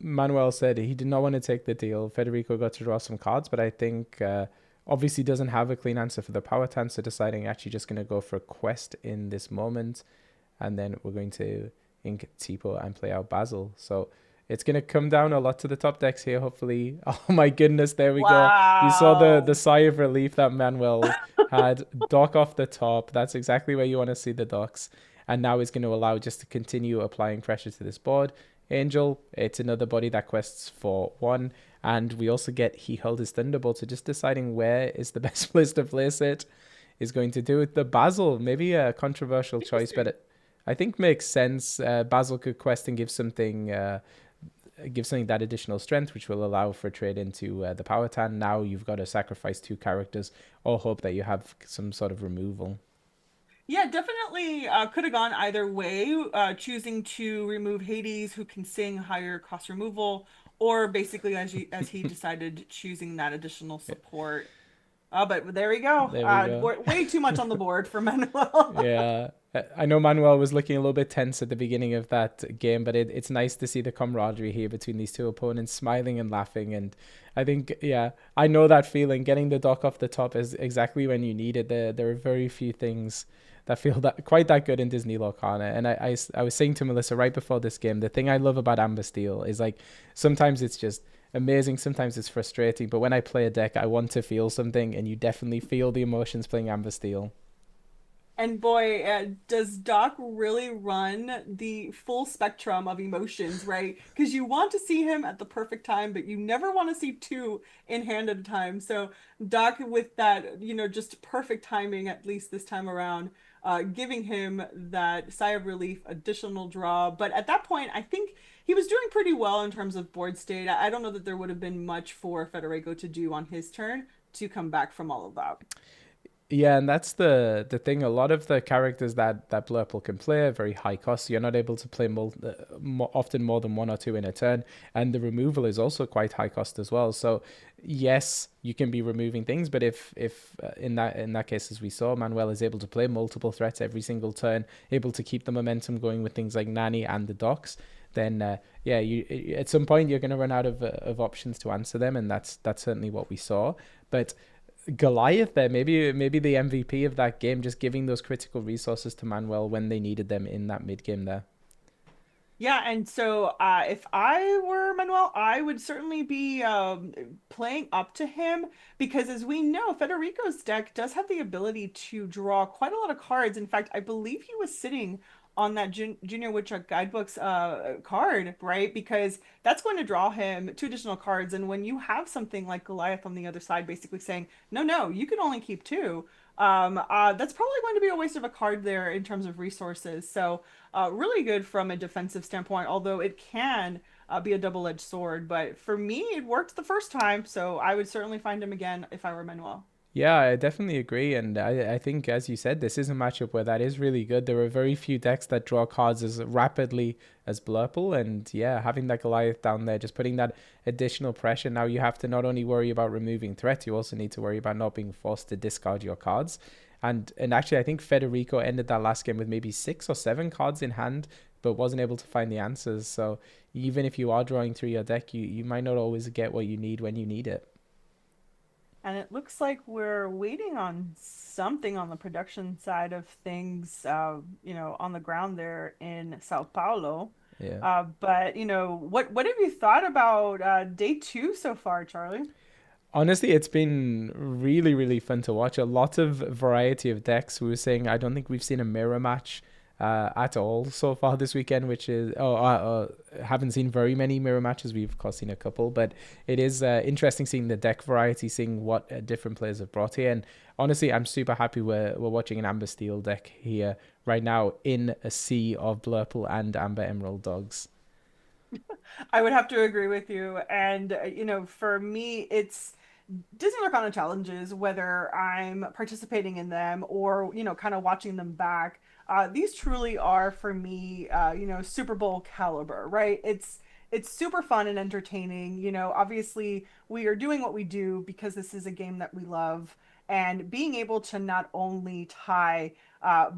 Manuel said he did not want to take the deal. Federico got to draw some cards, but I think obviously doesn't have a clean answer for the Powhatan, so deciding actually just going to go for a quest in this moment. And then we're going to ink Tipo and play out Basil. So it's going to come down a lot to the top decks here, hopefully. Oh my goodness, there we go. You saw the sigh of relief that Manuel had. Dock off the top. That's exactly where you want to see the docks. And now he's going to allow just to continue applying pressure to this board. Angel, it's another body that quests for 1. And we also get he held his Thunderbolt. So just deciding where is the best place to place it is going to do it. The Basil, maybe a controversial choice, but I think makes sense. Basil could quest and give something that additional strength, which will allow for a trade into the Powhatan. Now you've got to sacrifice 2 characters or hope that you have some sort of removal. Yeah, definitely could have gone either way, choosing to remove Hades, who can sing higher cost removal, or basically as he decided choosing that additional support. But there we go. There we go. Way too much on the board for Manuel. Yeah. I know Manuel was looking a little bit tense at the beginning of that game, but it's nice to see the camaraderie here between these two opponents, smiling and laughing. And I think, yeah, I know that feeling. Getting the dock off the top is exactly when you need it. There are very few things that feel that quite that good in Disney Lorcana. And I was saying to Melissa right before this game, the thing I love about Amber Steel is like sometimes it's just amazing, sometimes it's frustrating, but when I play a deck, I want to feel something, and you definitely feel the emotions playing Amber Steel. And boy, does Doc really run the full spectrum of emotions, right? Because you want to see him at the perfect time, but you never want to see two in hand at a time. So Doc, with that, just perfect timing, at least this time around, giving him that sigh of relief, additional draw. But at that point, I think he was doing pretty well in terms of board state. I don't know that there would have been much for Federico to do on his turn to come back from all of that. Yeah, and that's the thing. A lot of the characters that Blurple can play are very high cost. You're not able to play often more than one or two in a turn, and the removal is also quite high cost as well. So yes, you can be removing things, but if in that case, as we saw, Manuel is able to play multiple threats every single turn, able to keep the momentum going with things like Nanny and the docks, then yeah, you at some point you're going to run out of options to answer them, and that's certainly what we saw. But Goliath there, maybe the MVP of that game, just giving those critical resources to Manuel when they needed them in that mid game there. Yeah, and so if I were Manuel, I would certainly be playing up to him because, as we know, Federico's deck does have the ability to draw quite a lot of cards. In fact, I believe he was sitting on that Junior Woodchuck Guidebooks card, right? Because that's going to draw him two additional cards. And when you have something like Goliath on the other side, basically saying, no, no, you can only keep two, that's probably going to be a waste of a card there in terms of resources. So really good from a defensive standpoint, although it can be a double-edged sword. But for me, it worked the first time, so I would certainly find him again if I were Manuel. Yeah, I definitely agree. And I think, as you said, this is a matchup where that is really good. There are very few decks that draw cards as rapidly as Blurple. And yeah, having that Goliath down there, just putting that additional pressure. Now you have to not only worry about removing threats, you also need to worry about not being forced to discard your cards. And actually, I think Federico ended that last game with maybe 6 or 7 cards in hand, but wasn't able to find the answers. So even if you are drawing through your deck, you might not always get what you need when you need it. And it looks like we're waiting on something on the production side of things, on the ground there in Sao Paulo. Yeah. But what have you thought about day two so far, Charlie? Honestly, it's been really, really fun to watch. A lot of variety of decks. We were saying I don't think we've seen a mirror match at all so far this weekend, which is haven't seen very many mirror matches. We've of course seen a couple, but it is interesting seeing the deck variety, seeing what different players have brought here. And honestly, I'm super happy we're watching an Amber Steel deck here right now in a sea of Blurple and Amber Emerald dogs. I would have to agree with you. And, for me, it's Disney Lorcana challenges, whether I'm participating in them or, kind of watching them back. These truly are for me, Super Bowl caliber, right? It's super fun and entertaining. Obviously we are doing what we do because this is a game that we love. And being able to not only tie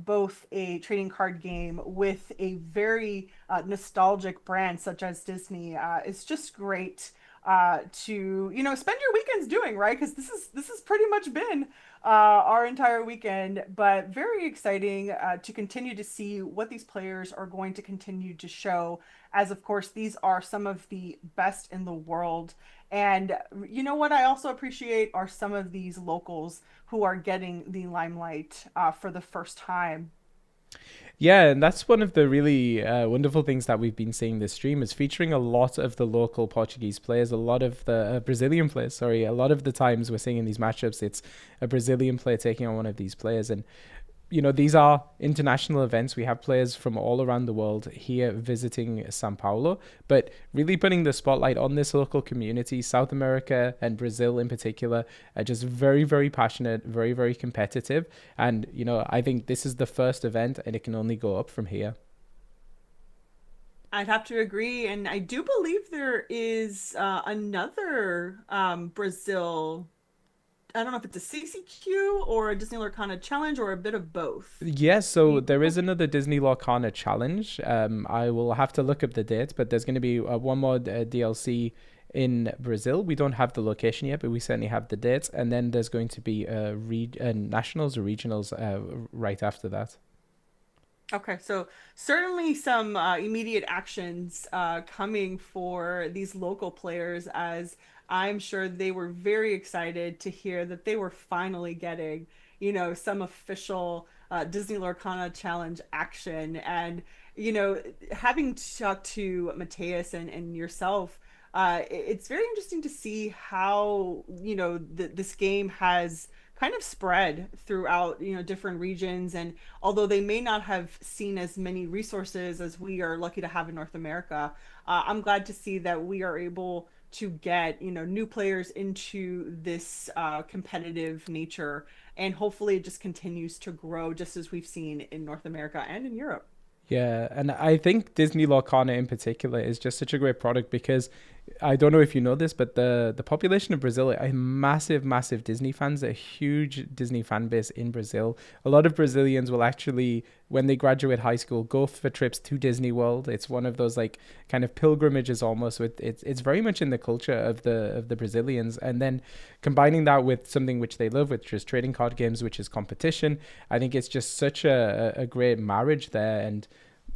both a trading card game with a very nostalgic brand such as Disney is just great to spend your weekends doing, right? Because this has pretty much been our entire weekend, but very exciting to continue to see what these players are going to continue to show, as of course these are some of the best in the world. And what I also appreciate are some of these locals who are getting the limelight for the first time. Yeah, and that's one of the really wonderful things that we've been seeing this stream is featuring a lot of the local Portuguese players, a lot of the Brazilian players. Sorry, a lot of the times we're seeing in these matchups, it's a Brazilian player taking on one of these players. And these are international events. We have players from all around the world here visiting Sao Paulo, but really putting the spotlight on this local community. South America and Brazil in particular are just very, very passionate, very, very competitive. And, I think this is the first event and it can only go up from here. I'd have to agree, and I do believe there is another Brazil I don't know if it's a CCQ or a Disney Lorcana challenge or a bit of both. Yes, Do so you there is know? another Disney Lorcana challenge. I will have to look up the date, but there's going to be one more DLC in Brazil. We don't have the location yet, but we certainly have the dates. And then there's going to be nationals or regionals right after that. Okay, so certainly some immediate actions coming for these local players, as I'm sure they were very excited to hear that they were finally getting, some official Disney Lorcana Challenge action. And, having talked to Mateus and yourself, it's very interesting to see how, this game has kind of spread throughout, different regions. And although they may not have seen as many resources as we are lucky to have in North America, I'm glad to see that we are able to get, new players into this competitive nature, and hopefully it just continues to grow just as we've seen in North America and in Europe. Yeah, and I think Disney Lorcana in particular is just such a great product because I don't know if you know this, but the population of Brazil are massive, massive Disney fans. A huge Disney fan base in Brazil. A lot of Brazilians will actually, when they graduate high school, go for trips to Disney World. It's one of those like kind of pilgrimages almost. With it's very much in the culture of the Brazilians, and then combining that with something which they love, which is trading card games, which is competition. I think it's just such a great marriage there, and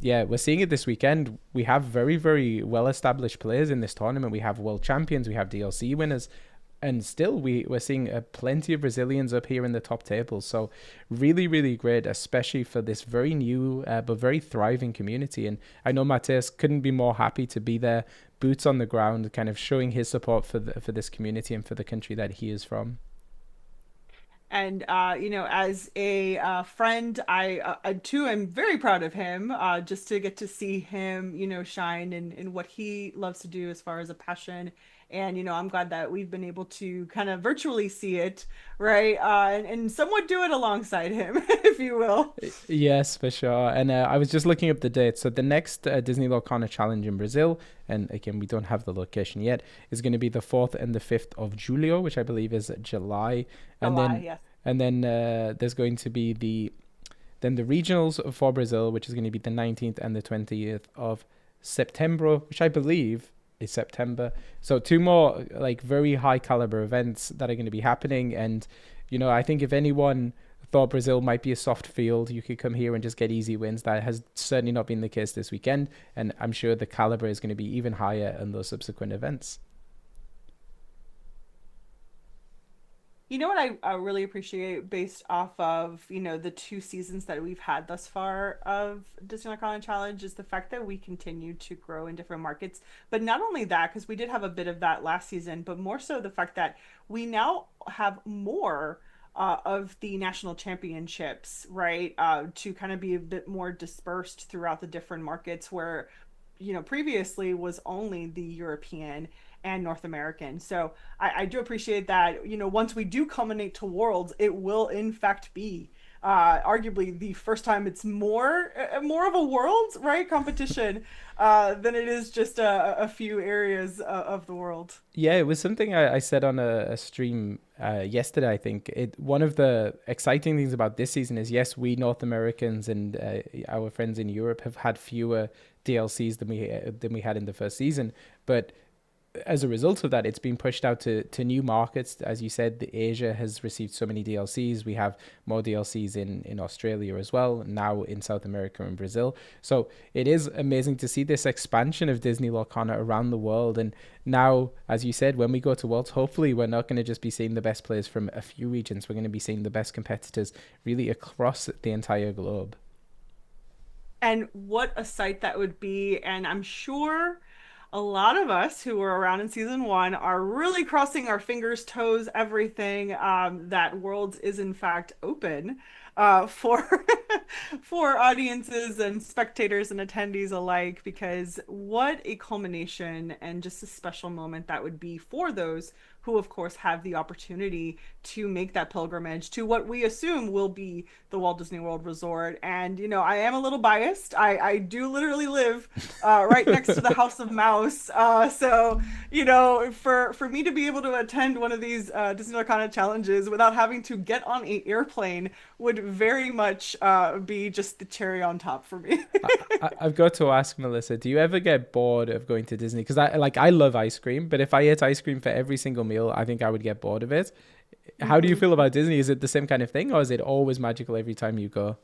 yeah, we're seeing it this weekend. We have very, very well established players in this tournament. We have world champions, we have DLC winners, and still we're seeing plenty of Brazilians up here in the top tables. So really, really great, especially for this very new but very thriving community. And I know Mateus couldn't be more happy to be there, boots on the ground, kind of showing his support for this community and for the country that he is from. And as a friend, I too am very proud of him. Just to get to see him, shine in what he loves to do as far as a passion. And I'm glad that we've been able to kind of virtually see it, right? And somewhat do it alongside him, if you will. Yes, for sure. And I was just looking up the dates. So the next Disney Lorcana Challenge in Brazil, and again, we don't have the location yet, is going to be the 4th and the 5th of Julio, which I believe is July. And July, then yes. there's going to be the regionals for Brazil, which is going to be the 19th and the 20th of September, which I believe is September. So two more like very high caliber events that are going to be happening. And I think if anyone thought Brazil might be a soft field, you could come here and just get easy wins. That has certainly not been the case this weekend, and I'm sure the caliber is going to be even higher in those subsequent events. You know what I really appreciate based off of, the two seasons that we've had thus far of Disney Icon Challenge is the fact that we continue to grow in different markets. But not only that, because we did have a bit of that last season, but more so the fact that we now have more of the national championships, right? To kind of be a bit more dispersed throughout the different markets where, previously was only the European and North American. So I do appreciate that, once we do culminate to Worlds, it will in fact be arguably the first time it's more of a world, right, competition than it is just a few areas of the world. Yeah, it was something I said on a stream yesterday. I think one of the exciting things about this season is yes, we North Americans and our friends in Europe have had fewer DLCs than we had in the first season, but as a result of that, it's been pushed out to new markets. As you said, the Asia has received so many DLCs. We have more DLCs in Australia as well, now in South America and Brazil. So it is amazing to see this expansion of Disney Lorcana around the world. And now, as you said, when we go to Worlds, hopefully we're not going to just be seeing the best players from a few regions. We're going to be seeing the best competitors really across the entire globe. And what a sight that would be. And I'm sure a lot of us who were around in season one are really crossing our fingers, toes, everything, that Worlds is in fact open. for for audiences and spectators and attendees alike, because what a culmination and just a special moment that would be for those who, of course, have the opportunity to make that pilgrimage to what we assume will be the Walt Disney World Resort. And, I am a little biased. I do literally live right next to the House of Mouse. So, for me to be able to attend one of these Disney Lorcana challenges without having to get on an airplane would very much be just the cherry on top for me. I've got to ask Melissa, do you ever get bored of going to Disney? Because I love ice cream, but if I ate ice cream for every single meal, I think I would get bored of it. How do you feel about Disney? Is it the same kind of thing, or is it always magical every time you go?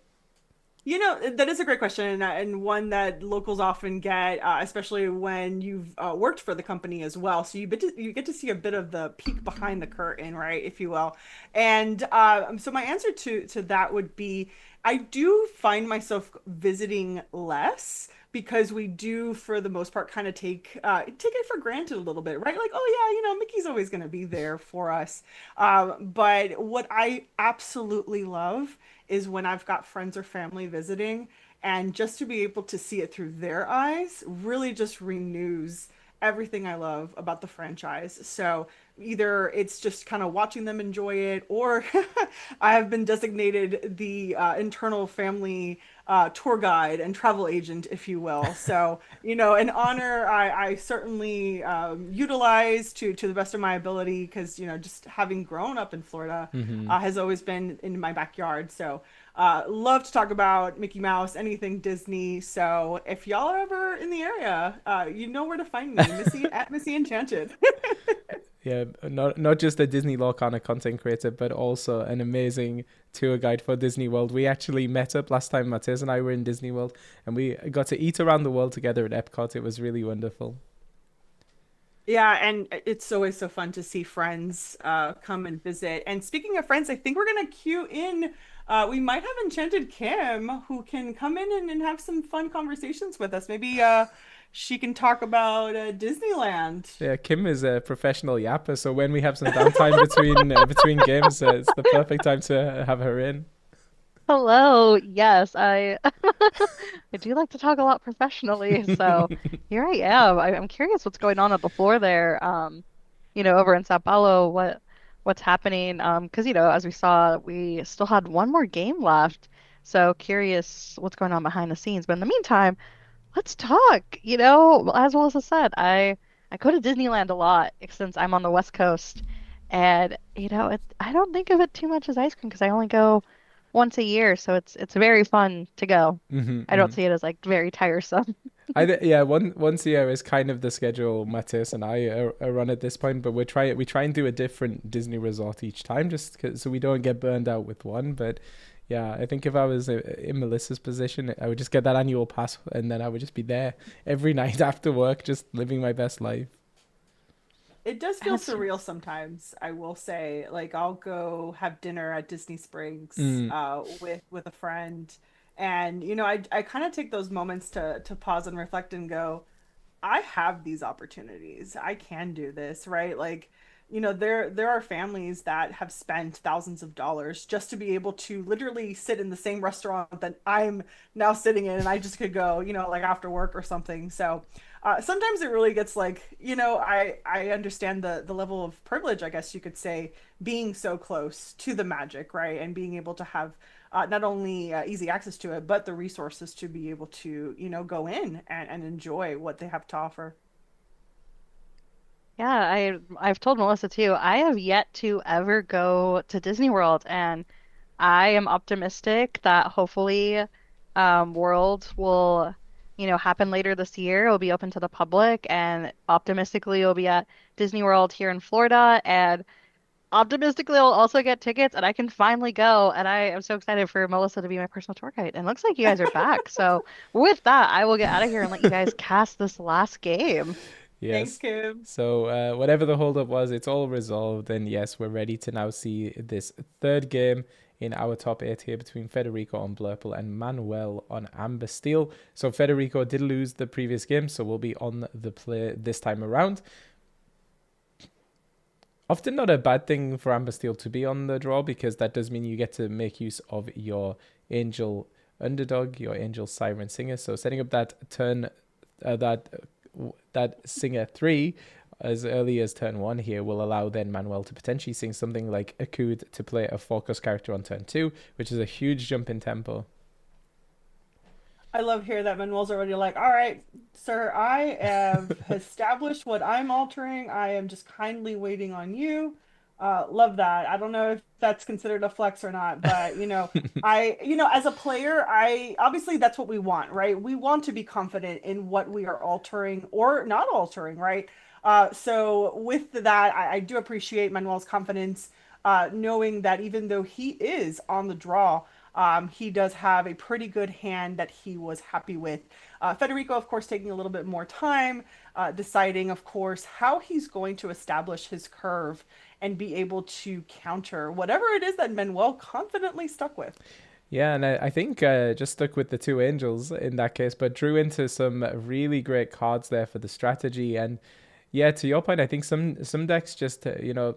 That is a great question, and one that locals often get, especially when you've worked for the company as well. So you get to see a bit of the peek behind the curtain, right, if you will. And so my answer to that would be, I do find myself visiting less because we do, for the most part, kind of take it for granted a little bit, right? Like, oh yeah, Mickey's always going to be there for us. But what I absolutely love is when I've got friends or family visiting, and just to be able to see it through their eyes really just renews everything I love about the franchise. So either it's just kind of watching them enjoy it, or I have been designated the internal family tour guide and travel agent, if you will. So, an honor I certainly utilize to the best of my ability, because, just having grown up in Florida has always been in my backyard. So, love to talk about Mickey Mouse, anything Disney. So if y'all are ever in the area, you know where to find me, Missy at Missy Enchanted. Yeah, not just a Disney Lorcana content creator, but also an amazing tour guide for Disney World. We actually met up last time, Matthias and I were in Disney World, and we got to eat around the world together at Epcot. It was really wonderful. Yeah, and it's always so fun to see friends come and visit. And speaking of friends, I think we're gonna cue in. We might have Enchanted Kim, who can come in and have some fun conversations with us. Maybe she can talk about Disneyland. Yeah, Kim is a professional yapper, so when we have some downtime between games, it's the perfect time to have her in. Hello. Yes, I I do like to talk a lot professionally, so here I am. I'm curious what's going on at the floor there. Over in Sao Paulo, what's happening? Because as we saw, we still had one more game left. So curious what's going on behind the scenes. But in the meantime, let's talk. As Melissa said, I go to Disneyland a lot since I'm on the West Coast, and I don't think of it too much as ice cream because I only go once a year, so it's very fun to go. I don't see it as like very tiresome. Yeah, once a year is kind of the schedule Matthias and I are on at this point, but we try and do a different Disney resort each time, so we don't get burned out with one. But yeah, I think if I was in Melissa's position, I would just get that annual pass, and then I would just be there every night after work, just living my best life. It does feel surreal sometimes, I will say. Like, I'll go have dinner at Disney Springs with a friend, and I kind of take those moments to pause and reflect and go, I have these opportunities. I can do this, right? Like, there are families that have spent thousands of dollars just to be able to literally sit in the same restaurant that I'm now sitting in, and I just could go, like after work or something. So sometimes it really gets like, I understand the level of privilege, I guess you could say, being so close to the magic, right? And being able to have not only easy access to it, but the resources to be able to, go in and enjoy what they have to offer. Yeah, I've told Melissa too. I have yet to ever go to Disney World, and I am optimistic that hopefully World will, happen later this year. It'll be open to the public, and optimistically it'll be at Disney World here in Florida, and optimistically I'll also get tickets and I can finally go. And I am so excited for Melissa to be my personal tour guide. And it looks like you guys are back. So with that, I will get out of here and let you guys cast this last game. Thanks, Yes. Kim. So whatever the holdup was, it's all resolved, and yes, we're ready to now see this third game in our top eight here between Federico on Blurple and Manuel on Amber Steel. So Federico did lose the previous game, so we'll be on the play this time around. Often not a bad thing for Amber Steel to be on the draw because that does mean you get to make use of your Angel Underdog, your Angel Siren Singer. So setting up that turn, that Singer 3 as early as turn 1 here will allow then Manuel to potentially sing something like Akud to play a focus character on turn 2, which is a huge jump in tempo. I love here that Manuel's already like, all right, sir, I have established what I'm altering. I am just kindly waiting on you. Love that. I don't know if that's considered a flex or not, but as a player, I obviously that's what we want, right? We want to be confident in what we are altering or not altering, right? So with that, I do appreciate Manuel's confidence, knowing that even though he is on the draw, he does have a pretty good hand that he was happy with. Federico, of course, taking a little bit more time, deciding, of course, how he's going to establish his curve and be able to counter whatever it is that Manuel confidently stuck with. Yeah, and I think just stuck with the two angels in that case, but drew into some really great cards there for the strategy. And yeah, to your point, I think some decks just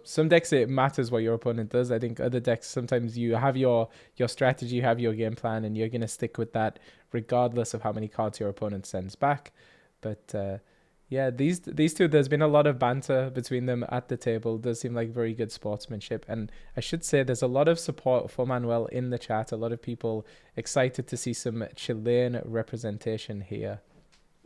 some decks it matters what your opponent does. I think other decks sometimes you have your strategy, you have your game plan, and you're gonna stick with that regardless of how many cards your opponent sends back. But yeah, these two, there's been a lot of banter between them at the table. Does seem like very good sportsmanship, and I should say there's a lot of support for Manuel in the chat. A lot of people excited to see some Chilean representation here.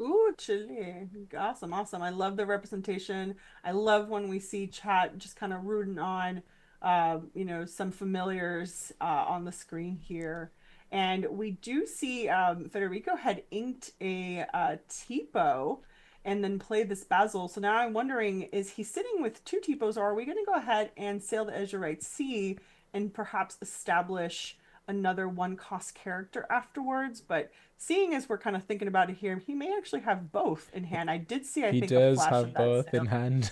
Ooh, Chile. Awesome, awesome. I love the representation. I love when we see chat just kind of rooting on, some familiars on the screen here. And we do see Federico had inked a Tipo and then played this Basil. So now I'm wondering, is he sitting with two Tipos, or are we going to go ahead and sail the Azurite Sea and perhaps establish another one cost character afterwards? But seeing as we're kind of thinking about it here, he may actually have both in hand. I did see, I He think, a does flash of have that both in sail. hand.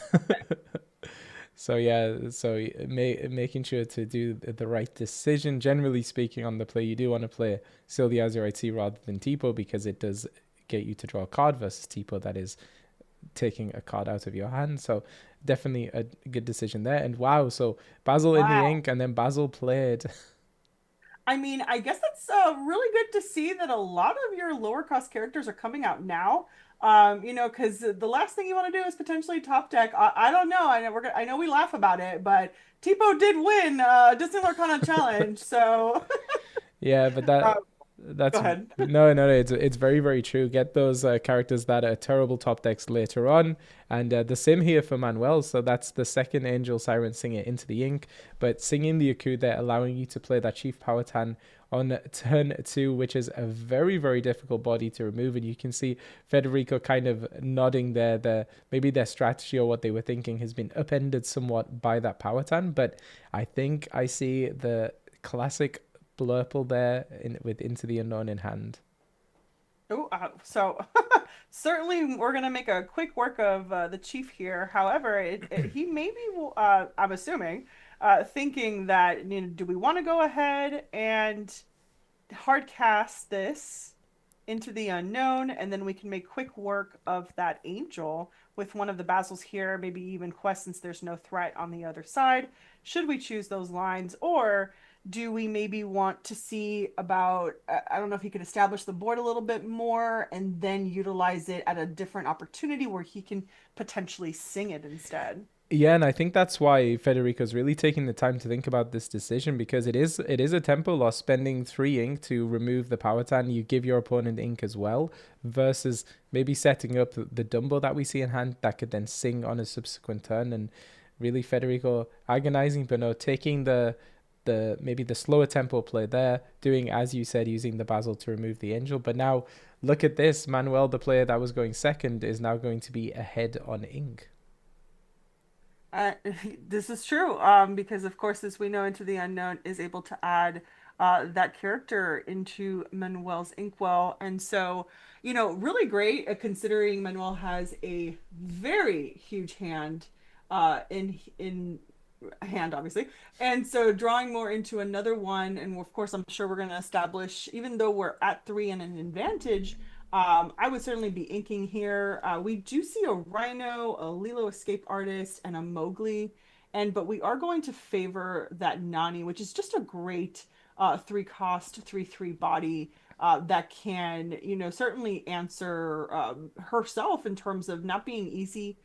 So yeah, so making sure to do the right decision. Generally speaking, on the play, you do want to play Sylvia Azurite Sea rather than Tipo because it does get you to draw a card versus Tipo that is taking a card out of your hand. So definitely a good decision there. And wow, so Basil in the Wow. ink and then Basil played. I mean, I guess that's really good to see that a lot of your lower cost characters are coming out now. Because the last thing you want to do is potentially top deck. I don't know. I know we laugh about it, but Tipo did win Disney Lorcana Challenge. So Yeah, but uh, go that's ahead. no, it's very very true. Get those characters that are terrible top decks later on, and the same here for Manuel. So that's the second Angel Siren Singer into the ink, but singing the Akud there, allowing you to play that Chief Powhatan on turn 2, which is a very very difficult body to remove. And you can see Federico kind of nodding there. Maybe their strategy or what they were thinking has been upended somewhat by that Powhatan, but I think I see the classic Blurple there with Into the Unknown in hand. Oh, so certainly we're gonna make a quick work of the chief here. However, he may be, I'm assuming, thinking that, do we want to go ahead and hard cast this into the unknown, and then we can make quick work of that angel with one of the basils here, maybe even quest since there's no threat on the other side. Should we choose those lines, or do we maybe want to see about, I don't know if he could establish the board a little bit more and then utilize it at a different opportunity where he can potentially sing it instead? Yeah, and I think that's why Federico's really taking the time to think about this decision because it is a tempo loss spending 3 ink to remove the Powhatan. You give your opponent ink as well versus maybe setting up the Dumbo that we see in hand that could then sing on a subsequent turn. And really Federico agonizing, but no, taking the maybe the slower tempo play there, doing as you said, using the Basil to remove the angel. But now look at this, Manuel, the player that was going second, is now going to be ahead on ink. Uh, this is true, because of course, as we know, Into the Unknown is able to add that character into Manuel's inkwell, and so really great, considering Manuel has a very huge hand in hand, obviously, and so drawing more into another one, and of course, I'm sure we're going to establish, even though we're at 3 and an advantage. I would certainly be inking here. We do see a Rhino, a Lilo Escape Artist, and a Mowgli And but we are going to favor that Nani, which is just a great 3 cost 3/3 body that can, certainly answer herself in terms of not being easy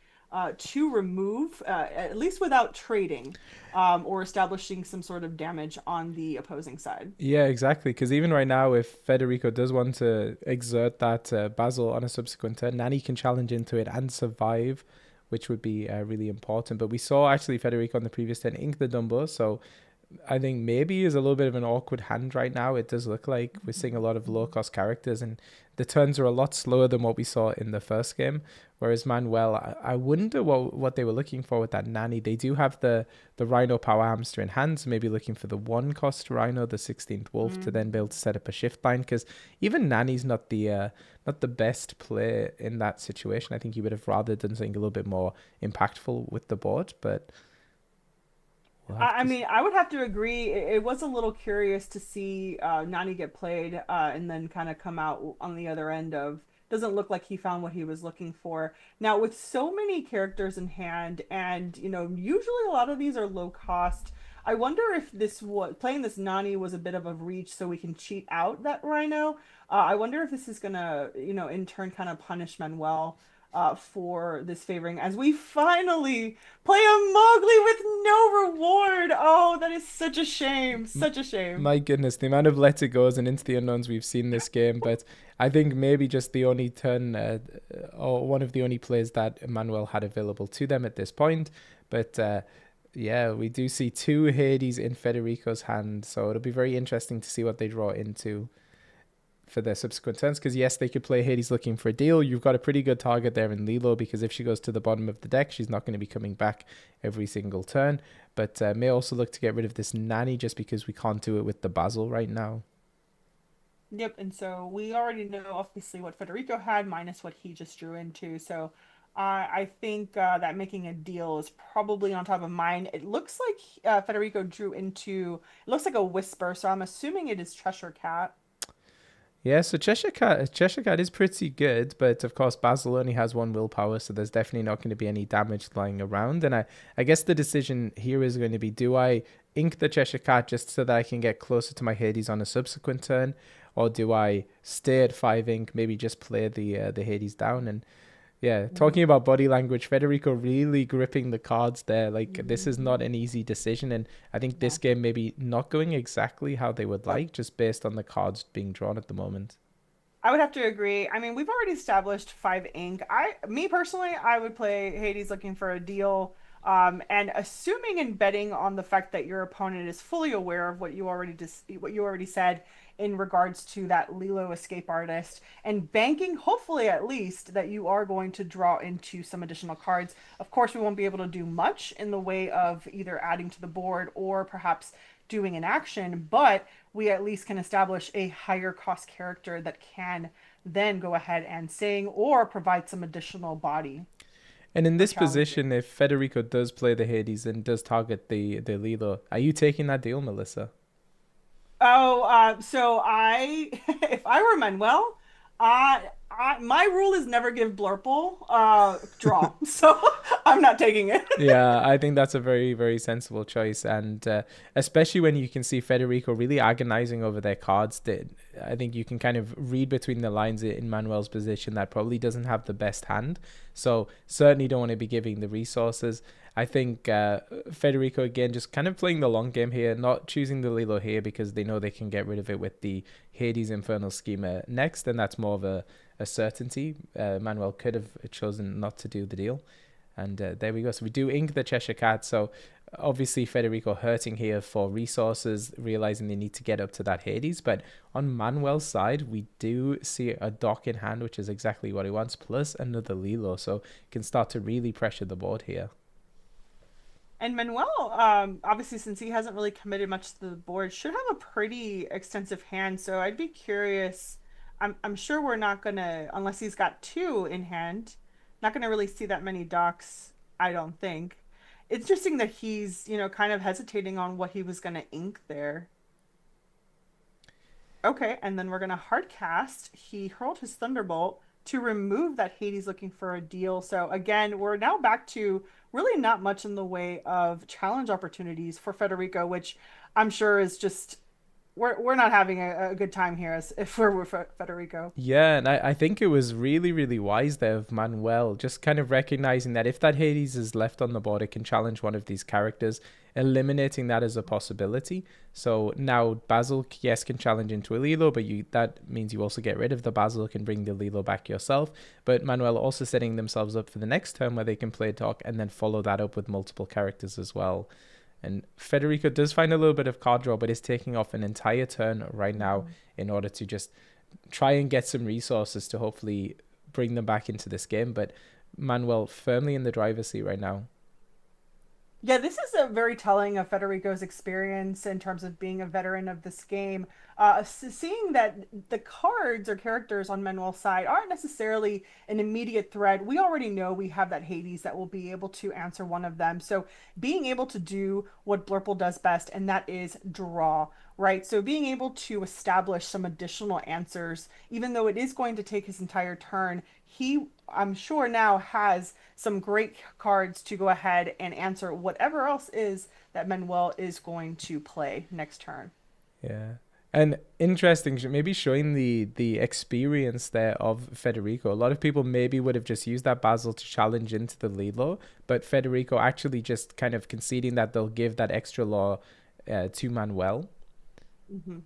to remove, at least without trading or establishing some sort of damage on the opposing side. Yeah, exactly. Because even right now, if Federico does want to exert that Basil on a subsequent turn, Nani can challenge into it and survive, which would be really important. But we saw actually Federico on the previous turn ink the Dumbo, so I think maybe is a little bit of an awkward hand right now. It does look like we're seeing a lot of low cost characters, and the turns are a lot slower than what we saw in the first game. Whereas Manuel, I wonder what they were looking for with that Nanny. They do have the Rhino Power Hamster in hand, so maybe looking for the 1 cost Rhino, the 16th Wolf, to then be able to set up a shift line. Because even Nanny's not the best play in that situation. I think he would have rather done something a little bit more impactful with the board, but we'll have I to. mean, I would have to agree. It was a little curious to see Nani get played and then kind of come out on the other end of doesn't look like he found what he was looking for. Now, with so many characters in hand, and usually a lot of these are low cost. I wonder if this was playing this Nani was a bit of a reach so we can cheat out that Rhino. I wonder if this is gonna, in turn kind of punish Manuel for this favoring as we finally play a Mowgli with no reward. Oh, that is such a shame. Such a shame. My goodness, the amount of let it goes and into the unknowns we've seen this game, but I think maybe just the only turn or one of the only plays that Emmanuel had available to them at this point. But yeah, we do see 2 Hades in Federico's hand, so it'll be very interesting to see what they draw into for their subsequent turns. Because yes, they could play Hades looking for a deal. You've got a pretty good target there in Lilo, because if she goes to the bottom of the deck, she's not going to be coming back every single turn. But may also look to get rid of this Nanny just because we can't do it with the Basil right now. Yep, and so we already know obviously what Federico had minus what he just drew into. So I think that making a deal is probably on top of mine. It looks like Federico drew into, it looks like a Whisper, so I'm assuming it is Cheshire Cat. Yeah, so Cheshire Cat is pretty good, but of course Basil only has 1 willpower, so there's definitely not going to be any damage lying around. And I guess the decision here is going to be, do I ink the Cheshire Cat just so that I can get closer to my Hades on a subsequent turn, or do I stay at 5 ink, maybe just play the Hades down? And yeah, talking about body language, Federico really gripping the cards there. Like, this is not an easy decision, and I think this No. game maybe not going exactly how they would like, just based on the cards being drawn at the moment. I would have to agree. I mean, we've already established 5 ink. Me personally, I would play Hades looking for a deal. And assuming and betting on the fact that your opponent is fully aware of what you already said in regards to that Lilo escape artist, and banking, hopefully at least, that you are going to draw into some additional cards. Of course, we won't be able to do much in the way of either adding to the board or perhaps doing an action, but we at least can establish a higher cost character that can then go ahead and sing or provide some additional body And in for this challenging. position, if Federico does play the Hades and does target the Lilo, are you taking that deal, Melissa? Oh, so if I were Manuel, my rule is never give Blurple draw, so I'm not taking it. Yeah, I think that's a very, very sensible choice. And especially when you can see Federico really agonizing over their cards, that I think you can kind of read between the lines in Manuel's position that probably doesn't have the best hand. So certainly don't want to be giving the resources. I think Federico, again, just kind of playing the long game here, not choosing the Lilo here because they know they can get rid of it with the Hades Infernal Schema next, and that's more of a certainty. Manuel could have chosen not to do the deal. And there we go. So we do ink the Cheshire Cat. So obviously Federico hurting here for resources, realizing they need to get up to that Hades. But on Manuel's side, we do see a dock in hand, which is exactly what he wants, plus another Lilo. So can start to really pressure the board here. And Manuel, obviously, since he hasn't really committed much to the board, should have a pretty extensive hand. So I'd be curious. I'm sure we're not gonna, unless he's got 2 in hand, not gonna really see that many docks, I don't think. It's interesting that he's, kind of hesitating on what he was gonna ink there. Okay, and then we're gonna hard cast. He hurled his Thunderbolt to remove that Hades looking for a deal. So again, we're now back to really not much in the way of challenge opportunities for Federico, which I'm sure is just we're not having a good time here as if we're with Federico. Yeah, and I think it was really, really wise there of Manuel, just kind of recognizing that if that Hades is left on the board, it can challenge one of these characters, eliminating that as a possibility. So now Basil, yes, can challenge into a Lilo, but that means you also get rid of the Basil, can bring the Lilo back yourself. But Manuel also setting themselves up for the next turn where they can play Doc and then follow that up with multiple characters as well. And Federico does find a little bit of card draw, but is taking off an entire turn right now in order to just try and get some resources to hopefully bring them back into this game. But Manuel firmly in the driver's seat right now. Yeah, this is a very telling of Federico's experience in terms of being a veteran of this game. Seeing that the cards or characters on Manuel's side aren't necessarily an immediate threat. We already know we have that Hades that will be able to answer one of them. So being able to do what Blurple does best, and that is draw, right? So being able to establish some additional answers, even though it is going to take his entire turn, he, I'm sure, now has some great cards to go ahead and answer whatever else is that Manuel is going to play next turn. Yeah. And interesting, maybe showing the experience there of Federico. A lot of people maybe would have just used that Basil to challenge into the Lilo, but Federico actually just kind of conceding that they'll give that extra law to Manuel. Mm-hmm.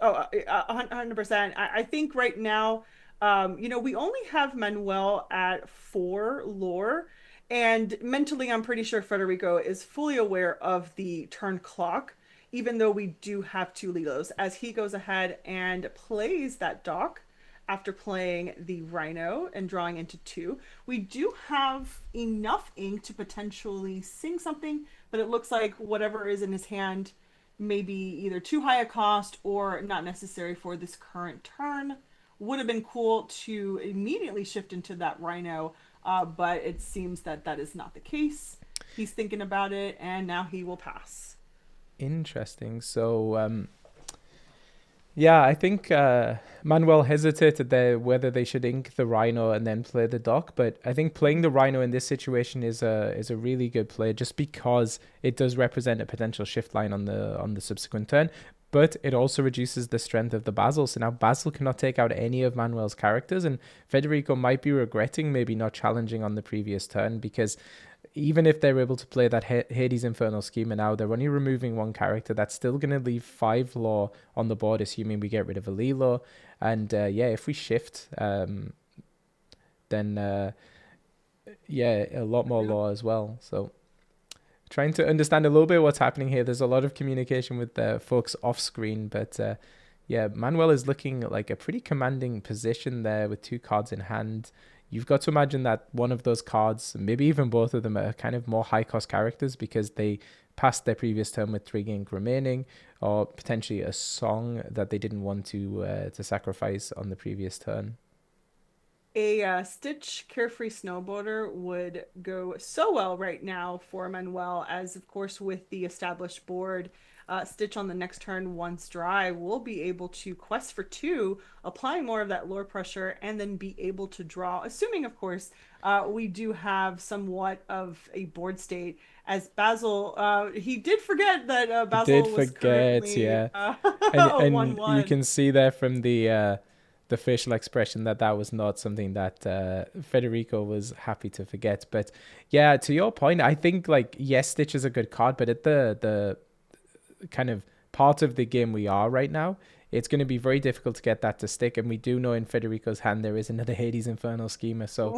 Oh, 100%. I think right now, we only have Manuel at 4 lore, and mentally, I'm pretty sure Federico is fully aware of the turn clock, even though we do have 2 Lilos, as he goes ahead and plays that Doc after playing the Rhino and drawing into 2. We do have enough ink to potentially sing something, but it looks like whatever is in his hand may be either too high a cost or not necessary for this current turn. Would have been cool to immediately shift into that Rhino, but it seems that that is not the case. He's thinking about it, and now he will pass. Interesting. So, yeah, I think Manuel hesitated there whether they should ink the Rhino and then play the Doc, but I think playing the Rhino in this situation is a really good play just because it does represent a potential shift line on the subsequent turn. But it also reduces the strength of the Basil. So now Basil cannot take out any of Manuel's characters, and Federico might be regretting maybe not challenging on the previous turn, because even if they're able to play that Hades Infernal Schema now, they're only removing one character. That's still going to leave 5 law on the board, assuming we get rid of a Lilo. And yeah, if we shift, then yeah, a lot more law as well. So trying to understand a little bit what's happening here. There's a lot of communication with the folks off screen, but yeah, Manuel is looking like a pretty commanding position there with 2 cards in hand. You've got to imagine that one of those cards, maybe even both of them, are kind of more high cost characters because they passed their previous turn with 3 ink remaining, or potentially a song that they didn't want to sacrifice on the previous turn. A Stitch Carefree Snowboarder would go so well right now for Manuel, as of course with the established board, Stitch on the next turn, once dry, will be able to quest for 2, applying more of that lore pressure, and then be able to draw, assuming of course we do have somewhat of a board state, as Basil, he did forget that Basil was currently yeah. and 1-1. You can see there from the facial expression that was not something that Federico was happy to forget. But yeah, to your point, I think like, yes, Stitch is a good card, but at the kind of part of the game we are right now, it's going to be very difficult to get that to stick. And we do know in Federico's hand there is another Hades Infernal Schema. So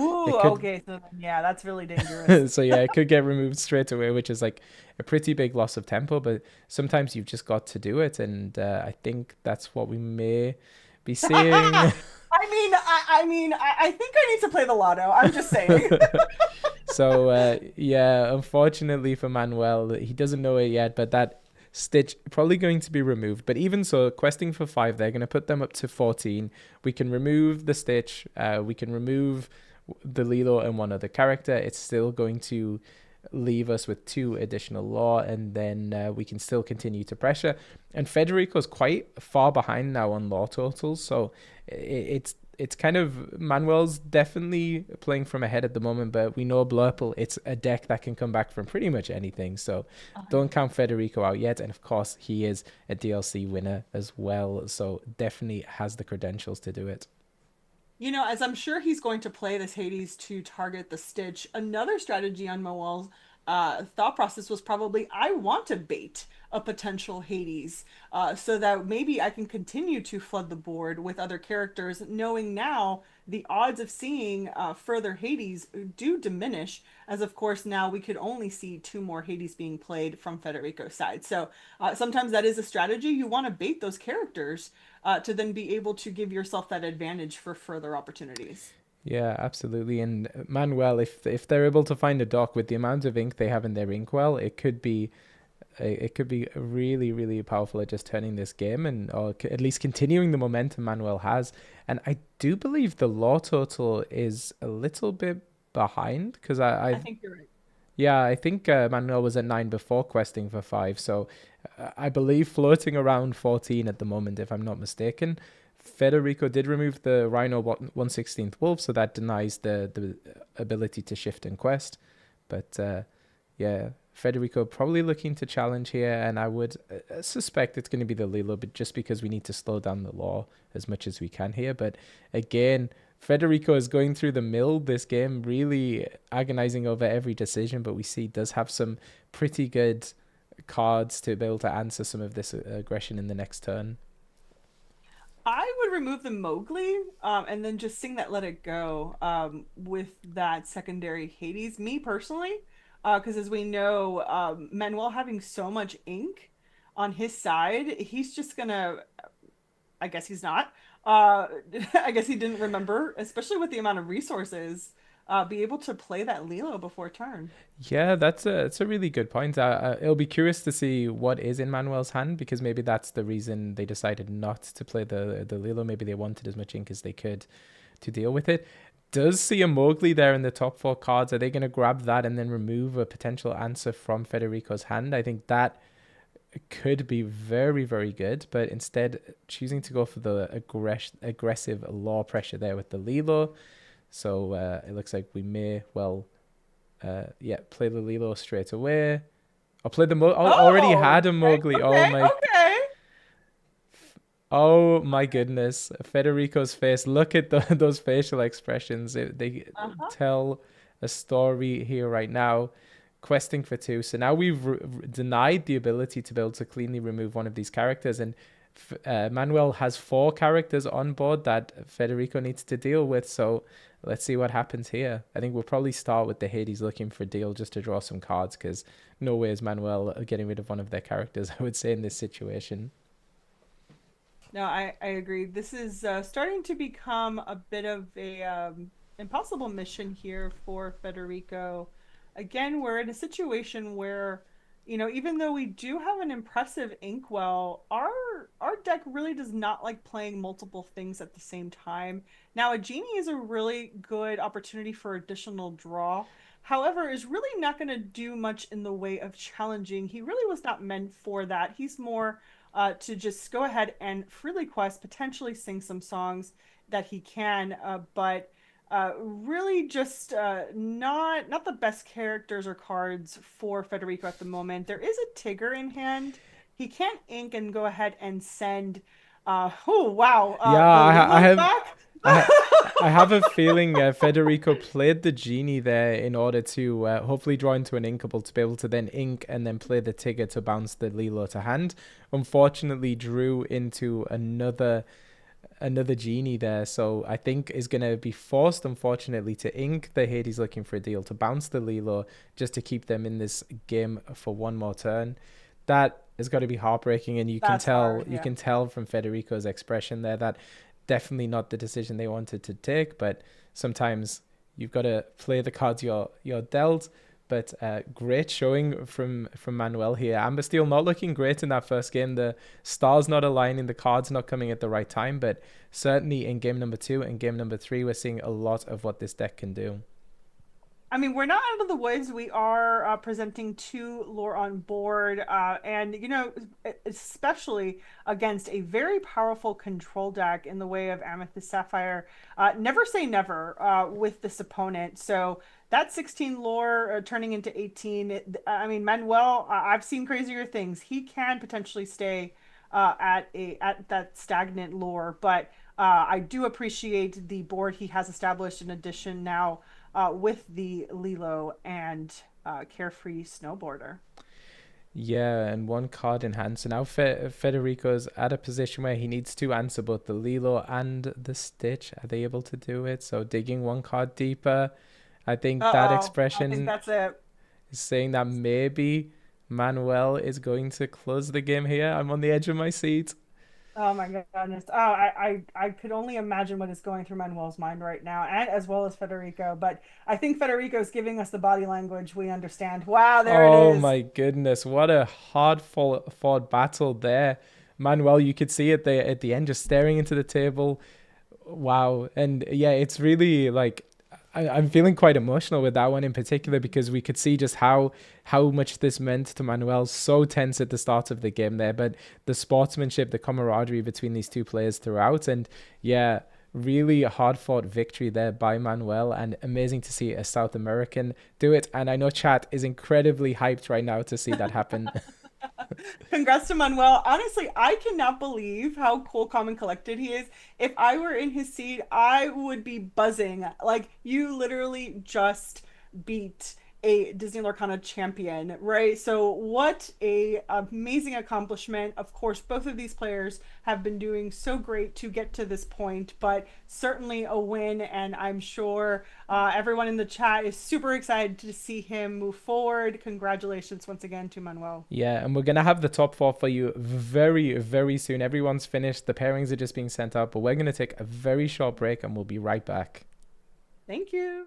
okay, so yeah, that's really dangerous. So yeah, it could get removed straight away, which is like a pretty big loss of tempo. But sometimes you've just got to do it, and I think that's what we may be seeing. I think I need to play the lotto. I'm just saying. So yeah, unfortunately for Manuel, he doesn't know it yet, but that Stitch probably going to be removed. But even so, questing for 5, they're going to put them up to 14. We can remove the Stitch, we can remove the Lilo and one other character. It's still going to leave us with 2 additional law, and then we can still continue to pressure. And Federico's quite far behind now on law totals, so it's it's kind of Manuel's definitely playing from ahead at the moment, but we know Blurple, it's a deck that can come back from pretty much anything. So don't count Federico out yet. And of course, he is a DLC winner as well. So definitely has the credentials to do it. You know, as I'm sure he's going to play this Hades to target the Stitch, another strategy on Moel's thought process was probably, I want to bait a potential Hades so that maybe I can continue to flood the board with other characters, knowing now the odds of seeing further Hades do diminish, as of course now we could only see two more Hades being played from Federico's side. So sometimes that is a strategy. You want to bait those characters to then be able to give yourself that advantage for further opportunities. Yeah, absolutely. And Manuel, if they're able to find a dock with the amount of ink they have in their inkwell, it could be really, really powerful at just turning this game and or at least continuing the momentum Manuel has. And I do believe the law total is a little bit behind because I think you're right. yeah, I think Manuel was at 9 before questing for 5. So I believe floating around 14 at the moment, if I'm not mistaken. Federico did remove the Rhino 1/16th Wolf, so that denies the ability to shift and quest. But yeah, Federico probably looking to challenge here, and I would suspect it's going to be the Lilo, but just because we need to slow down the law as much as we can here. But again, Federico is going through the mill this game, really agonizing over every decision, but we see does have some pretty good cards to be able to answer some of this aggression in the next turn. I would remove the Mowgli and then just sing that Let It Go with that secondary Hades. Me personally, because as we know, Manuel having so much ink on his side, he's just gonna, I guess he's not. I guess he didn't remember, especially with the amount of resources, be able to play that Lilo before turn. Yeah, it's a really good point. It'll be curious to see what is in Manuel's hand because maybe that's the reason they decided not to play the Lilo. Maybe they wanted as much ink as they could to deal with it. Does see a Mowgli there in the top 4 cards. Are they going to grab that and then remove a potential answer from Federico's hand? I think that could be very, very good, but instead choosing to go for the aggressive law pressure there with the Lilo. So it looks like we may well, play the Lilo straight away. I'll play the already had a Mowgli. Okay. Oh my goodness, Federico's face. Look at those facial expressions. They tell a story here right now. Questing for 2. So now we've denied the ability to be able to cleanly remove one of these characters. And Manuel has 4 characters on board that Federico needs to deal with. So let's see what happens here. I think we'll probably start with the Hades looking for a deal just to draw some cards because no way is Manuel getting rid of one of their characters, I would say, in this situation. No, I agree. This is starting to become a bit of a impossible mission here for Federico. Again, we're in a situation where, even though we do have an impressive inkwell, our deck really does not like playing multiple things at the same time. Now, a genie is a really good opportunity for additional draw. However, is really not going to do much in the way of challenging. He really was not meant for that. He's more to just go ahead and freely quest, potentially sing some songs that he can, but really just not the best characters or cards for Federico at the moment. There is a Tigger in hand. He can't ink and go ahead and send. Oh wow! I have a feeling Federico played the genie there in order to hopefully draw into an inkable to be able to then ink and then play the Tigger to bounce the Lilo to hand. Unfortunately, drew into another genie there, so I think is going to be forced, unfortunately, to ink the Hades looking for a deal to bounce the Lilo just to keep them in this game for one more turn. That has got to be heartbreaking, and you can tell from Federico's expression there that definitely not the decision they wanted to take, but sometimes you've got to play the cards you're dealt. But great showing from Manuel here. Amber Steel not looking great in that first game. The stars not aligning, the cards not coming at the right time. But certainly in game number 2 and game number 3, we're seeing a lot of what this deck can do. I mean, we're not out of the woods. We are presenting two lore on board, and especially against a very powerful control deck in the way of Amethyst Sapphire. Never say never with this opponent. So that 16 lore turning into 18. I mean, Manuel, I've seen crazier things. He can potentially stay at that stagnant lore, but I do appreciate the board he has established in addition now with the Lilo and Carefree Snowboarder. Yeah, and one card in hand. So now Federico's at a position where he needs to answer both the Lilo and the Stitch. Are they able to do it? So digging one card deeper. I think that Uh-oh, I think expression that's it. is saying that maybe Manuel is going to close the game here. I'm on the edge of my seat. Oh my goodness. Oh, I could only imagine what is going through Manuel's mind right now, and as well as Federico. But I think Federico's giving us the body language we understand. Wow, there it Oh is. my goodness, what a hard fought battle there. Manuel, you could see it there at the end, just staring into the table. Wow. And yeah, it's really like I'm feeling quite emotional with that one in particular because we could see just how much this meant to Manuel. So tense at the start of the game there, but the sportsmanship, the camaraderie between these two players throughout, and yeah, really hard fought victory there by Manuel, and amazing to see a South American do it. And I know chat is incredibly hyped right now to see that happen. Congrats to Manuel. Honestly, I cannot believe how cool, calm, and collected he is. If I were in his seat, I would be buzzing. Like, you literally just beat a Disney Lorcana champion, right? So what a amazing accomplishment. Of course, both of these players have been doing so great to get to this point, but certainly a win, and I'm sure everyone in the chat is super excited to see him move forward. Congratulations once again to Manuel. Yeah, and we're gonna have the top four for you very, very soon. Everyone's finished. The pairings are just being sent out, but we're gonna take a very short break and we'll be right back. Thank you.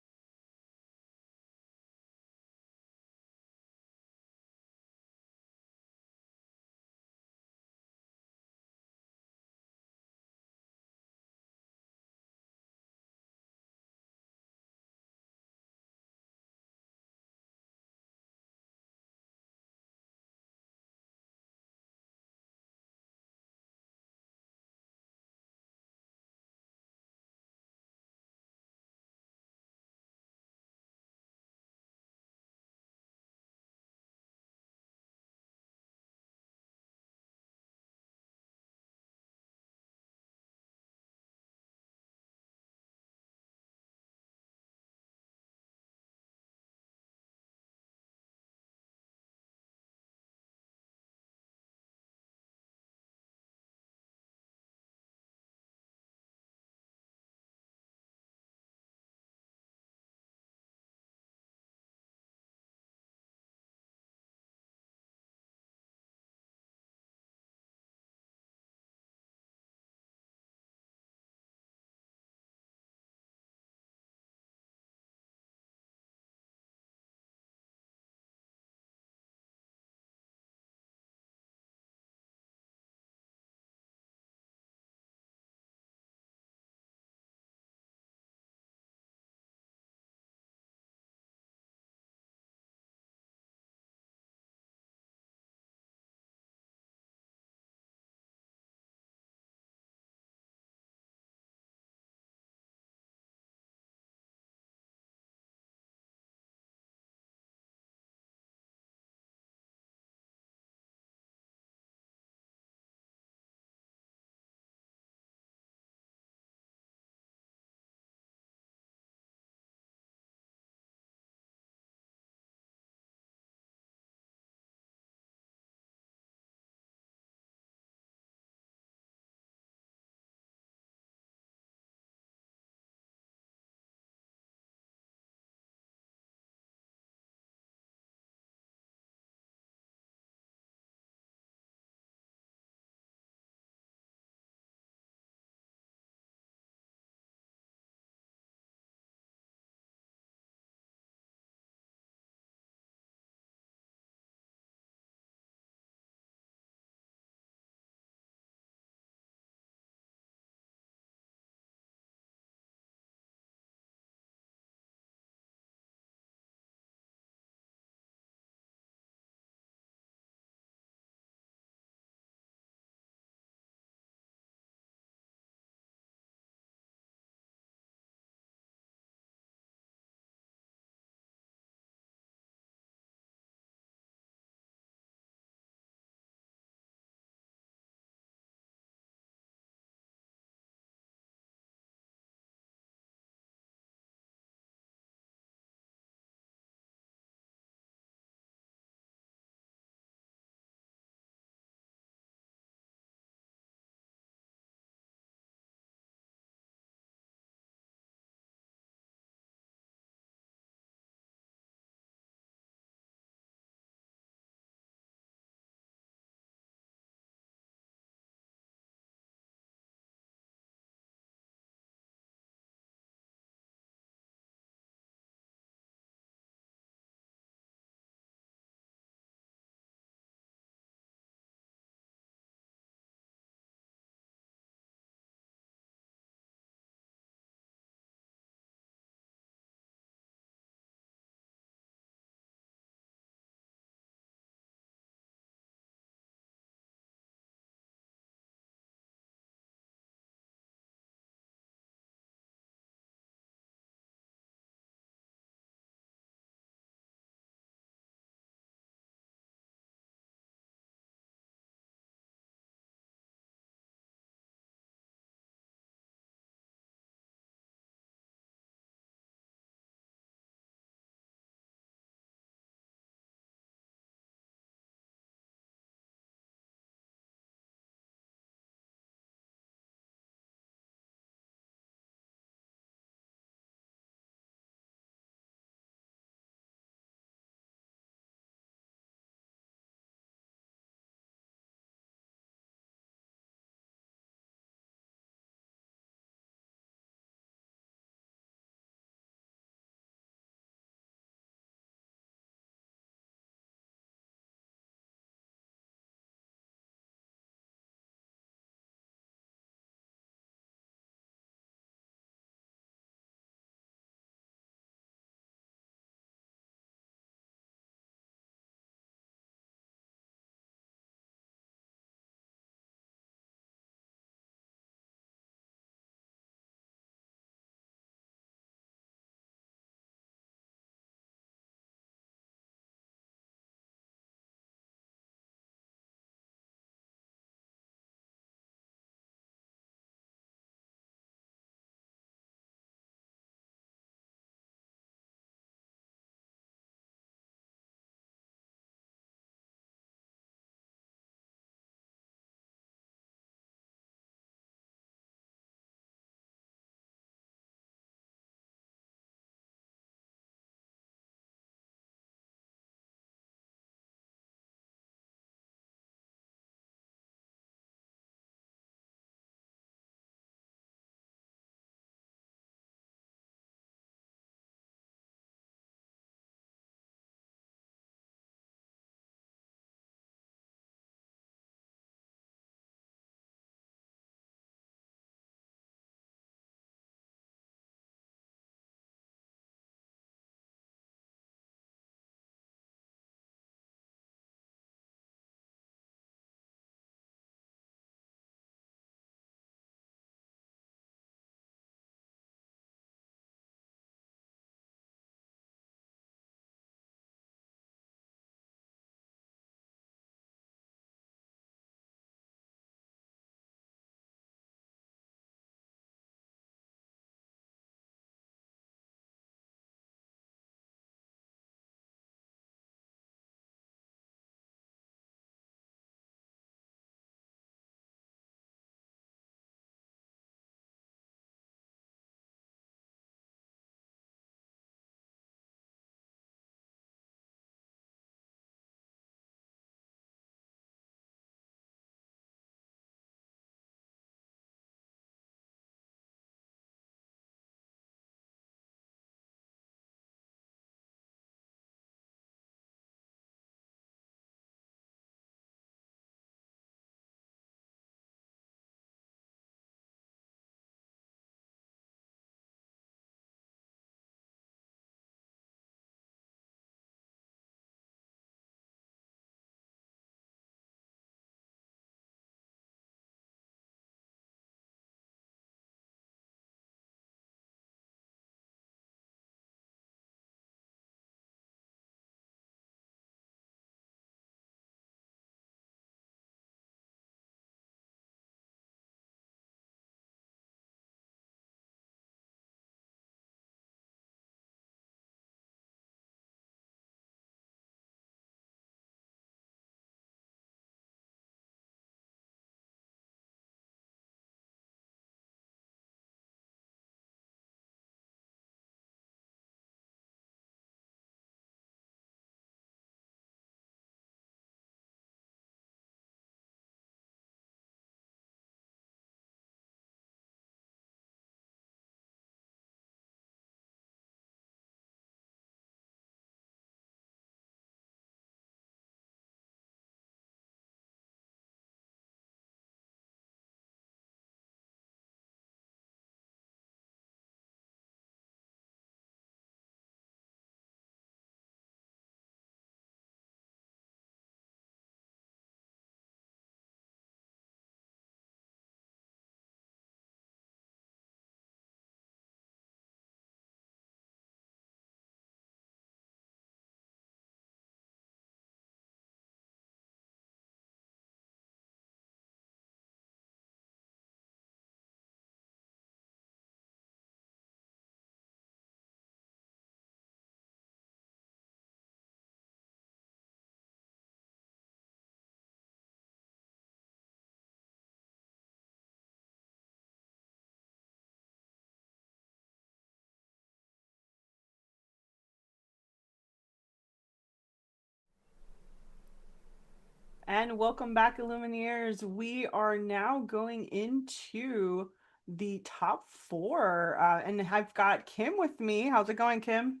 And welcome back, Illumineers. We are now going into the top four. And I've got Kim with me. How's it going, Kim?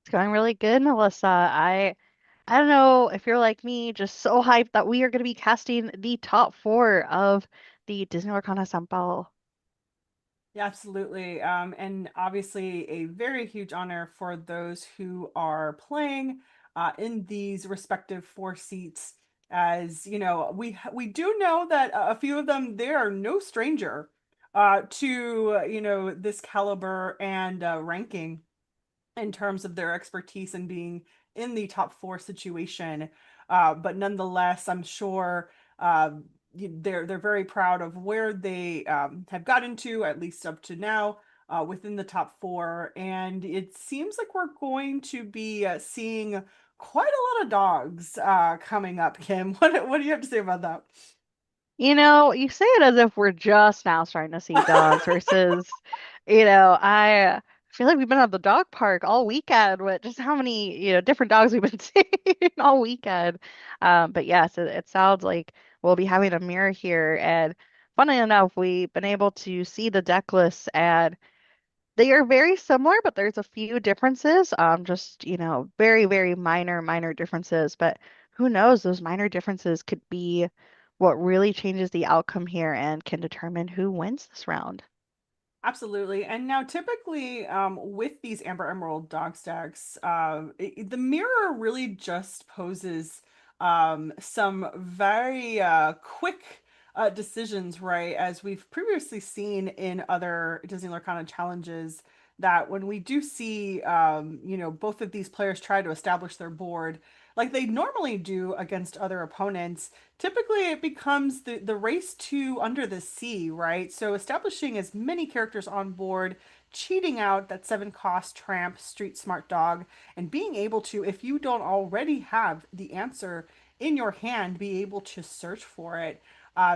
It's going really good, Melissa. I don't know if you're like me, just so hyped that we are going to be casting the top four of the Disney Lorcana San Paulo. Yeah, absolutely. And obviously, a very huge honor for those who are playing in these respective four seats. As you know, we do know that a few of them they are no stranger to this caliber and ranking in terms of their expertise and being in the top four situation. But nonetheless, I'm sure they're very proud of where they have gotten to, at least up to now, within the top four. And it seems like we're going to be seeing quite a lot of dogs coming up. Kim, what do you have to say about that? You say it as if we're just now starting to see dogs versus, I feel like we've been at the dog park all weekend with just how many, different dogs we've been seeing all weekend. But yes, it sounds like we'll be having a mirror here. And funnily enough, we've been able to see the deck lists and they are very similar, but there's a few differences. Just, very, very minor differences. But who knows, those minor differences could be what really changes the outcome here and can determine who wins this round. Absolutely. And now, typically, with these Amber Emerald dog stacks, the mirror really just poses some very quick decisions, right? As we've previously seen in other Disney Lorcana challenges, that when we do see, both of these players try to establish their board like they normally do against other opponents, typically it becomes the race to under the sea, right? So establishing as many characters on board, cheating out that 7 cost tramp street smart dog, and being able to, if you don't already have the answer in your hand, be able to search for it.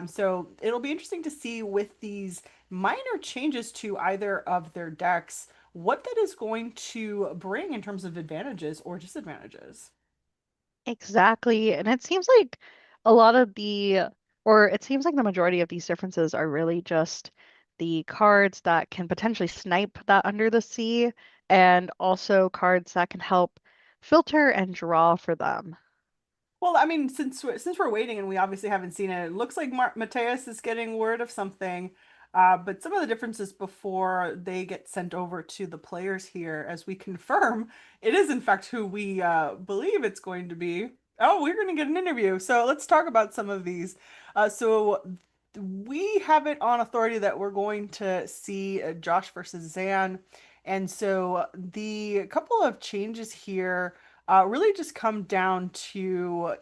So it'll be interesting to see with these minor changes to either of their decks what that is going to bring in terms of advantages or disadvantages. Exactly. And it seems like a lot of or it seems like the majority of these differences are really just the cards that can potentially snipe that under the sea, and also cards that can help filter and draw for them. Well, I mean, since we're waiting and we obviously haven't seen it, it looks like Mateus is getting word of something. But some of the differences before they get sent over to the players here, as we confirm, it is in fact who we believe it's going to be. Oh, we're going to get an interview. So let's talk about some of these. So we have it on authority that we're going to see Josh versus Zan. And so the couple of changes here really just come down to,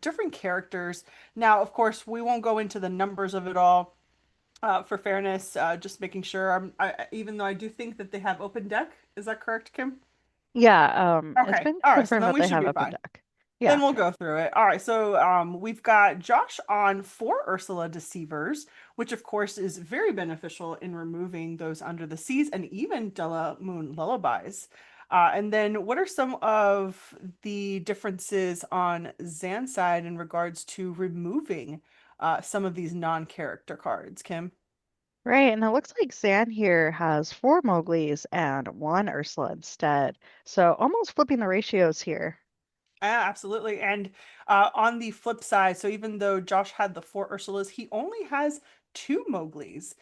different characters. Now, of course, we won't go into the numbers of it all for fairness, just making sure even though I do think that they have open deck. Is that correct, Kim? Yeah, it's Okay. been All right. So confirmed then that we they should have be open fine. deck. Yeah. Then we'll go through it. All right, so we've got Josh on for Ursula Deceivers, which of course is very beneficial in removing those under the seas and even Della Moon lullabies. And then what are some of the differences on Zan's side in regards to removing some of these non-character cards, Kim? Right, and it looks like Zan here has four Mowglis and one Ursula instead. So almost flipping the ratios here. Yeah, absolutely. And on the flip side, so even though Josh had the 4 Ursulas, he only has 2 Mowglis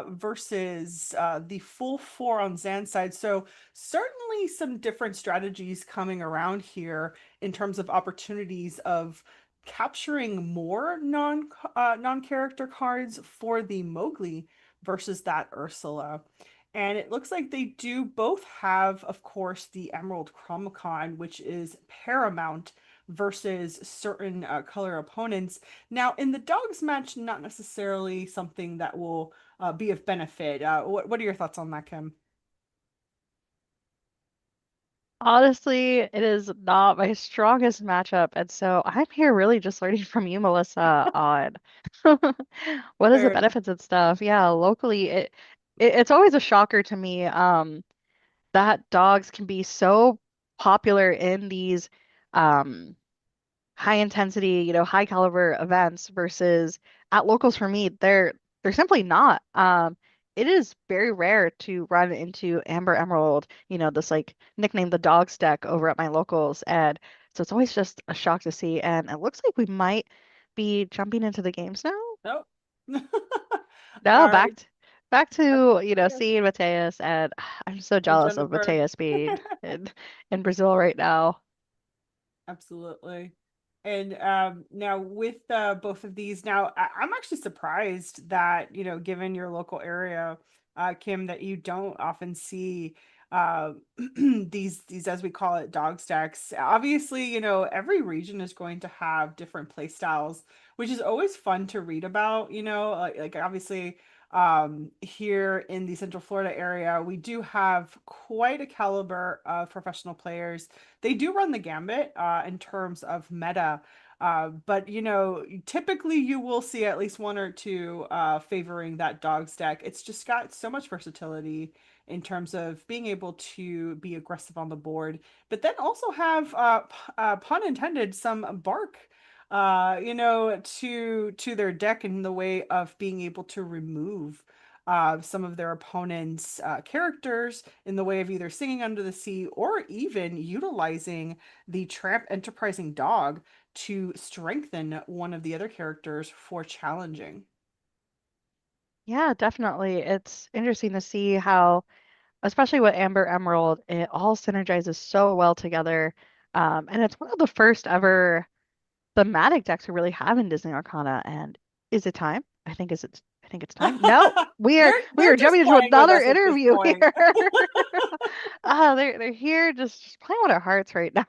versus the full four on Zan's side. So certainly some different strategies coming around here in terms of opportunities of capturing more non-character cards for the Mowgli versus that Ursula. And it looks like they do both have, of course, the Emerald Chromacon, which is paramount versus certain color opponents. Now, in the dogs match, not necessarily something that will be of benefit. What are your thoughts on that, Kim? Honestly, it is not my strongest matchup, and so I'm here really just learning from you, Melissa, on what is the Fair. benefits and stuff. Yeah, locally, it's always a shocker to me, that dogs can be so popular in these um high intensity, high caliber events versus at locals for me, they're simply not. It is very rare to run into Amber Emerald, this like nicknamed the Dogs deck over at my locals. And so it's always just a shock to see. And it looks like we might be jumping into the games now. Nope. No, All right. back to, Yes. seeing Mateus, and I'm so And jealous of Jennifer. Mateus being in Brazil right now. Absolutely. And now with both of these, now I'm actually surprised that, given your local area, Kim, that you don't often see these as we call it dog stacks. Obviously, every region is going to have different play styles, which is always fun to read about, like obviously here in the Central Florida area, we do have quite a caliber of professional players. They do run the gambit in terms of meta. But typically you will see at least one or two favoring that dog's deck. It's just got so much versatility in terms of being able to be aggressive on the board, but then also have, pun intended, some bark, to their deck in the way of being able to remove some of their opponent's characters in the way of either singing under the sea or even utilizing the tramp enterprising dog to strengthen one of the other characters for challenging. Yeah, definitely. It's interesting to see how, especially with Amber Emerald, it all synergizes so well together. And it's one of the first ever thematic decks we really have in Disney Arcana. And is it time? I think it's time. No, we are we They're are just jumping into playing with another us at this interview point. here. They're here just playing with our hearts right now.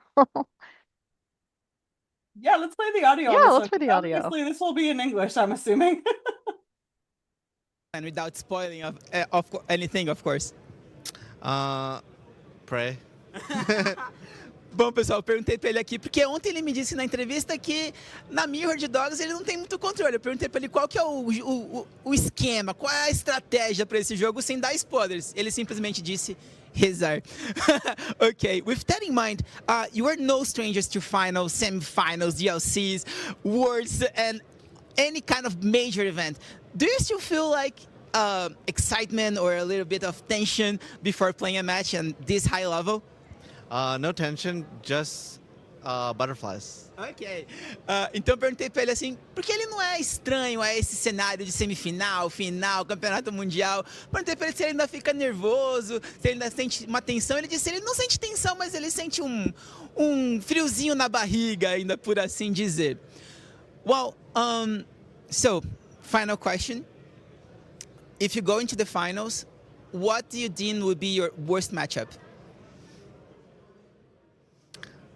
Yeah, let's play the audio Yeah, on this let's one play because the audio. obviously this will be in English, I'm assuming. And without spoiling anything, of course. Pray. Bom, pessoal, perguntei pra ele aqui, porque ontem ele me disse na entrevista que na Mirror de Dogs ele não tem muito controle. Eu perguntei pra ele qual que é o esquema, qual é a estratégia pra esse jogo sem dar spoilers. Ele simplesmente disse rezar. Okay, with that in mind, you are no strangers to finals, semifinals, DLCs, worlds, and any kind of major event. Do you still feel like excitement or a little bit of tension before playing a match at this high level? No tension, just butterflies. Ok. Então eu perguntei pra ele assim, por que ele não é estranho a esse cenário de semifinal, final, campeonato mundial? Perguntei pra ele se ele ainda fica nervoso, se ele ainda sente uma tensão. Ele disse que ele não sente tensão, mas ele sente um friozinho na barriga, ainda por assim dizer. Well, so, final question. If you go into the finals, what do you deem would be your worst matchup?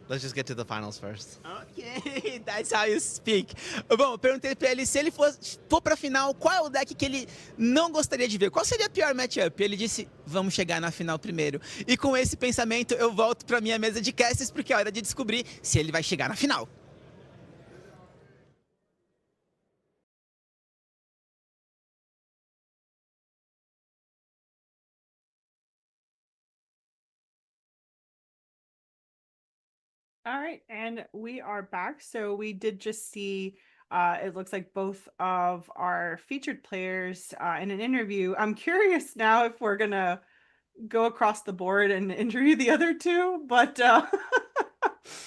Let's just get to the finals first. Ok, that's how you speak. Bom, eu perguntei pra ele se ele for pra final, qual é o deck que ele não gostaria de ver? Qual seria a pior matchup? Ele disse, vamos chegar na final primeiro. E com esse pensamento, eu volto pra minha mesa de casts, porque é hora de descobrir se ele vai chegar na final. All right, and we are back. So we did just see, it looks like both of our featured players in an interview. I'm curious now if we're gonna go across the board and interview the other two, but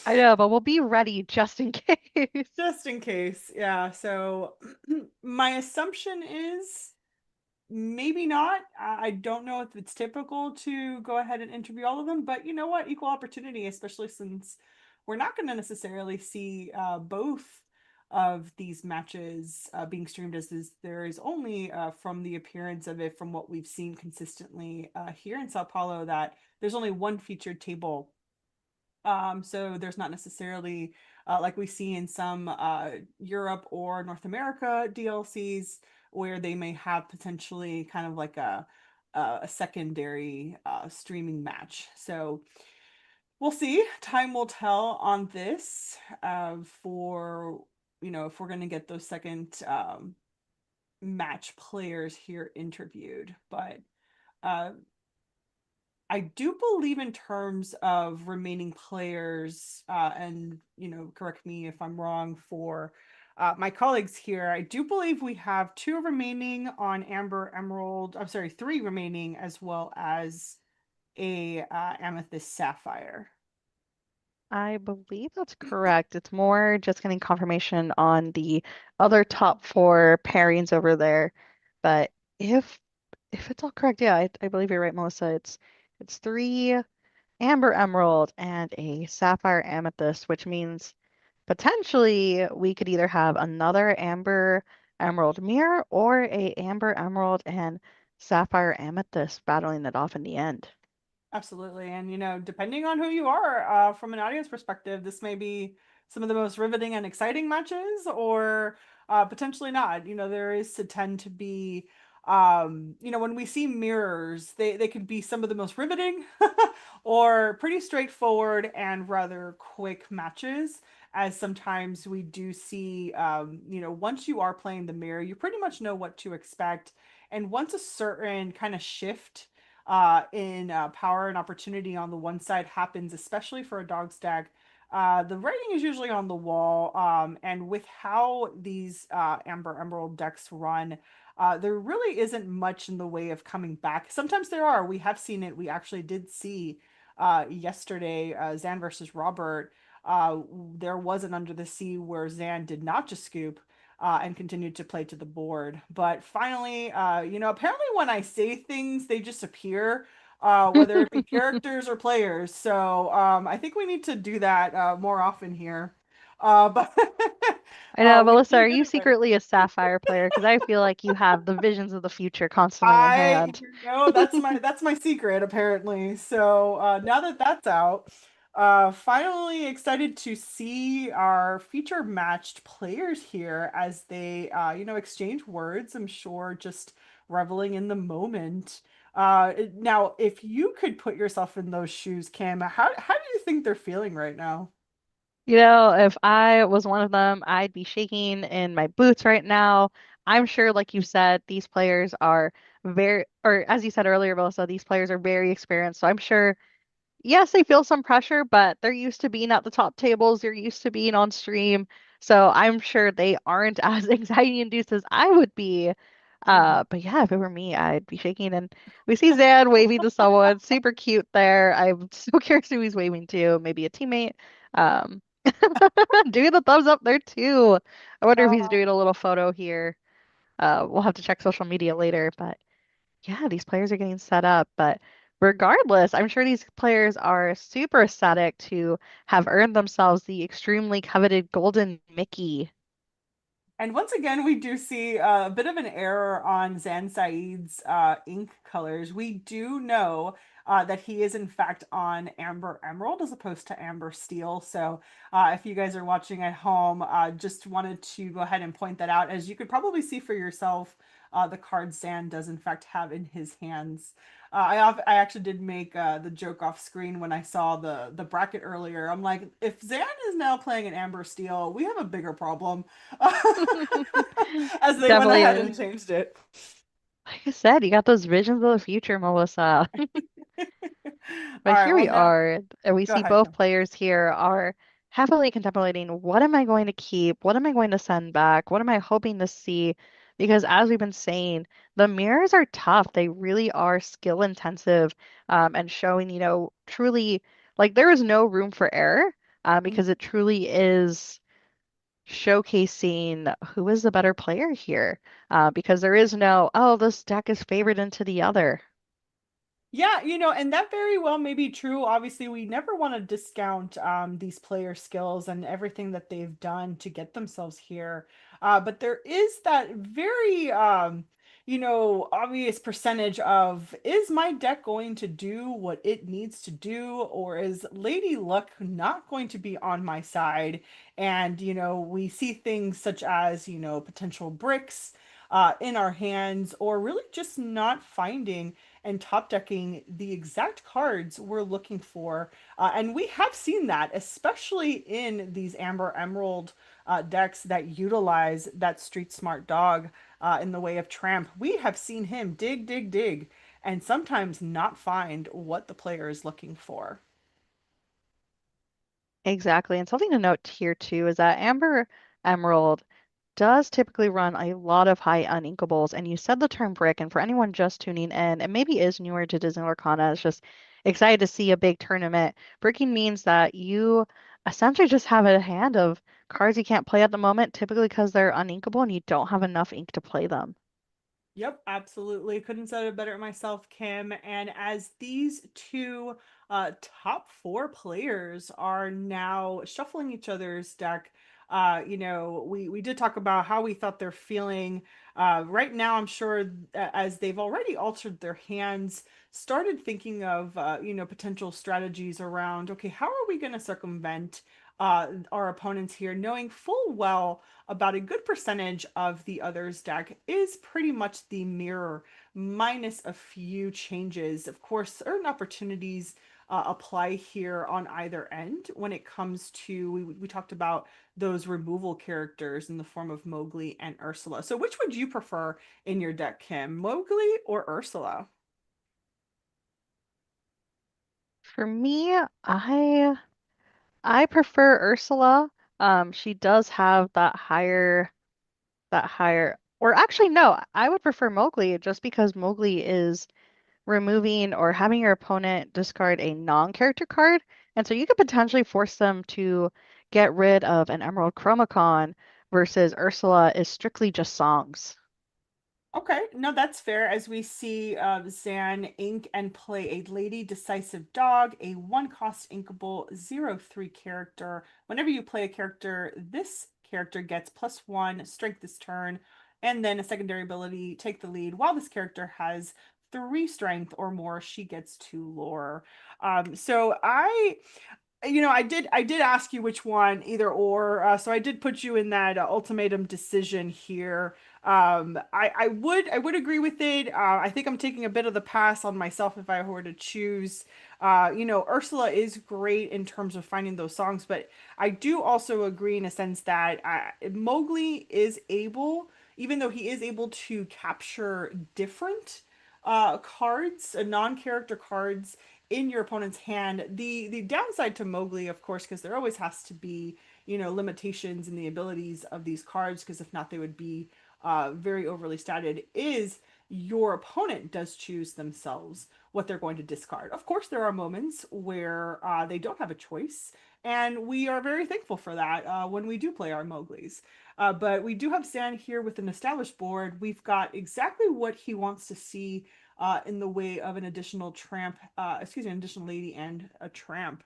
I know, but we'll be ready just in case. just in case. Yeah, so my assumption is maybe not. I don't know if it's typical to go ahead and interview all of them, but you know what? Equal opportunity, especially since we're not going to necessarily see both of these matches being streamed, as there is only from the appearance of it, from what we've seen consistently here in Sao Paulo, that there's only one featured table. So there's not necessarily like we see in some Europe or North America DLCs where they may have potentially kind of like a secondary streaming match. So we'll see. Time will tell on this for, if we're going to get those second match players here interviewed. But I do believe in terms of remaining players, and correct me if I'm wrong for my colleagues here. I do believe we have two remaining on Amber Emerald. I'm sorry, three remaining, as well as a Amethyst Sapphire. I believe that's correct. It's more just getting confirmation on the other top four pairings over there. But if if it's all correct, yeah, I believe you're right, Melissa. It's three Amber Emerald and a Sapphire Amethyst, which means potentially we could either have another Amber Emerald Mirror or a Amber Emerald and Sapphire Amethyst battling it off in the end. Absolutely. And, depending on who you are, from an audience perspective, this may be some of the most riveting and exciting matches, or potentially not. There is to tend to be, when we see mirrors, they could be some of the most riveting or pretty straightforward and rather quick matches. As sometimes we do see, once you are playing the mirror, you pretty much know what to expect. And once a certain kind of shift in power and opportunity on the one side happens, especially for a dog stack, the writing is usually on the wall. And with how these Amber Emerald decks run, there really isn't much in the way of coming back. Sometimes there are. We have seen it. We actually did see yesterday, Zan versus Robert. There was an Under the Sea where Zan did not just scoop and continued to play to the board. But finally, apparently when I say things, they just appear, whether it be characters or players. So I think we need to do that more often here. But I know, we Melissa, did are get you it right. secretly a Sapphire player? Because I feel like you have the visions of the future constantly in I hand. that's my secret apparently. So now that that's out, finally excited to see our feature matched players here as they exchange words. I'm sure just reveling in the moment. Now, if you could put yourself in those shoes, Kim, how do you think they're feeling right now? If I was one of them, I'd be shaking in my boots right now. I'm sure, like you said, these players are or as you said earlier, Melissa, these players are very experienced. So I'm sure yes, they feel some pressure, but they're used to being at the top tables. They're used to being on stream. So I'm sure they aren't as anxiety induced as I would be. Mhm. But yeah, if it were me, I'd be shaking. And we see Zan waving to someone, super cute there. I'm so curious who he's waving to. Maybe a teammate. Um, doing the thumbs up there too. I wonder if he's Uh, doing a little photo here. We'll have to check social media later, but yeah, these players are getting set up, but regardless, I'm sure these players are super ecstatic to have earned themselves the extremely coveted Golden Mickey. And once again, we do see a bit of an error on Zan Saeed's ink colors. We do know that he is in fact on Amber Emerald as opposed to Amber Steel. So if you guys are watching at home, just wanted to go ahead and point that out. As you could probably see for yourself, the card Zan does in fact have in his hands. I actually did make the joke off screen when I saw the bracket earlier. I'm like, if Zan is now playing an Amber Steel, we have a bigger problem. As they went ahead Definitely, and changed it. like I said, you got those visions of the future, Melissa. All But right, here well we now are, and we go see ahead, both Kim. players here are heavily contemplating what am I going to keep? What am I going to send back? What am I hoping to see? Because as we've been saying, the mirrors are tough. They really are skill intensive, and showing, truly like there is no room for error, because it truly is showcasing who is the better player here. Because there is no, oh, this deck is favored into the other. Yeah, and that very well may be true. Obviously, we never want to discount these player skills and everything that they've done to get themselves here. But there is that very, obvious percentage of, is my deck going to do what it needs to do, or is Lady Luck not going to be on my side? And, we see things such as, potential bricks in our hands, or really just not finding and top decking the exact cards we're looking for. And we have seen that, especially in these Amber Emerald decks that utilize that street smart dog in the way of Tramp. We have seen him dig, dig, dig. and sometimes not find what the player is looking for. Exactly. And something to note here too is that Amber Emerald does typically run a lot of high uninkables. And you said the term brick, and for anyone just tuning in, and maybe is newer to Disney Lorcana, it's just excited to see a big tournament. Bricking means that you essentially just have a hand of cards you can't play at the moment, typically because they're uninkable and you don't have enough ink to play them. Yep, absolutely. Couldn't said it better myself, Kim. And as these two top four players are now shuffling each other's deck, we did talk about how we thought they're feeling. Right now, I'm sure as they've already altered their hands, started thinking of potential strategies around, okay, how are we going to circumvent our opponents here, knowing full well about a good percentage of the other's deck is pretty much the mirror, minus a few changes. Of course, certain opportunities apply here on either end when it comes to, we talked about those removal characters in the form of Mowgli and Ursula. So which would you prefer in your deck, Kim? Mowgli or Ursula? For me, I prefer Ursula. She does have that higher, or actually no, I would prefer Mowgli just because Mowgli is removing or having your opponent discard a non-character card, and so you could potentially force them to get rid of an Emerald Chromacon versus Ursula is strictly just songs. Okay, no, that's fair. As we see Zan ink and play a Lady Decisive Dog, a one-cost inkable 0/3 character. Whenever you play a character, this character gets +1 strength this turn, and then a secondary ability, take the lead. While this character has 3 strength or more, she gets 2 lore. So I did ask you which one, either or. So I did put you in that ultimatum decision here. I would agree with it. I think I'm taking a bit of the pass on myself if I were to choose. Ursula is great in terms of finding those songs, but I do also agree in a sense that Mowgli is able, even though he is able to capture different cards, non-character cards in your opponent's hand. The downside to Mowgli, of course, because there always has to be, limitations in the abilities of these cards, because if not, they would be very overly statted, is your opponent does choose themselves what they're going to discard. Of course, there are moments where they don't have a choice, and we are very thankful for that when we do play our Mowglis. But we do have Stan here with an established board. We've got exactly what he wants to see in the way of an additional tramp, an additional lady and a tramp.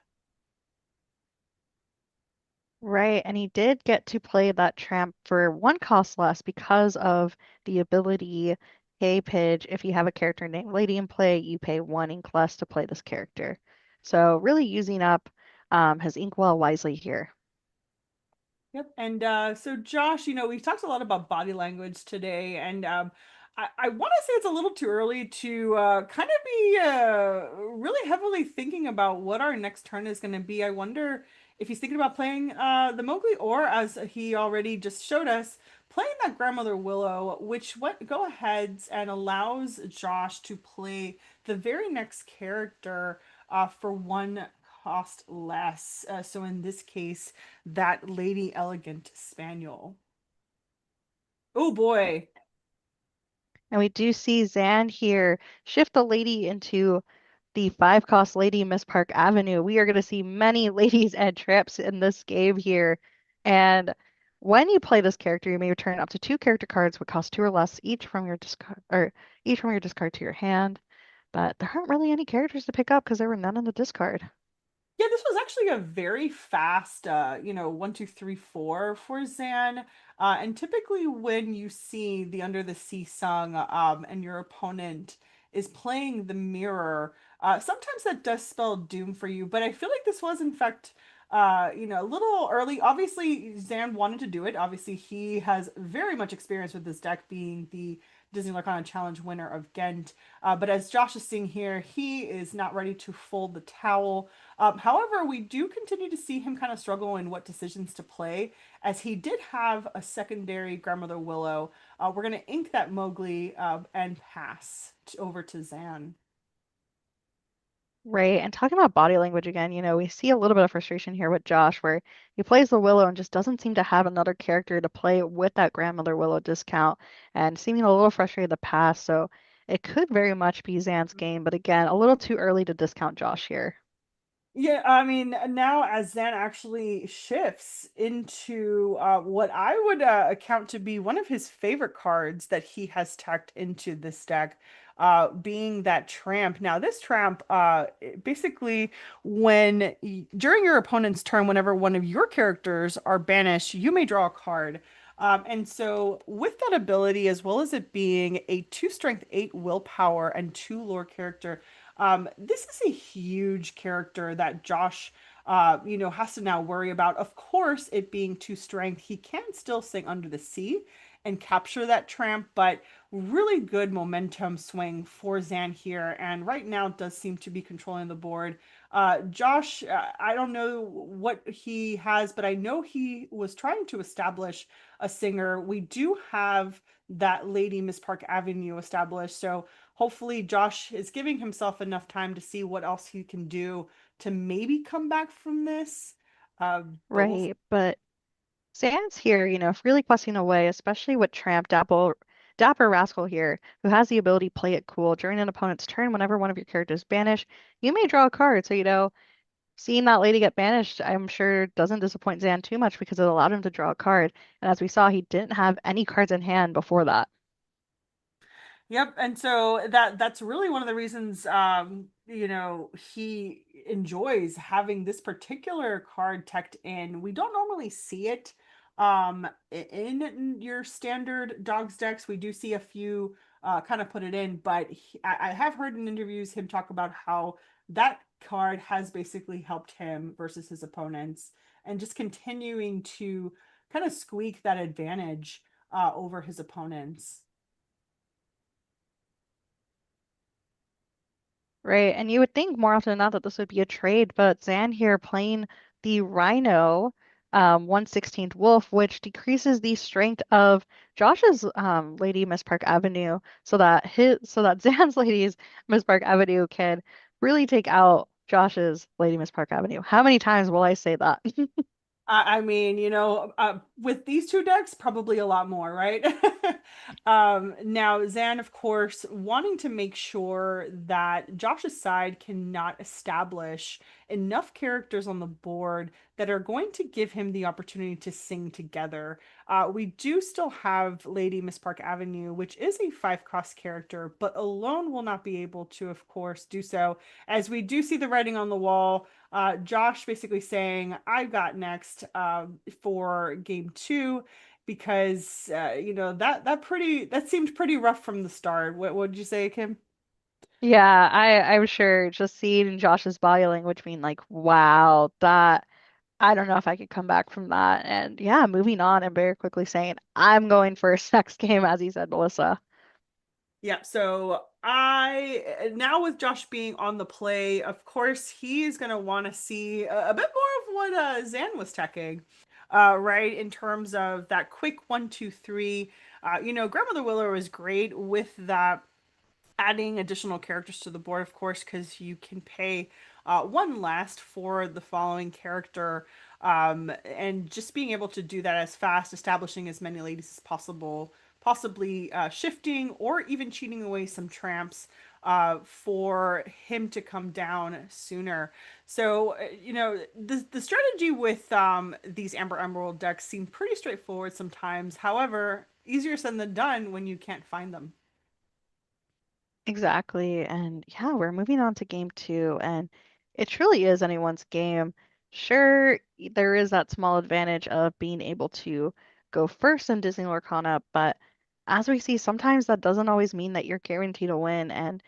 Right, and he did get to play that tramp for one cost less because of the ability, hey Pidge, if you have a character named Lady in play, you pay 1 ink less to play this character. So really using up his inkwell wisely here. Yep. And so, Josh, we've talked a lot about body language today, and I want to say it's a little too early to kind of be really heavily thinking about what our next turn is going to be. I wonder if he's thinking about playing the Mowgli, or as he already just showed us, playing that Grandmother Willow, which what go aheads and allows Josh to play the very next character for one cost less. So in this case, that Lady Elegant Spaniel. Oh boy. And we do see Zan here shift the lady into the 5 cost lady Miss Park Avenue. We are going to see many ladies and trips in this game here. And when you play this character, you may return up to 2 character cards which cost 2 or less each from your discard to your hand. But there aren't really any characters to pick up because there were none in the discard. Yeah, this was actually a very fast, 1, 2, 3, 4 for Zan. And typically, when you see the Under the Sea sung, and your opponent is playing the mirror, sometimes that does spell doom for you. But I feel like this was, in fact, a little early. Obviously, Zan wanted to do it. Obviously, he has very much experience with this deck, being the Disney Lorcana Challenge winner of Ghent. But as Josh is seeing here, he is not ready to fold the towel. However, we do continue to see him kind of struggle in what decisions to play, as he did have a secondary Grandmother Willow. We're going to ink that Mowgli and pass over to Zan. Right. And talking about body language again, we see a little bit of frustration here with Josh where he plays the Willow and just doesn't seem to have another character to play with that Grandmother Willow discount and seeming a little frustrated the pass. So it could very much be Zan's game, but again, a little too early to discount Josh here. Yeah, I mean, now as Zan actually shifts into what I would account to be one of his favorite cards that he has tacked into this deck, being that tramp. Now, this tramp, basically, during your opponent's turn, whenever one of your characters are banished, you may draw a card. And so, with that ability, as well as it being a 2 strength, 8 willpower, and 2 lore character, this is a huge character that Josh, has to now worry about. Of course, it being 2 strength, he can still sing Under the Sea and capture that tramp, but really good momentum swing for Zan here. And right now does seem to be controlling the board. Josh, I don't know what he has, but I know he was trying to establish a singer. We do have that Lady Miss Park Avenue established. So hopefully Josh is giving himself enough time to see what else he can do to maybe come back from this. But we'll see. Right. But Zan's here, really questing away, especially with Tramp Dapper Rascal here, who has the ability to play it cool. During an opponent's turn, whenever one of your characters banish, you may draw a card. So, seeing that lady get banished, I'm sure doesn't disappoint Zan too much because it allowed him to draw a card. And as we saw, he didn't have any cards in hand before that. Yep, and so that's really one of the reasons he enjoys having this particular card teched in. We don't normally see it in your standard dogs decks. We do see a few kind of put it in, but I have heard in interviews him talk about how that card has basically helped him versus his opponents and just continuing to kind of squeak that advantage over his opponents. Right. And you would think more often than not that this would be a trade, but Zan here playing the Rhino 1/16th Wolf, which decreases the strength of Josh's Lady Miss Park Avenue so that Zan's Lady's Miss Park Avenue can really take out Josh's Lady Miss Park Avenue. How many times will I say that? I mean, with these two decks, probably a lot more, right? Now, Zan, of course, wanting to make sure that Josh's side cannot establish enough characters on the board that are going to give him the opportunity to sing together. We do still have Lady Miss Park Avenue, which is a 5-cost character, but alone will not be able to, of course, do so, as we do see the writing on the wall. Josh basically saying, "I've got next for game 2," because that seemed pretty rough from the start. What did you say, Kim? Yeah, I'm sure just seeing Josh's body language being like, wow, that I don't know if I could come back from that. And yeah, moving on and very quickly saying, I'm going first next game, as you said, Melissa. Yeah, so I now with Josh being on the play, of course, he's gonna want to see a bit more of what Zan was teching, right? In terms of that quick 1, 2, 3. Grandmother Willow is great with that adding additional characters to the board, of course, because you can pay 1 last for the following character, and just being able to do that as fast, establishing as many ladies as possible, possibly shifting or even cheating away some tramps for him to come down sooner. So, the strategy with these Amber Emerald decks seem pretty straightforward sometimes. However, easier said than done when you can't find them. Exactly. And yeah, we're moving on to game 2, and it truly is anyone's game. Sure, there is that small advantage of being able to go first in Disney Lorcana, but as we see, sometimes that doesn't always mean that you're guaranteed to win. And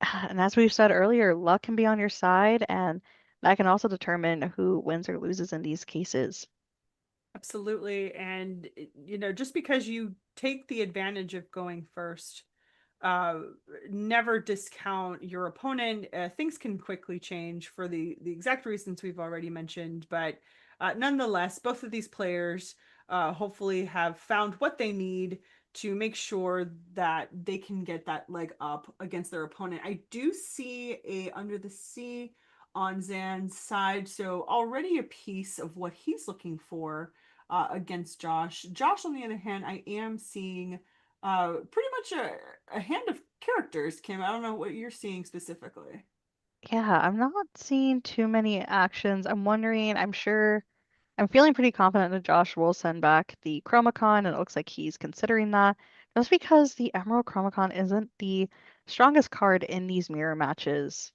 as we've said earlier, luck can be on your side, and that can also determine who wins or loses in these cases. Absolutely. And, just because you take the advantage of going first, uh, never discount your opponent. Things can quickly change for the exact reasons we've already mentioned, but nonetheless, both of these players hopefully have found what they need to make sure that they can get that leg up against their opponent. I do see a Under the Sea on Zan's side, so already a piece of what he's looking for against Josh. Josh, on the other hand, I am seeing pretty much a hand of characters, Kim. I don't know what you're seeing specifically. Yeah, I'm not seeing too many actions. I'm wondering, I'm feeling pretty confident that Josh will send back the Chromacon, and it looks like he's considering that. Just because the Emerald Chromacon isn't the strongest card in these mirror matches.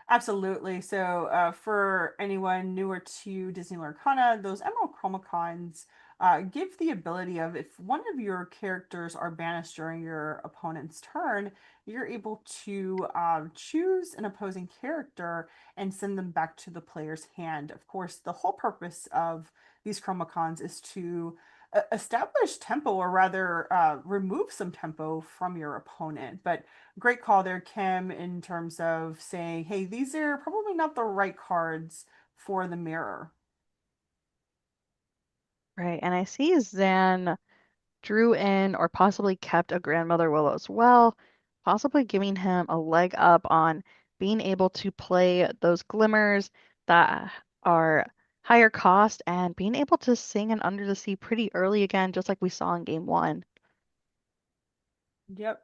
Absolutely. So, for anyone newer to Disney Lorcana, those Emerald Chromacons give the ability of if one of your characters are banished during your opponent's turn, you're able to choose an opposing character and send them back to the player's hand. Of course, the whole purpose of these Chromacons is to establish tempo, or rather, remove some tempo from your opponent. But great call there, Kim, in terms of saying, hey, these are probably not the right cards for the mirror. Right, and I see Zan drew in or possibly kept a Grandmother Willow as well, possibly giving him a leg up on being able to play those glimmers that are higher cost and being able to sing an Under the Sea pretty early again, just like we saw in game one. Yep.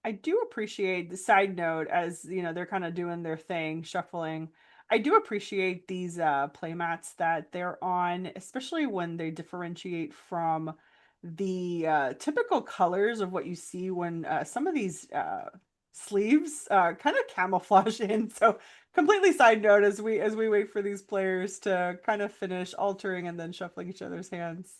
I do appreciate the side note as they're kind of doing their thing, shuffling. I do appreciate these playmats that they're on, especially when they differentiate from the typical colors of what you see when some of these sleeves kind of camouflage in. So completely side note as we wait for these players to kind of finish altering and then shuffling each other's hands.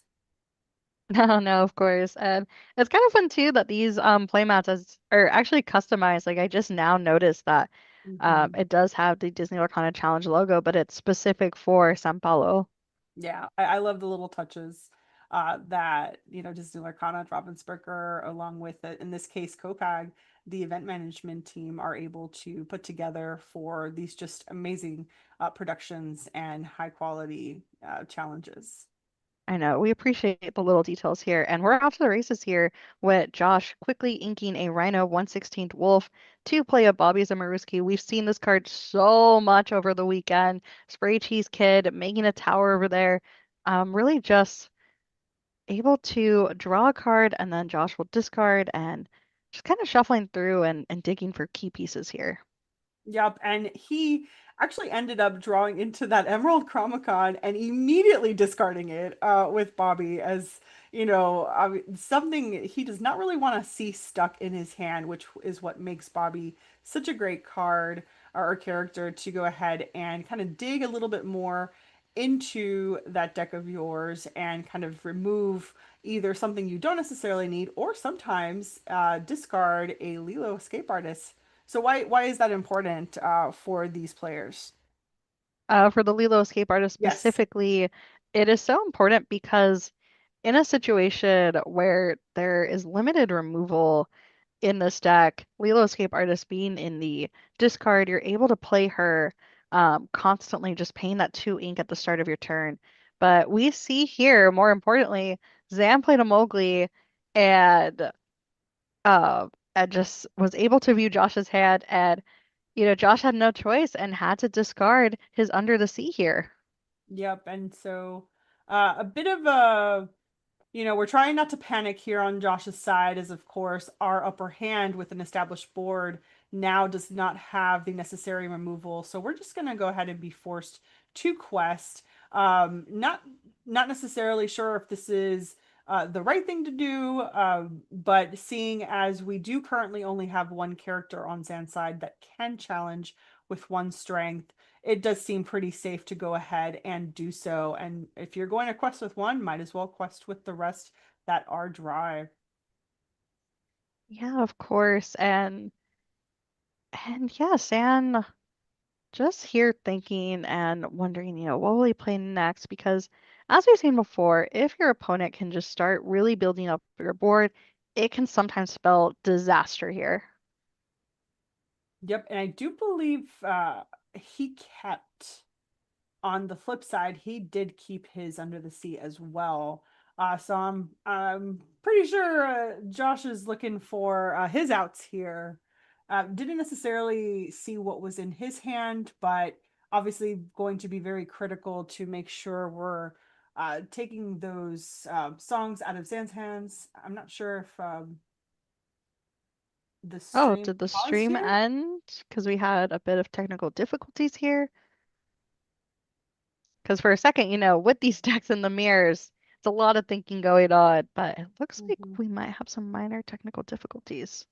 No, no, of course. And it's kind of fun too that these playmats are actually customized. Like I just now noticed that Mhm. it does have the Disney Lorcana Challenge logo, but it's specific for San Paulo. Yeah, I love the little touches that Disney Lorcana, Ravensburger, along with it, in this case Copag, the event management team, are able to put together for these just amazing productions and high quality challenges. I know. We appreciate the little details here. And we're off to the races here with Josh quickly inking a Rhino 1/16th Wolf to play a Bobby Zamaruski. We've seen this card so much over the weekend. Spray Cheese Kid making a tower over there. Really just able to draw a card and then Josh will discard and just kind of shuffling through and digging for key pieces here. Yep, and he actually ended up drawing into that Emerald Chromacon and immediately discarding it with Bobby, as something he does not really want to see stuck in his hand, which is what makes Bobby such a great card or character to go ahead and kind of dig a little bit more into that deck of yours and kind of remove either something you don't necessarily need, or sometimes discard a Lilo escape artist. So why is that important for these players? For the Lilo Escape Artist Yes. specifically, it is so important because in a situation where there is limited removal in this deck, Lilo Escape Artist being in the discard, you're able to play her constantly, just paying that 2 ink at the start of your turn. But we see here, more importantly, Zam played a Mowgli and just was able to view Josh's hand, and Josh had no choice and had to discard his Under the Sea here. Yep. And so a bit of a we're trying not to panic here on Josh's side, as of course our upper hand with an established board now does not have the necessary removal. So we're just gonna go ahead and be forced to quest. Not necessarily sure if this is the right thing to do, but seeing as we do currently only have one character on Zan's side that can challenge with one strength, it does seem pretty safe to go ahead and do so. And if you're going to quest with one, might as well quest with the rest that are dry. Yeah, of course. And yeah, San just here thinking and wondering, what will he play next? Because as we've seen before, if your opponent can just start really building up your board, it can sometimes spell disaster here. Yep, and I do believe he kept on the flip side, he did keep his Under the Sea as well. So I'm pretty sure Josh is looking for his outs here. Didn't necessarily see what was in his hand, but obviously going to be very critical to make sure we're taking those songs out of Zan's hands. I'm not sure if the Oh, stream did the paused stream here. end? Because we had a bit of technical difficulties here. Because for a second, with these decks in the mirrors, it's a lot of thinking going on, but it looks like Mhm. we might have some minor technical difficulties.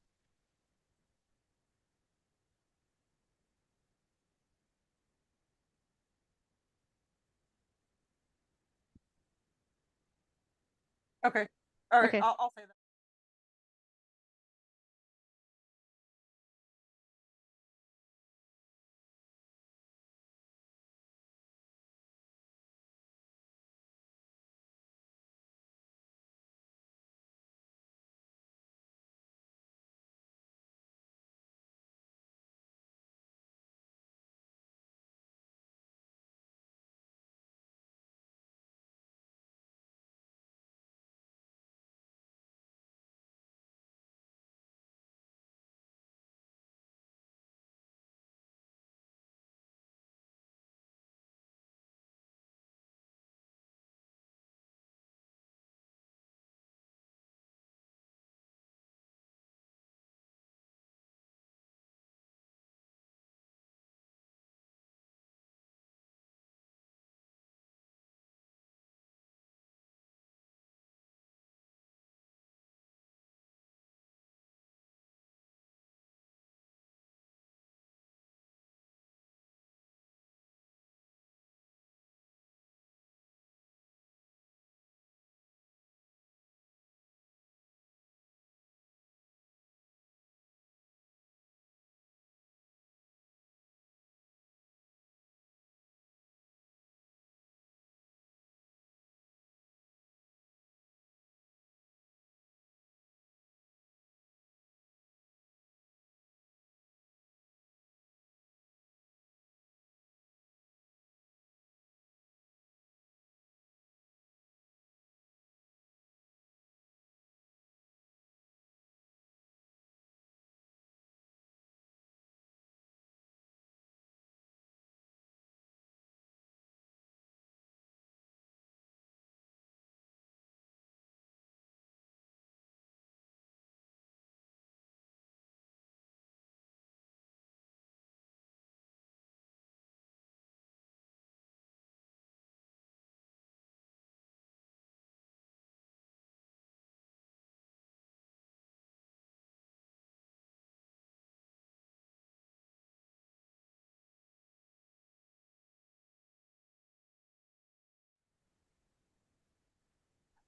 Okay. All right. Okay. I'll say that.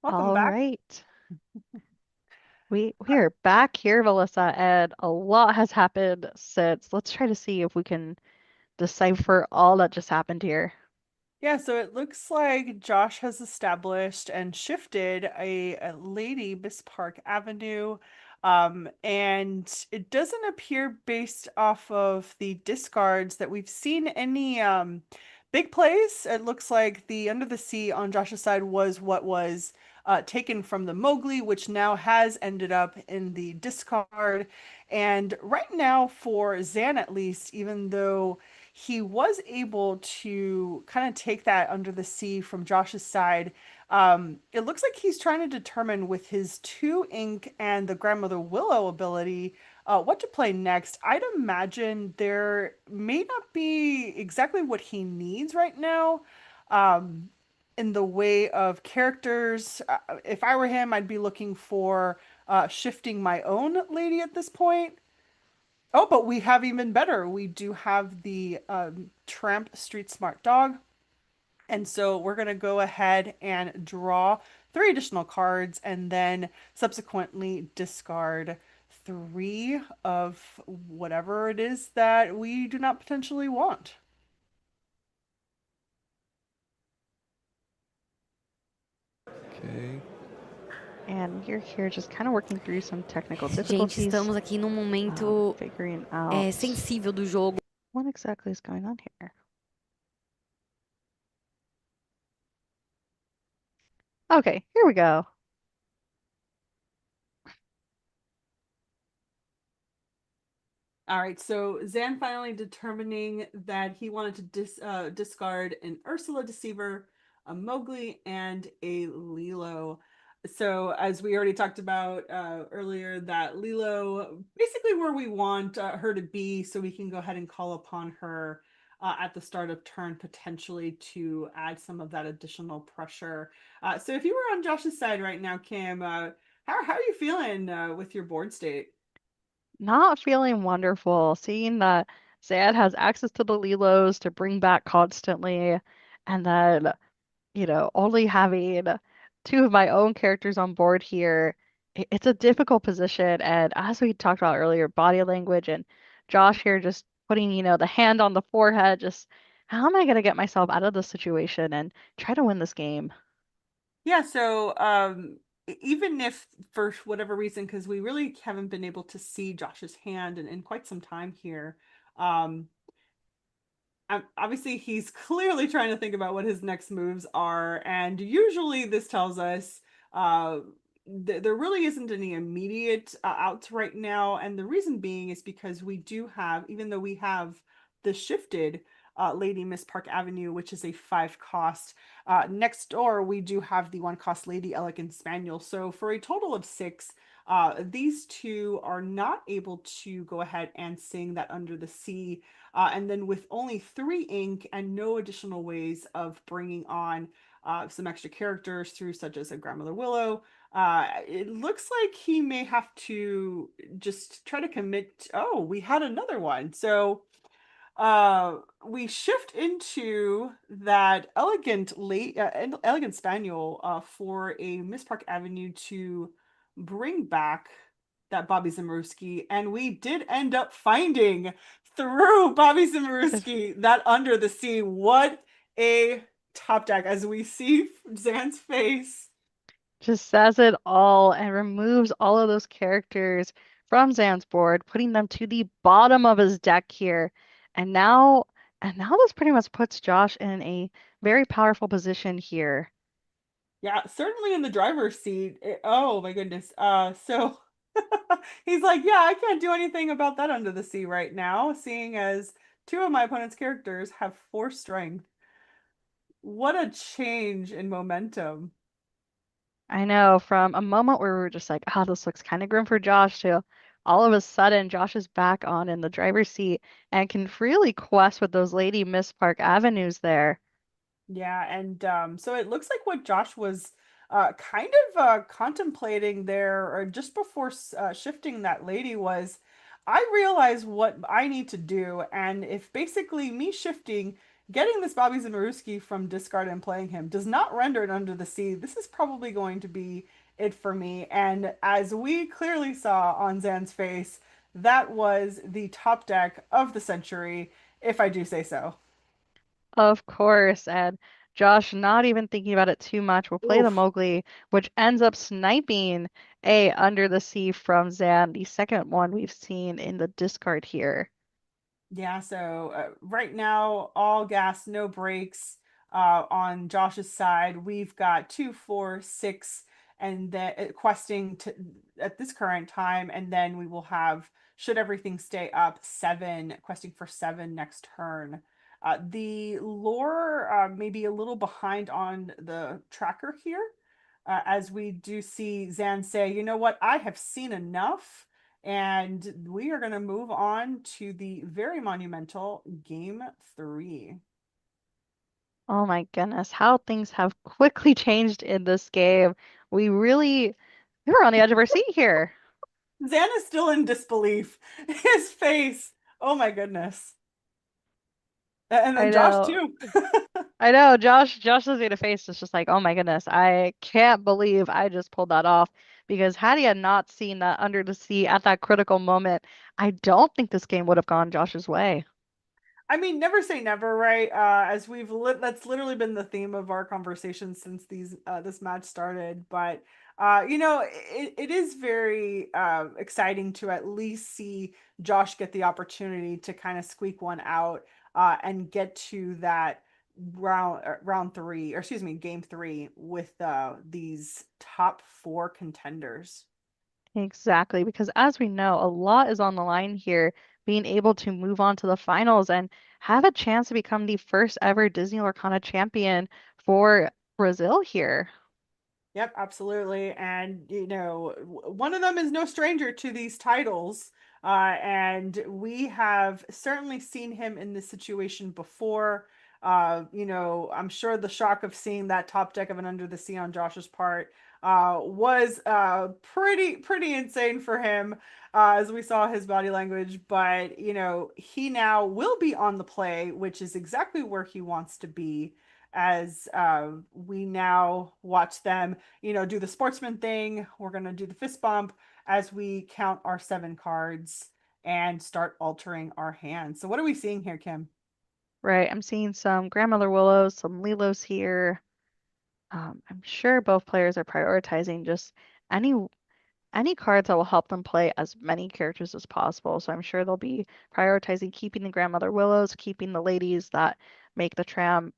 Welcome All back. right. We are back here, Melissa, and a lot has happened since. Let's try to see if we can decipher all that just happened here. Yeah, so it looks like Josh has established and shifted a Lady Miss Park Avenue. And it doesn't appear based off of the discards that we've seen any big plays. It looks like the Under the Sea on Josh's side was what was taken from the Mowgli, which now has ended up in the discard. And right now, for Zan at least, even though he was able to kind of take that Under the Sea from Josh's side. It looks like he's trying to determine with his two ink and the Grandmother Willow ability what to play next. I'd imagine there may not be exactly what he needs right now. Um, in the way of characters, if I were him, I'd be looking for shifting my own lady at this point. Oh, but we have even better. We do have the Tramp Street Smart Dog. And so we're going to go ahead and draw three additional cards and then subsequently discard three of whatever it is that we do not potentially want. Okay. And we're here just kind of working through some technical Gente, difficulties, estamos aqui num momento figuring out sensível do jogo. what exactly is going on here. Okay, here we go. All right, so Zan finally determining that he wanted to discard an Ursula Deceiver, a Mowgli, and a Lilo. So as we already talked about earlier, that Lilo basically where we want her to be, so we can go ahead and call upon her at the start of turn potentially to add some of that additional pressure. So if you were on Josh's side right now, Kim, how are you feeling with your board state? Not feeling wonderful, seeing that Zad has access to the Lilos to bring back constantly, and then, only having two of my own characters on board here. It's a difficult position, and as we talked about earlier, body language and Josh here just putting, the hand on the forehead, just how am I gonna get myself out of this situation and try to win this game? Yeah, so even if for whatever reason, because we really haven't been able to see Josh's hand in quite some time here, um, obviously he's clearly trying to think about what his next moves are, and usually this tells us uh, there really isn't any immediate outs right now, and the reason being is because we do have, even though we have the shifted Lady Miss Park Avenue, which is a 5 cost. Next door, we do have the 1 cost Lady Elegant Spaniel. So for a total of 6, these two are not able to go ahead and sing that Under the Sea. And then with only 3 ink and no additional ways of bringing on some extra characters through, such as a Grandmother Willow, it looks like he may have to just try to commit. Oh, we had another one. So we shift into that elegant spaniel for a Miss Park Avenue to bring back that Bobby Zimmerski, and we did end up finding through Bobby Zimmerski that Under the Sea. What a top deck, as we see Zan's face. Just says it all and removes all of those characters from Zan's board, putting them to the bottom of his deck here. And now, this pretty much puts Josh in a very powerful position here. Yeah, certainly in the driver's seat. Oh my goodness. So he's like, yeah, I can't do anything about that Under the Sea right now, seeing as 2 of my opponent's characters have 4 strength. What a change in momentum. I know, from a moment where we were just like, oh, this looks kind of grim for Josh, to all of a sudden Josh is back on in the driver's seat and can freely quest with those Lady Miss Park Avenues there. Yeah, and so it looks like what Josh was kind of contemplating there, or just before shifting that lady, was I realize what I need to do, and if basically me shifting, getting this Bobby Zimmerowski from discard and playing him does not render it Under the Sea, this is probably going to be it for me. And as we clearly saw on Zan's face, that was the top deck of the century, if I do say so. Of course, and Josh, not even thinking about it too much, will play the Oof. Mowgli, which ends up sniping a Under the Sea from Zan, the second one we've seen in the discard here. Yeah, so right now, all gas, no brakes on Josh's side. We've got 2, 4, 6, and then questing to at this current time, and then we will have, should everything stay up, 7 questing for 7 next turn. The lore may be a little behind on the tracker here, as we do see Zan say, you know what, I have seen enough. And we are going to move on to the very monumental game 3. Oh my goodness, how things have quickly changed in this game. We were on the edge of our seat here. Zan is still in disbelief. His face. Oh my goodness. And I then Josh know. too. I know, Josh is in a face that's just like, oh my goodness, I can't believe I just pulled that off. Because had he had not seen that Under the Sea at that critical moment, I don't think this game would have gone Josh's way. I mean, never say never, right? As that's literally been the theme of our conversation since this match started. But it is very exciting to at least see Josh get the opportunity to kind of squeak one out and get to that round three, or excuse me, game three with these top four contenders. Exactly, because as we know, a lot is on the line here, being able to move on to the finals and have a chance to become the first ever Disney Lorcana champion for Brazil here. Yep, absolutely. And, one of them is no stranger to these titles. And we have certainly seen him in this situation before. I'm sure the shock of seeing that top deck of an Under the Sea on Josh's part was pretty insane for him as we saw his body language. But, he now will be on the play, which is exactly where he wants to be as we now watch them do the sportsman thing. We're going to do the fist bump as we count our 7 cards and start altering our hands. So what are we seeing here, Kim? Right, I'm seeing some Grandmother Willows, some Lilos here. I'm sure both players are prioritizing just any any cards that will help them play as many characters as possible. So I'm sure they'll be prioritizing keeping the Grandmother Willows, keeping the ladies that make the tram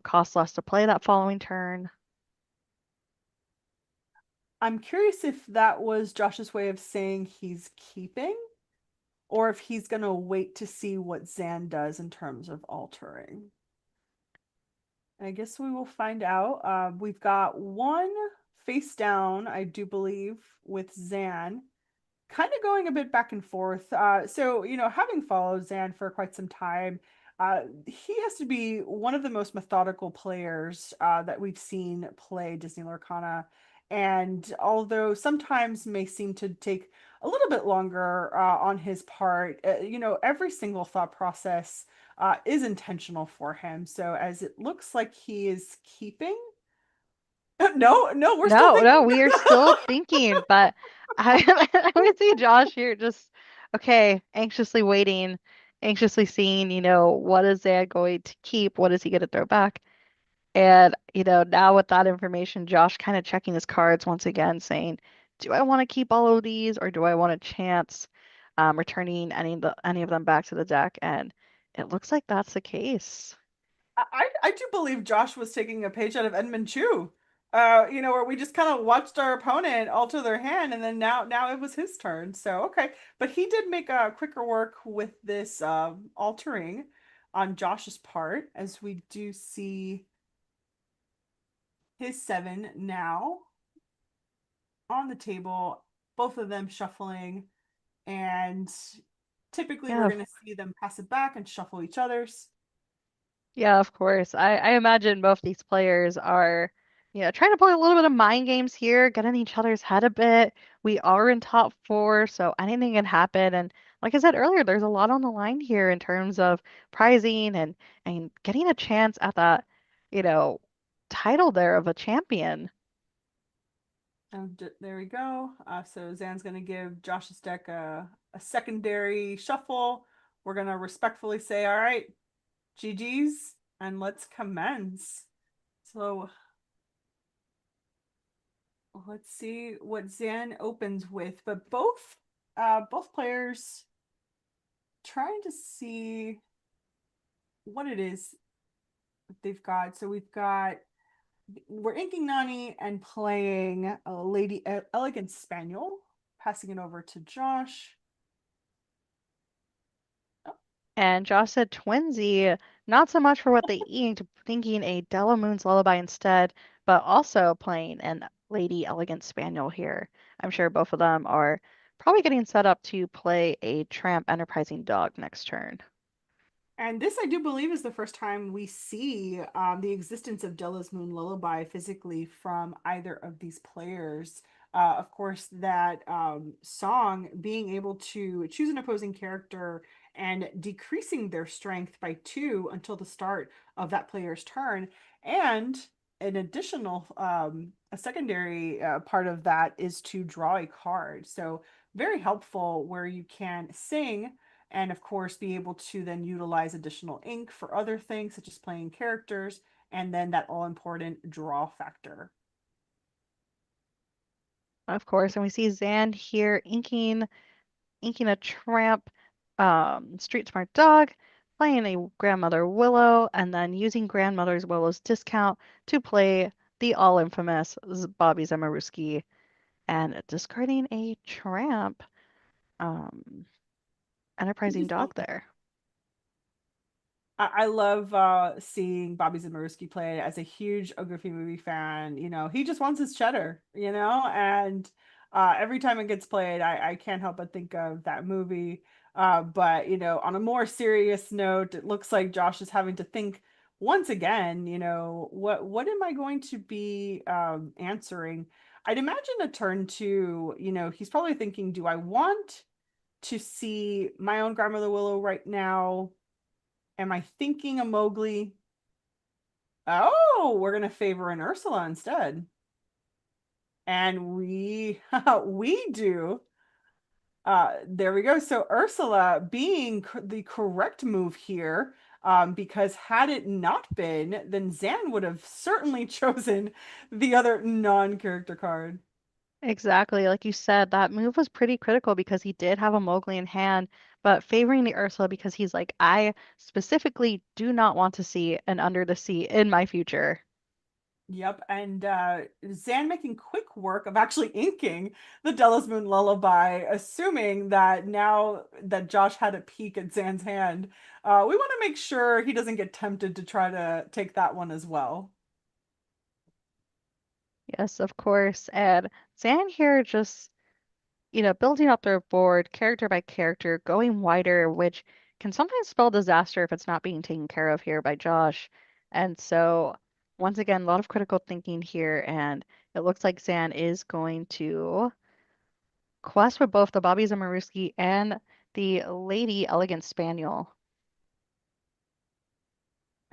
cost less to play that following turn. I'm curious if that was Josh's way of saying he's keeping, or if he's going to wait to see what Zan does in terms of altering. I guess we will find out. We've got one face down, I do believe, with Zan, kind of going a bit back and forth. So, having followed Zan for quite some time, he has to be one of the most methodical players that we've seen play Disney Lorcana. And although sometimes may seem to take a little bit longer on his part, every single thought process is intentional for him. So as it looks like he is keeping. No, we're still No, thinking. no, we are still thinking, but I I would see Josh here just okay, anxiously waiting, anxiously seeing, what is Zan going to keep? What is he going to throw back? And, now with that information, Josh kind of checking his cards once again, saying, do I want to keep all of these or do I want a chance returning any of them back to the deck? And it looks like that's the case. I do believe Josh was taking a page out of Edmund Chu. Where we just kind of watched our opponent alter their hand, and then now it was his turn. So okay, but he did make a quicker work with this altering on Josh's part, as we do see his 7 now on the table, both of them shuffling, and typically we're Yeah, going to see them pass it back and shuffle each other's. yeah, of course. I imagine both these players are, trying to play a little bit of mind games here, get in each other's head a bit. We are in top four, so anything can happen. And like I said earlier, there's a lot on the line here in terms of prizing and getting a chance at that, you know, title there of a champion. There we go. So Zan's going to give Josh's deck a secondary shuffle. We're going to respectfully say, all right, GG's, and let's commence. So let's see what Zan opens with. But both players trying to see what it is they've got. So we're inking Nani and playing a Lady Elegant Spaniel, passing it over to Josh. And Josh said Twinsy, not so much for what they inked, thinking a Della Moon's Lullaby instead, but also playing an Lady Elegant Spaniel here. I'm sure both of them are probably getting set up to play a Tramp Enterprising Dog next turn. And this, I do believe, is the first time we see the existence of Della's Moon Lullaby physically from either of these players. Of course, that song being able to choose an opposing character and decreasing their strength by 2 until the start of that player's turn. And an additional, a secondary part of that is to draw a card. So very helpful where you can sing and of course be able to then utilize additional ink for other things such as playing characters, and then that all important draw factor. Of course, and we see Zan here inking a tramp, street smart dog, playing a grandmother Willow, and then using grandmother's Willow's discount to play the all infamous Bobby Zamaruski and discarding a tramp, um, I enterprising just love dog there. I love seeing Bobby Zimmerski play. As a huge O Goofy movie fan, he just wants his cheddar, and every time it gets played, I can't help but think of that movie. But, on a more serious note, it looks like Josh is having to think once again, what am I going to be answering? I'd imagine a turn to, he's probably thinking, do I want to see my own grandmother Willow right now? Am I thinking a Mowgli? Oh, we're gonna favor an Ursula instead. And we we do. There we go. So Ursula being the correct move here, because had it not been, then Zan would have certainly chosen the other non-character card. Exactly. Like you said, that move was pretty critical because he did have a Mowgli in hand, but favoring the Ursula because he's like, I specifically do not want to see an Under the Sea in my future. Yep, and Zan making quick work of actually inking the Delos Moon Lullaby, assuming that now that Josh had a peek at Zan's hand, we want to make sure he doesn't get tempted to try to take that one as well. Yes, of course. And Zan here just, building up their board character by character, going wider, which can sometimes spell disaster if it's not being taken care of here by Josh. And so, once again, a lot of critical thinking here, and it looks like Zan is going to quest with both the Bobby Zamaruski and the Lady Elegant Spaniel.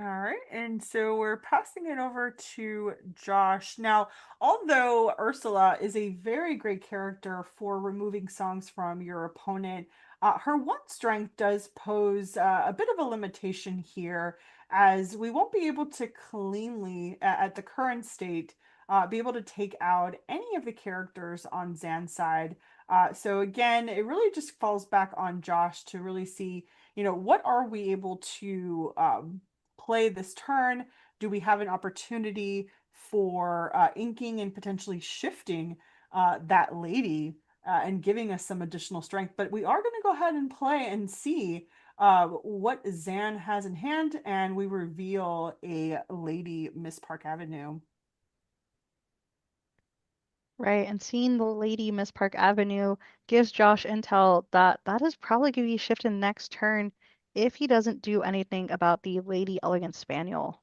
All right, and so we're passing it over to Josh. Now, although Ursula is a very great character for removing songs from your opponent, her one strength does pose a bit of a limitation here, as we won't be able to cleanly, at the current state, be able to take out any of the characters on Zan's side. So again, it really just falls back on Josh to really see, what are we able to play this turn? Do we have an opportunity for inking and potentially shifting that lady and giving us some additional strength? But we are going to go ahead and play and see what Zan has in hand, and we reveal a Lady Miss Park Avenue. Right, and seeing the Lady Miss Park Avenue gives Josh intel that that is probably going to be shifted next turn if he doesn't do anything about the Lady Elegant Spaniel.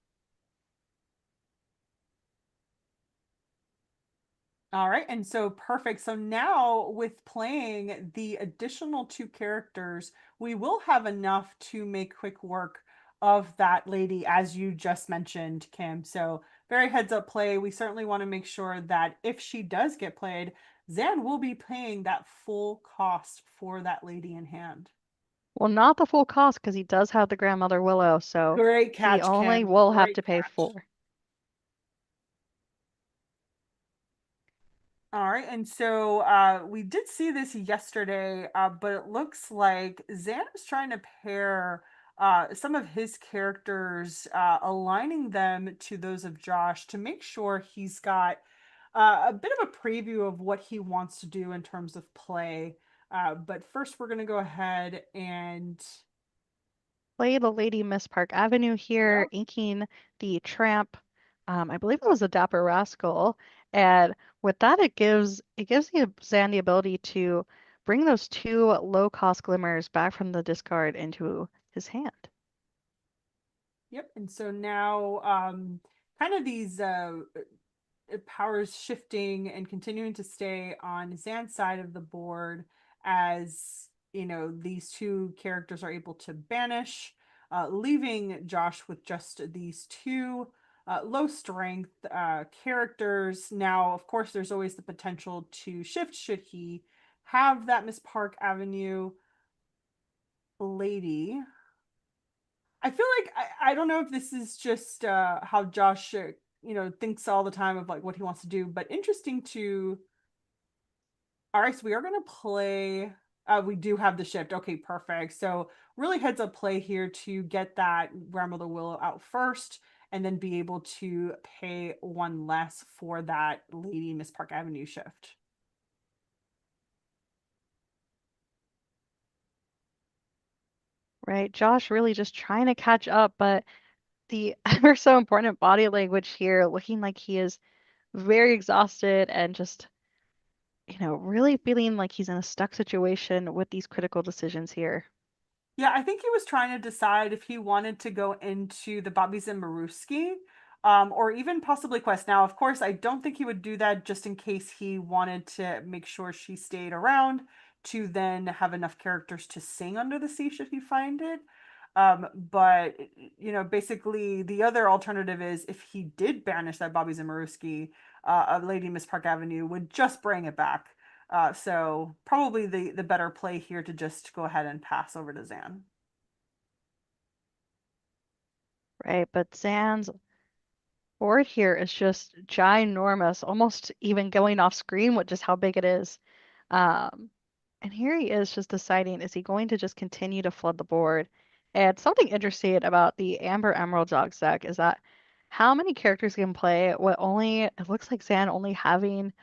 All right, and so perfect. So now with playing the additional two characters, we will have enough to make quick work of that lady, as you just mentioned, Kim. So very heads up play. We certainly want to make sure that if she does get played, Zan will be paying that full cost for that lady in hand. Well, not the full cost because he does have the Grandmother Willow, so Great he catch, only Kim. will have Great to pay catch. 4. All right, and so we did see this yesterday, but it looks like Zan is trying to pair some of his characters, aligning them to those of Josh to make sure he's got a bit of a preview of what he wants to do in terms of play. But first, we're going to go ahead and Play the Lady Miss Park Avenue here, inking the tramp. I believe it was a Dapper Rascal, and with that, it gives the Zan the ability to bring those 2 low-cost glimmers back from the discard into his hand. yep. And so now, kind of these powers shifting and continuing to stay on Zan's side of the board, as these two characters are able to banish, leaving Josh with just these two low strength characters. Now, of course, there's always the potential to shift should he have that Miss Park Avenue. lady. I feel like I don't know if this is just how Josh thinks all the time of like what he wants to do, but interesting to. All right, so we are going to play. We do have the shift. Okay, perfect. So really heads up play here to get that Grandmother Willow out first, and then be able to pay one less for that Lady Miss Park Avenue shift. Right, Josh really just trying to catch up, but the ever so important body language here, looking like he is very exhausted and just, really feeling like he's in a stuck situation with these critical decisions here. Yeah, I think he was trying to decide if he wanted to go into the Bobbies and Maruski, or even possibly Quest. Now, of course, I don't think he would do that just in case he wanted to make sure she stayed around to then have enough characters to sing Under the Sea should he find it. But basically, the other alternative is if he did banish that Bobbies and Maruski, Lady Miss Park Avenue would just bring it back. So probably the better play here to just go ahead and pass over to Zan. Right, but Zan's board here is just ginormous, almost even going off screen with just how big it is. Um, and here he is just deciding, is he going to just continue to flood the board? And something interesting about the Amber Emerald Dogs deck is that how many characters you can play with only, it looks like Zan only having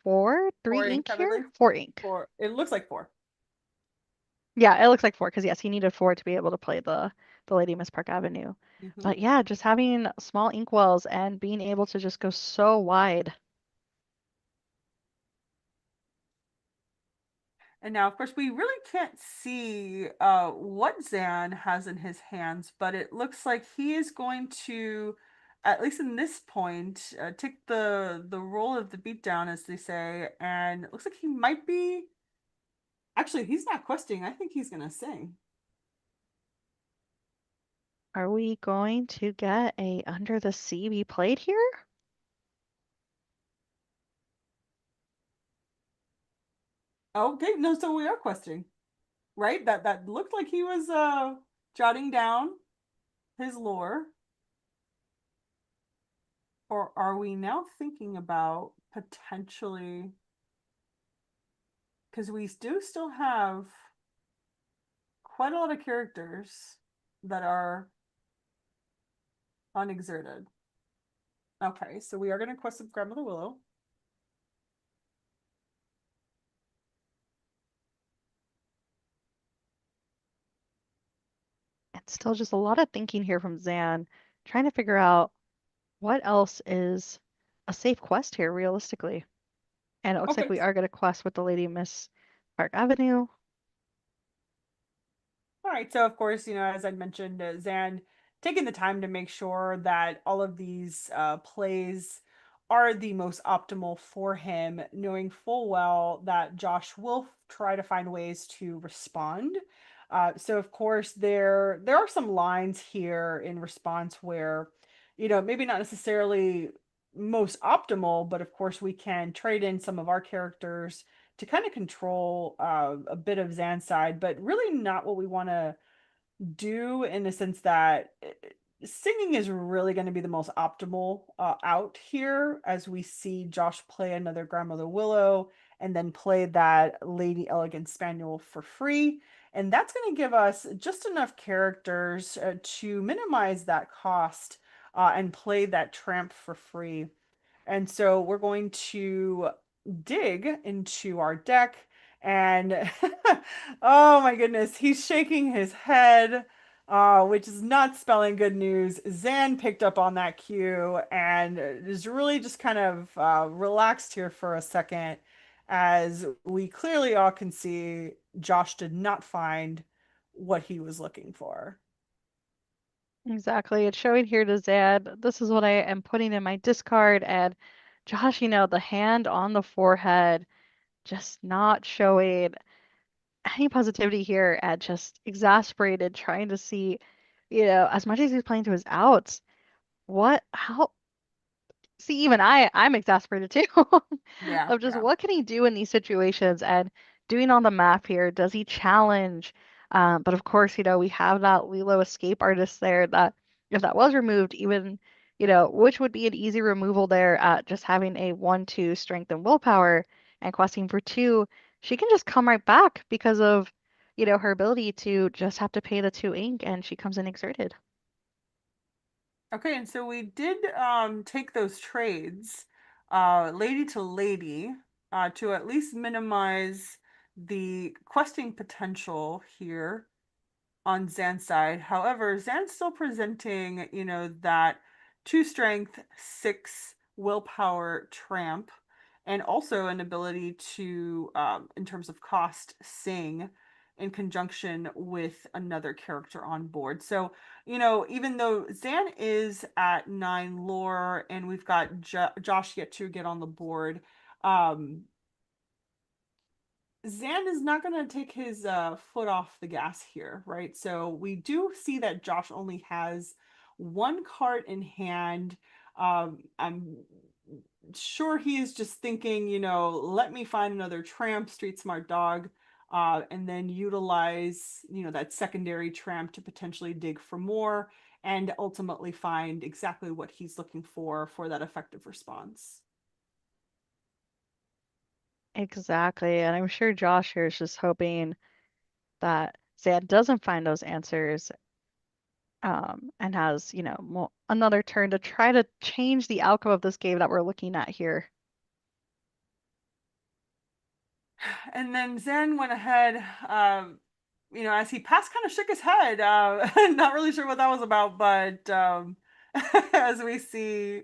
three Four ink, ink I here? believe. 4 ink. Four. It looks like four. Yeah, it looks like 4 because yes, he needed 4 to be able to play the Lady Miss Park Avenue. Mm-hmm. But yeah, just having small inkwells and being able to just go so wide. And now, of course, we really can't see what Zan has in his hands, but it looks like he is going to, at least in this point, take the role of the beatdown, as they say. And it looks like he might be. Actually, he's not questing. I think he's gonna sing. Are we going to get a Under the Sea be played here? Okay, no, so we are questing, right? That looked like he was jotting down his lore. Or are we now thinking about potentially, because we do still have quite a lot of characters that are unexerted. Okay, so we are going to quest some Grandmother Willow. It's still just a lot of thinking here from Zan, trying to figure out what else is a safe quest here, realistically. And it looks like Okay, we are going to quest with the Lady Miss Park Avenue. all right, so of course, as I mentioned, Zan taking the time to make sure that all of these plays are the most optimal for him, knowing full well that Josh will try to find ways to respond. So of course, there are some lines here in response where, maybe not necessarily most optimal, but of course we can trade in some of our characters to kind of control a bit of Zan's side, but really not what we want to do in the sense that singing is really going to be the most optimal out here as we see Josh play another Grandmother Willow and then play that Lady Elegant Spaniel for free. And that's going to give us just enough characters to minimize that cost and play that tramp for free. And so we're going to dig into our deck and oh my goodness, he's shaking his head, which is not spelling good news. Zan picked up on that cue and is really just kind of relaxed here for a second as we clearly all can see Josh did not find what he was looking for. Exactly. It's showing here to Zan. This is what I am putting in my discard. And Josh, the hand on the forehead, just not showing any positivity here and just exasperated, trying to see, as much as he's playing to his outs, how, see, even I'm exasperated too Yeah, of just yeah. what can he do in these situations and doing on the map here. Does he challenge? But of course, we have that Lilo escape artist there that if that was removed, even, which would be an easy removal there at just having a 1/2 strength and willpower and questing for 2, she can just come right back because of, her ability to just have to pay the 2 ink and she comes in exerted. Okay, and so we did take those trades, lady to lady, to at least minimize the questing potential here on Zan's side. However, Zan's still presenting, that 2 strength, 6 willpower tramp, and also an ability to, in terms of cost, sing in conjunction with another character on board. So, even though Zan is at 9 lore and we've got Josh yet to get on the board, um, Zan is not going to take his foot off the gas here, right? So we do see that Josh only has 1 card in hand. I'm sure he is just thinking, let me find another tramp, street smart dog, and then utilize, that secondary tramp to potentially dig for more and ultimately find exactly what he's looking for that effective response. Exactly. And I'm sure Josh here is just hoping that Zan doesn't find those answers, and has, another turn to try to change the outcome of this game that we're looking at here. And then Zen went ahead, as he passed, kind of shook his head. Not really sure what that was about, but as we see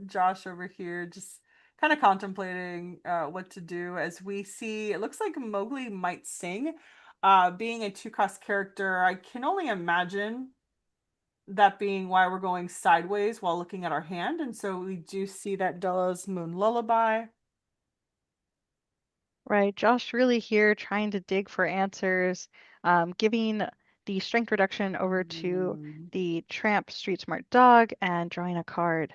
Josh over here just kind of contemplating what to do, as we see, it looks like Mowgli might sing. Being a 2-cost character, I can only imagine that being why we're going sideways while looking at our hand. And so we do see that Della's Moon Lullaby. Right, Josh really here trying to dig for answers, giving the strength reduction over to the tramp street smart dog and drawing a card.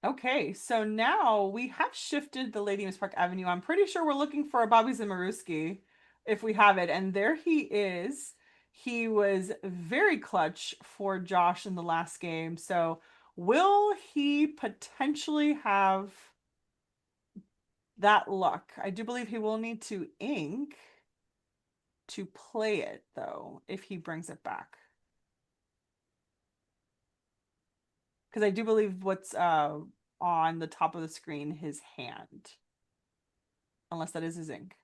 Okay, so now we have shifted the Lady Miss Park Avenue. I'm pretty sure we're looking for a Bobby Zimmerowski if we have it. And there he is. He was very clutch for Josh in the last game. So will he potentially have that luck? I do believe he will need to ink to play it, though, if he brings it back. Because I do believe what's on the top of the screen, his hand. Unless that is his ink.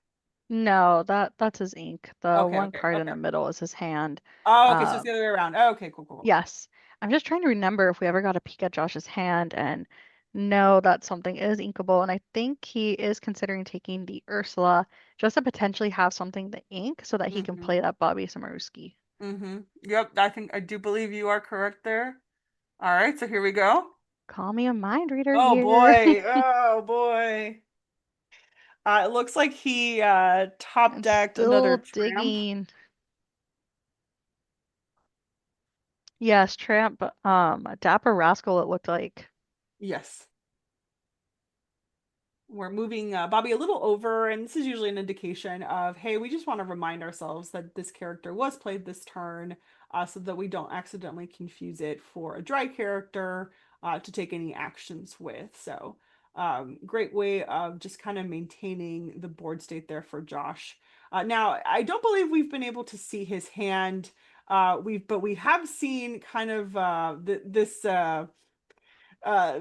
No, that's his ink. The Okay, one okay, card in okay. the middle is his hand. Oh, okay, so it's the other way around. Oh, okay, cool, cool, cool. Yes. I'm just trying to remember if we ever got a peek at Josh's hand and know that something is inkable. And I think he is considering taking the Ursula just to potentially have something to ink so that he can play that Bobby Samaruski. Yep, I do believe you are correct there. All right, so here we go. Call me a mind reader Oh here. boy, oh boy. It looks like he top And decked another still tramp. digging. Yes, Tramp, Dapper Rascal it looked like. Yes. We're moving Bobby a little over, and this is usually an indication of, hey, we just want to remind ourselves that this character was played this turn, so that we don't accidentally confuse it for a dry character to take any actions with. So great way of just kind of maintaining the board state there for Josh. Now, I don't believe we've been able to see his hand. But we have seen kind of this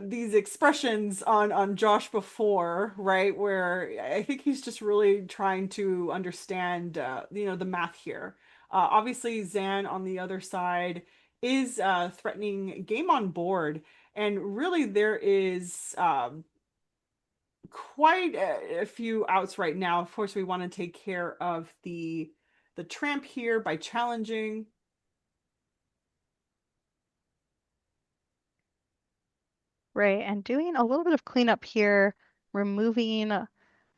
these expressions on Josh before, right? Where I think he's just really trying to understand, the math here. Obviously, Zan on the other side is threatening game on board, and really there is quite a few outs right now. Of course, we want to take care of the tramp here by challenging. Right, and doing a little bit of cleanup here, removing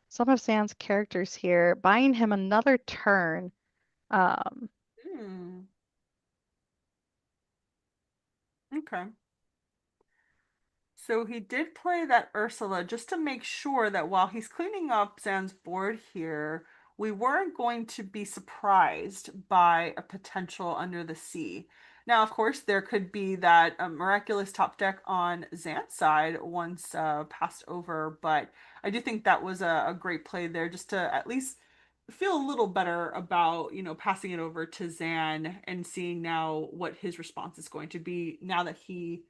some of Zan's characters here, buying him another turn. Hmm. Okay. So he did play that Ursula just to make sure that while he's cleaning up Zan's board here, we weren't going to be surprised by a potential Under the Sea. Now, of course, there could be that miraculous top deck on Xan's side once passed over, but I do think that was a great play there just to at least feel a little better about, passing it over to Xan and seeing now what his response is going to be now that he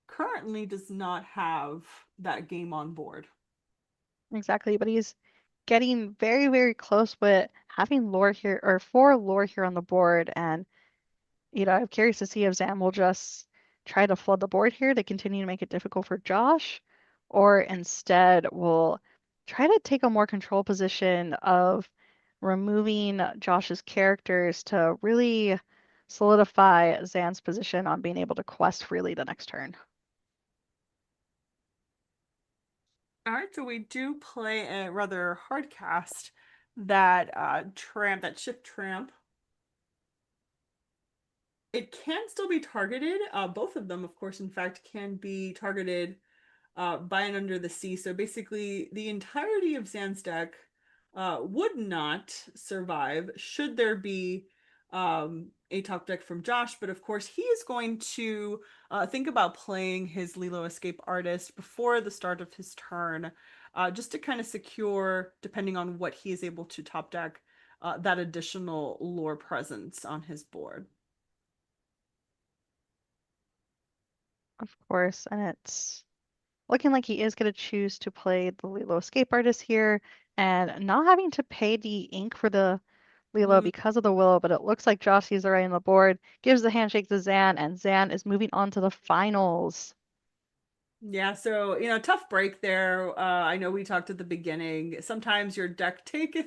currently does not have that game on board. Exactly, but he's getting very, very close with having lore here, or 4 lore here on the board. And, I'm curious to see if Zam will just try to flood the board here to continue to make it difficult for Josh, or instead will try to take a more control position of removing Josh's characters to really solidify Zan's position on being able to quest freely the next turn. All right, so we do play a rather hard cast, that ship tramp. It can still be targeted. Both of them, of course, in fact, can be targeted by and Under the Sea. So basically, the entirety of Zan's deck would not survive should there be a top deck from Josh. But of course, he is going to think about playing his Lilo Escape Artist before the start of his turn, just to kind of secure, depending on what he is able to top deck, that additional lore presence on his board. Of course, and it's looking like he is going to choose to play the Lilo Escape Artist here and not having to pay the ink for the Lilo because of the Willow, but it looks like Josh sees the right on the board, gives the handshake to Zan, and Zan is moving on to the finals. Yeah, so, tough break there. I know we talked at the beginning. Sometimes your deck taketh,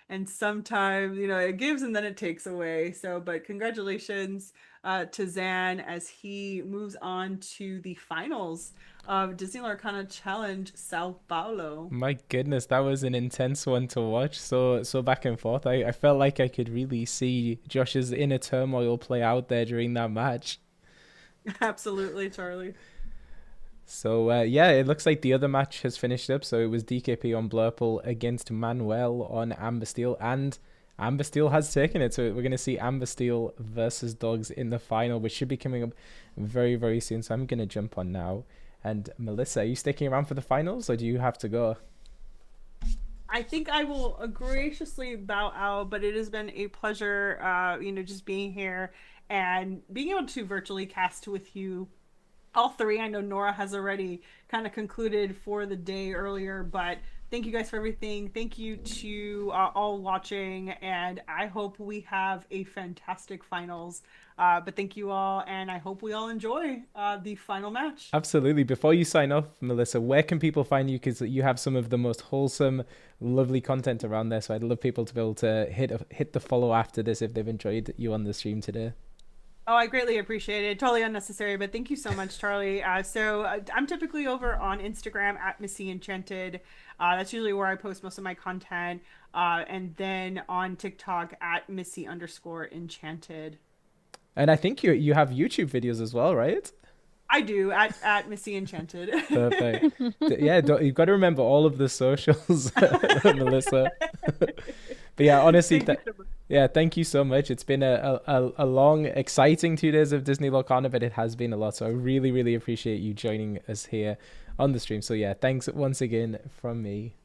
and sometimes, it gives and then it takes away. So, but congratulations to Zan as he moves on to the finals of Disney Lorcana Challenge Sao Paulo. My goodness, that was an intense one to watch. So back and forth. I felt like I could really see Josh's inner turmoil play out there during that match. Absolutely, Charlie. So it looks like the other match has finished up. So it was DKP on Blurple against Manuel on Amber Steel, and Amber Steel has taken it. So we're going to see Amber Steel versus Dogs in the final, which should be coming up very, very soon. So I'm going to jump on now. And Melissa, are you sticking around for the finals, or do you have to go? I think I will graciously bow out, but it has been a pleasure, just being here and being able to virtually cast with you all three. I know Nora has already kind of concluded for the day earlier, but thank you guys for everything. Thank you to all watching, and I hope we have a fantastic finals. But thank you all, and I hope we all enjoy the final match. Absolutely. Before you sign off, Melissa, where can people find you? Because you have some of the most wholesome, lovely content around there. So I'd love people to be able to hit the follow after this if they've enjoyed you on the stream today. Oh, I greatly appreciate it. Totally unnecessary, but thank you so much, Charlie. I'm typically over on Instagram at Missy Enchanted. That's usually where I post most of my content. And then on TikTok at Missy_Enchanted. And I think you have YouTube videos as well, right? I do, at Missy Enchanted. Perfect. Yeah, you've got to remember all of the socials, Melissa. But yeah, honestly, thank you so much. It's been a long, exciting 2 days of Disney Lorcana, but it has been a lot. So I really, really appreciate you joining us here on the stream. So yeah, thanks once again from me.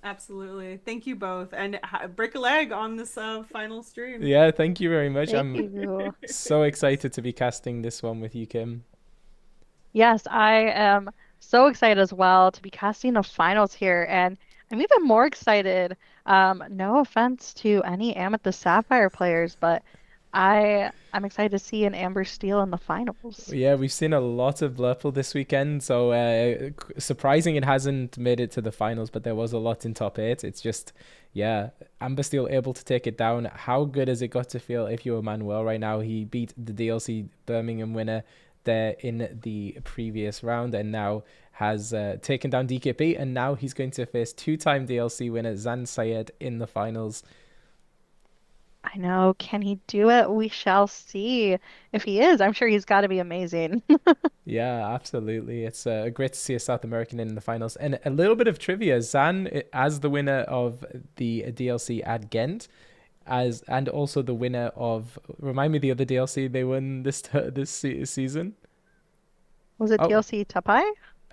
Absolutely. Thank you both. And break a leg on this final stream. Yeah, thank you very much. Thank you. So excited to be casting this one with you, Kim. Yes, I am so excited as well to be casting the finals here, and I'm even more excited. No offense to any Amethyst Sapphire players, but I'm excited to see an Amber Steel in the finals. Yeah, we've seen a lot of Blurple this weekend, so surprising it hasn't made it to the finals, but there was a lot in top 8. It's just, Amber Steel able to take it down. How good has it got to feel if you're Manuel right now? He beat the DLC Birmingham winner there in the previous round, and now has taken down DKP, and now he's going to face 2-time DLC winner Zan Syed in the finals. I know. Can he do it? We shall see. If he is, I'm sure he's got to be amazing. Yeah, absolutely. It's great to see a South American in the finals. And a little bit of trivia: as the winner of the DLC at Ghent, and also the winner of, remind me the other DLC they won this season. Was it Oh, DLC Tapai?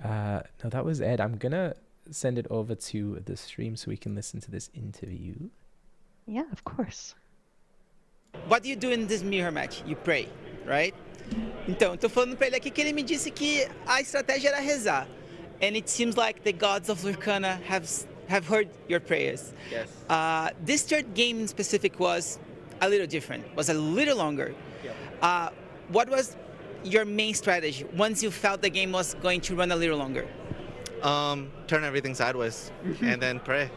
no, that was Ed. I'm gonna send it over to the stream so we can listen to this interview. Yeah, of course. What do you do in this mirror match? You pray, right? Então, eu tô falando pra ele aqui que ele me disse que a estratégia era rezar. And it seems like the gods of Lorcana have heard your prayers. Yes. This third game in specific was a little different, was a little longer. Yeah. What was your main strategy once you felt the game was going to run a little longer? Turn everything sideways and then pray.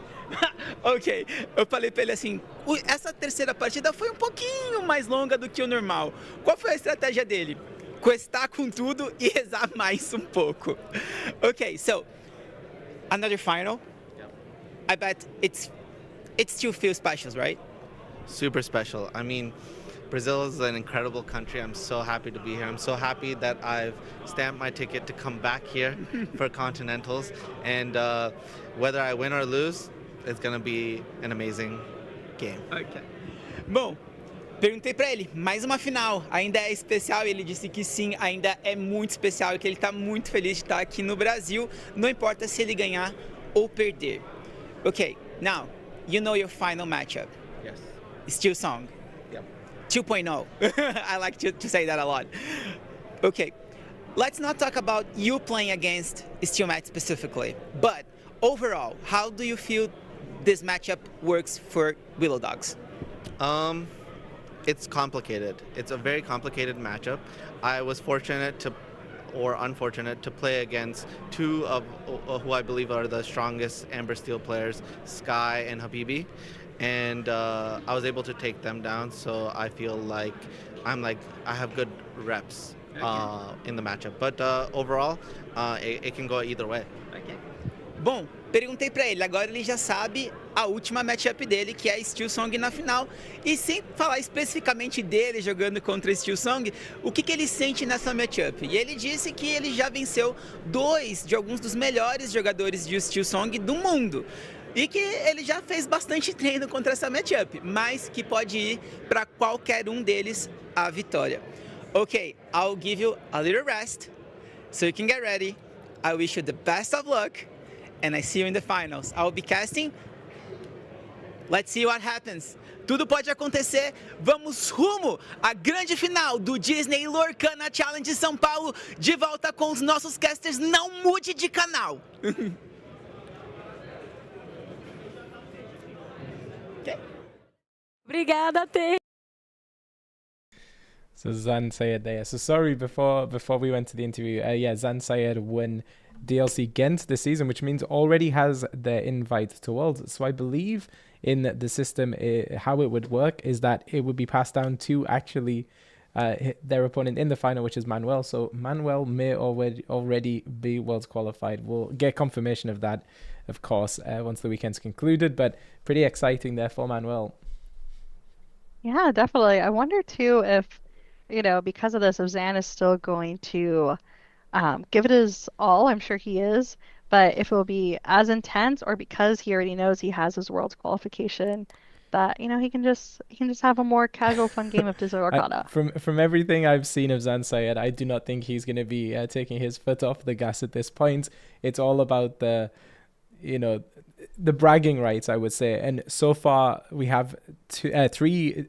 Ok, eu falei pra ele assim, essa terceira partida foi um pouquinho mais longa do que o normal. Qual foi a estratégia dele? Questar com tudo e rezar mais um pouco. Okay, so another final. Yep. I bet it still feels special, right? Super special. I mean, Brazil is an incredible country. I'm so happy to be here. I'm so happy that I've stamped my ticket to come back here for Continentals. And whether I win or lose, it's going to be an amazing game. Ok. Bom, perguntei pra ele, mais uma final, ainda é especial? E ele disse que sim, ainda é muito especial e que ele tá muito feliz de estar aqui no Brasil, não importa se ele ganhar ou perder. Ok, now, you know your final matchup. Yes. Steel Song. Yep. 2.0. I like to say that a lot. Okay, let's not talk about you playing against Steel Match specifically, but overall, how do you feel this matchup works for Willow Dogs? It's complicated. It's a very complicated matchup. I was fortunate or unfortunate to play against two of who I believe are the strongest Amber Steel players, Sky and Habibi, and I was able to take them down. So I feel like I have good reps in the matchup. But overall, it can go either way. Okay. Bom, perguntei pra ele, agora ele já sabe a última matchup dele, que é Steel Song na final. E sem falar especificamente dele jogando contra Steel Song, o que ele sente nessa matchup? E ele disse que ele já venceu dois de alguns dos melhores jogadores de Steel Song do mundo. E que ele já fez bastante treino contra essa matchup, mas que pode ir para qualquer um deles a vitória. Ok, I'll give you a little rest, so you can get ready. I wish you the best of luck. And I see you in the finals. I will be casting. Let's see what happens. Tudo pode acontecer. Vamos rumo à grande final do Disney Lorcana Challenge São Paulo. De volta com os nossos casters. Não mude de canal. Okay. Obrigada, T. So Zan Sayed there. So sorry, before we went to the interview, Zan Sayed won DLC Ghent this season, which means already has their invite to Worlds. So I believe in the system, how it would work is that it would be passed down to actually their opponent in the final, which is Manuel. So Manuel may already be Worlds qualified. We'll get confirmation of that, of course, once the weekend's concluded, but pretty exciting there for Manuel. Yeah, definitely. I wonder too if, because of this, if Zan is still going to give it his all. I'm sure he is, but if it will be as intense, or because he already knows he has his world's qualification, that he can just have a more casual, fun game of Disney Lorcana. From everything I've seen of Zan Sayed, I do not think he's going to be taking his foot off the gas at this point. It's all about the bragging rights, I would say. And so far we have three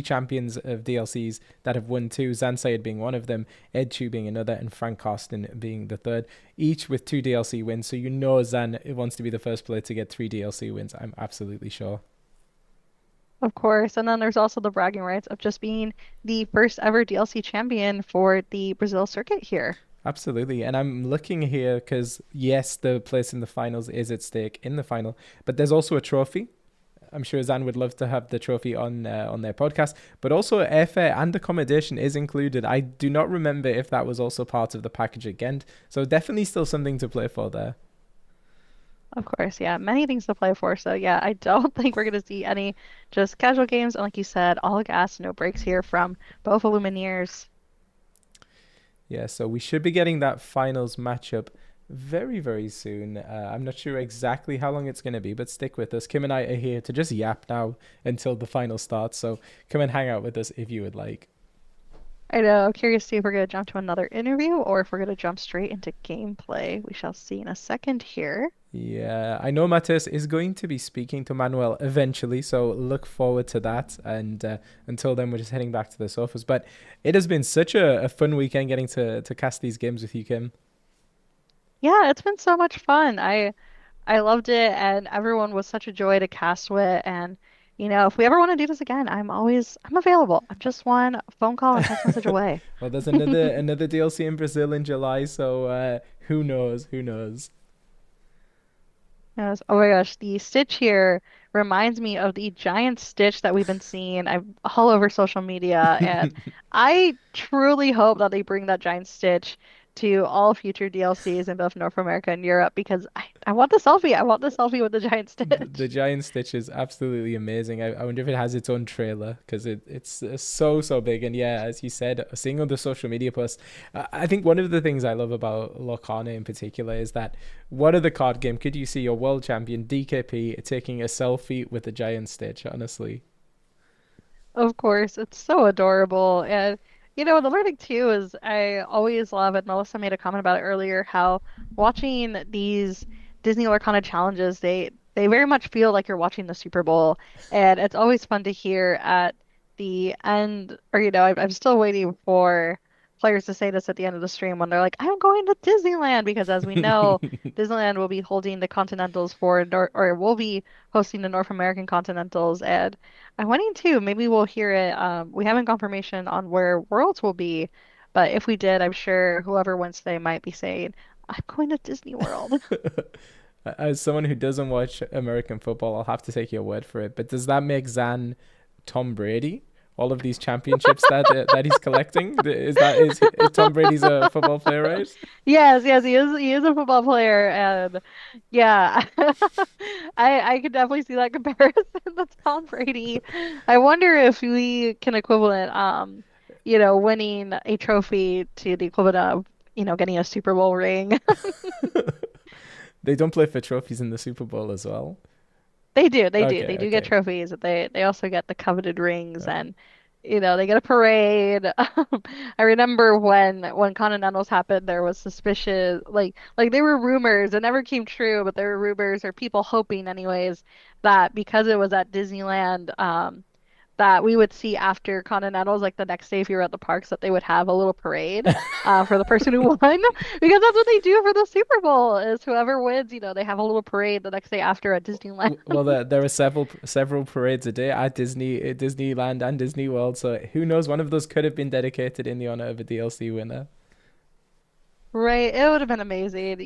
champions of DLCs that have won two, Zan Sayed being one of them, Ed Chu being another, and Frank Costin being the third, each with 2 DLC wins. So Zan wants to be the first player to get 3 DLC wins. I'm absolutely sure. Of course. And then there's also the bragging rights of just being the first ever DLC champion for the Brazil circuit here. Absolutely. And I'm looking here because, yes, the place in the finals is at stake in the final, but there's also a trophy. I'm sure Zan would love to have the trophy on their podcast, but also airfare and accommodation is included. I do not remember if that was also part of the package at Ghent, so definitely still something to play for there. Of course, yeah, many things to play for. So yeah, I don't think we're gonna see any just casual games. And like you said, all gas, no breaks here from both Illumineers. Yeah, so we should be getting that finals matchup very, very soon. I'm not sure exactly how long it's going to be, but stick with us. Kim and I are here to just yap now until the final starts. So come and hang out with us if you would like. I know, curious to see if we're gonna jump to another interview or if we're gonna jump straight into gameplay. We shall see in a second here. Yeah, I know Matthias is going to be speaking to Manuel eventually, so look forward to that. And until then, we're just heading back to the sofas. But it has been such a fun weekend getting to cast these games with you, Kim. Yeah, it's been so much fun. I loved it, and everyone was such a joy to cast with. And if we ever want to do this again, I'm available. I'm just one phone call and text message away. Well, there's another DLC in Brazil in July, so who knows? Who knows? Yes. Oh my gosh, the stitch here reminds me of the giant stitch that we've been seeing all over social media, and I truly hope that they bring that giant stitch to all future DLCs in both North America and Europe because I want the selfie. I want the selfie with the giant The stitch. giant stitch is absolutely amazing. I wonder if it has its own trailer because it's so big. And yeah, as you said, seeing on the social media posts, I think one of the things I love about Lorcana in particular is that what other card game could you see your world champion DKP taking a selfie with a giant stitch? Honestly. Of course, it's so adorable. And the learning too is I always love it. Melissa made a comment about it earlier, how watching these Disney Lorcana challenges, they very much feel like you're watching the Super Bowl. And it's always fun to hear at the end, or I'm still waiting for players to say this at the end of the stream when they're like, I'm going to Disneyland, because as we know, Disneyland will be holding the Continentals for Nor or will be hosting the North American Continentals. And I'm wondering too, maybe we'll hear it. We haven't confirmation on where Worlds will be, but if we did, I'm sure whoever wins today might be saying, I'm going to Disney World. As someone who doesn't watch American football, I'll have to take your word for it. But does that make Zan Tom Brady? All of these championships that he's collecting, is Tom Brady's a football player, right? Yes, yes, he is a football player, and yeah, I could definitely see that comparison to Tom Brady. I wonder if we can equivalent winning a trophy to the equivalent of getting a Super Bowl ring. They don't play for trophies in the Super Bowl as well. They do, they do. Okay, They do get okay. trophies. They also get the coveted rings, and they get a parade. I remember when Continentals happened, there was suspicious, like there were rumors. It never came true, but there were rumors or people hoping anyways that because it was at Disneyland, that we would see after Continentals, like the next day if you were at the parks, that they would have a little parade for the person who won. Because that's what they do for the Super Bowl is whoever wins, they have a little parade the next day after at Disneyland. Well, there are several parades a day at Disneyland and Disney World. So who knows? One of those could have been dedicated in the honor of a DLC winner. Right, it would have been amazing.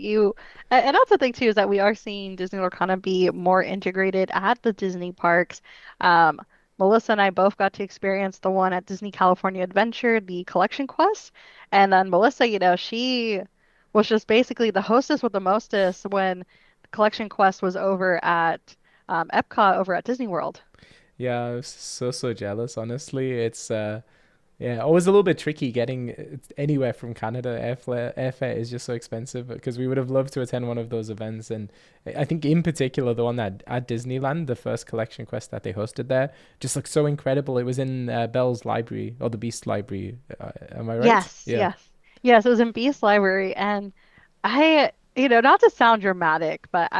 And that's the thing too, is that we are seeing Disney Lorcana be more integrated at the Disney parks. Um, Melissa and I both got to experience the one at Disney California Adventure, the Collection Quest. And then Melissa, she was just basically the hostess with the mostest when the Collection Quest was over at Epcot over at Disney World. Yeah, I was so jealous. Honestly, it's yeah, always a little bit tricky getting anywhere from Canada. Airfare is just so expensive because we would have loved to attend one of those events. And I think in particular, the one that at Disneyland, the first collection quest that they hosted there, just looked so incredible. It was in Belle's library or the Beast library. Am I right? Yes, Yeah. yes. Yes, it was in Beast Library. And not to sound dramatic, but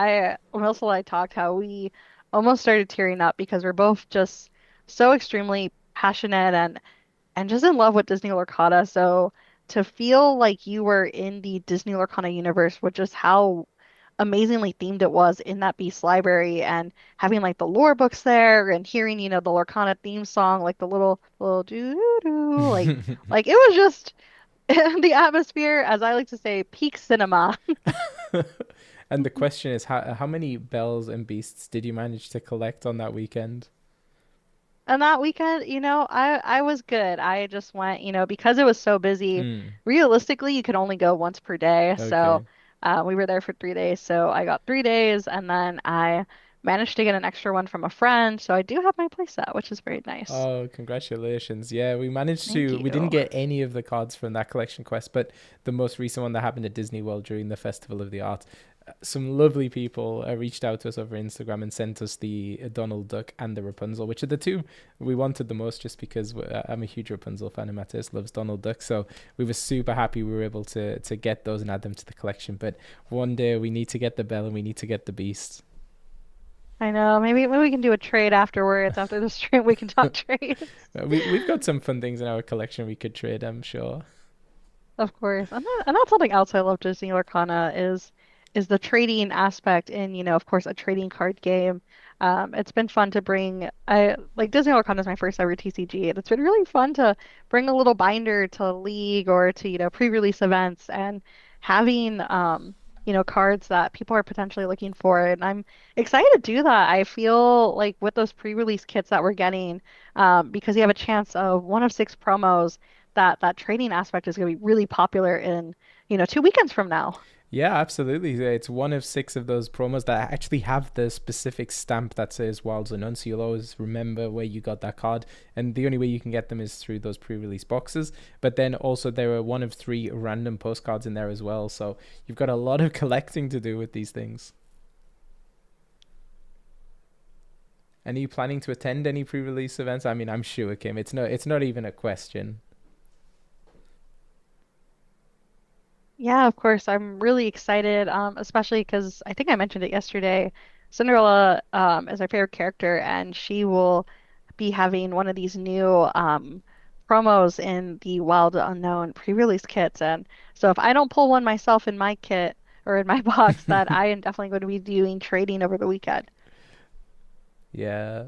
Melissa and I talked how we almost started tearing up because we're both just so extremely passionate and just in love with Disney Lorcana. So to feel like you were in the Disney Lorcana universe with just how amazingly themed it was in that Beast library and having like the lore books there and hearing, the Lorcana theme song, like the little doo doo doo, like it was just the atmosphere, as I like to say, peak cinema. And the question is, how many bells and beasts did you manage to collect on that weekend? And that weekend, I was good. I just went, because it was so busy. Hmm. Realistically, you could only go once per day. So Okay. We were there for 3 days, so I got 3 days, and then I managed to get an extra one from a friend. So I do have my playset, which is very nice. Oh, congratulations. Yeah, we managed Thank to, we didn't you. get any of the cards from that collection quest, but the most recent one that happened at Disney World during the Festival of the Arts, some lovely people reached out to us over Instagram and sent us the Donald Duck and the Rapunzel, which are the two we wanted the most just because I'm a huge Rapunzel fan and Matthias loves Donald Duck. So we were super happy we were able to get those and add them to the collection. But one day we need to get the Belle and we need to get the Beast. I know. Maybe we can do a trade afterwards. After the stream, we can talk trades. We've got some fun things in our collection we could trade, I'm sure. Of course. And that's something else I love Disney Lorcana is the trading aspect in, of course, a trading card game. It's been fun to bring I like Disney Lorcana is my first ever TCG, and it's been really fun to bring a little binder to League or to, pre-release events and having cards that people are potentially looking for. And I'm excited to do that. I feel like with those pre-release kits that we're getting, because you have a chance of one of six promos that trading aspect is going to be really popular in, 2 weekends from now. Yeah, absolutely. It's one of six of those promos that actually have the specific stamp that says Wilds Unknown, so you'll always remember where you got that card. And the only way you can get them is through those pre-release boxes. But then also there are one of three random postcards in there as well. So you've got a lot of collecting to do with these things. And are you planning to attend any pre-release events? I mean, I'm sure, Kim. It's not even a question. Yeah, of course. I'm really excited, especially because I think I mentioned it yesterday. Cinderella is my favorite character, and she will be having one of these new promos in the Wild Unknown pre-release kits. And so if I don't pull one myself in my kit or in my box, that I am definitely going to be doing trading over the weekend. Yeah,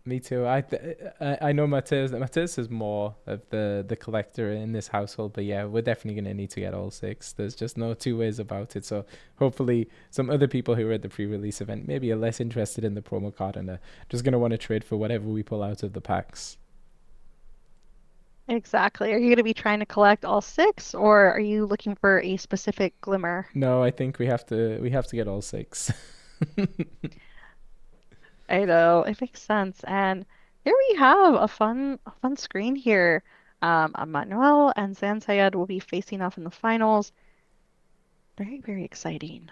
me too. I know Matthias is more of the collector in this household, but yeah, we're definitely gonna need to get all six. There's just no two ways about it. So hopefully some other people who were at the pre-release event maybe are less interested in the promo card and are just gonna want to trade for whatever we pull out of the packs. Exactly. Are you going to be trying to collect all six, or are you looking for a specific glimmer? No, I think we have to get all six. I know, it makes sense. And here we have a fun screen here. Manuel and Zansayed will be facing off in the finals. Very, very exciting.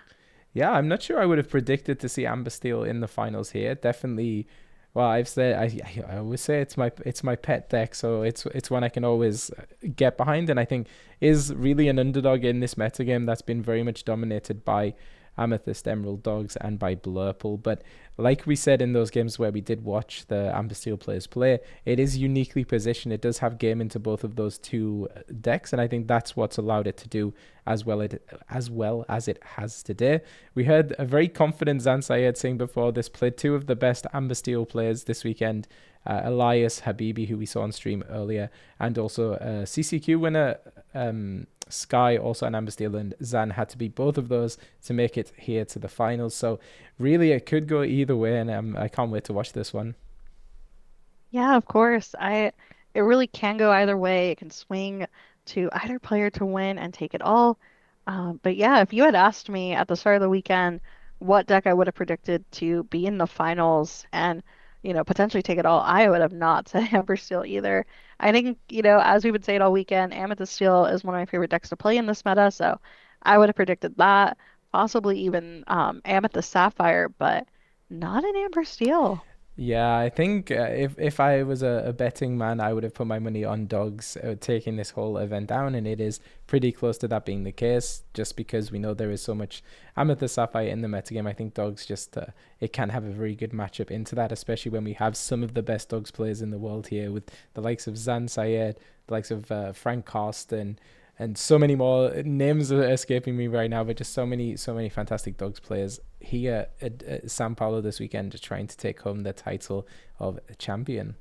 Yeah, I'm not sure I would have predicted to see Amber Steel in the finals here. Definitely, well, I've said I always say it's my pet deck, so it's one I can always get behind, and I think is really an underdog in this metagame that's been very much dominated by Amethyst Emerald Dogs and by Blurple. But like we said in those games where we did watch the Amber Steel players play, it is uniquely positioned. It does have game into both of those two decks, and I think that's what's allowed it to do as well as it has today. We heard a very confident Zan Sayed saying before this played two of the best Amber Steel players this weekend. Elias Habibi, who we saw on stream earlier, and also CCQ winner Sky, also an Amber Steel, and Zan had to beat both of those to make it here to the finals. So really, it could go either way, and I can't wait to watch this one. Yeah, of course. It really can go either way. It can swing to either player to win and take it all. But yeah, if you had asked me at the start of the weekend what deck I would have predicted to be in the finals and, potentially take it all, I would have not said Amber Steel either. I think, as we would say it all weekend, Amethyst Steel is one of my favorite decks to play in this meta, so I would have predicted that, possibly even Amethyst Sapphire, but not an Amber Steel. Yeah, I think if I was a betting man, I would have put my money on dogs taking this whole event down, and it is pretty close to that being the case, just because we know there is so much Amethyst Sapphire in the metagame. I think dogs just it can have a very good matchup into that, especially when we have some of the best dogs players in the world here with the likes of Zan Sayed, the likes of Frank Karsten, and so many more names are escaping me right now, but just so many fantastic dogs players here at Sao Paulo this weekend, just trying to take home the title of champion.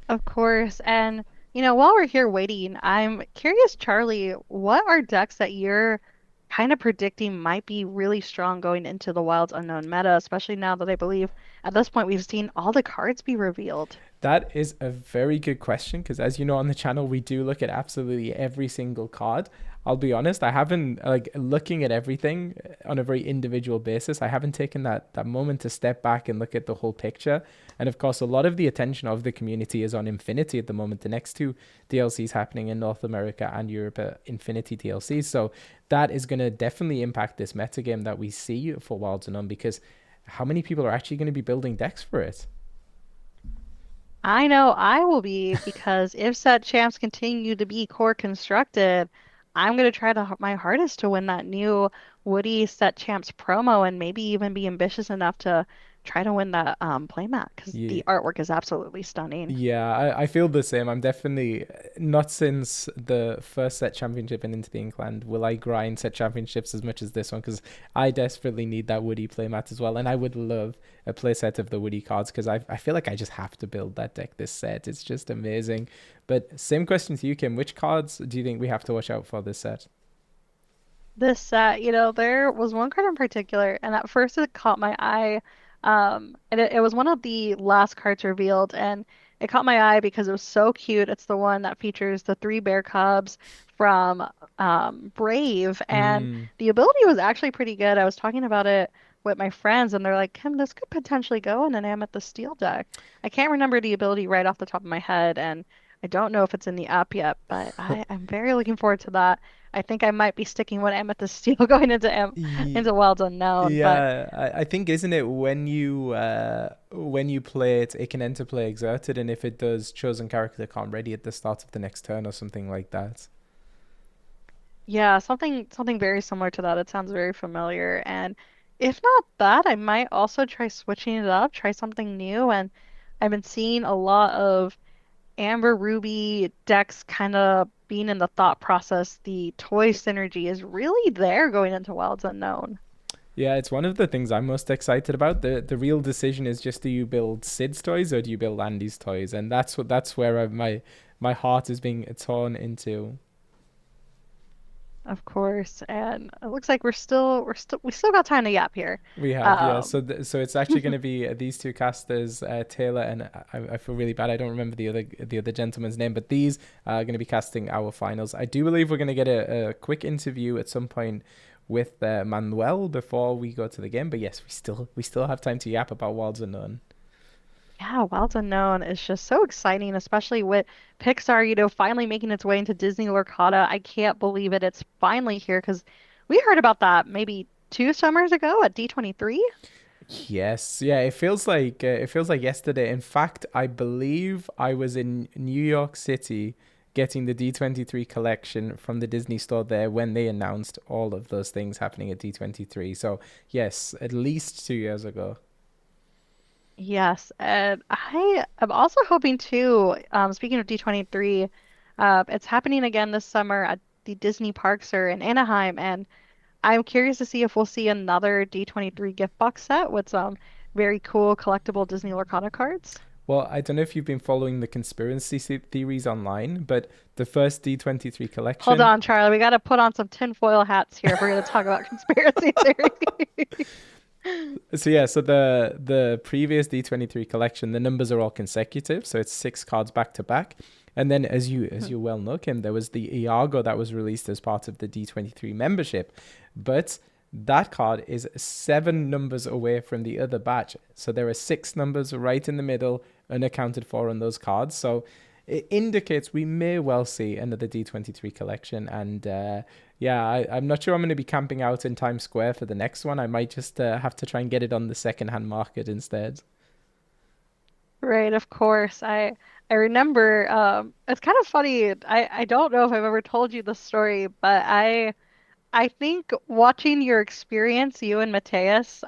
Of course. And, while we're here waiting, I'm curious, Charlie, what are decks that you're kind of predicting might be really strong going into the Wilds Unknown meta, especially now that I believe at this point we've seen all the cards be revealed. That is a very good question because, as you know, on the channel, we do look at absolutely every single card. I'll be honest, I haven't, like, looking at everything on a very individual basis. I haven't taken that moment to step back and look at the whole picture. And of course, a lot of the attention of the community is on Infinity at the moment. The next two DLCs happening in North America and Europe are Infinity DLCs. So that is going to definitely impact this metagame that we see for Wilds Unknown, because how many people are actually going to be building decks for it? I know I will be, because if set champs continue to be core constructed, I'm going to try my hardest to win that new Woody set champs promo, and maybe even be ambitious enough to try to win that playmat, because Yeah. the artwork is absolutely stunning. Yeah, I feel the same. I'm definitely not, since the first set championship and Into the Inkland will I grind set championships as much as this one, because I desperately need that Woody playmat as well, and I would love a playset of the Woody cards because I feel like I just have to build that deck this set. It's just amazing. But same question to you, Kim. Which cards do you think we have to watch out for this set? This set, there was one card in particular, and at first it caught my eye. And it was one of the last cards revealed, and it caught my eye because it was so cute. It's the one that features the three bear cubs from Brave, and Mm. the ability was actually pretty good. I was talking about it with my friends, and they're like, Kim, this could potentially go in an Amethyst Steel deck. I can't remember the ability right off the top of my head, and I don't know if it's in the app yet, but I'm very looking forward to that. I think I might be sticking with Amethyst Steel going Ye- into Wilds Unknown, but Yeah, I think, isn't it, when you play it, it can enter play exerted, and if it does, chosen character can't ready at the start of the next turn or something like that. yeah, something very similar to that. It sounds very familiar. And if not that, I might also try switching it up, try something new. And I've been seeing a lot of Amber Ruby decks kind of being in the thought process. The toy synergy is really there going into Wilds Unknown. Yeah, it's one of the things I'm most excited about. The real decision is just, do you build Sid's toys or do you build Andy's toys? And that's where my heart is being torn into. Of course. And it looks like we still got time to yap here. We have, yeah. Um, So it's actually going to be these two casters, Taylor and I feel really bad. I don't remember the other gentleman's name, but these are going to be casting our finals. I do believe we're going to get a quick interview at some point with Manuel before we go to the game. But yes, we still have time to yap about Wilds Unknown. Yeah, Wilds Unknown is just so exciting, especially with Pixar, finally making its way into Disney Lorcana. I can't believe it. It's finally here, because we heard about that maybe 2 summers ago at D23. Yes, yeah, it feels like yesterday. In fact, I believe I was in New York City getting the D23 collection from the Disney store there when they announced all of those things happening at D23. So, yes, at least 2 years ago. Yes, and I am also hoping too, speaking of D23, it's happening again this summer at the Disney parks or in Anaheim, and I'm curious to see if we'll see another D23 gift box set with some very cool collectible Disney Lorcana cards. Well, I don't know if you've been following the conspiracy theories online, but the first D23 Hold collection. on, Charlie. We got to put on some tinfoil hats here if we're going to talk about conspiracy theory. So yeah, so the previous D23 collection, the numbers are all consecutive, so it's 6 cards back to back. And then, as you well know, Kim, there was the Iago that was released as part of the D23 membership, but that card is 7 numbers away from the other batch. So there are 6 numbers right in the middle, unaccounted for on those cards. So it indicates we may well see another D23 collection. And yeah, I'm not sure I'm going to be camping out in Times Square for the next one. I might just have to try and get it on the secondhand market instead. Right, of course. I remember it's kind of funny. I don't know if I've ever told you this story, but I think watching your experience, you and Mateus,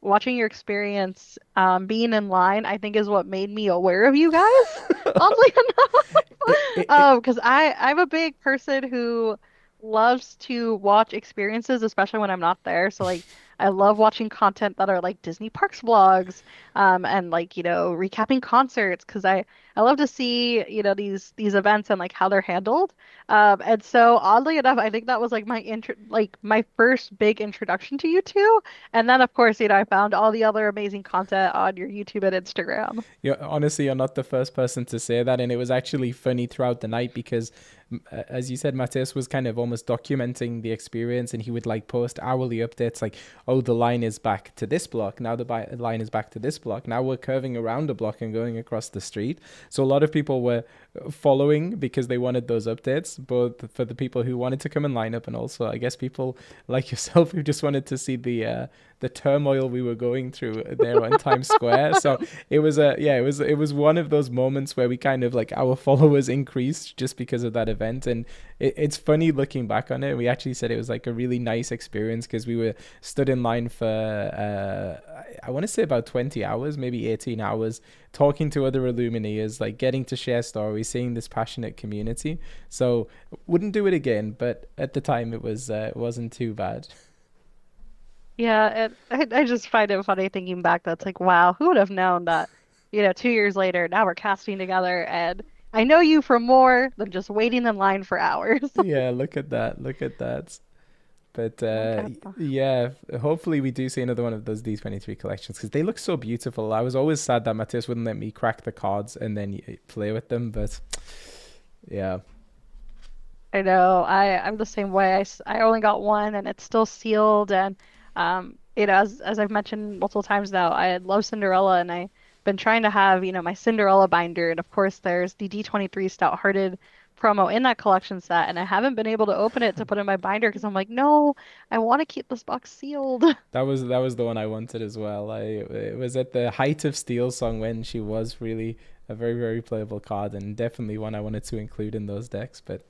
watching your experience being in line, I think is what made me aware of you guys, oddly enough. Because I'm a big person who loves to watch experiences, especially when I'm not there. So like I love watching content that are like Disney Parks vlogs, and like, recapping concerts because I love to see, these events and like how they're handled. And so oddly enough, I think that was like my first big introduction to you two. And then of course, I found all the other amazing content on your YouTube and Instagram. Honestly, you're not the first person to say that, and it was actually funny throughout the night because, as you said, Matthias was kind of almost documenting the experience, and he would like post hourly updates, like, "Oh, the line is back to this block now. The line is back to this block now. We're curving around a block and going across the street." So a lot of people were following because they wanted those updates, both for the people who wanted to come and line up, and also, I guess, people like yourself who just wanted to see the turmoil we were going through there on Times Square. So it was it was one of those moments where we kind of like our followers increased just because of that event, and it's funny looking back on it. We actually said it was like a really nice experience because we were stood in line for I want to say about 20 hours, maybe 18 hours, talking to other Illumineers, like getting to share stories, seeing this passionate community. So wouldn't do it again, but at the time it wasn't too bad. Yeah, and I just find it funny thinking back. That's like, wow, who would have known that, 2 years later, now we're casting together, and I know you for more than just waiting in line for hours. Yeah, look at that. Look at that. But Okay. yeah, hopefully we do see another one of those D23 collections because they look so beautiful. I was always sad that Matthias wouldn't let me crack the cards and then play with them, but yeah. I know. I'm the same way. I only got one and it's still sealed. And, as I've mentioned multiple times now, I love Cinderella and I've been trying to have, my Cinderella binder. And of course, there's the D23 Stout-Hearted promo in that collection set. And I haven't been able to open it to put in my binder because I'm like, no, I want to keep this box sealed. That was the one I wanted as well. It was at the height of Steel Song when she was really a very, very playable card and definitely one I wanted to include in those decks, but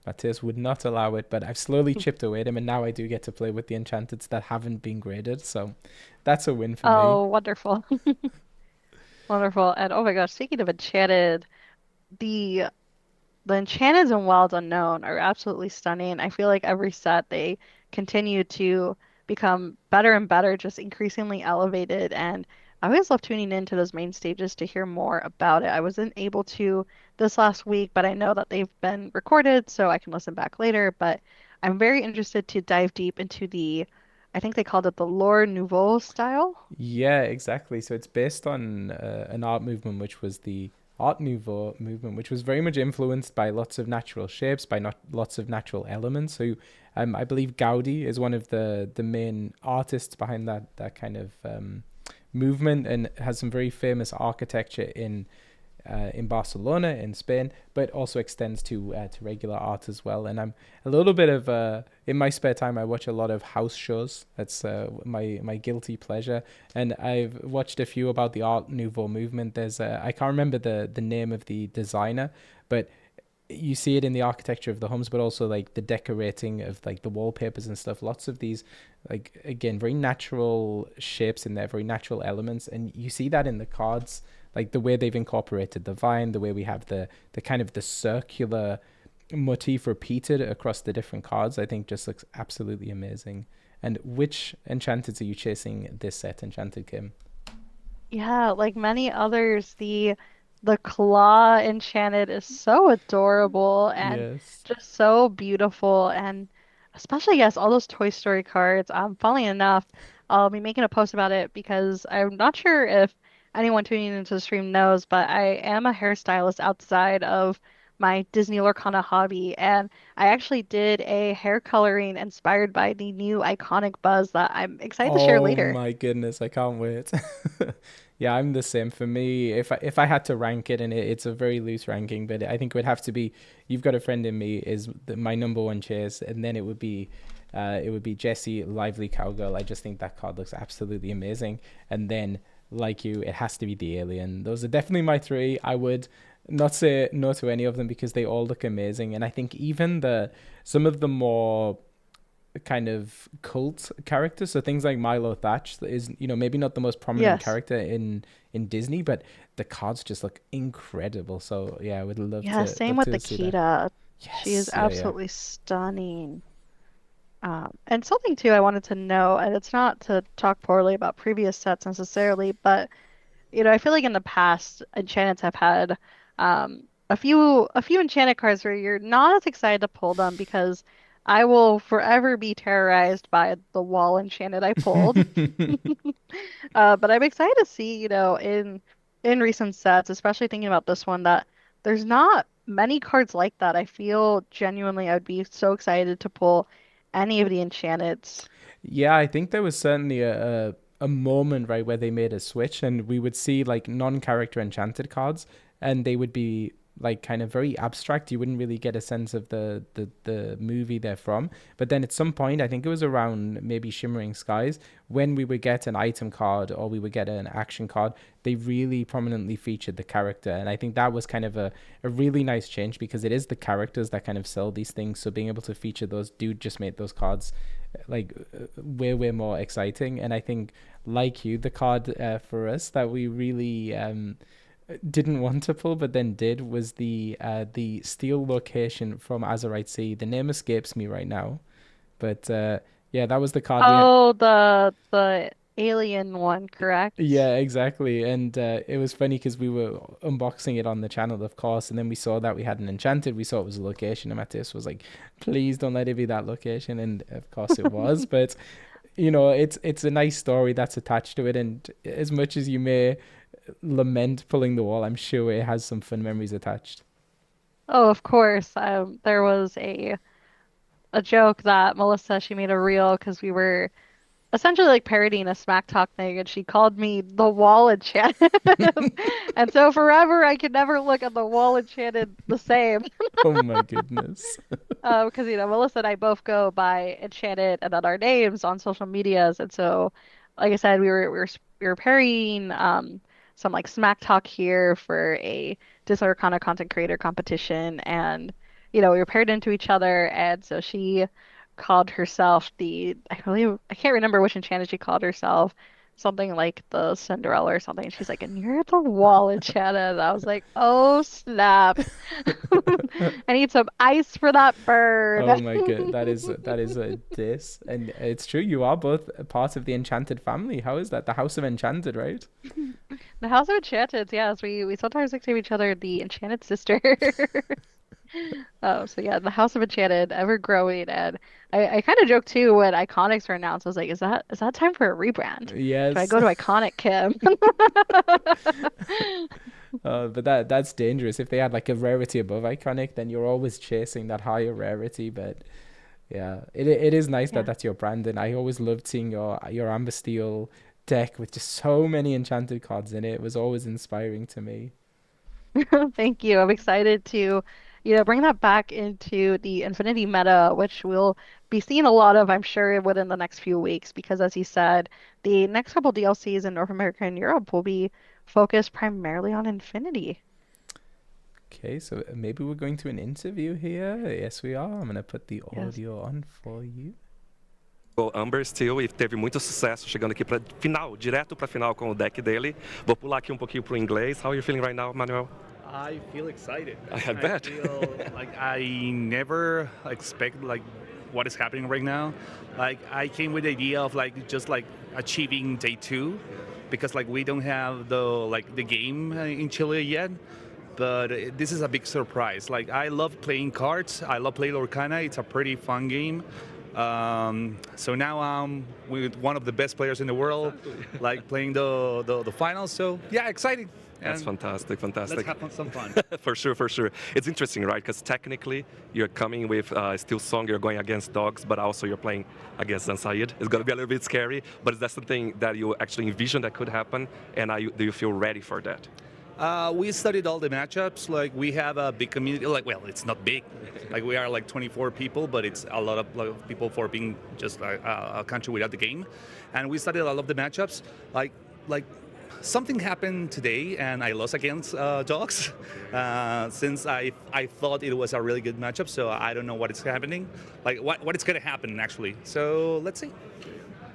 Matthias would not allow it. But I've slowly chipped away at him, and now I do get to play with the enchanteds that haven't been graded, so that's a win for me. Oh, wonderful. Wonderful. And oh my gosh, speaking of Enchanted, the the Enchanted and Wilds Unknown are absolutely stunning. I feel like every set they continue to become better and better, just increasingly elevated. And I always love tuning into those main stages to hear more about it. I wasn't able to this last week, but I know that they've been recorded, so I can listen back later. But I'm very interested to dive deep into I think they called it the Lore Nouveau style. Yeah, exactly. So it's based on an art movement, which was the Art Nouveau movement, which was very much influenced by lots of natural shapes, by not lots of natural elements. So, I believe Gaudi is one of the main artists behind that kind of movement, and has some very famous architecture in Barcelona, in Spain, but also extends to regular art as well. And I'm a little bit of in my spare time, I watch a lot of house shows. That's my guilty pleasure. And I've watched a few about the Art Nouveau movement. There's I can't remember the name of the designer, but you see it in the architecture of the homes, but also like the decorating of like the wallpapers and stuff. Lots of these, like, again, very natural shapes in there, very natural elements, and you see that in the cards, like the way they've incorporated the vine, the way we have the kind of the circular motif repeated across the different cards. I think just looks absolutely amazing. And which enchanteds are you chasing this set, Enchanted Kim? Yeah, like many others, the claw enchanted is so adorable and Yes. just so beautiful, and especially, yes, all those Toy Story cards. Funnily enough, I'll be making a post about it because I'm not sure if anyone tuning into the stream knows, but I am a hairstylist outside of my Disney Lorcana hobby, and I actually did a hair coloring inspired by the new iconic Buzz that I'm excited to share Oh later. my goodness, I can't wait. Yeah, I'm the same. For me, if I had to rank it, and it's a very loose ranking, but I think it would have to be You've Got a Friend in Me is my number one chase, and then it would be Jessie, Lively Cowgirl. I just think that card looks absolutely amazing. And then, like you, it has to be the Alien. Those are definitely my three. I would not say no to any of them because they all look amazing. And I think even the some of the more kind of cult characters, so things like Milo Thatch is, maybe not the most prominent Yes. character in Disney, but the cards just look incredible. So yeah, I would love Yeah, to same love with to see that. Akita. She is Yes, yeah, yeah. absolutely stunning. And something too I wanted to know, and it's not to talk poorly about previous sets necessarily, but I feel like in the past, enchantments have had a few enchanted cards where you're not as excited to pull them because I will forever be terrorized by the wall enchanted I pulled. But I'm excited to see, in recent sets, especially thinking about this one, that there's not many cards like that. I feel genuinely I would be so excited to pull any of the enchanteds. Yeah, I think there was certainly a moment, right, where they made a switch and we would see like non-character enchanted cards and they would be like kind of very abstract. You wouldn't really get a sense of the movie they're from. But then at some point, I think it was around maybe Shimmering Skies, when we would get an item card or we would get an action card, they really prominently featured the character. And I think that was kind of a really nice change because it is the characters that kind of sell these things. So being able to feature those do just make those cards like way more exciting. And I think, like you, the card for us that we really didn't want to pull but then did was the steel location from Azurite Sea. The name escapes me right now, but yeah, that was the card we had. Oh, the alien one, correct? Yeah, exactly. And it was funny because we were unboxing it on the channel, of course, and then we saw that we had an enchanted. We saw it was a location, and Matthias was like, "Please don't let it be that location." And of course, it was. But it's a nice story that's attached to it. And as much as you may lament pulling the wall, I'm sure it has some fun memories attached. Oh, of course. There was a joke that Melissa, she made a reel because we were essentially like parodying a smack talk thing, and she called me the wall enchanted. And so forever I could never look at the wall enchanted the same. Oh my goodness. Because Melissa and I both go by Enchanted and then our names on social medias, and so, like I said, we were pairing some like smack talk here for a Disney Lorcana content creator competition, and we were paired into each other, and so she called herself I can't remember which enchanted she called herself. Something like the Cinderella or something. She's like, and you're the wall enchanted. I was like, oh snap. I need some ice for that bird. Oh my god, that is a diss, and it's true. You are both a part of the Enchanted family. How is that? The House of Enchanted, right? The House of Enchanted, yes, we sometimes nickname each other the Enchanted Sister. So yeah, the House of Enchanted, ever growing, and I kind of joke too when Iconics were announced. I was like, is that time for a rebrand? Do I Yes. go to Iconic Kim? But that's dangerous. If they had like a rarity above iconic, then you're always chasing that higher rarity. But yeah, it is nice that Yeah. that's your brand, and I always loved seeing your Amber Steel deck with just so many enchanted cards in it. It was always inspiring to me. Thank you. I'm excited to, bring that back into the Infinity meta, which we'll be seeing a lot of, I'm sure, within the next few weeks, because as you said, the next couple DLCs in North America and Europe will be focused primarily on Infinity. Okay, so maybe we're going to an interview here. Yes, we are. I'm gonna put the Yes. audio on for you. O Amber Steel e teve muito sucesso chegando aqui para final, direto para final com o deck dele. Vou pular aqui pouquinho pro inglês. How are you feeling right now, Manuel? I feel excited. I bet. feel like I never expect like what is happening right now. Like I came with the idea of like just like achieving day 2 because like we don't have the game in Chile yet. But this is a big surprise. Like I love playing cards. I love playing Lorcana. It's a pretty fun game. So now I'm with one of the best players in the world, like playing the finals. So yeah, exciting. That's And fantastic, fantastic. let's have some fun. For sure, for sure. It's interesting, right? Because technically, you're coming with Steel Song, you're going against dogs, but also you're playing against Zansaid. It's going to be a little bit scary, but is that something that you actually envision that could happen? And do you feel ready for that? We studied all the matchups. Like we have a big community. Like well, it's not big. Like we are like 24 people, but it's a lot of people for being just a country without the game. And we studied all of the matchups. Like something happened today, and I lost against dogs. Since I thought it was a really good matchup, so I don't know what is happening. Like what is going to happen actually. So let's see.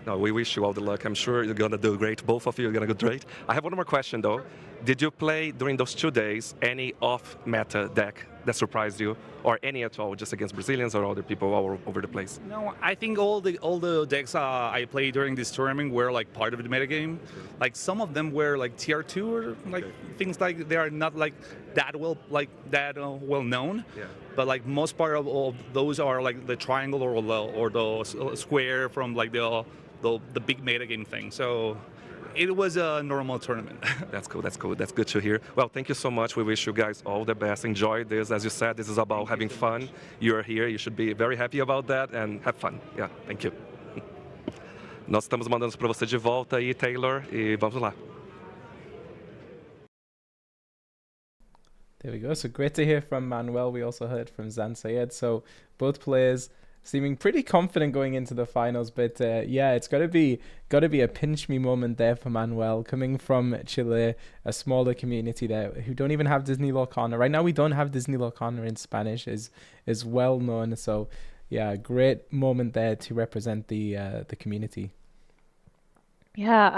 No, we wish you all the luck. I'm sure you're going to do great. Both of you are going to do great. I have one more question, though. Did you play, during those 2 days, any off-meta deck that surprised you, or any at all, just against Brazilians or other people all over the place? No, I think all the decks I played during this tournament were like part of the metagame. Like some of them were like tier 2 or like things like they are not like that well known. Yeah. But like most part of those are like the triangle or the square from like the big metagame thing. So it was a normal tournament. That's cool. That's cool. That's good to hear. Well, thank you so much. We wish you guys all the best. Enjoy this. As you said, this is about having fun. You're here. You should be very happy about that and have fun. Yeah, thank you. Nós estamos mandando para você de volta aí, Taylor, e vamos lá. There we go. So great to hear from Manuel. We also heard from Zan Sayed. So both players seeming pretty confident going into the finals, but yeah, it's got to be a pinch me moment there for Manuel, coming from Chile, a smaller community there who don't even have Disney Lorcana. Right now we don't have Disney Lorcana in Spanish, is well known. So yeah, great moment there to represent the community. Yeah,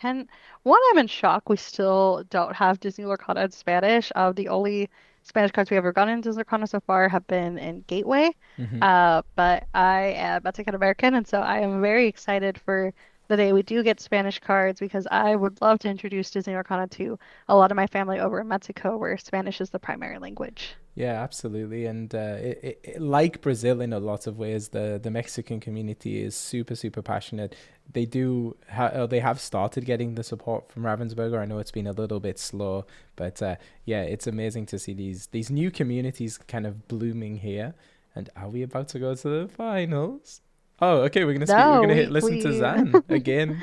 I'm in shock we still don't have Disney Lorcana in Spanish. The only Spanish cards we ever gotten in Disney Lorcana so far have been in Gateway. But I am Mexican American, and so I am very excited for the day we do get Spanish cards, because I would love to introduce Disney Lorcana to a lot of my family over in Mexico, where Spanish is the primary language. Yeah, absolutely. And like Brazil in a lot of ways, the Mexican community is super passionate. They have started getting the support from Ravensburger. I know it's been a little bit slow, but yeah, it's amazing to see these new communities kind of blooming here. And are we about to go to the finals? Oh, okay, we're gonna listen to Zan again.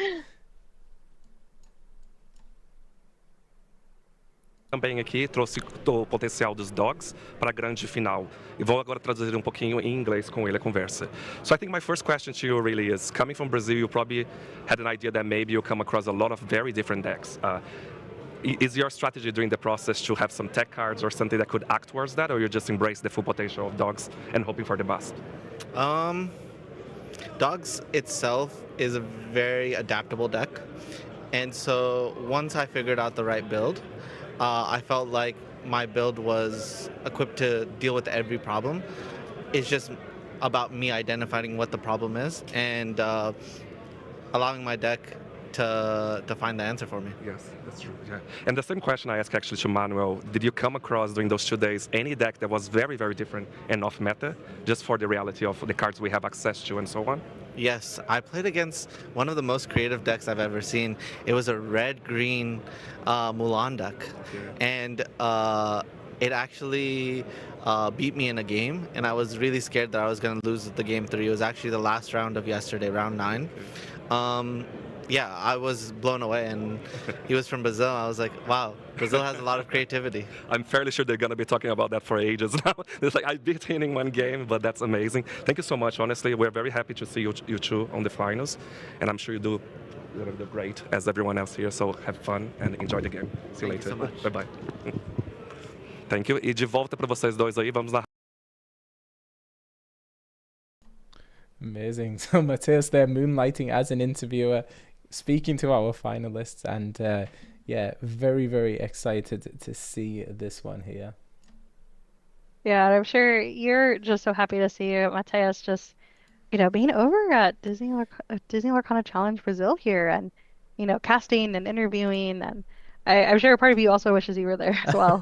Também aqui trouxe o potencial dos dogs para a grande final. E vou agora traduzir pouquinho em inglês com ele a conversa. So I think my first question to you really is, coming from Brazil, you probably had an idea that maybe you come across a lot of very different decks. Is your strategy during the process to have some tech cards or something that could act towards that, or you just embrace the full potential of dogs and hoping for the best? Dogs itself is a very adaptable deck, and so once I figured out the right build, I felt like my build was equipped to deal with every problem. It's just about me identifying what the problem is and allowing my deck to find the answer for me. Yes, that's true. Yeah. And the same question I asked actually to Manuel, did you come across during those 2 days any deck that was very different and off meta, just for the reality of the cards we have access to and so on? Yes, I played against one of the most creative decks I've ever seen. It was a red-green Mulan deck, and it actually beat me in a game, and I was really scared that I was going to lose the game 3. It was actually the last round of yesterday, round 9. Yeah, I was blown away, and he was from Brazil. I was like, wow, Brazil has a lot of creativity. I'm fairly sure they're going to be talking about that for ages now. It's like, I beat him in one game, but that's amazing. Thank you so much, honestly. We're very happy to see you two on the finals, and I'm sure you're going to do great as everyone else here, so have fun and enjoy the game. See you later. Thank you so much. Bye-bye. Thank you. E de volta para vocês dois aí, vamos lá. Amazing. So Mateus there moonlighting as an interviewer, speaking to our finalists, and yeah, very excited to see this one here. Yeah, and I'm sure you're just so happy to see Mateus just, being over at Disney Lorcana Challenge Brazil here, and, casting and interviewing, and I'm sure part of you also wishes you were there as well.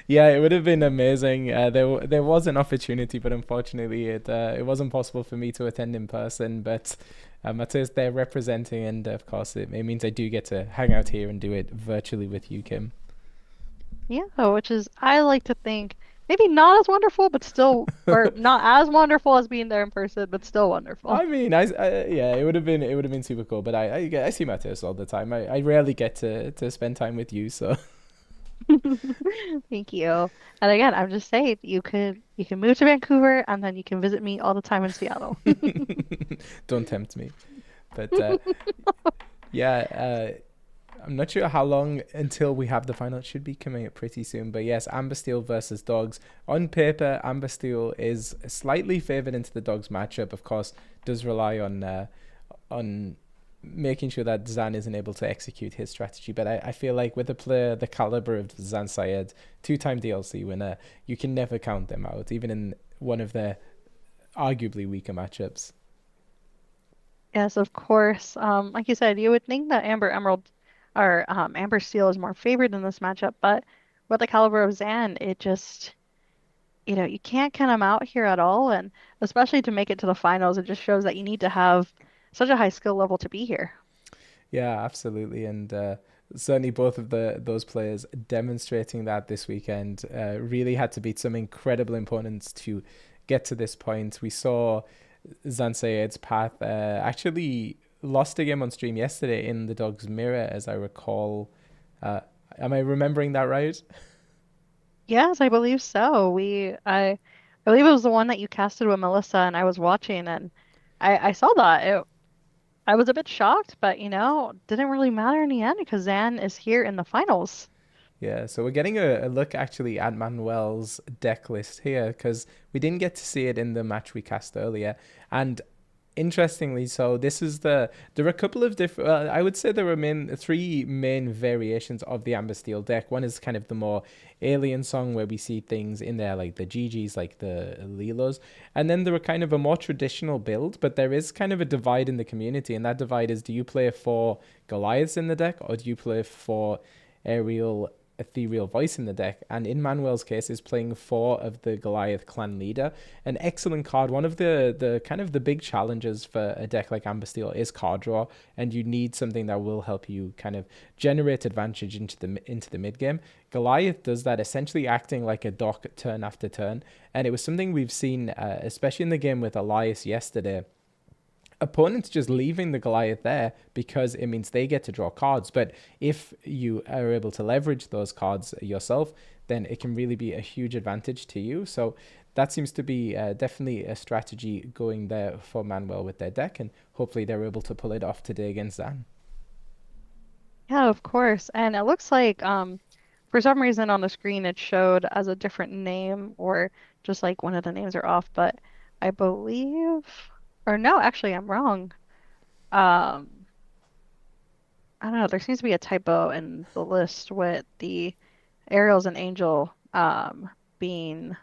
Yeah, it would have been amazing. There was an opportunity, but unfortunately it wasn't possible for me to attend in person. But Mateus there representing, and of course it means I do get to hang out here and do it virtually with you, Kim. Yeah, which is, I like to think, maybe not as wonderful, but still, or not as wonderful as being there in person, but still wonderful. I mean, yeah, it would have been super cool. But I see Mateus all the time. I rarely get to spend time with you, so. Thank you. And again, I'm just saying, you can move to Vancouver, and then you can visit me all the time in Seattle. Don't tempt me. But yeah, I'm not sure how long until we have the final. It should be coming up pretty soon. But yes, Amber Steel versus Dogs. On paper, Amber Steel is slightly favored into the Dogs matchup. Of course, does rely on making sure that Zan isn't able to execute his strategy. But I feel like with a player the caliber of Zan Syed, two-time DLC winner, you can never count them out, even in one of their arguably weaker matchups. Yes, of course. Like you said, you would think that Amber Emerald or Amber Steel is more favored in this matchup, but with the caliber of Zan, it just, you can't count him out here at all. And especially to make it to the finals, it just shows that you need to have such a high skill level to be here. Yeah, absolutely, and certainly both of those players demonstrating that this weekend really had to beat some incredible opponents to get to this point. We saw Zan Sayed's path actually lost a game on stream yesterday in the Dog's Mirror, as I recall. Uh, am I remembering that right? Yes, I believe so. I believe it was the one that you casted with Melissa, and I was watching, and I saw that. I was a bit shocked, but didn't really matter in the end because Zan is here in the finals. Yeah, so we're getting a look actually at Manuel's deck list here because we didn't get to see it in the match we cast earlier. And interestingly, so there are a couple of different, I would say there are three main variations of the Amber Steel deck. One is kind of the more alien song where we see things in there like the GGs, like the Lilos. And then there are kind of a more traditional build, but there is kind of a divide in the community. And that divide is, do you play for Goliaths in the deck or do you play for aerial ethereal voice in the deck? And in Manuel's case is playing 4 of the Goliath clan leader, an excellent card. One of the kind of the big challenges for a deck like Amber Steel is card draw, and you need something that will help you kind of generate advantage into the mid game. Goliath does that, essentially acting like a dock turn after turn, and it was something we've seen especially in the game with Elias yesterday. Opponents just leaving the Goliath there because it means they get to draw cards. But if you are able to leverage those cards yourself, then it can really be a huge advantage to you. So that seems to be definitely a strategy going there for Manuel with their deck, and hopefully they're able to pull it off today against Zan. Yeah, of course. And it looks like for some reason on the screen it showed as a different name or just like one of the names are off, but I believe, or no, actually I'm wrong. Um, I don't know, there seems to be a typo in the list with the Ariel's and Angel being,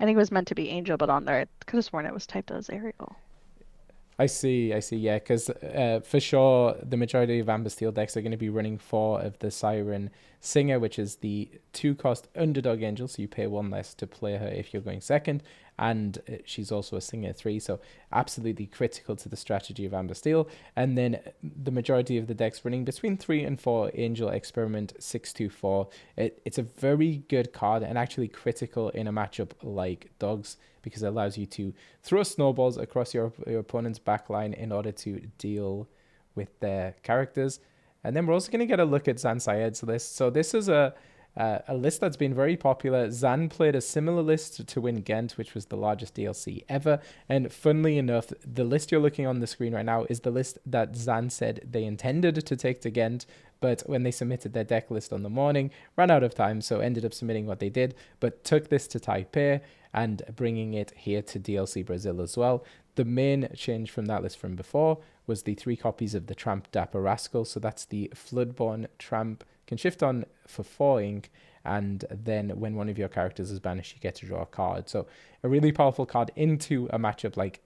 I think it was meant to be Angel, but on there, I could have sworn it was typed as Ariel. I see, yeah, because for sure the majority of Amber Steel decks are going to be running 4 of the Siren Singer, which is the 2-cost underdog angel, so you pay 1 less to play her if you're going second, and she's also a Singer 3, so absolutely critical to the strategy of Amber Steel. And then the majority of the decks running between 3 and 4 Angel Experiment 624. It's a very good card and actually critical in a matchup like Dogs, because it allows you to throw snowballs across your opponent's backline in order to deal with their characters. And then we're also going to get a look at Zan Syed's list. So this is a list that's been very popular. Zan played a similar list to win Ghent, which was the largest DLC ever. And funnily enough, the list you're looking on the screen right now is the list that Zan said they intended to take to Ghent, but when they submitted their deck list on the morning, ran out of time, so ended up submitting what they did, but took this to Taipei and bringing it here to DLC Brazil as well. The main change from that list from before was the 3 copies of the Tramp Dapper Rascal. So that's the Floodborn Tramp, can shift on for 4 ink, and then when one of your characters is banished, you get to draw a card. So a really powerful card into a matchup like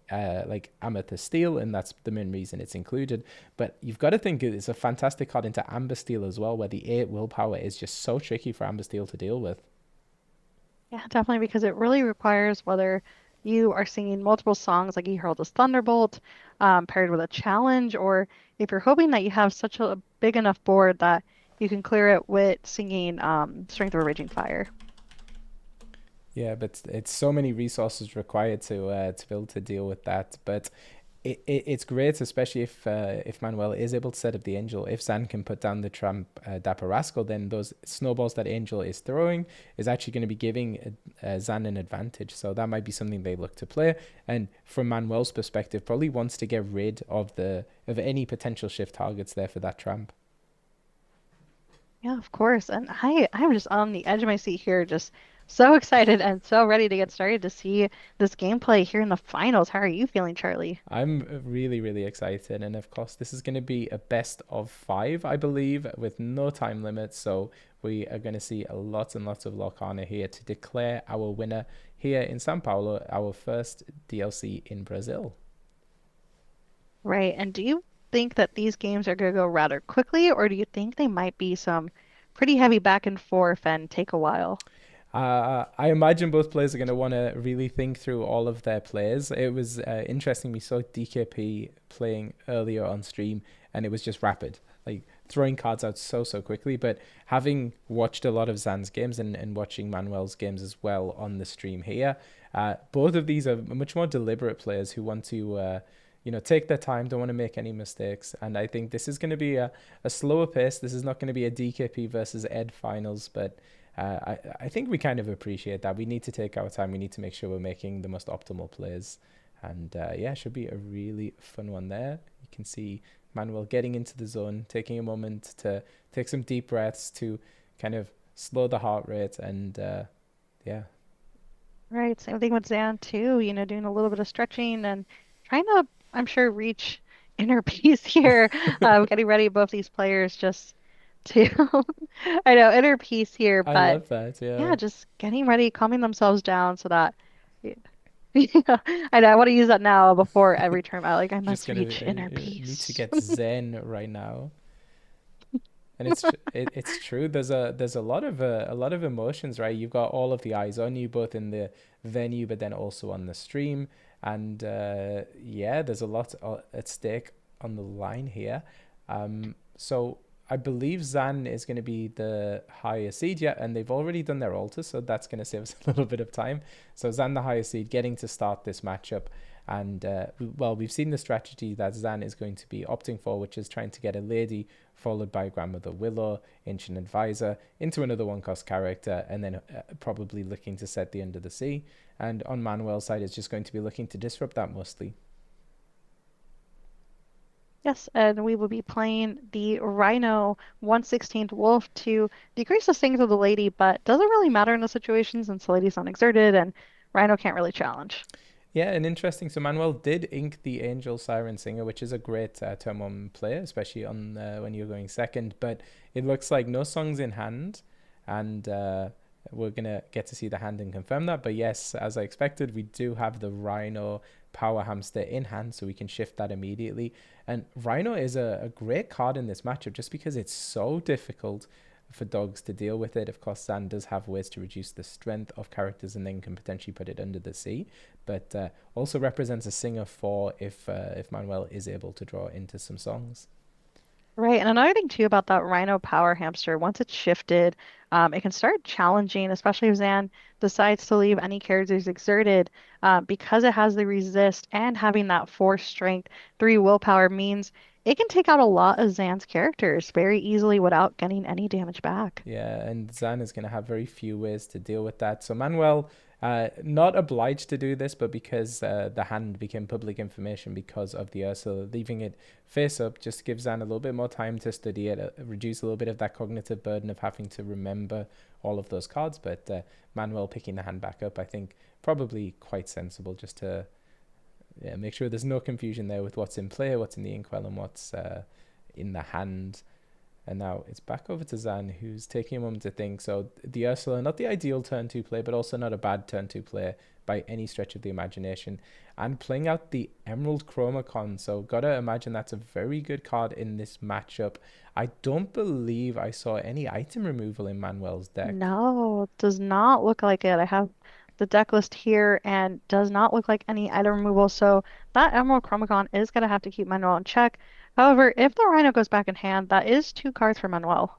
Amethyst Steel, and that's the main reason it's included. But you've got to think it's a fantastic card into Amber Steel as well, where the 8 willpower is just so tricky for Amber Steel to deal with. Yeah, definitely, because it really requires whether you are singing multiple songs like You Herald as Thunderbolt, paired with a challenge, or if you're hoping that you have such a big enough board that you can clear it with singing Strength of a Raging Fire. Yeah, but it's so many resources required to be able to deal with that. But it's great, especially if Manuel is able to set up the Angel. If Zan can put down the Tramp Dapper Rascal, then those snowballs that Angel is throwing is actually going to be giving Zan an advantage. So that might be something they look to play. And from Manuel's perspective, probably wants to get rid of any potential shift targets there for that Tramp. Yeah, of course. And I'm just on the edge of my seat here, just so excited and so ready to get started to see this gameplay here in the finals. How are you feeling, Charlie? I'm really, really excited. And of course, this is going to be a best of 5, I believe, with no time limit. So we are going to see a lot and lots of Lorcana here to declare our winner here in Sao Paulo, our first DLC in Brazil. Right. And do you think that these games are going to go rather quickly, or do you think they might be some pretty heavy back and forth and take a while? I imagine both players are going to want to really think through all of their plays. It was interesting. We saw DKP playing earlier on stream, and it was just rapid, like throwing cards out so quickly. But having watched a lot of Zan's games and watching Manuel's games as well on the stream here, both of these are much more deliberate players who want to take their time, don't want to make any mistakes. And I think this is going to be a slower pace. This is not going to be a DKP versus Ed finals, but I think we kind of appreciate that. We need to take our time. We need to make sure we're making the most optimal plays. And yeah, should be a really fun one there. You can see Manuel getting into the zone, taking a moment to take some deep breaths to kind of slow the heart rate. And yeah. Right. Same thing with Zan too, doing a little bit of stretching and trying to, I'm sure, reach inner peace here. Getting ready, both these players just to, I know, inner peace here, I but love that. yeah, Yeah. just getting ready, calming themselves down so that, yeah, yeah, I know, I want to use that now before every term out. Like, I Just must gonna reach inner need to peace. get zen right now. And it's true. There's a lot of emotions, right? You've got all of the eyes on you, both in the venue, but then also on the stream. And yeah, there's a lot at stake on the line here. So I believe Zan is going to be the higher seed, yeah, and they've already done their altar, so that's going to save us a little bit of time. So Zan, the higher seed, getting to start this matchup. And well, we've seen the strategy that Zan is going to be opting for, which is trying to get a lady followed by Grandmother Willow, Ancient Advisor, into another one-cost character, and then probably looking to set the Under the Sea. And on Manuel's side, it's just going to be looking to disrupt that mostly. Yes, and we will be playing the Rhino 1/16th Wolf to decrease the stings of the lady, but doesn't really matter in the situation since the lady's unexerted and Rhino can't really challenge. Yeah, and interesting. So Manuel did ink the Angel Siren Singer, which is a great turn one play, especially on when you're going second. But it looks like no songs in hand, and we're gonna get to see the hand and confirm that. But yes, as I expected, we do have the Rhino Power Hamster in hand, so we can shift that immediately. And Rhino is a great card in this matchup just because it's so difficult for dogs to deal with it. Of course, Zan does have ways to reduce the strength of characters and then can potentially put it under the sea, but also represents a singer for if Manuel is able to draw into some songs. Right, and another thing too about that Rhino Power Hamster, once it's shifted, it can start challenging, especially if Zan decides to leave any characters exerted, because it has the resist and having that 4 strength, 3 willpower means it can take out a lot of Zan's characters very easily without getting any damage back. Yeah, and Zan is going to have very few ways to deal with that. So Manuel, not obliged to do this, but because the hand became public information because of the Ursula, leaving it face up just gives Zan a little bit more time to study it, reduce a little bit of that cognitive burden of having to remember all of those cards. But Manuel picking the hand back up, I think probably quite sensible, just to make sure there's no confusion there with what's in play, what's in the inkwell, and what's in the hand. And now it's back over to Zan, who's taking a moment to think. So the Ursula, not the ideal turn 2 play, but also not a bad turn 2 play by any stretch of the imagination. And playing out the Emerald Chromacon. So gotta imagine that's a very good card in this matchup. I don't believe I saw any item removal in Manuel's deck. No, does not look like it. I have the deck list here and does not look like any item removal. So that Emerald Chromacon is going to have to keep Manuel in check. However, if the Rhino goes back in hand, that is 2 cards for Manuel.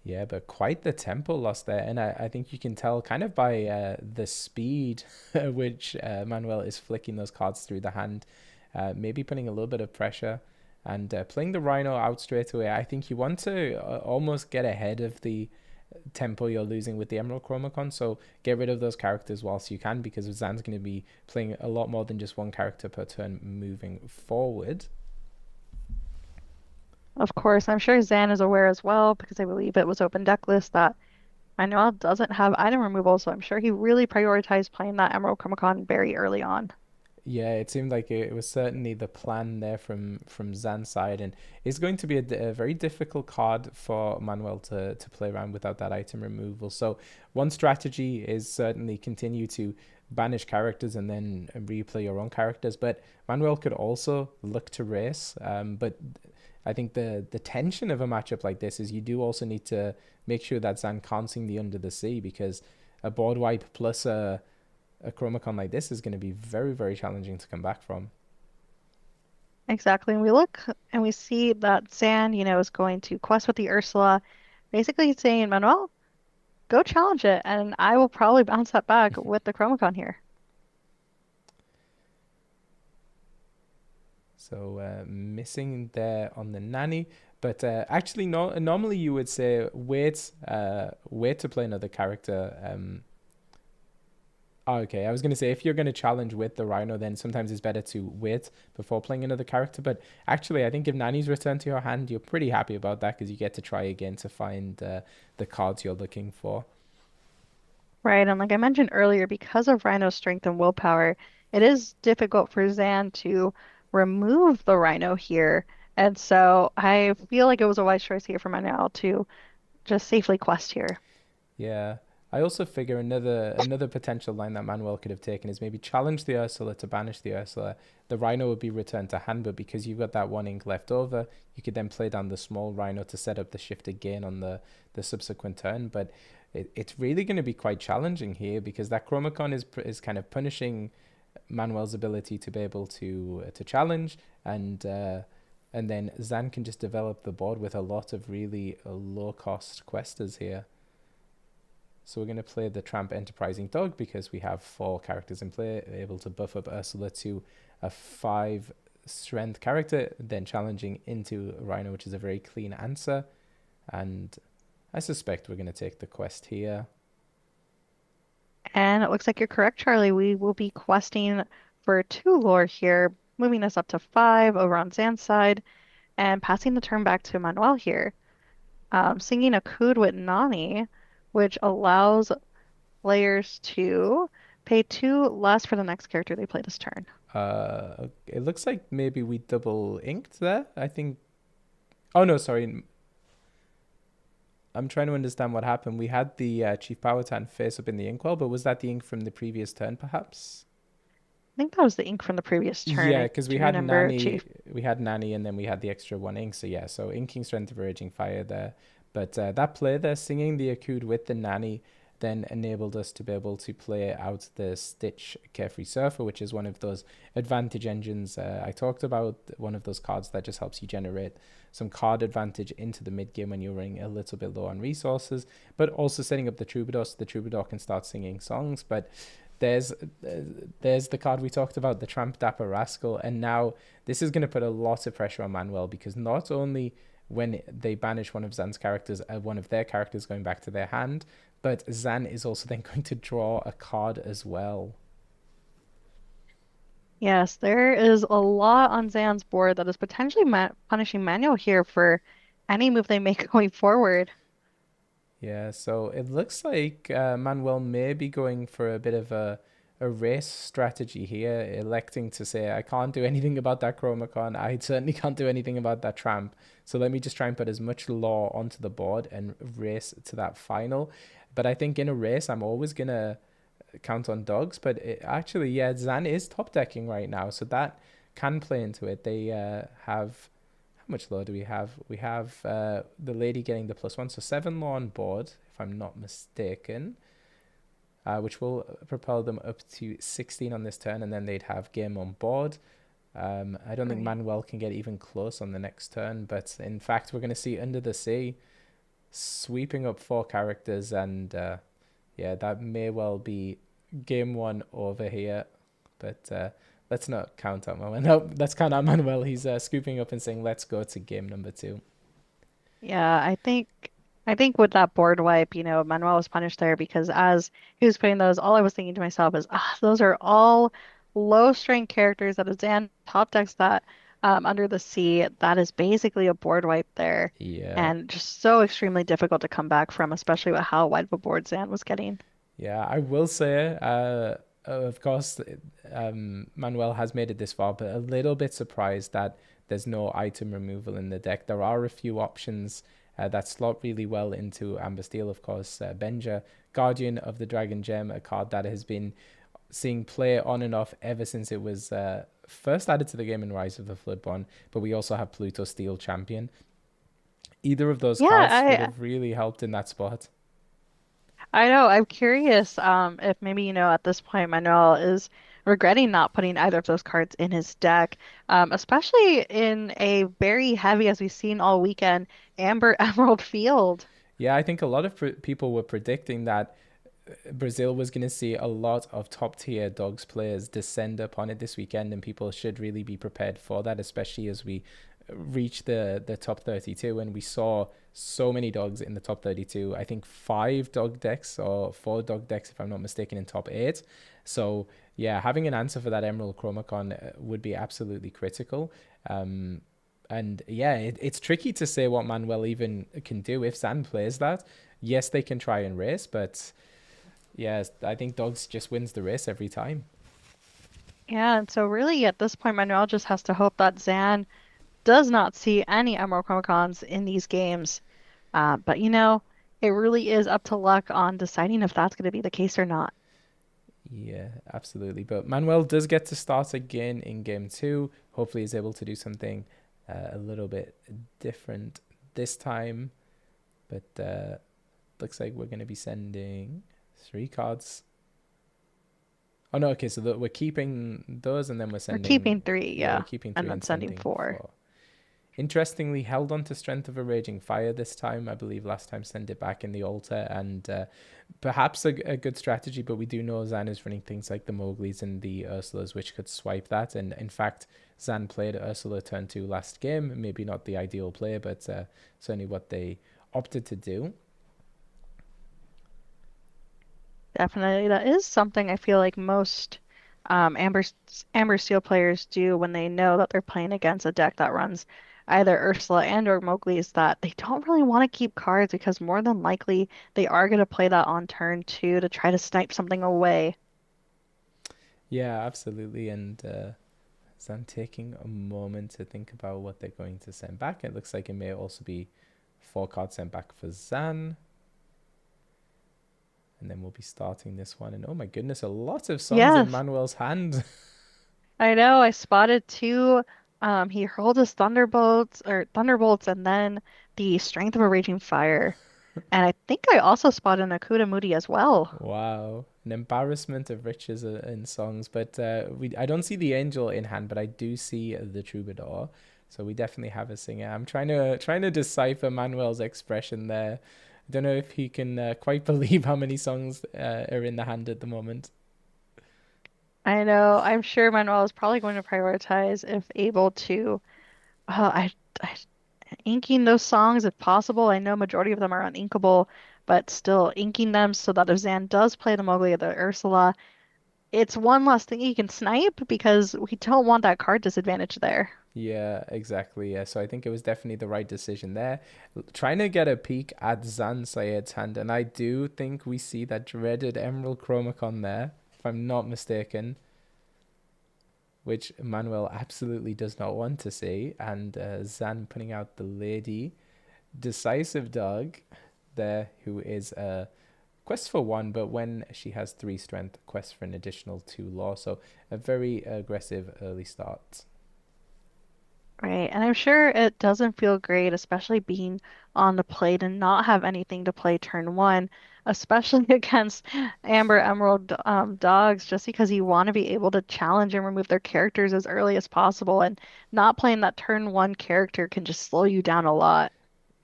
Yeah, but quite the tempo loss there. And I think you can tell kind of by the speed which Manuel is flicking those cards through the hand, maybe putting a little bit of pressure and playing the Rhino out straight away. I think you want to almost get ahead of the tempo you're losing with the Emerald Chromacon, so get rid of those characters whilst you can, because Zan's going to be playing a lot more than just one character per turn moving forward. Of course, I'm sure Zan is aware as well because I believe it was open deck list that Manuel doesn't have item removal, so I'm sure he really prioritized playing that Emerald Chromacon very early on. Yeah, it seemed like it was certainly the plan there from Zan's side, and it's going to be a very difficult card for Manuel to play around without that item removal. So one strategy is certainly continue to banish characters and then replay your own characters. But Manuel could also look to race. But I think the tension of a matchup like this is you do also need to make sure that Zan can't sing the Under the Sea, because a board wipe plus a Chromacon like this is going to be very, very challenging to come back from. Exactly. And we look and we see that Zan, is going to quest with the Ursula, basically saying, Manuel, go challenge it, and I will probably bounce that back with the Chromacon here. So missing there on the nanny, but actually, no. Normally, you would say wait to play another character. Okay, I was going to say if you're going to challenge with the Rhino, then sometimes it's better to wait before playing another character. But actually, I think if Nanny's returned to your hand, you're pretty happy about that because you get to try again to find the cards you're looking for. Right. And like I mentioned earlier, because of Rhino's strength and willpower, it is difficult for Zan to remove the Rhino here. And so I feel like it was a wise choice here for Manuel to just safely quest here. Yeah. I also figure another potential line that Manuel could have taken is maybe challenge the Ursula to banish the Ursula. The Rhino would be returned to hand, but because you've got that one ink left over, you could then play down the small Rhino to set up the shift again on the subsequent turn. But it's really going to be quite challenging here because that Chromacon is kind of punishing Manuel's ability to be able to challenge, and then Zan can just develop the board with a lot of really low cost questers here. So we're going to play the Tramp Enterprising Dog because we have 4 characters in play, able to buff up Ursula to a 5 strength character, then challenging into Rhino, which is a very clean answer. And I suspect we're going to take the quest here. And it looks like you're correct, Charlie. We will be questing for 2 lore here, moving us up to 5 over on Zan's side, and passing the turn back to Manuel here. Singing a Cood with Nani, which allows players to pay 2 less for the next character they play this turn. It looks like maybe we double inked there. I think. Oh no, sorry. I'm trying to understand what happened. We had the Chief Powhatan face up in the inkwell, but was that the ink from the previous turn, perhaps? I think that was the ink from the previous turn. Yeah, I because do remember Chief. we had Nanny, and then we had the extra 1 ink. So yeah, so inking Strength of Raging Fire there. But that play there, singing the Akud with the Nanny, then enabled us to be able to play out the Stitch Carefree Surfer, which is one of those advantage engines I talked about, one of those cards that just helps you generate some card advantage into the mid game when you're running a little bit low on resources, but also setting up the Troubadour so the Troubadour can start singing songs. But there's the card we talked about, the Tramp Dapper Rascal, and now this is going to put a lot of pressure on Manuel because not only when they banish one of Zan's characters, one of their characters going back to their hand, but Zan is also then going to draw a card as well. Yes, there is a lot on Zan's board that is potentially punishing Manuel here for any move they make going forward. Yeah, so it looks like Manuel may be going for a bit of a race strategy here, electing to say, I can't do anything about that Chromacon. I certainly can't do anything about that Tramp. So let me just try and put as much law onto the board and race to that final. But I think in a race, I'm always going to count on dogs. But actually, yeah, Zan is top decking right now. So that can play into it. They have... How much law do we have? We have the lady getting the +1. So 7 law on board, if I'm not mistaken. Which will propel them up to 16 on this turn, and then they'd have game on board. I don't think Manuel can get even close on the next turn, but in fact, we're going to see Under the Sea sweeping up 4 characters, and yeah, that may well be game 1 over here, but let's not count out Manuel. No, let's count out Manuel. He's scooping up and saying, let's go to game number 2. Yeah, I think with that board wipe, Manuel was punished there because as he was putting those, all I was thinking to myself is, those are all low strength characters that Zan top decks that under the sea, that is basically a board wipe there. Yeah. And just so extremely difficult to come back from, especially with how wide of a board Zan was getting. Yeah, I will say, of course, Manuel has made it this far, but a little bit surprised that there's no item removal in the deck. There are a few options that slot really well into Amber Steel, of course. Benja, Guardian of the Dragon Gem, a card that has been seeing play on and off ever since it was first added to the game in Rise of the Floodborn, but we also have Pluto Steel Champion. Either of those cards would Yeah, have really helped in that spot. I know. I'm curious if maybe, at this point, Manuel is regretting not putting either of those cards in his deck, especially in a very heavy, as we've seen all weekend, Amber Emerald field. Yeah, I think a lot of people were predicting that Brazil was going to see a lot of top tier dogs players descend upon it this weekend, and people should really be prepared for that, especially as we reach the top 32. And we saw so many dogs in the top 32. I think 5 dog decks or 4 dog decks, if I'm not mistaken, in top 8. So yeah, having an answer for that Emerald Chromacon would be absolutely critical. And yeah, it's tricky to say what Manuel even can do if Zan plays that. Yes, they can try and race, but yeah, I think dogs just wins the race every time. Yeah, and so really at this point, Manuel just has to hope that Zan does not see any Emerald Chromacons in these games. But it really is up to luck on deciding if that's going to be the case or not. Yeah, absolutely. But Manuel does get to start again in game 2. Hopefully he's able to do something a little bit different this time. But looks like we're going to be sending 3 cards. Oh no, okay, so we're keeping those and then we're We're sending... keeping 3, Yeah, yeah, we're keeping 3 and then sending 4. 4. Interestingly, held on to Strength of a Raging Fire this time. I believe last time sent it back in the altar, and perhaps a good strategy, but we do know Zan is running things like the Mowglis and the Ursulas, which could swipe that. And in fact, Zan played Ursula turn 2 last game. Maybe not the ideal play, but certainly what they opted to do. Definitely, that is something I feel like most Amber Steel players do when they know that they're playing against a deck that runs either Ursula and or Mowgli, is that they don't really want to keep cards because more than likely they are going to play that on turn 2 to try to snipe something away. Yeah, absolutely. And Zan taking a moment to think about what they're going to send back. It looks like it may also be 4 cards sent back for Zan. And then we'll be starting this one. And oh my goodness, a lot of songs Yes, in Manuel's hand. I know. I spotted 2. He hurled his thunderbolts, and then the Strength of a Raging Fire. And I think I also spotted an Akuda Moody as well. Wow. An embarrassment of riches in songs. But I don't see the angel in hand, but I do see the troubadour. So we definitely have a singer. I'm trying to decipher Manuel's expression there. I don't know if he can quite believe how many songs are in the hand at the moment. I know. I'm sure Manuel is probably going to prioritize, if able to, I inking those songs if possible. I know majority of them are uninkable, but still inking them so that if Zan does play the Mowgli or the Ursula, it's one less thing he can snipe because we don't want that card disadvantage there. Yeah, exactly. Yeah, so I think it was definitely the right decision there. Trying to get a peek at Zan Sayed's hand, and I do think we see that dreaded Emerald Chromacon there, if I'm not mistaken, which Manuel absolutely does not want to see. And Zan putting out the Lady Decisive Dog there, who is a quest for 1, but when she has 3 strength, quest for an additional 2 law. So a very aggressive early start. Right, and I'm sure it doesn't feel great, especially being on the plate and not have anything to play turn 1, especially against Amber Emerald dogs, just because you want to be able to challenge and remove their characters as early as possible, and not playing that turn 1 character can just slow you down a lot.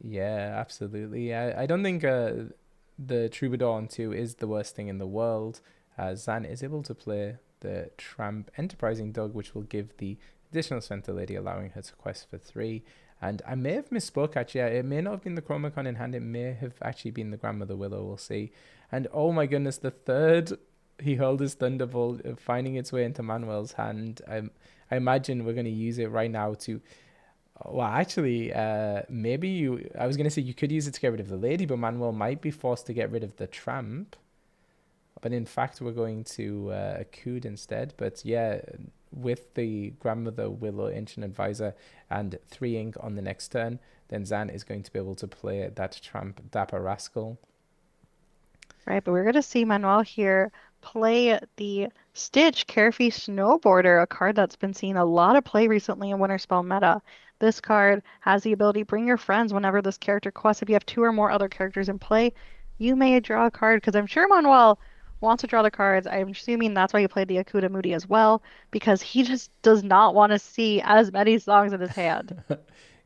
Yeah, absolutely. I don't think the Troubadour on 2 is the worst thing in the world. Zan is able to play the Tramp Enterprising Dog, which will give the additional Center Lady, allowing her to quest for 3. And I may have misspoke, actually. It may not have been the Chromacon in hand. It may have actually been the Grandmother Willow. We'll see. And oh my goodness, the third he hurled his thunderbolt, finding its way into Manuel's hand. I imagine we're going to use it right now to. Well, actually, maybe you. I was going to say you could use it to get rid of the lady, but Manuel might be forced to get rid of the tramp. But in fact, we're going to Akud instead. But yeah, with the Grandmother Willow Ancient Advisor and 3 ink on the next turn, then Zan is going to be able to play that tramp Dapper Rascal. Right, but we're going to see Manuel here play the Stitch Carefree Snowboarder, a card that's been seeing a lot of play recently in Winter Spell meta. This card has the ability to bring your friends whenever this character quests. If you have 2 or more other characters in play, you may draw a card, because I'm sure Manuel wants to draw the cards. I'm assuming that's why he played the Akuda Moody as well, because he just does not want to see as many songs in his hand.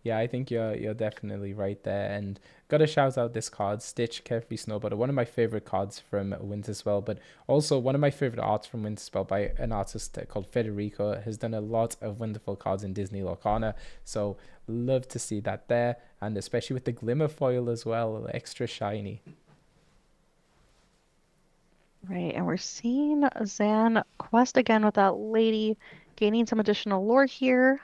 Yeah, I think you're definitely right there. And gotta shout out this card, Stitch Carefree Snowboarder, one of my favorite cards from Winterspell, but also one of my favorite arts from Winterspell by an artist called Federico. Has done a lot of wonderful cards in Disney Lorcana, so love to see that there, and especially with the glimmer foil as well, extra shiny. Right, and we're seeing Zan quest again with that lady, gaining some additional lore here.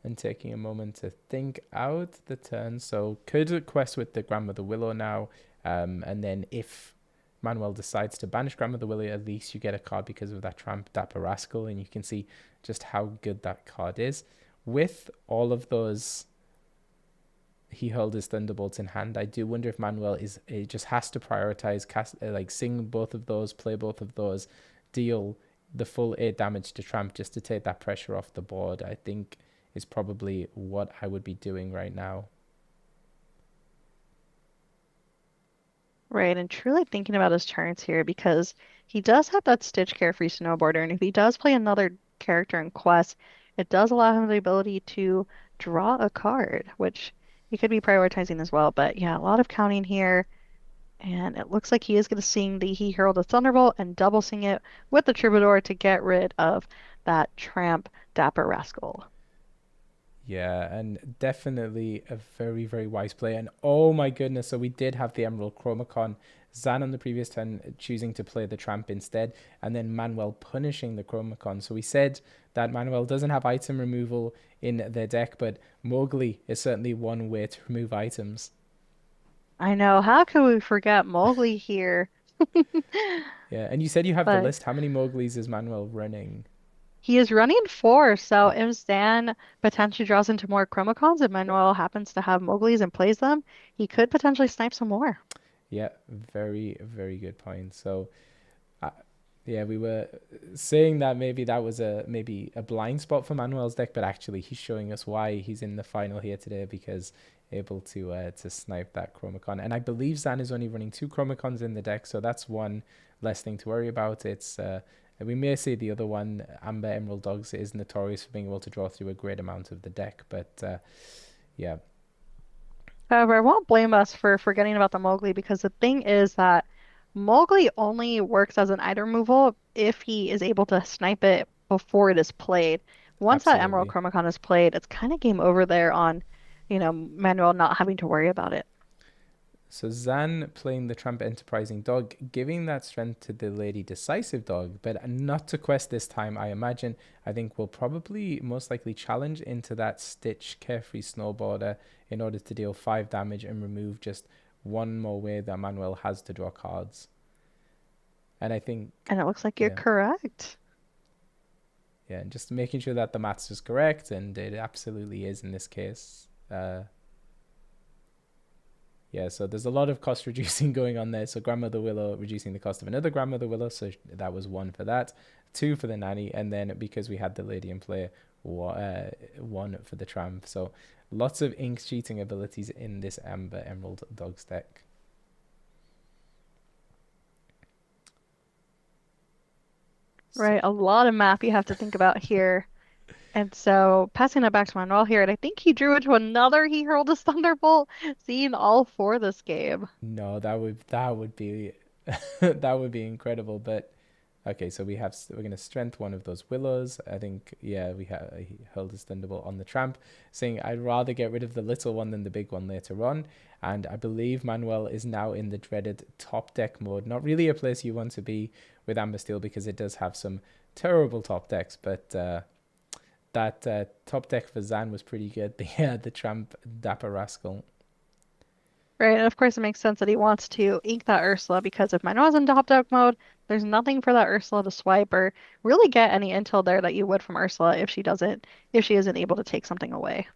And taking a moment to think out the turn. So could quest with the Grandmother Willow now. And then if Manuel decides to banish Grandmother Willow, at least you get a card because of that Tramp Dapper Rascal. And you can see just how good that card is. With all of those, he held his Thunderbolts in hand. I do wonder if Manuel just has to prioritize, sing both of those, play both of those, deal the full 8 damage to Tramp just to take that pressure off the board. I think is probably what I would be doing right now. Right, and truly thinking about his turns here, because he does have that Stitch Carefree Snowboarder, and if he does play another character in quest, it does allow him the ability to draw a card, which he could be prioritizing as well. But yeah, a lot of counting here, and it looks like he is going to sing the He Herald a Thunderbolt and double sing it with the Troubadour to get rid of that Tramp Dapper Rascal. Yeah, and definitely a very, very wise play. And oh my goodness, so we did have the Emerald Chromacon. Zan on the previous turn choosing to play the Tramp instead, and then Manuel punishing the Chromacon. So we said that Manuel doesn't have item removal in their deck, but Mowgli is certainly one way to remove items. I know, how could we forget Mowgli here? Yeah, and you said you have the But list. How many Mowglis is Manuel running? he is running 4, so if Stan potentially draws into more Chromacons and Manuel happens to have Mowgli's and plays them, he could potentially snipe some more. Yeah, very, very good point. So, yeah, we were saying that maybe that was maybe a blind spot for Manuel's deck, but actually he's showing us why he's in the final here today, because able to snipe that Chromacon. And I believe Zan is only running 2 Chromacons in the deck, so that's one less thing to worry about. It's we may say the other one, Amber Emerald Dogs, is notorious for being able to draw through a great amount of the deck, but yeah. However, I won't blame us for forgetting about the Mowgli, because the thing is that Mowgli only works as an item removal if he is able to snipe it before it is played. Once that Emerald Absolutely. Chromacon is played, it's kind of game over there on, Manuel not having to worry about it. So Zan playing the Tramp Enterprising Dog, giving that strength to the Lady Decisive Dog, but not to quest this time, I imagine. I think we'll probably most likely challenge into that Stitch Carefree Snowboarder in order to deal 5 damage and remove just one more way that Manuel has to draw cards. And I think, And it looks like you're yeah, correct. yeah, and just making sure that the maths is correct, and it absolutely is in this case. Yeah, so there's a lot of cost reducing going on there. So Grandmother Willow reducing the cost of another Grandmother Willow. So that was 1 for that, 2 for the nanny. And then because we had the lady in play, 1 for the tramp. So lots of ink cheating abilities in this Amber Emerald Dogs deck. Right, a lot of math you have to think about here. And so passing it back to Manuel here, and I think he drew into another He Hurled his Thunderbolt, seeing all 4 this game. No, that would be that would be incredible. But Okay, so we're gonna strength one of those willows. I think, yeah, he hurled his thunderbolt on the tramp, saying I'd rather get rid of the little one than the big one later on. And I believe Manuel is now in the dreaded top deck mode. Not really a place you want to be with Amber Steel because it does have some terrible top decks, but that top deck for Zan was pretty good. The tramp Dapper Rascal. Right, and of course it makes sense that he wants to ink that Ursula because if Manuel's in top deck mode, there's nothing for that Ursula to swipe or really get any intel there that you would from Ursula if she isn't able to take something away.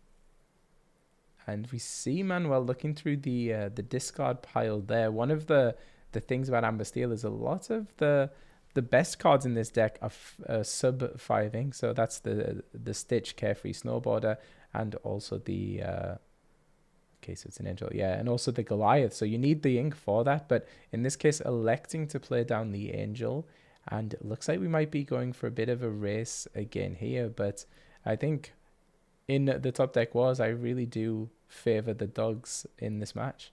And we see Manuel looking through the discard pile there. One of the things about Amber Steel is a lot of the best cards in this deck are sub 5 ink. So that's the Stitch Carefree Snowboarder and also the okay, so it's an angel, yeah, and also the Goliath. So you need the ink for that, but in this case, electing to play down the angel, and it looks like we might be going for a bit of a race again here. But I think in the top deck wars, I really do favor the dogs in this match.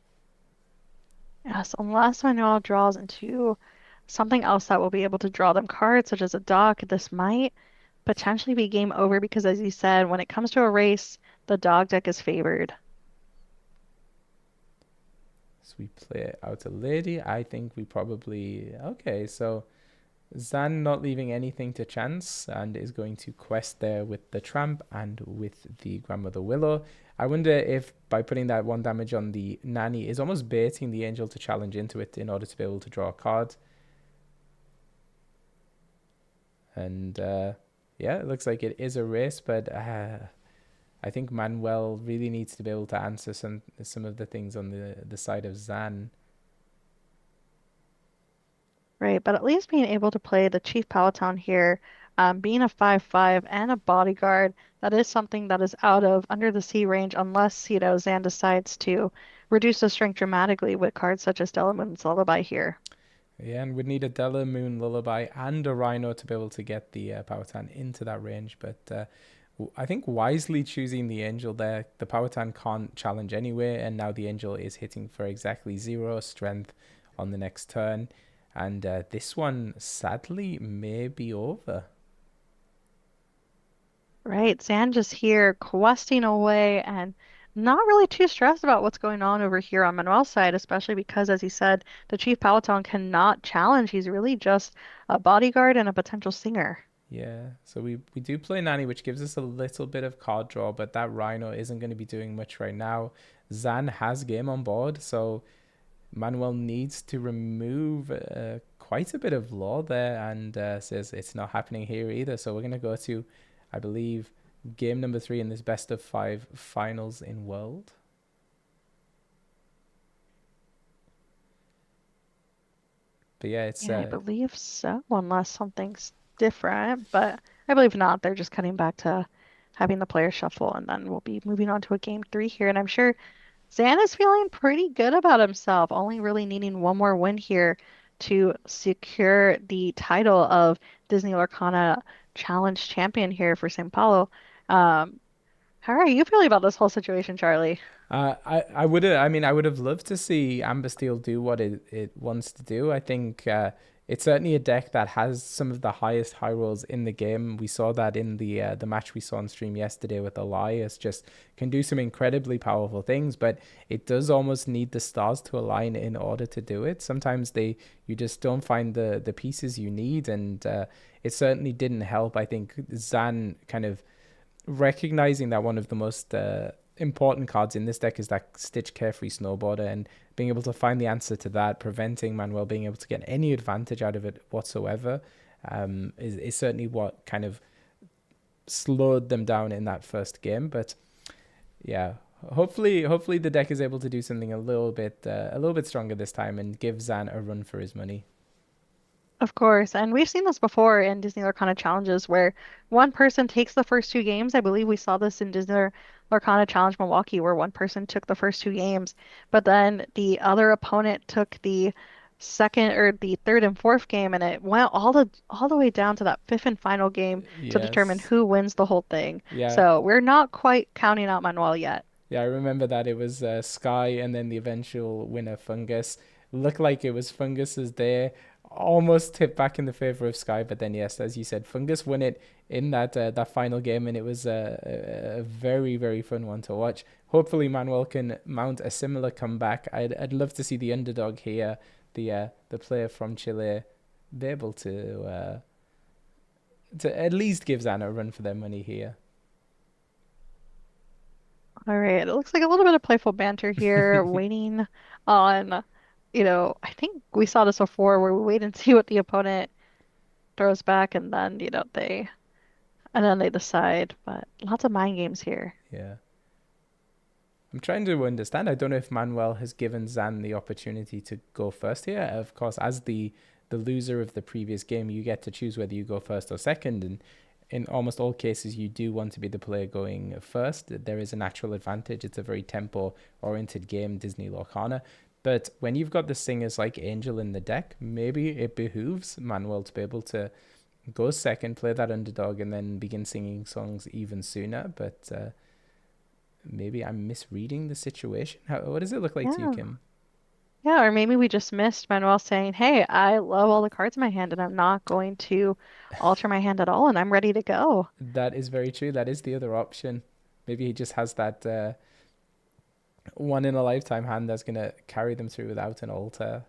Yes, unless Manuel draws into something else that will be able to draw them cards, such as a dog, this might potentially be game over because, as you said, when it comes to a race, the dog deck is favored. So we play out a lady. I think we probably... Okay, so Zan not leaving anything to chance and is going to quest there with the tramp and with the Grandmother Willow. I wonder if by putting that 1 damage on the nanny is almost baiting the angel to challenge into it in order to be able to draw a card. And yeah, it looks like it is a race, but I think Manuel really needs to be able to answer some of the things on the side of Zan. Right, but at least being able to play the Chief Palatine here, being a 5/5 and a bodyguard, that is something that is out of Under the Sea range unless, Zan decides to reduce the strength dramatically with cards such as Delamoon's Lullaby here. Yeah, and we'd need a Delamoon Lullaby and a Rhino to be able to get the Powhatan into that range, but I think wisely choosing the angel there. The Powhatan can't challenge anyway, and now the angel is hitting for exactly 0 strength on the next turn. And this one, sadly, may be over. Right, Zan just here questing away and not really too stressed about what's going on over here on Manuel's side, especially because, as he said, the Chief Palatine cannot challenge. He's really just a bodyguard and a potential singer. Yeah, so we do play Nanny, which gives us a little bit of card draw, but that Rhino isn't going to be doing much right now. Zan has game on board, so Manuel needs to remove quite a bit of law there, and says it's not happening here either. So we're going to go to, I believe, game number 3 in this best of 5 finals in World. But yeah, it's... I believe so, unless something's different, but I believe not. They're just cutting back to having the players shuffle, and then we'll be moving on to a game 3 here, and I'm sure Zan is feeling pretty good about himself, only really needing one more win here to secure the title of Disney Lorcana Challenge Champion here for St. Paulo. How are you feeling about this whole situation, Charlie? I would have loved to see Amber Steel do what it wants to do. I think it's certainly a deck that has some of the highest high rolls in the game. We saw that in the match we saw on stream yesterday with Elias. Just can do some incredibly powerful things, but it does almost need the stars to align in order to do it. Sometimes you just don't find the pieces you need, and it certainly didn't help. I think Zan kind of recognizing that one of the most important cards in this deck is that Stitch Carefree Snowboarder, and being able to find the answer to that, preventing Manuel being able to get any advantage out of it whatsoever, is certainly what kind of slowed them down in that first game. But yeah, hopefully the deck is able to do something a little bit stronger this time and give Zan a run for his money. Of course, and we've seen this before in Disney Lorcana challenges where one person takes the first 2 games. I believe we saw this in Disney Lorcana Challenge Milwaukee where one person took the first 2 games, but then the other opponent took the second or the third and fourth game, and it went all the way down to that 5th and final game to determine who wins the whole thing. Yeah. So we're not quite counting out Manuel yet. Yeah, I remember that. It was Sky and then the eventual winner, Fungus. Looked like it was Fungus's day. almost tipped back in the favor of Sky, but then yes, as you said, Fungus won it in that final game, and it was a very very fun one to watch. Hopefully, Manuel can mount a similar comeback. I'd love to see the underdog here, the player from Chile, be able to at least give Zan a run for their money here. All right, it looks like a little bit of playful banter here, waiting on, I think we saw this before where we wait and see what the opponent throws back and then, they decide. But lots of mind games here. Yeah. I'm trying to understand. I don't know if Manuel has given Zan the opportunity to go first here. Of course, as the loser of the previous game, you get to choose whether you go first or second. And in almost all cases, you do want to be the player going first. There is a natural advantage. It's a very tempo-oriented game, Disney Lorcana. But when you've got the singers like Angel in the deck, maybe it behooves Manuel to be able to go second, play that underdog, and then begin singing songs even sooner. But maybe I'm misreading the situation. What does it look like to you, Yeah. Kim? Yeah, or maybe we just missed Manuel saying, "Hey, I love all the cards in my hand and I'm not going to alter my hand at all and I'm ready to go." That is very true. That is the other option. Maybe he just has that one in a lifetime hand that's gonna carry them through without an alter.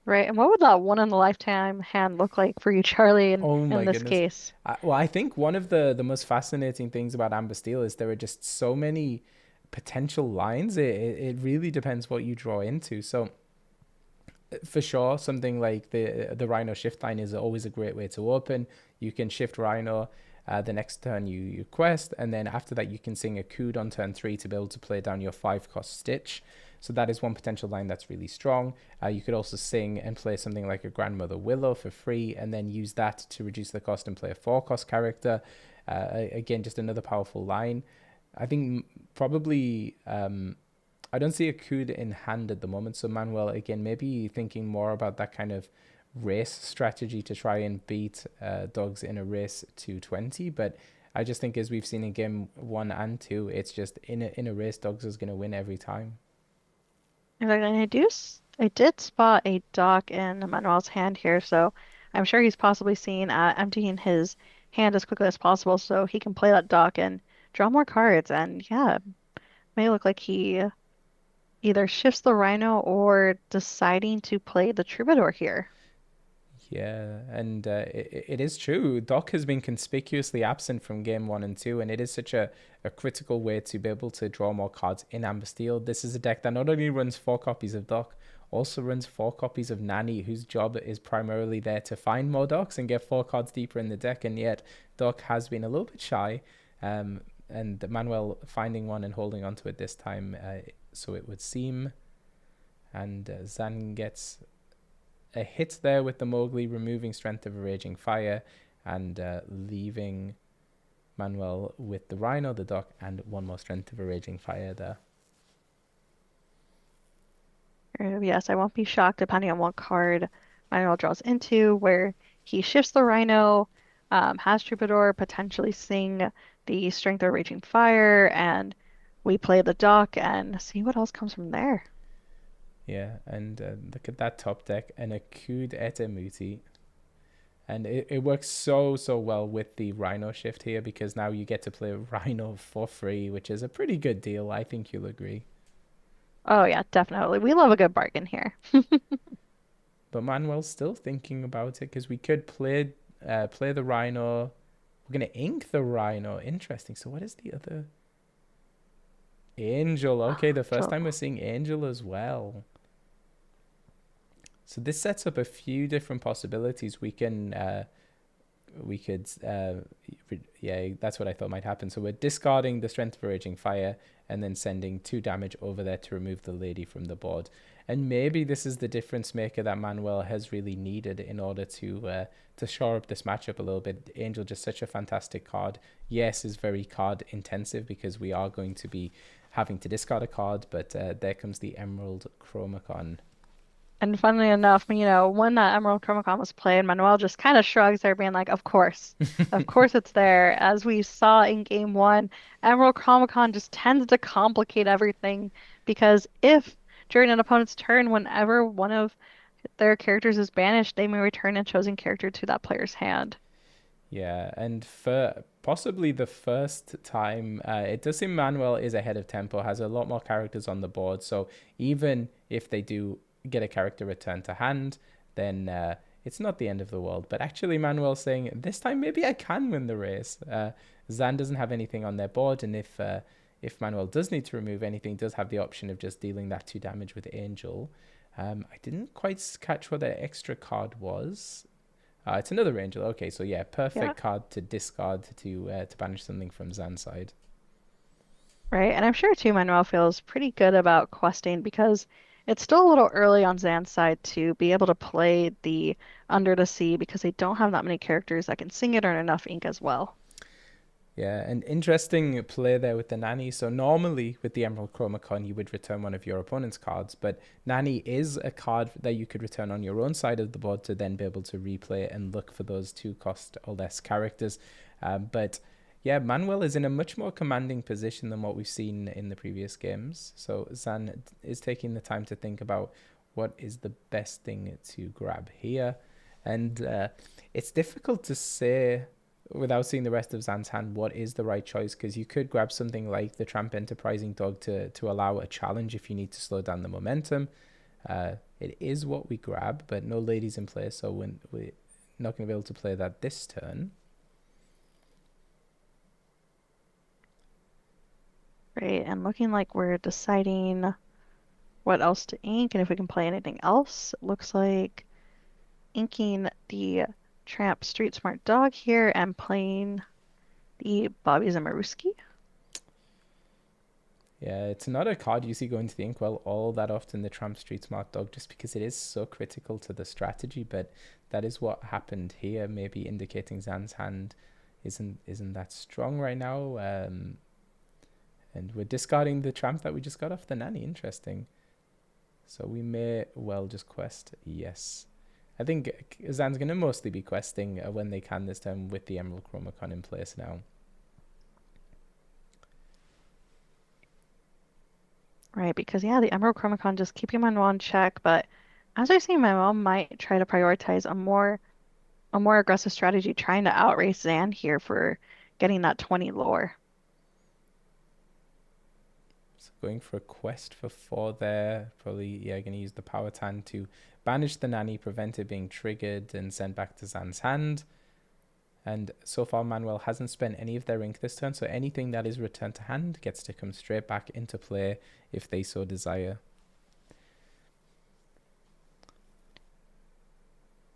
Right. And what would that one in a lifetime hand look like for you, Charlie, Oh in my this goodness. case? Well, I think one of the most fascinating things about Amber Steel is there are just so many potential lines. It really depends what you draw into. So for sure, something like the Rhino shift line is always a great way to open. You can shift Rhino. The next turn you quest, and then after that you can sing a Cood on turn 3 to be able to play down your 5-cost Stitch. So that is one potential line that's really strong. You could also sing and play something like a Grandmother Willow for free, and then use that to reduce the cost and play a 4-cost character. Again, just another powerful line. I think probably I don't see a Cood in hand at the moment. So Manuel, again, maybe thinking more about that kind of race strategy to try and beat dogs in a race to 20. But I just think, as we've seen in game 1 and 2, it's just in a race, dogs is going to win every time. In fact, and I did spot a dock in Manuel's hand here, so I'm sure he's possibly seen emptying his hand as quickly as possible so he can play that dock and draw more cards. And yeah, may look like he either shifts the Rhino or deciding to play the Troubadour here. Yeah, and it is true. Doc has been conspicuously absent from game 1 and 2, and it is such a critical way to be able to draw more cards in Amber Steel. This is a deck that not only runs 4 copies of Doc, also runs 4 copies of Nanny, whose job is primarily there to find more Docs and get 4 cards deeper in the deck, and yet Doc has been a little bit shy, and Manuel finding one and holding on to it this time, so it would seem. And Zan gets a hit there with the Mowgli, removing Strength of a Raging Fire, and leaving Manuel with the Rhino, the Dock, and one more Strength of a Raging Fire there. Yes, I won't be shocked depending on what card Manuel draws into, where he shifts the Rhino, has Troubadour potentially sing the Strength of Raging Fire, and we play the Dock and see what else comes from there. Yeah, and look at that top deck, and a Kud Etemuti. And it works so well with the Rhino shift here, because now you get to play Rhino for free, which is a pretty good deal. I think you'll agree. Oh yeah, definitely. We love a good bargain here. But Manuel's still thinking about it, because we could play the Rhino. We're going to ink the Rhino. Interesting. So what is the other? Angel. Okay, the first time we're seeing Angel as well. So this sets up a few different possibilities. We could, yeah, that's what I thought might happen. So we're discarding the Strength of a Raging Fire and then sending 2 damage over there to remove the lady from the board. And maybe this is the difference maker that Manuel has really needed in order to shore up this matchup a little bit. Angel, just such a fantastic card. Yes, is very card intensive because we are going to be having to discard a card, but there comes the Emerald Chromacon. And funnily enough, when that Emerald Chromacon was played, Manuel just kind of shrugs there, being like, of course it's there. As we saw in game 1, Emerald Chromacon just tends to complicate everything, because if during an opponent's turn, whenever one of their characters is banished, they may return a chosen character to that player's hand. Yeah, and for possibly the first time, it does seem Manuel is ahead of tempo, has a lot more characters on the board. So even if they do get a character returned to hand, then it's not the end of the world. But actually, Manuel's saying, this time maybe I can win the race. Zan doesn't have anything on their board, and if Manuel does need to remove anything, does have the option of just dealing that 2 damage with Angel. I didn't quite catch what that extra card was. It's another Angel. Okay, so yeah, perfect card to discard to banish something from Zan's side. Right, and I'm sure too Manuel feels pretty good about questing because it's still a little early on Zan's side to be able to play the Under the Sea because they don't have that many characters that can sing it or enough ink as well. Yeah, an interesting play there with the Nanny. So normally with the Emerald Chromacon, you would return one of your opponent's cards, but Nanny is a card that you could return on your own side of the board to then be able to replay and look for those 2 cost or less characters. But yeah, Manuel is in a much more commanding position than what we've seen in the previous games. So Zan is taking the time to think about what is the best thing to grab here. And it's difficult to say without seeing the rest of Zan's hand what is the right choice, because you could grab something like the Tramp Enterprising Dog to allow a challenge if you need to slow down the momentum. It is what we grab, but no ladies in play, so we're not going to be able to play that this turn. Right, and looking like we're deciding what else to ink and if we can play anything else. It looks like inking the Tramp Street Smart Dog here and playing the Bobby Zamaruski. Yeah, it's not a card you see going to the inkwell all that often, the Tramp Street Smart Dog, just because it is so critical to the strategy, but that is what happened here, maybe indicating Zan's hand isn't that strong right now. And we're discarding the Tramp that we just got off the Nanny. Interesting. So we may well just quest. Yes. I think Zan's going to mostly be questing when they can this time with the Emerald Chromacon in place now. Right, because yeah, the Emerald Chromacon just keeping Manuel in check, but as I see, Manuel might try to prioritize a more aggressive strategy, trying to outrace Zan here for getting that 20 lore. So going for a quest for 4 there. Probably, yeah, going to use the Power Tan to banish the Nanny, prevent it being triggered and sent back to Zan's hand. And so far, Manuel hasn't spent any of their ink this turn, so anything that is returned to hand gets to come straight back into play if they so desire.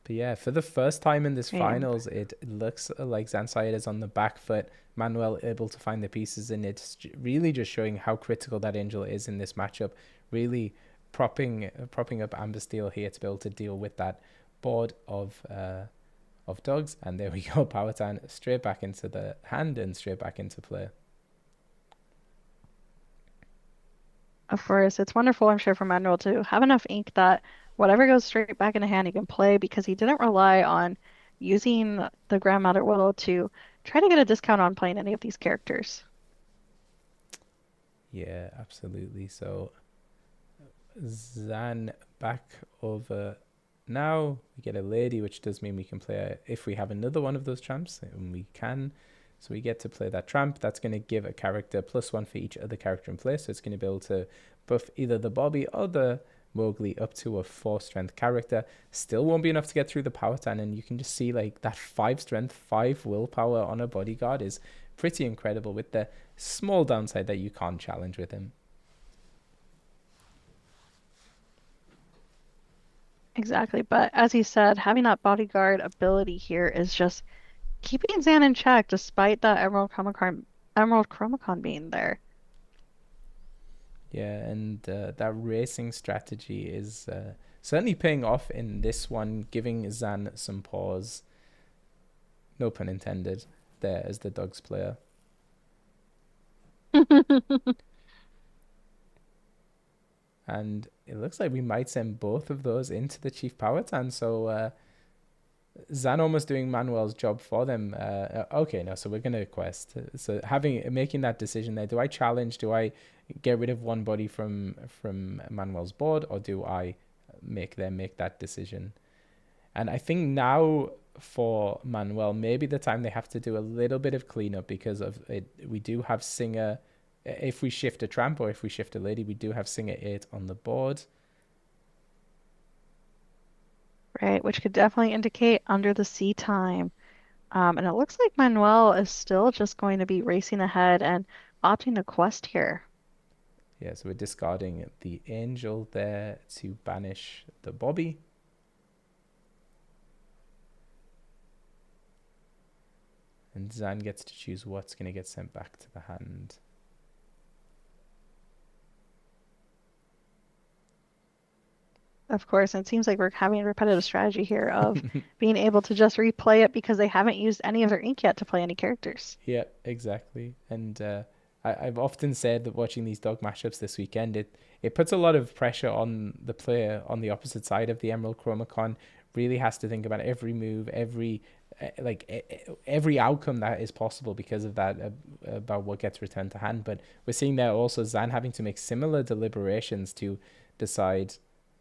But yeah, for the first time in this finals, it looks like Zansayed is on the back foot. Manuel able to find the pieces, and it's really just showing how critical that Angel is in this matchup. Really propping up Amber Steel here to be able to deal with that board of dogs. And there we go, Power Tan straight back into the hand and straight back into play. Of course, it's wonderful, I'm sure, for Manuel to have enough ink that whatever goes straight back into hand, he can play because he didn't rely on using the Grandmother Willow to try to get a discount on playing any of these characters. Yeah, absolutely. So Zan back over now. We get a lady, which does mean we can play if we have another one of those tramps, and we can. So we get to play that tramp. That's going to give a character +1 for each other character in play. So it's going to be able to buff either the Bobby or the Mowgli up to a 4 strength character. Still won't be enough to get through the Power Tan, and you can just see like that 5 strength, 5 willpower on a bodyguard is pretty incredible, with the small downside that you can't challenge with him. Exactly, but as he said, having that bodyguard ability here is just keeping Zan in check despite that Emerald Chromacon being there. Yeah, and that racing strategy is certainly paying off in this one, giving Zan some pause. No pun intended there as the dogs player. And it looks like we might send both of those into the Chief Power Tan. So Zan almost doing Manuel's job for them. Okay, no, so we're going to quest. So making that decision there, do I challenge? Do I get rid of one body from Manuel's board, or do I make that decision. And I think now for Manuel, maybe the time they have to do a little bit of cleanup because of it. We do have Singer. If we shift a tramp or if we shift a lady, we do have Singer 8 on the board. Right, which could definitely indicate under the sea time. And it looks like Manuel is still just going to be racing ahead and opting to quest here. Yeah, so we're discarding the angel there to banish the Bobby. And Zan gets to choose what's going to get sent back to the hand. Of course, and it seems like we're having a repetitive strategy here of being able to just replay it because they haven't used any of their ink yet to play any characters. Yeah, exactly. And I've often said that watching these dog matchups this weekend, it puts a lot of pressure on the player on the opposite side of the Emerald Chromacon. Really has to think about every move, every outcome that is possible because of that, about what gets returned to hand. But we're seeing there also Zan having to make similar deliberations to decide,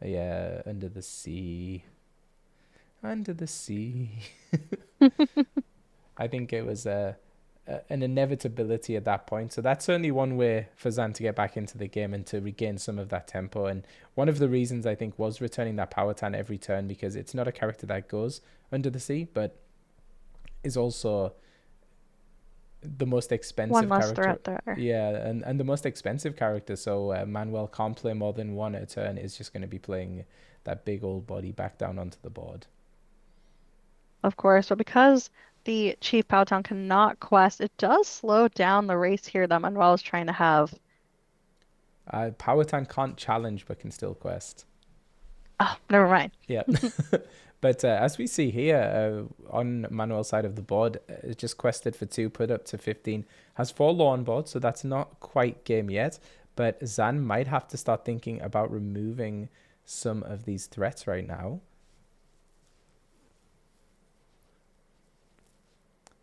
yeah, under the sea. I think it was an inevitability at that point. So that's certainly one way for Zan to get back into the game and to regain some of that tempo. And one of the reasons I think was returning that power tan every turn, because it's not a character that goes under the sea, but is also the most expensive One less character. threat there. Yeah, and the most expensive character. So Manuel can't play more than one at a turn. Is just going to be playing that big old body back down onto the board. Of course, but because the Chief Powtown cannot quest, it does slow down the race here that Manuel is trying to have. Powhatan can't challenge but can still quest. Oh, never mind. Yeah. But as we see here, on Manuel's side of the board, just quested for 2, put up to 15, has 4 law on board, so that's not quite game yet. But Zan might have to start thinking about removing some of these threats right now.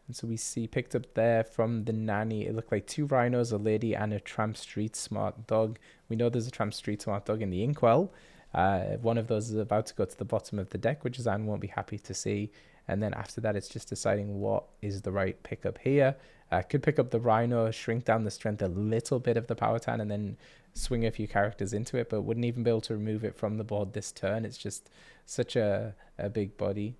And so we see picked up there from the nanny, it looked like 2 rhinos, a lady, and a tramp street smart dog. We know there's a tramp street smart dog in the Inkwell. One of those is about to go to the bottom of the deck, which Zan won't be happy to see. And then after that, it's just deciding what is the right pickup here. Could pick up the rhino, shrink down the strength a little bit of the Powhatan, and then swing a few characters into it, but wouldn't even be able to remove it from the board this turn. It's just such a big body.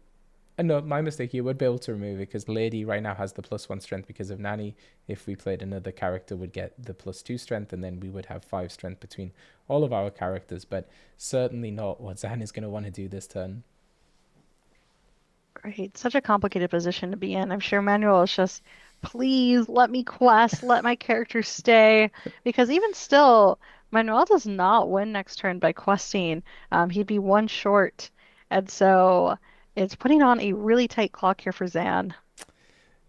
No, my mistake. You would be able to remove it because Lady right now has the +1 strength because of Nanny. If we played another character, would get the +2 strength, and then we would have 5 strength between all of our characters. But certainly not what Zan is going to want to do this turn. Great. Such a complicated position to be in. I'm sure Manuel is just, please let me quest, let my character stay. Because even still, Manuel does not win next turn by questing. He'd be 1 short. And so it's putting on a really tight clock here for Zan.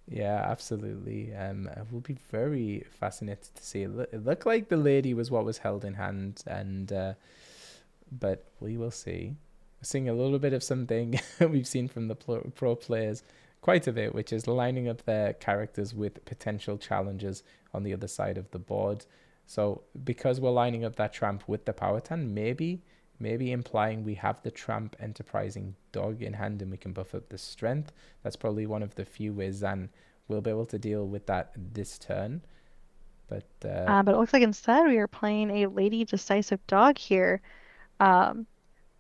Yeah, absolutely. I will be very fascinated to see. It looked like the lady was what was held in hand, and but we will see. We're seeing a little bit of something we've seen from the pro players quite a bit, which is lining up their characters with potential challenges on the other side of the board. So because we're lining up that tramp with the Powhatan, maybe implying we have the tramp enterprising dog in hand and we can buff up the strength. That's probably one of the few ways Zan will be able to deal with that this turn. But it looks like instead we are playing a Lady Decisive Dog here,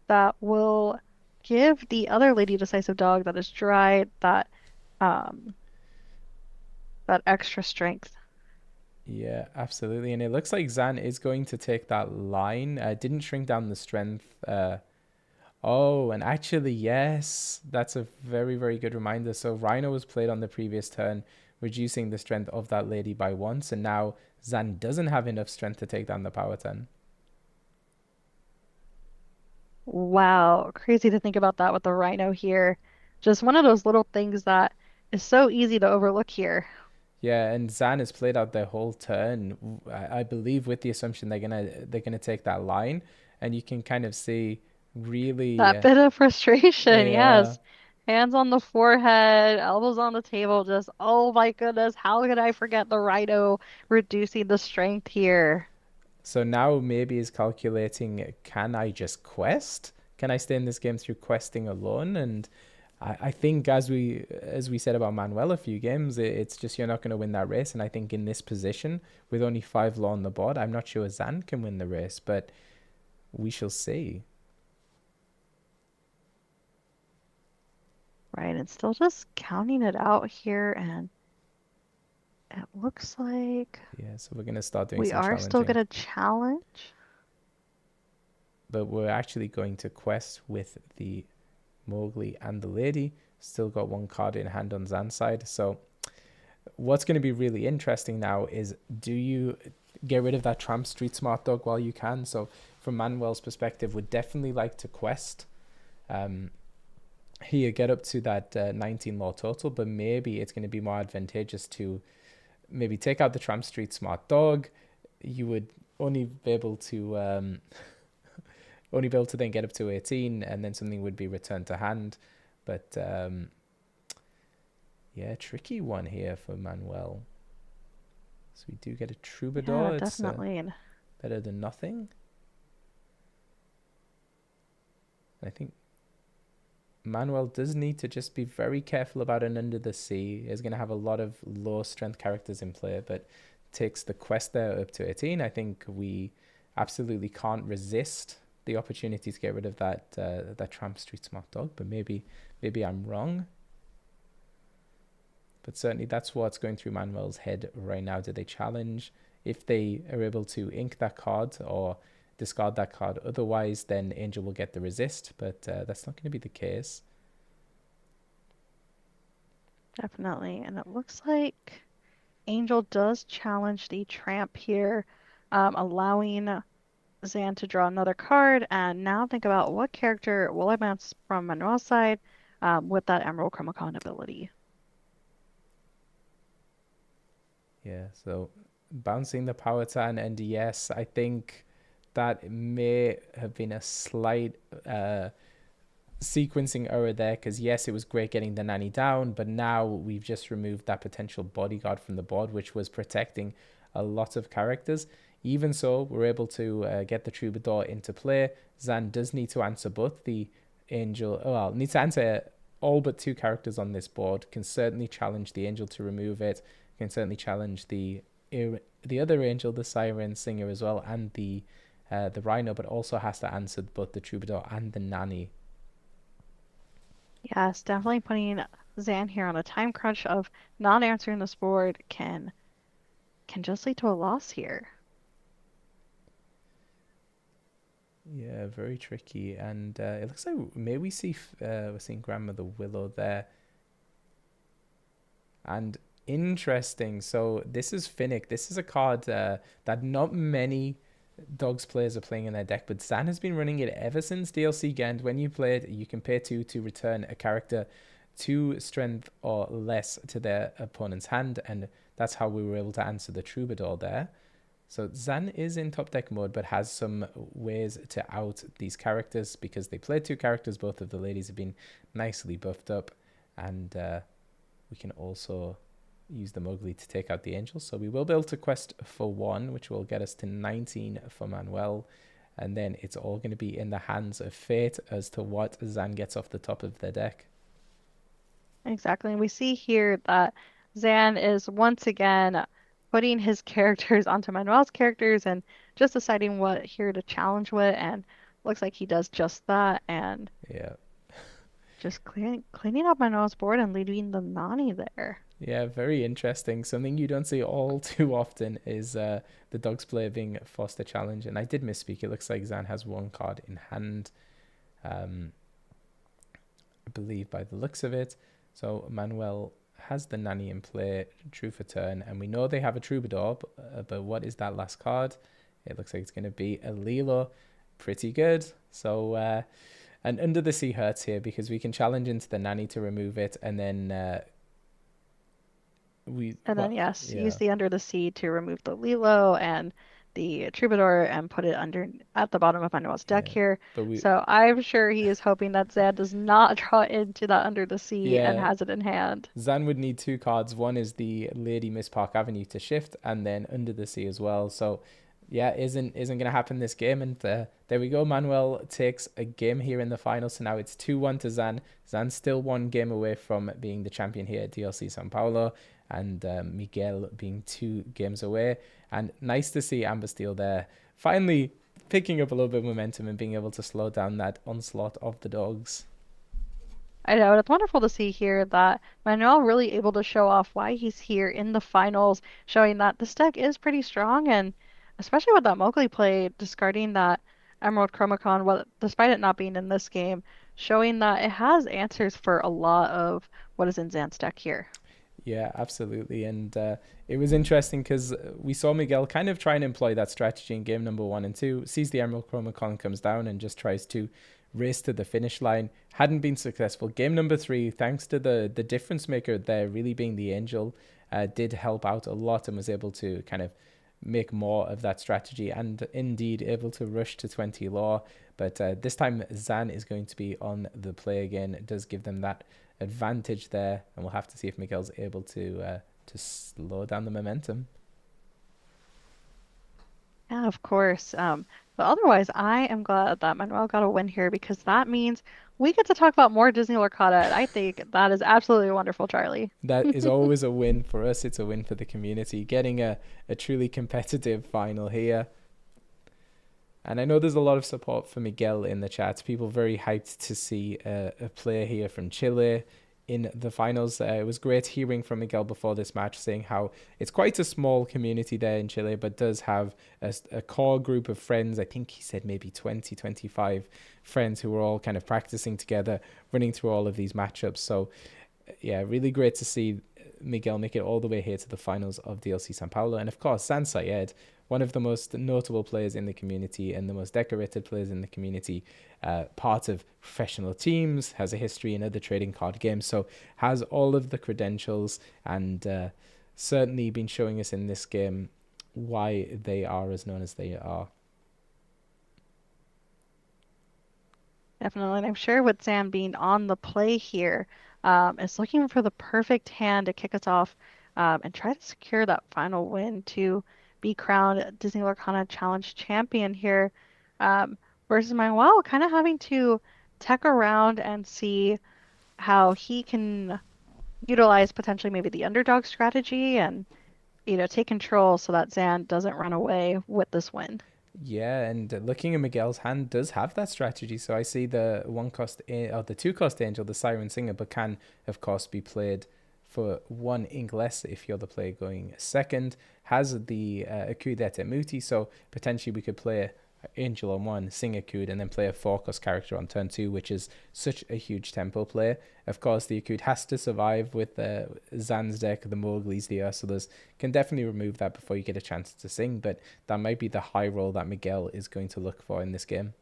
that will give the other Lady Decisive Dog that is dry that extra strength. Yeah, absolutely. And it looks like Zan is going to take that line. Didn't shrink down the strength. Oh, and actually, yes, that's a very, very good reminder. So Rhino was played on the previous turn, reducing the strength of that lady by 1. So now Zan doesn't have enough strength to take down the Powhatan. Wow, crazy to think about that with the Rhino here. Just one of those little things that is so easy to overlook here. Yeah, and Zan has played out their whole turn, I believe, with the assumption they're gonna take that line, and you can kind of see really That bit of frustration, yeah. yes. Hands on the forehead, elbows on the table, just, oh my goodness, how could I forget the Rhino reducing the strength here? So now maybe is calculating, can I just quest? can I stay in this game through questing alone? And I think as we said about Manuel a few games, it's just you're not going to win that race. And I think in this position, with only 5 law on the board, I'm not sure Zan can win the race, but we shall see. Right, and still just counting it out here, and it looks like Yeah, so we're going to start doing we some are still challenging. going to challenge. But we're actually going to quest with the Mowgli and the lady. Still got 1 card in hand on Zan's side. So what's going to be really interesting now is, do you get rid of that tramp street smart dog while you can? So from Manuel's perspective, would definitely like to quest here, get up to that 19 law total, but maybe it's going to be more advantageous to maybe take out the tramp street smart dog. You would only be able to then get up to 18, and then something would be returned to hand. But yeah, tricky one here for Manuel. So we do get a troubadour. Yeah, definitely. It's better than nothing. I think Manuel does need to just be very careful about an Under the Sea. He's going to have a lot of low strength characters in play, but takes the quest there up to 18. I think we absolutely can't resist the opportunity to get rid of that tramp street smart dog, but maybe I'm wrong. But certainly that's what's going through Manuel's head right now. Do they challenge? If they are able to ink that card or discard that card otherwise, then Angel will get the resist, but that's not going to be the case. Definitely. And it looks like Angel does challenge the tramp here, allowing Zan to draw another card. And now think about what character will I bounce from Manuel's side with that Emerald Chromacon ability. Yeah, so bouncing the Powhatan, and yes, I think that may have been a slight sequencing error there, because yes, it was great getting the nanny down, but now we've just removed that potential bodyguard from the board, which was protecting a lot of characters. Even so, we're able to get the troubadour into play. Zan does need to answer both the angel, well, needs to answer all but 2 characters on this board. Can certainly challenge the angel to remove it. Can certainly challenge the other angel, the siren singer as well, and the rhino, but also has to answer both the troubadour and the nanny. Yes, definitely putting Zan here on a time crunch of not answering this board can just lead to a loss here. Yeah, very tricky. And it looks like maybe we see we're seeing Grandmother Willow there. And interesting. So this is Finnick. This is a card that not many Dogs players are playing in their deck, but Zan has been running it ever since DLC Gend. When you play it, you can pay 2 to return a character 2 strength or less to their opponent's hand, and that's how we were able to answer the troubadour there. So Zan is in top deck mode, but has some ways to out these characters because they played 2 characters. Both of the ladies have been nicely buffed up, and we can also use the Mowgli to take out the angel. So we will be able to quest for 1, which will get us to 19 for Manuel. And then it's all going to be in the hands of fate as to what Zan gets off the top of their deck. Exactly. And we see here that Zan is once again putting his characters onto Manuel's characters and just deciding what here to challenge with. And looks like he does just that. And yeah, just cleaning up Manuel's board and leaving the Nani there. Yeah, very interesting. Something you don't see all too often is the Dogs player being forced to challenge. And I did misspeak. It looks like Zan has 1 card in hand, I believe, by the looks of it. So Manuel has the nanny in play, true for turn, and we know they have a troubadour, but what is that last card? It looks like it's going to be a Lilo. Pretty good. So and Under the Sea hurts here because we can challenge into the nanny to remove it, and then use the Under the Sea to remove the Lilo and the troubadour and put it at the bottom of Manuel's deck here. So I'm sure he is hoping that Zan does not draw into that Under the Sea and has it in hand. Zan would need 2 cards. One is the Lady Miss Park Avenue to shift, and then Under the Sea as well. So Yeah, isn't going to happen this game. And there we go. Manuel takes a game here in the final. So now it's 2-1 to Zan. Zan's still one game away from being the champion here at DLC Sao Paulo. And Miguel being 2 games away. And nice to see Amber Steel there. Finally picking up a little bit of momentum and being able to slow down that onslaught of the dogs. I know, it's wonderful to see here that Manuel really able to show off why he's here in the finals, showing that this deck is pretty strong, and especially with that Mowgli play, discarding that Emerald Chromacon, despite it not being in this game, showing that it has answers for a lot of what is in Zan's deck here. Yeah, absolutely. And it was interesting because we saw Miguel kind of try and employ that strategy in game number 1 and 2, sees the Emerald Chromacon, comes down and just tries to race to the finish line. Hadn't been successful. Game number 3, thanks to the difference maker there really being the Angel, did help out a lot and was able to kind of make more of that strategy and indeed able to rush to 20 law. But this time Zan is going to be on the play again. It does give them that advantage there, and we'll have to see if Miguel's able to slow down the momentum. Yeah, of course. But otherwise, I am glad that Manuel got a win here because that means we get to talk about more Disney Lorcana, and I think that is absolutely wonderful, Charlie. That is always a win for us. It's a win for the community. Getting a truly competitive final here. And I know there's a lot of support for Miguel in the chat. People very hyped to see a player here from Chile in the finals. It was great hearing from Miguel before this match, saying how it's quite a small community there in Chile, but does have a core group of friends. I think he said maybe 20, 25 friends who were all kind of practicing together, running through all of these matchups. So yeah, really great to see Miguel make it all the way here to the finals of DLC Sao Paulo. And of course, San Sayed, one of the most notable players in the community and the most decorated players in the community, part of professional teams, has a history in other trading card games, so has all of the credentials and certainly been showing us in this game why they are as known as they are. Definitely, and I'm sure with Sam being on the play here, is looking for the perfect hand to kick us off and try to secure that final win to be crowned Disney Lorcana Challenge champion here, versus Manuel kind of having to tech around and see how he can utilize potentially maybe the underdog strategy and take control so that Zan doesn't run away with this win. Yeah, and looking at Miguel's hand does have that strategy. So I see the 2-cost Angel, the Siren Singer, but can of course be played for 1 ink less if you're the player going second. Has the Akud Muti, so potentially we could play Angel on 1, sing Akud, and then play a 4-cost character on turn 2, which is such a huge tempo play. Of course, the Akud has to survive with Zan's deck, the Mowgli's, the Ursulas. Can definitely remove that before you get a chance to sing, but that might be the high roll that Miguel is going to look for in this game.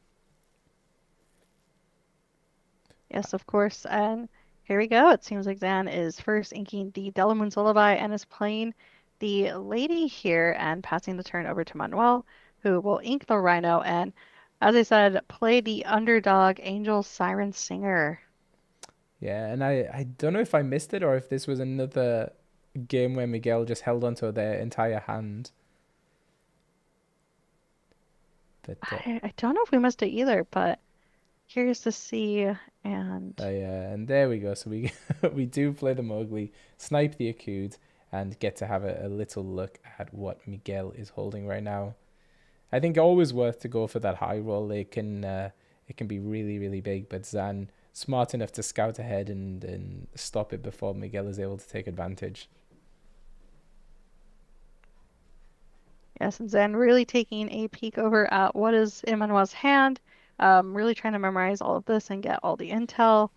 Yes, of course. And here we go. It seems like Zan is first inking the Delamoon's Lullaby and is playing the Lady here and passing the turn over to Manuel, who will ink the Rhino and, as I said, play the underdog Angel Siren Singer. Yeah, and I don't know if I missed it or if this was another game where Miguel just held onto their entire hand. But I don't know if we missed it either, but curious to see. And and there we go. So we we do play the Mowgli, snipe the Akud, and get to have a little look at what Miguel is holding right now. I think always worth to go for that high roll. It can be really, really big, but Zan smart enough to scout ahead and stop it before Miguel is able to take advantage. Yes, and Zan really taking a peek over at what is in Manuel's hand, really trying to memorize all of this and get all the intel.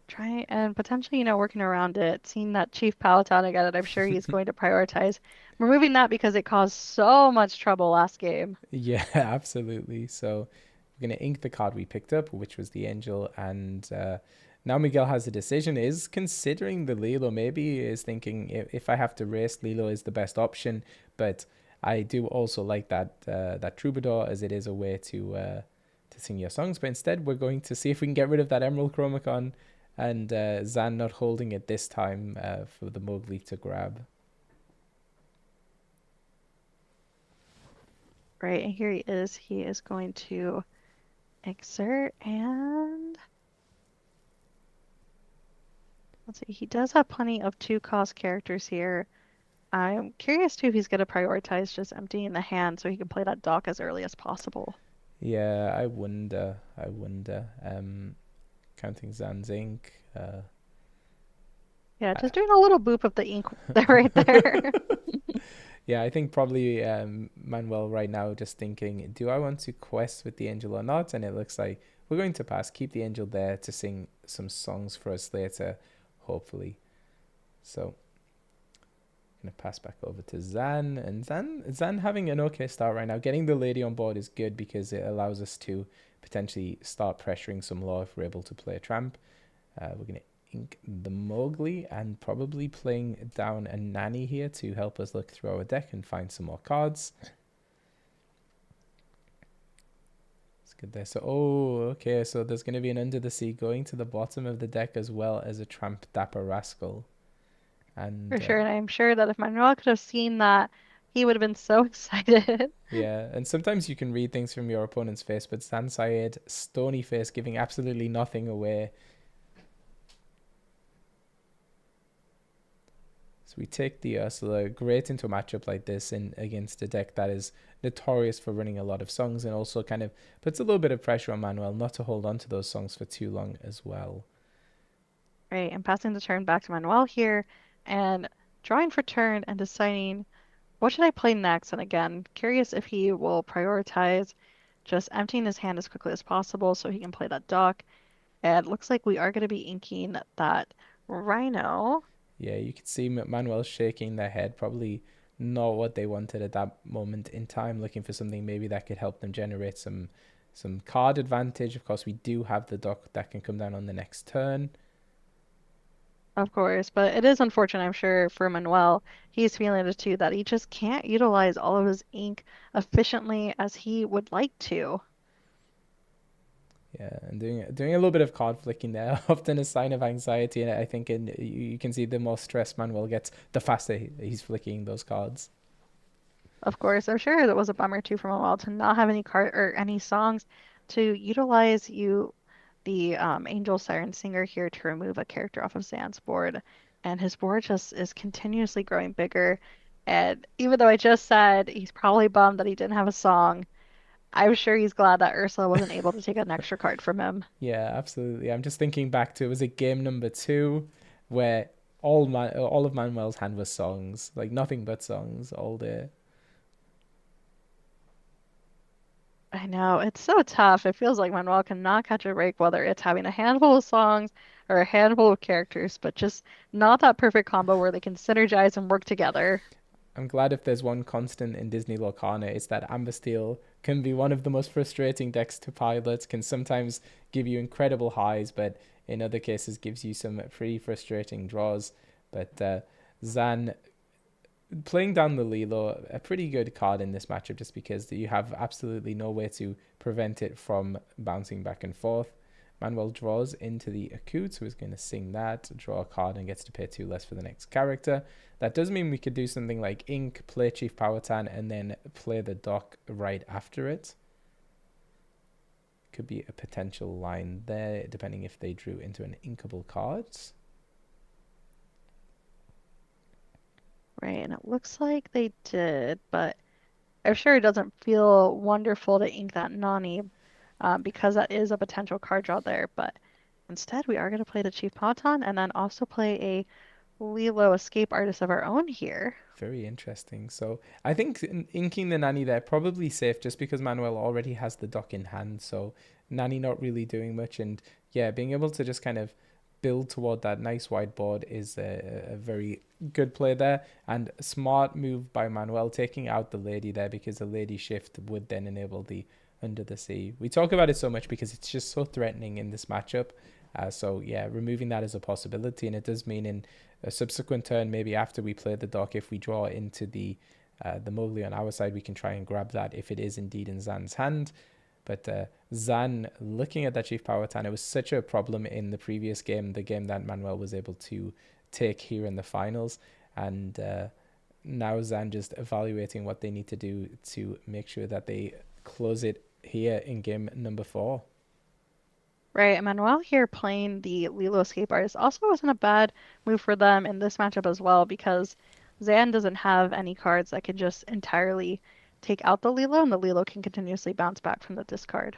Try and potentially, working around it, seeing that Chief Palatine again, and I'm sure he's going to prioritize removing that because it caused so much trouble last game. Yeah, absolutely. So we're going to ink the card we picked up, which was the Angel, and now Miguel has a decision. Is considering the Lilo, maybe is thinking if I have to race, Lilo is the best option, but I do also like that Troubadour, as it is a way to sing your songs. But instead, we're going to see if we can get rid of that Emerald Chromacon, and Zan not holding it this time for the Mowgli to grab. Right, and here he is. He is going to exert and let's see, he does have plenty of 2-cost characters here. I'm curious too if he's going to prioritize just emptying the hand so he can play that dock as early as possible. Yeah, I wonder. Counting Zan's ink. Yeah, just doing a little boop of the ink there right there. Yeah, I think probably Manuel right now just thinking, do I want to quest with the angel or not? And it looks like we're going to pass. Keep the angel there to sing some songs for us later, hopefully. So I'm gonna pass back over to Zan, and Zan having an okay start right now. Getting the lady on board is good because it allows us to potentially start pressuring some law if we're able to play a tramp. We're gonna ink the Mowgli and probably playing down a nanny here to help us look through our deck and find some more cards. It's good there. So, okay. So there's going to be an Under the Sea going to the bottom of the deck as well as a Tramp Dapper Rascal. And For sure, and I'm sure that if Manuel could have seen that, he would have been so excited. Yeah, and sometimes you can read things from your opponent's face, but San Syed, stony face, giving absolutely nothing away. So we take the Ursula great into a matchup like this and against a deck that is notorious for running a lot of songs and also kind of puts a little bit of pressure on Manuel not to hold on to those songs for too long as well. Right, and passing the turn back to Manuel here and drawing for turn and deciding what should I play next. And again, curious if he will prioritize just emptying his hand as quickly as possible so he can play that dock. And it looks like we are going to be inking that Rhino. Yeah, you can see Manuel shaking their head, probably not what they wanted at that moment in time, looking for something maybe that could help them generate some card advantage. Of course, we do have the dock that can come down on the next turn. Of course, but it is unfortunate, I'm sure, for Manuel. He's feeling it too, that he just can't utilize all of his ink efficiently as he would like to. Yeah, and doing a little bit of card flicking there, often a sign of anxiety. And I think you can see the more stress Manuel gets, the faster he's flicking those cards. Of course, I'm sure that was a bummer too for Manuel to not have any card or any songs to utilize the Angel Siren Singer here to remove a character off of Zan's board. And his board just is continuously growing bigger. And even though I just said he's probably bummed that he didn't have a song, I'm sure he's glad that Ursula wasn't able to take an extra card from him. Yeah, absolutely. I'm just thinking back to, it was a game number 2 where all of Manuel's hand was songs, like nothing but songs all day. I know, it's so tough. It feels like Manuel cannot catch a break, whether it's having a handful of songs or a handful of characters, but just not that perfect combo where they can synergize and work together. I'm glad if there's one constant in Disney Lorcana, it's that Amber Steel can be one of the most frustrating decks to pilot, can sometimes give you incredible highs, but in other cases gives you some pretty frustrating draws. But Zan playing down the Lilo, a pretty good card in this matchup just because you have absolutely no way to prevent it from bouncing back and forth. Manuel draws into the Akut, who is going to sing that, draw a card and gets to pay 2 less for the next character. That does mean we could do something like Ink, play Chief Powhatan, and then play the dock right after it. Could be a potential line there, depending if they drew into an inkable card. Right, and it looks like they did, but I'm sure it doesn't feel wonderful to ink that Nani because that is a potential card draw there. But instead, we are going to play the Chief Powhatan and then also play a Lilo Escape Artist of our own here. Very interesting. So I think inking the Nanny there probably safe just because Manuel already has the dock in hand. So Nanny not really doing much. And yeah, being able to just kind of build toward that nice whiteboard is a very good play there. And a smart move by Manuel taking out the lady there because the lady shift would then enable the Under the Sea. We talk about it so much because it's just so threatening in this matchup. So yeah, removing that is a possibility, and it does mean in a subsequent turn, maybe after we play the dock, if we draw into the Mowgli on our side, we can try and grab that if it is indeed in Zan's hand. But Zan, looking at that Chief Powhatan, it was such a problem in the previous game, the game that Manuel was able to take here in the finals, and now Zan just evaluating what they need to do to make sure that they close it here in game number 4. Right, Emmanuel here playing the Lilo Escape Artist also wasn't a bad move for them in this matchup as well because Zan doesn't have any cards that can just entirely take out the Lilo, and the Lilo can continuously bounce back from the discard.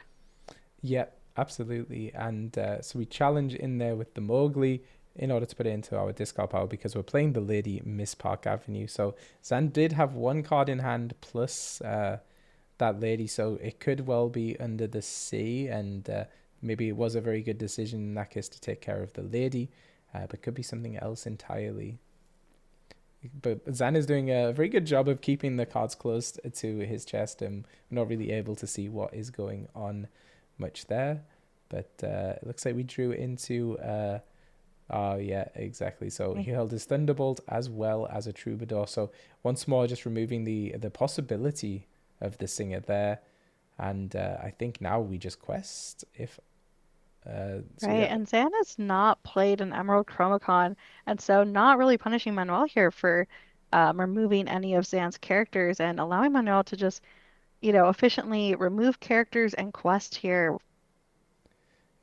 Yeah, absolutely. And so we challenge in there with the Mowgli in order to put it into our discard pile because we're playing the Lady Miss Park Avenue. So Zan did have one card in hand plus that lady, so it could well be Under the Sea, and maybe it was a very good decision in that case to take care of the lady, but could be something else entirely. But Zan is doing a very good job of keeping the cards close to his chest, and we're not really able to see what is going on much there. But it looks like we drew into oh yeah, exactly. So he held his Thunderbolt as well as a Troubadour. So once more, just removing the possibility of the Singer there. And I think now we just quest if Right, yeah. and Zan has not played an Emerald Chromacon, and so not really punishing Manuel here for removing any of Zan's characters and allowing Manuel to just, efficiently remove characters and quest here.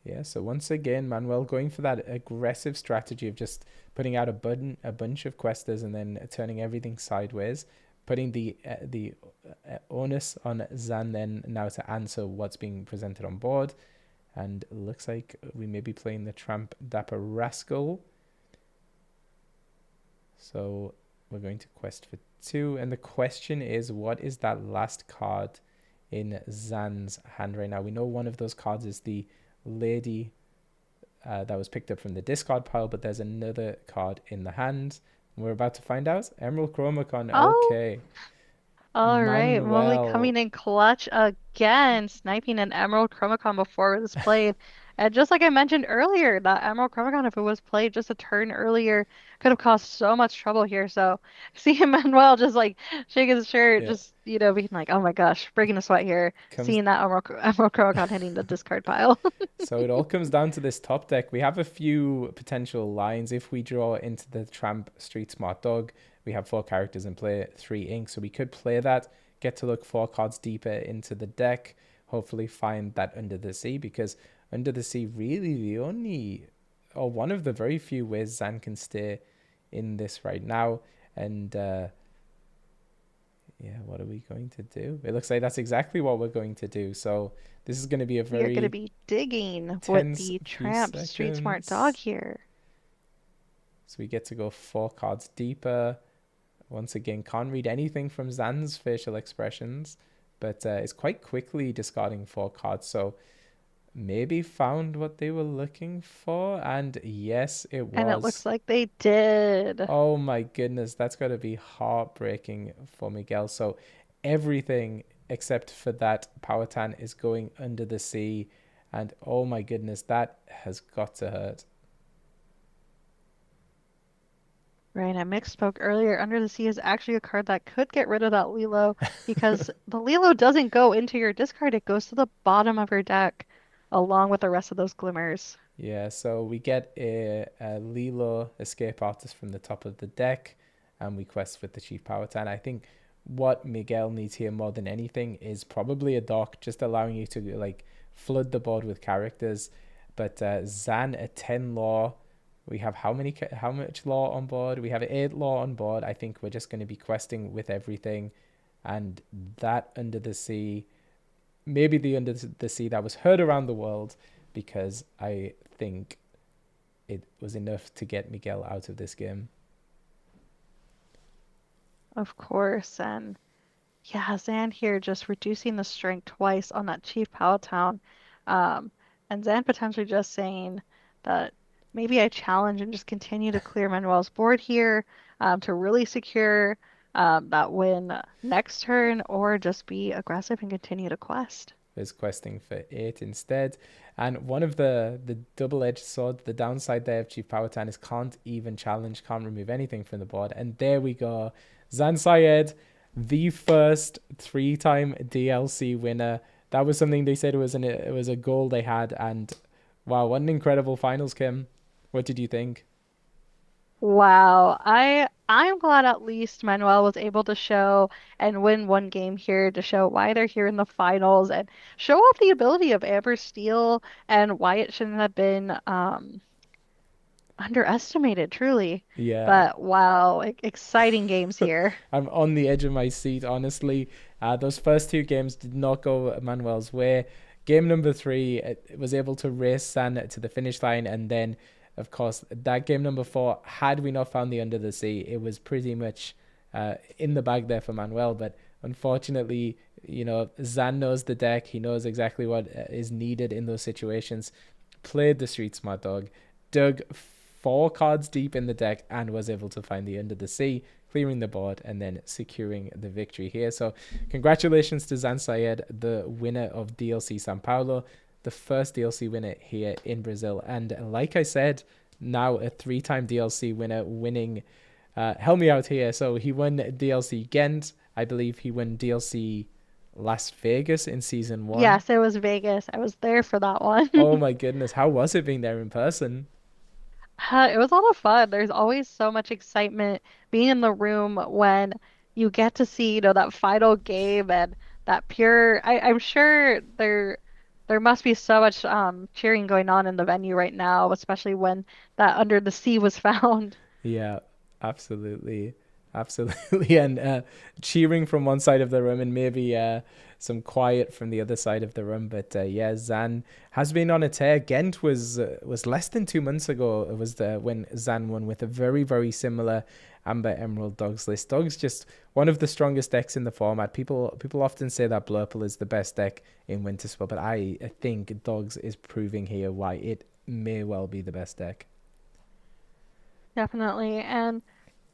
Yeah, so once again, Manuel going for that aggressive strategy of just putting out a bunch of questers and then turning everything sideways, putting the onus on Zan then now to answer what's being presented on board. And it looks like we may be playing the Tramp Dapper Rascal. So we're going to quest for 2. And the question is, what is that last card in Zan's hand right now? We know one of those cards is the lady that was picked up from the discard pile, but there's another card in the hand. We're about to find out. Emerald Chromacon. Oh, Okay. all right, Mowgli Manuel. coming in clutch again, sniping an Emerald Chromacon before it was played. And just like I mentioned earlier, that Emerald Chromacon, if it was played just a turn earlier, could have caused so much trouble here. So seeing Manuel just like shake his shirt, Yeah. just, being like, oh my gosh, breaking a sweat here, seeing that Emerald Chromacon hitting the discard pile. So it all comes down to this top deck. We have a few potential lines. If we draw into the Tramp Street Smart Dog, we have 4 characters in play, 3 ink. So we could play that, get to look 4 cards deeper into the deck, hopefully find that Under the Sea, because Under the Sea really the only, or one of the very few ways Zan can stay in this right now. And yeah, what are we going to do? It looks like that's exactly what we're going to do. So this is going to be a very You're going to be digging with tense the few Tramp Street Smart seconds. Dog here. So we get to go 4 cards deeper. Once again, can't read anything from Zan's facial expressions, but it's quite quickly discarding 4 cards. So maybe found what they were looking for. And yes, it was. And it looks like they did. Oh my goodness, that's got to be heartbreaking for Miguel. So everything except for that Powhatan is going Under the Sea. And oh my goodness, that has got to hurt. Right, I misspoke earlier. Under the Sea is actually a card that could get rid of that Lilo because the Lilo doesn't go into your discard. It goes to the bottom of your deck along with the rest of those glimmers. Yeah, so we get a Lilo Escape Artist from the top of the deck, and we quest with the Chief Powhatan. I think what Miguel needs here more than anything is probably a dock, just allowing you to like flood the board with characters. But Zan a 10 law. We have how much law on board? We have 8 law on board. I think we're just going to be questing with everything, and that Under the Sea, maybe the Under the Sea that was heard around the world, because I think it was enough to get Miguel out of this game. Of course, and yeah, Zan here just reducing the strength twice on that Chief Powhatan. And Zan potentially just saying that maybe I challenge and just continue to clear Manuel's board here to really secure that win next turn, or just be aggressive and continue to quest. Is questing for 8 instead. And one of the double-edged sword, the downside there of Chief Powhatan is can't even challenge, can't remove anything from the board. And there we go. Zan Syed, the first 3-time DLC winner. That was something they said it was a goal they had, and wow, what an incredible finals, Kim. What did you think? Wow. I'm glad at least Manuel was able to show and win one game here to show why they're here in the finals and show off the ability of Amber Steel and why it shouldn't have been underestimated, truly. Yeah, But wow, exciting games here. I'm on the edge of my seat, honestly. Those first two games did not go Manuel's way. Game number three, it was able to race San to the finish line, and then, of course, that game number four, had we not found the Under the Sea, it was pretty much in the bag there for Manuel. But unfortunately, Zan knows the deck. He knows exactly what is needed in those situations. Played the street smart dog, dug 4 cards deep in the deck, and was able to find the Under the Sea, clearing the board and then securing the victory here. So congratulations to Zan Sayed, the winner of DLC Sao Paulo, the first DLC winner here in Brazil. And like I said, now a 3-time DLC winner, winning, help me out here. So he won DLC Ghent. I believe he won DLC Las Vegas in season 1. Yes, it was Vegas. I was there for that one. Oh my goodness. How was it being there in person? It was a lot of fun. There's always so much excitement being in the room when you get to see, that final game and that pure. I'm sure there must be so much cheering going on in the venue right now, especially when that Under the Sea was found. Yeah, absolutely. Absolutely. And cheering from one side of the room and maybe some quiet from the other side of the room. But yeah, Zan has been on a tear. Ghent was less than 2 months ago. It was when Zan won with a very, very similar Amber Emerald Dogs list. Dogs just one of the strongest decks in the format. People often say that Blurple is the best deck in Winterspell, but I think Dogs is proving here why it may well be the best deck. Definitely. And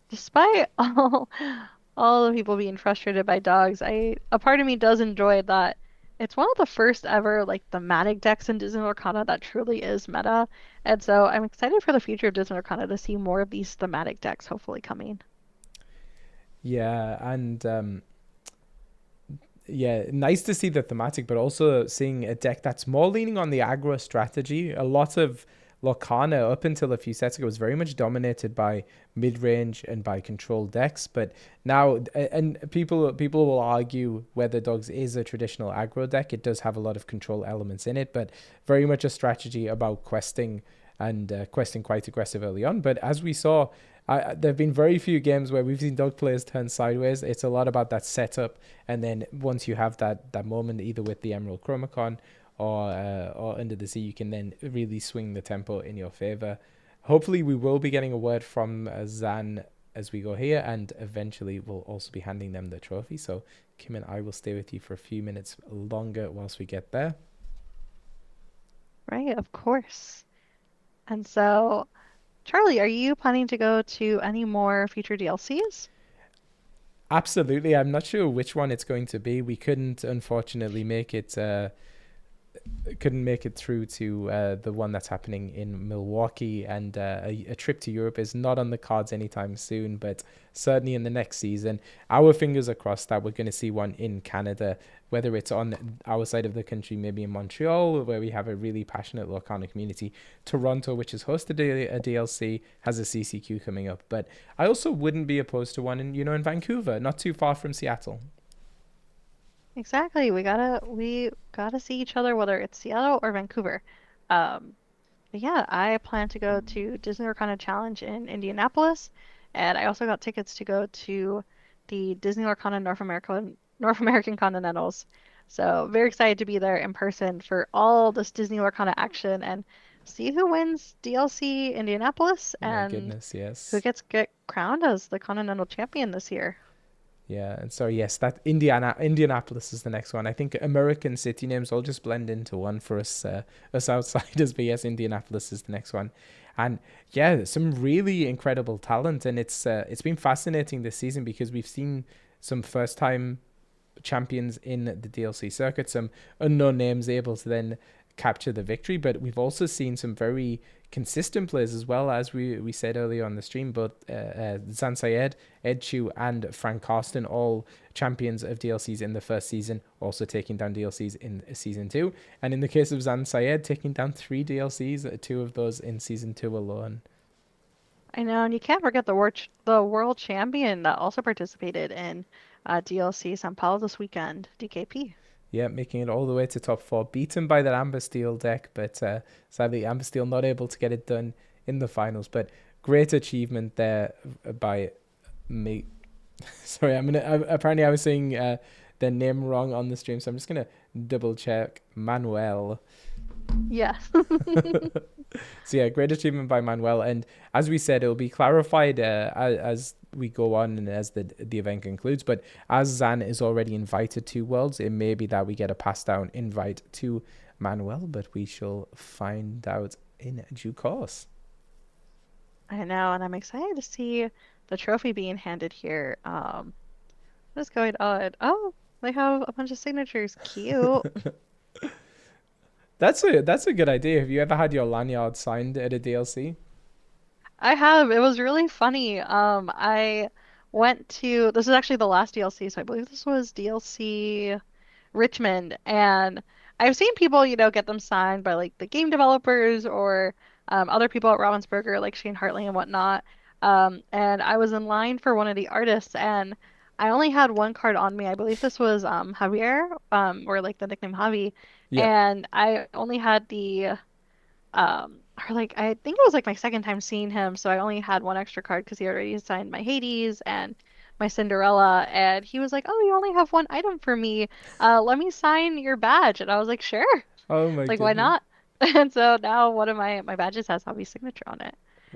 despite all the people being frustrated by dogs, a part of me does enjoy that it's one of the first ever like thematic decks in Disney Lorcana that truly is meta. And so I'm excited for the future of Disney Lorcana to see more of these thematic decks hopefully coming. Yeah, and yeah, nice to see the thematic, but also seeing a deck that's more leaning on the aggro strategy. A lot of Lorcana up until a few sets ago was very much dominated by mid-range and by control decks, but now, and people will argue whether Dogs is a traditional aggro deck. It does have a lot of control elements in it, but very much a strategy about questing and questing quite aggressive early on. But as we saw, there have been very few games where we've seen dog players turn sideways. It's a lot about that setup, and then once you have that moment, either with the Emerald Chromacon or Under the Sea, you can then really swing the tempo in your favor. Hopefully, we will be getting a word from Zan as we go here, and eventually we'll also be handing them the trophy. So Kim and I will stay with you for a few minutes longer whilst we get there. Right, of course. And so, Charlie, are you planning to go to any more future DLCs? Absolutely. I'm not sure which one it's going to be. We couldn't, unfortunately, make it through to the one that's happening in Milwaukee, and a trip to Europe is not on the cards anytime soon, but certainly in the next season. Our fingers are crossed that we're going to see one in Canada, whether it's on our side of the country, maybe in Montreal, where we have a really passionate Lorcana community. Toronto, which has hosted a DLC, has a CCQ coming up, but I also wouldn't be opposed to one in Vancouver, not too far from Seattle. Exactly. We gotta see each other, whether it's Seattle or Vancouver. Um, but yeah, I plan to go to Disney Lorcana Challenge in Indianapolis, and I also got tickets to go to the Disney Lorcana North American Continentals. So very excited to be there in person for all this Disney Lorcana action and see who wins DLC Indianapolis My and goodness, who yes. get crowned as the Continental Champion this year. Yeah, and so yes, that Indianapolis is the next one. I think American city names all just blend into one for us outsiders, but yes, Indianapolis is the next one. And yeah, some really incredible talent, and it's been fascinating this season because we've seen some first time champions in the DLC circuit, some unknown names able to then capture the victory, but we've also seen some very consistent players as well, as we said earlier on the stream. Both Zan Sayed, Ed Chu, and Frank Karsten, all champions of DLCs in the first season, also taking down DLCs in season 2. And in the case of Zan Sayed, taking down 3 DLCs, 2 of those in season 2 alone. I know, and you can't forget the world champion that also participated in DLC São Paulo this weekend, DKP. Yeah, making it all the way to top 4, beaten by that Amber Steel deck, but sadly Amber Steel not able to get it done in the finals. But great achievement there by me. Sorry, apparently I was saying their name wrong on the stream, so I'm just gonna double check. Manuel. Yes. So yeah, great achievement by Manuel, and as we said, it'll be clarified as we go on and as the event concludes. But as Zan is already invited to Worlds, it may be that we get a pass down invite to Manuel, but we shall find out in due course. I know, and I'm excited to see the trophy being handed here. What is going on? Oh, they have a bunch of signatures. Cute. That's a good idea. Have you ever had your lanyard signed at a DLC? I have. It was really funny. I went to, this is actually the last DLC, so I believe this was DLC Richmond, and I've seen people, get them signed by like the game developers or other people at Ravensburger, like Shane Hartley and whatnot. And I was in line for one of the artists, and I only had one card on me. I believe this was Javier, or like the nickname Javi, Yeah. and I only had or like I think it was like my second time seeing him, so I only had one extra card because he already signed my Hades and my Cinderella, and he was like, "Oh, you only have one item for me. Let me sign your badge." And I was like, "Sure." Oh my Like, why goodness. not? And so now one of my badges has Javi's signature on it,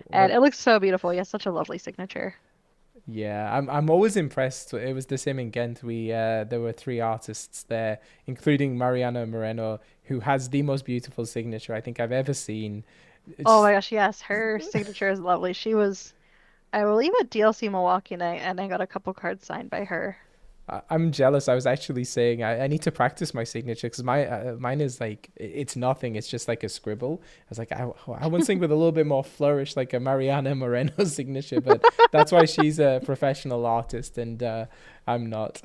and What? it looks so beautiful. He has such a lovely signature. Yeah, I'm always impressed. It was the same in Ghent. There were 3 artists there, including Mariana Moreno, who has the most beautiful signature I think I've ever seen. Oh It's my gosh, yes, her signature is lovely. She was, I believe, at DLC Milwaukee night, and I got a couple cards signed by her. I'm jealous. I was actually saying I need to practice my signature because mine is like it's nothing. It's just like a scribble. I was like I want something with a little bit more flourish, like a Mariana Moreno signature. But that's why she's a professional artist and I'm not.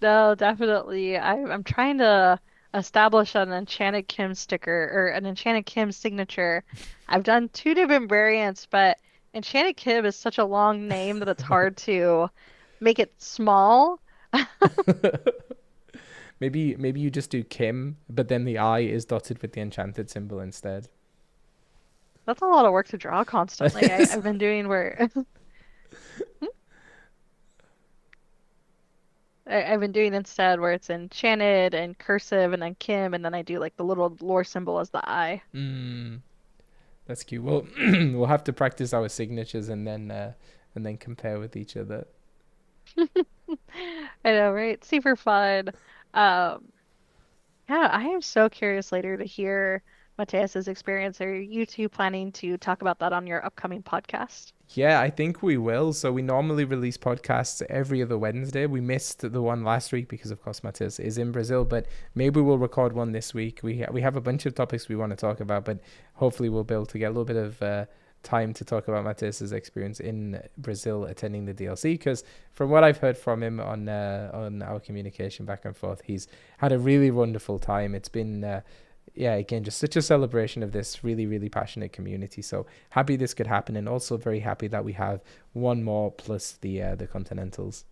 No, definitely. I'm trying to establish an Enchanted Kim sticker or an Enchanted Kim signature. I've done 2 different variants, but Enchanted Kim is such a long name that it's hard to make it small. Maybe you just do Kim, but then the I is dotted with the enchanted symbol instead. That's a lot of work to draw constantly. I've been doing where I've been doing instead where it's enchanted and cursive and then Kim, and then I do like the little lore symbol as the I. That's cute. Well, we'll have to practice our signatures and then compare with each other. I know, right? Super fun. Um, yeah, I am so curious later to hear Mateus's experience. Are you two planning to talk about that on your upcoming podcast? Yeah, I think we will. So we normally release podcasts every other Wednesday. We missed the one last week because, of course, Matheus is in Brazil, but maybe we'll record one this week. We have a bunch of topics we want to talk about, but hopefully we'll be able to get a little bit of time to talk about Matheus's experience in Brazil attending the DLC. Because from what I've heard from him on our communication back and forth, he's had a really wonderful time. It's been yeah, again, just such a celebration of this really, really passionate community. So happy this could happen, and also very happy that we have one more plus the Continentals.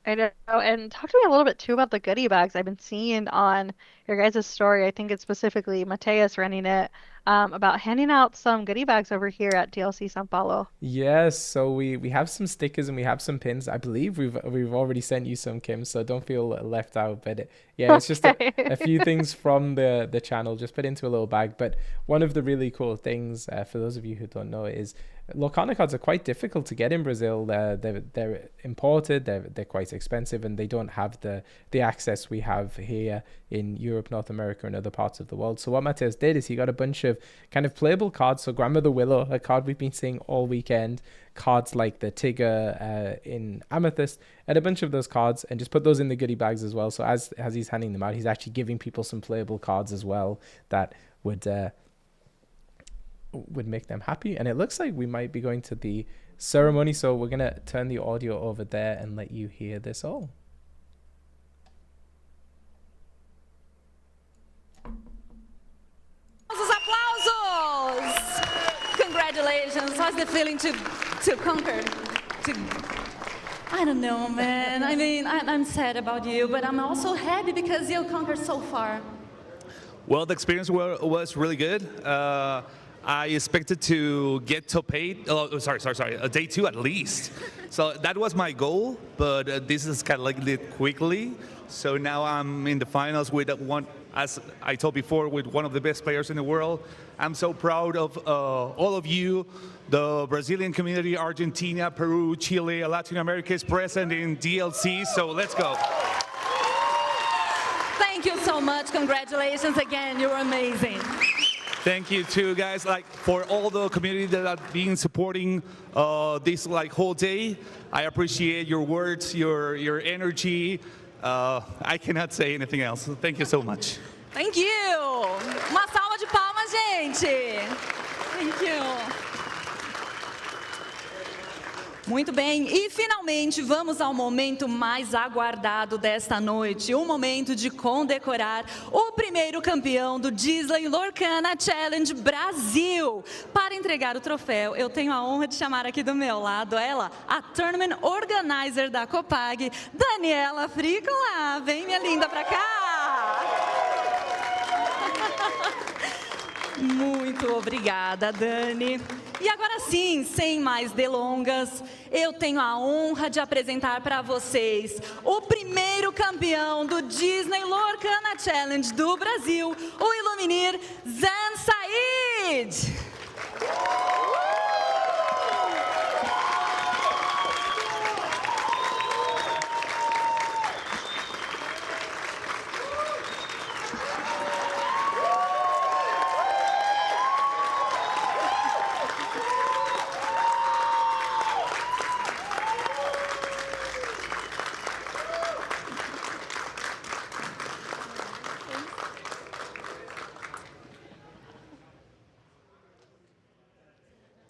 I know, and talk to me a little bit too about the goodie bags I've been seeing on your guys' story. I think it's specifically Mateus running it, about handing out some goodie bags over here at DLC São Paulo. Yes, so we have some stickers and we have some pins. I believe we've already sent you some, Kim, so don't feel left out. But yeah, it's just a few things from the channel just put into a little bag. But one of the really cool things, for those of you who don't know, is Lorcana cards are quite difficult to get in Brazil. They're imported, they're quite expensive, and they don't have the access we have here in Europe, North America, and other parts of the world. So what Mateus did is he got a bunch of kind of playable cards. So Grandmother Willow, a card we've been seeing all weekend, cards like the Tigger in Amethyst, and a bunch of those cards, and just put those in the goodie bags as well. So as he's handing them out, he's actually giving people some playable cards as well that would make them happy. And it looks like we might be going to the ceremony, so we're gonna turn the audio over there and let you hear this all. Os aplausos! how's the feeling to conquer? I don't know, man. I mean, I'm sad about you, but I'm also happy because you conquered so far. Well, the experience was really good. I expected to get top 8. Oh, sorry. Day 2 at least. So that was my goal, but this is escalated quickly. So now I'm in the finals with one, as I told before, with one of the best players in the world. I'm so proud of all of you. The Brazilian community, Argentina, Peru, Chile, Latin America is present in DLC. So let's go. Thank you so much. Congratulations again. You're amazing. Thank you too, guys. For all the community that have been supporting this whole day. I appreciate your words, your energy. I cannot say anything else. Thank you so much. Thank you. Uma salva de palmas, gente. Thank you. Muito bem, e finalmente vamos ao momento mais aguardado desta noite, o momento de condecorar o primeiro campeão do Disney Lorcana Challenge Brasil. Para entregar o troféu, eu tenho a honra de chamar aqui do meu lado ela, a Tournament Organizer da Copag, Daniela Fricola. Vem, minha linda, pra cá! Muito obrigada, Dani. E agora sim, sem mais delongas, eu tenho a honra de apresentar para vocês o primeiro campeão do Disney Lorcana Challenge do Brasil, o Iluminir Zan Said.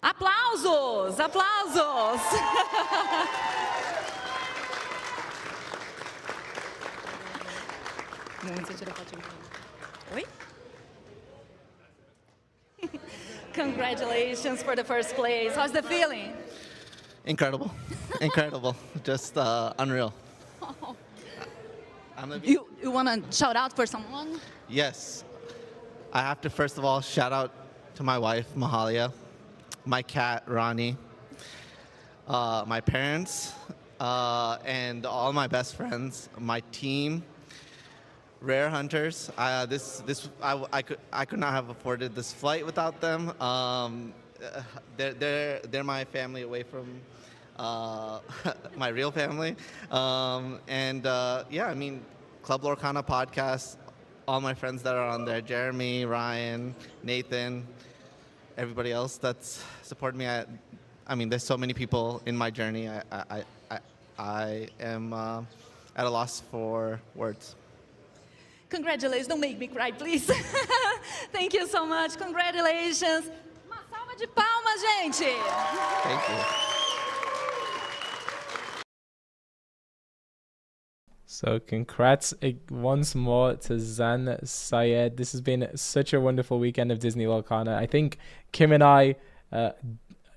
Aplausos, aplausos. Oi? Congratulations for the first place. How's the feeling? Incredible. Incredible. Just unreal. You want to shout out for someone? Yes. I have to first of all shout out to my wife, Mahalia, my cat, Ronnie, my parents, and all my best friends, my team, Rare Hunters. I could not have afforded this flight without them. They're my family away from my real family. Yeah, I mean, Club Lorcana podcast, all my friends that are on there, Jeremy, Ryan, Nathan, everybody else that's supported me. I mean, there's so many people in my journey. I am at a loss for words. Congratulations. Don't make me cry, please. Thank you so much. Congratulations. Uma salva de palmas, gente. Thank you. So congrats once more to Zan Syed. This has been such a wonderful weekend of Disney Lorcana. I think Kim and I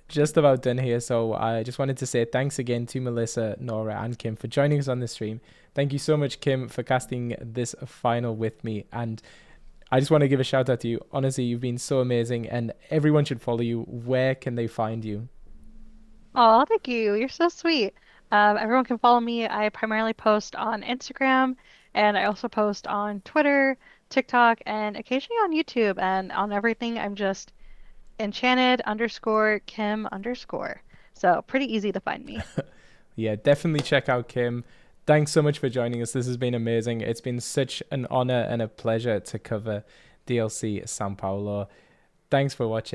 just about done here. So I just wanted to say thanks again to Melissa, Nora, and Kim for joining us on the stream. Thank you so much, Kim, for casting this final with me. And I just want to give a shout out to you. Honestly, you've been so amazing, and everyone should follow you. Where can they find you? Oh, thank you. You're so sweet. Everyone can follow me. I primarily post on Instagram, and I also post on Twitter, TikTok, and occasionally on YouTube. And on everything, I'm just Enchanted_Kim_. So pretty easy to find me. Yeah, definitely check out Kim. Thanks so much for joining us. This has been amazing. It's been such an honor and a pleasure to cover DLC Sao Paulo. Thanks for watching.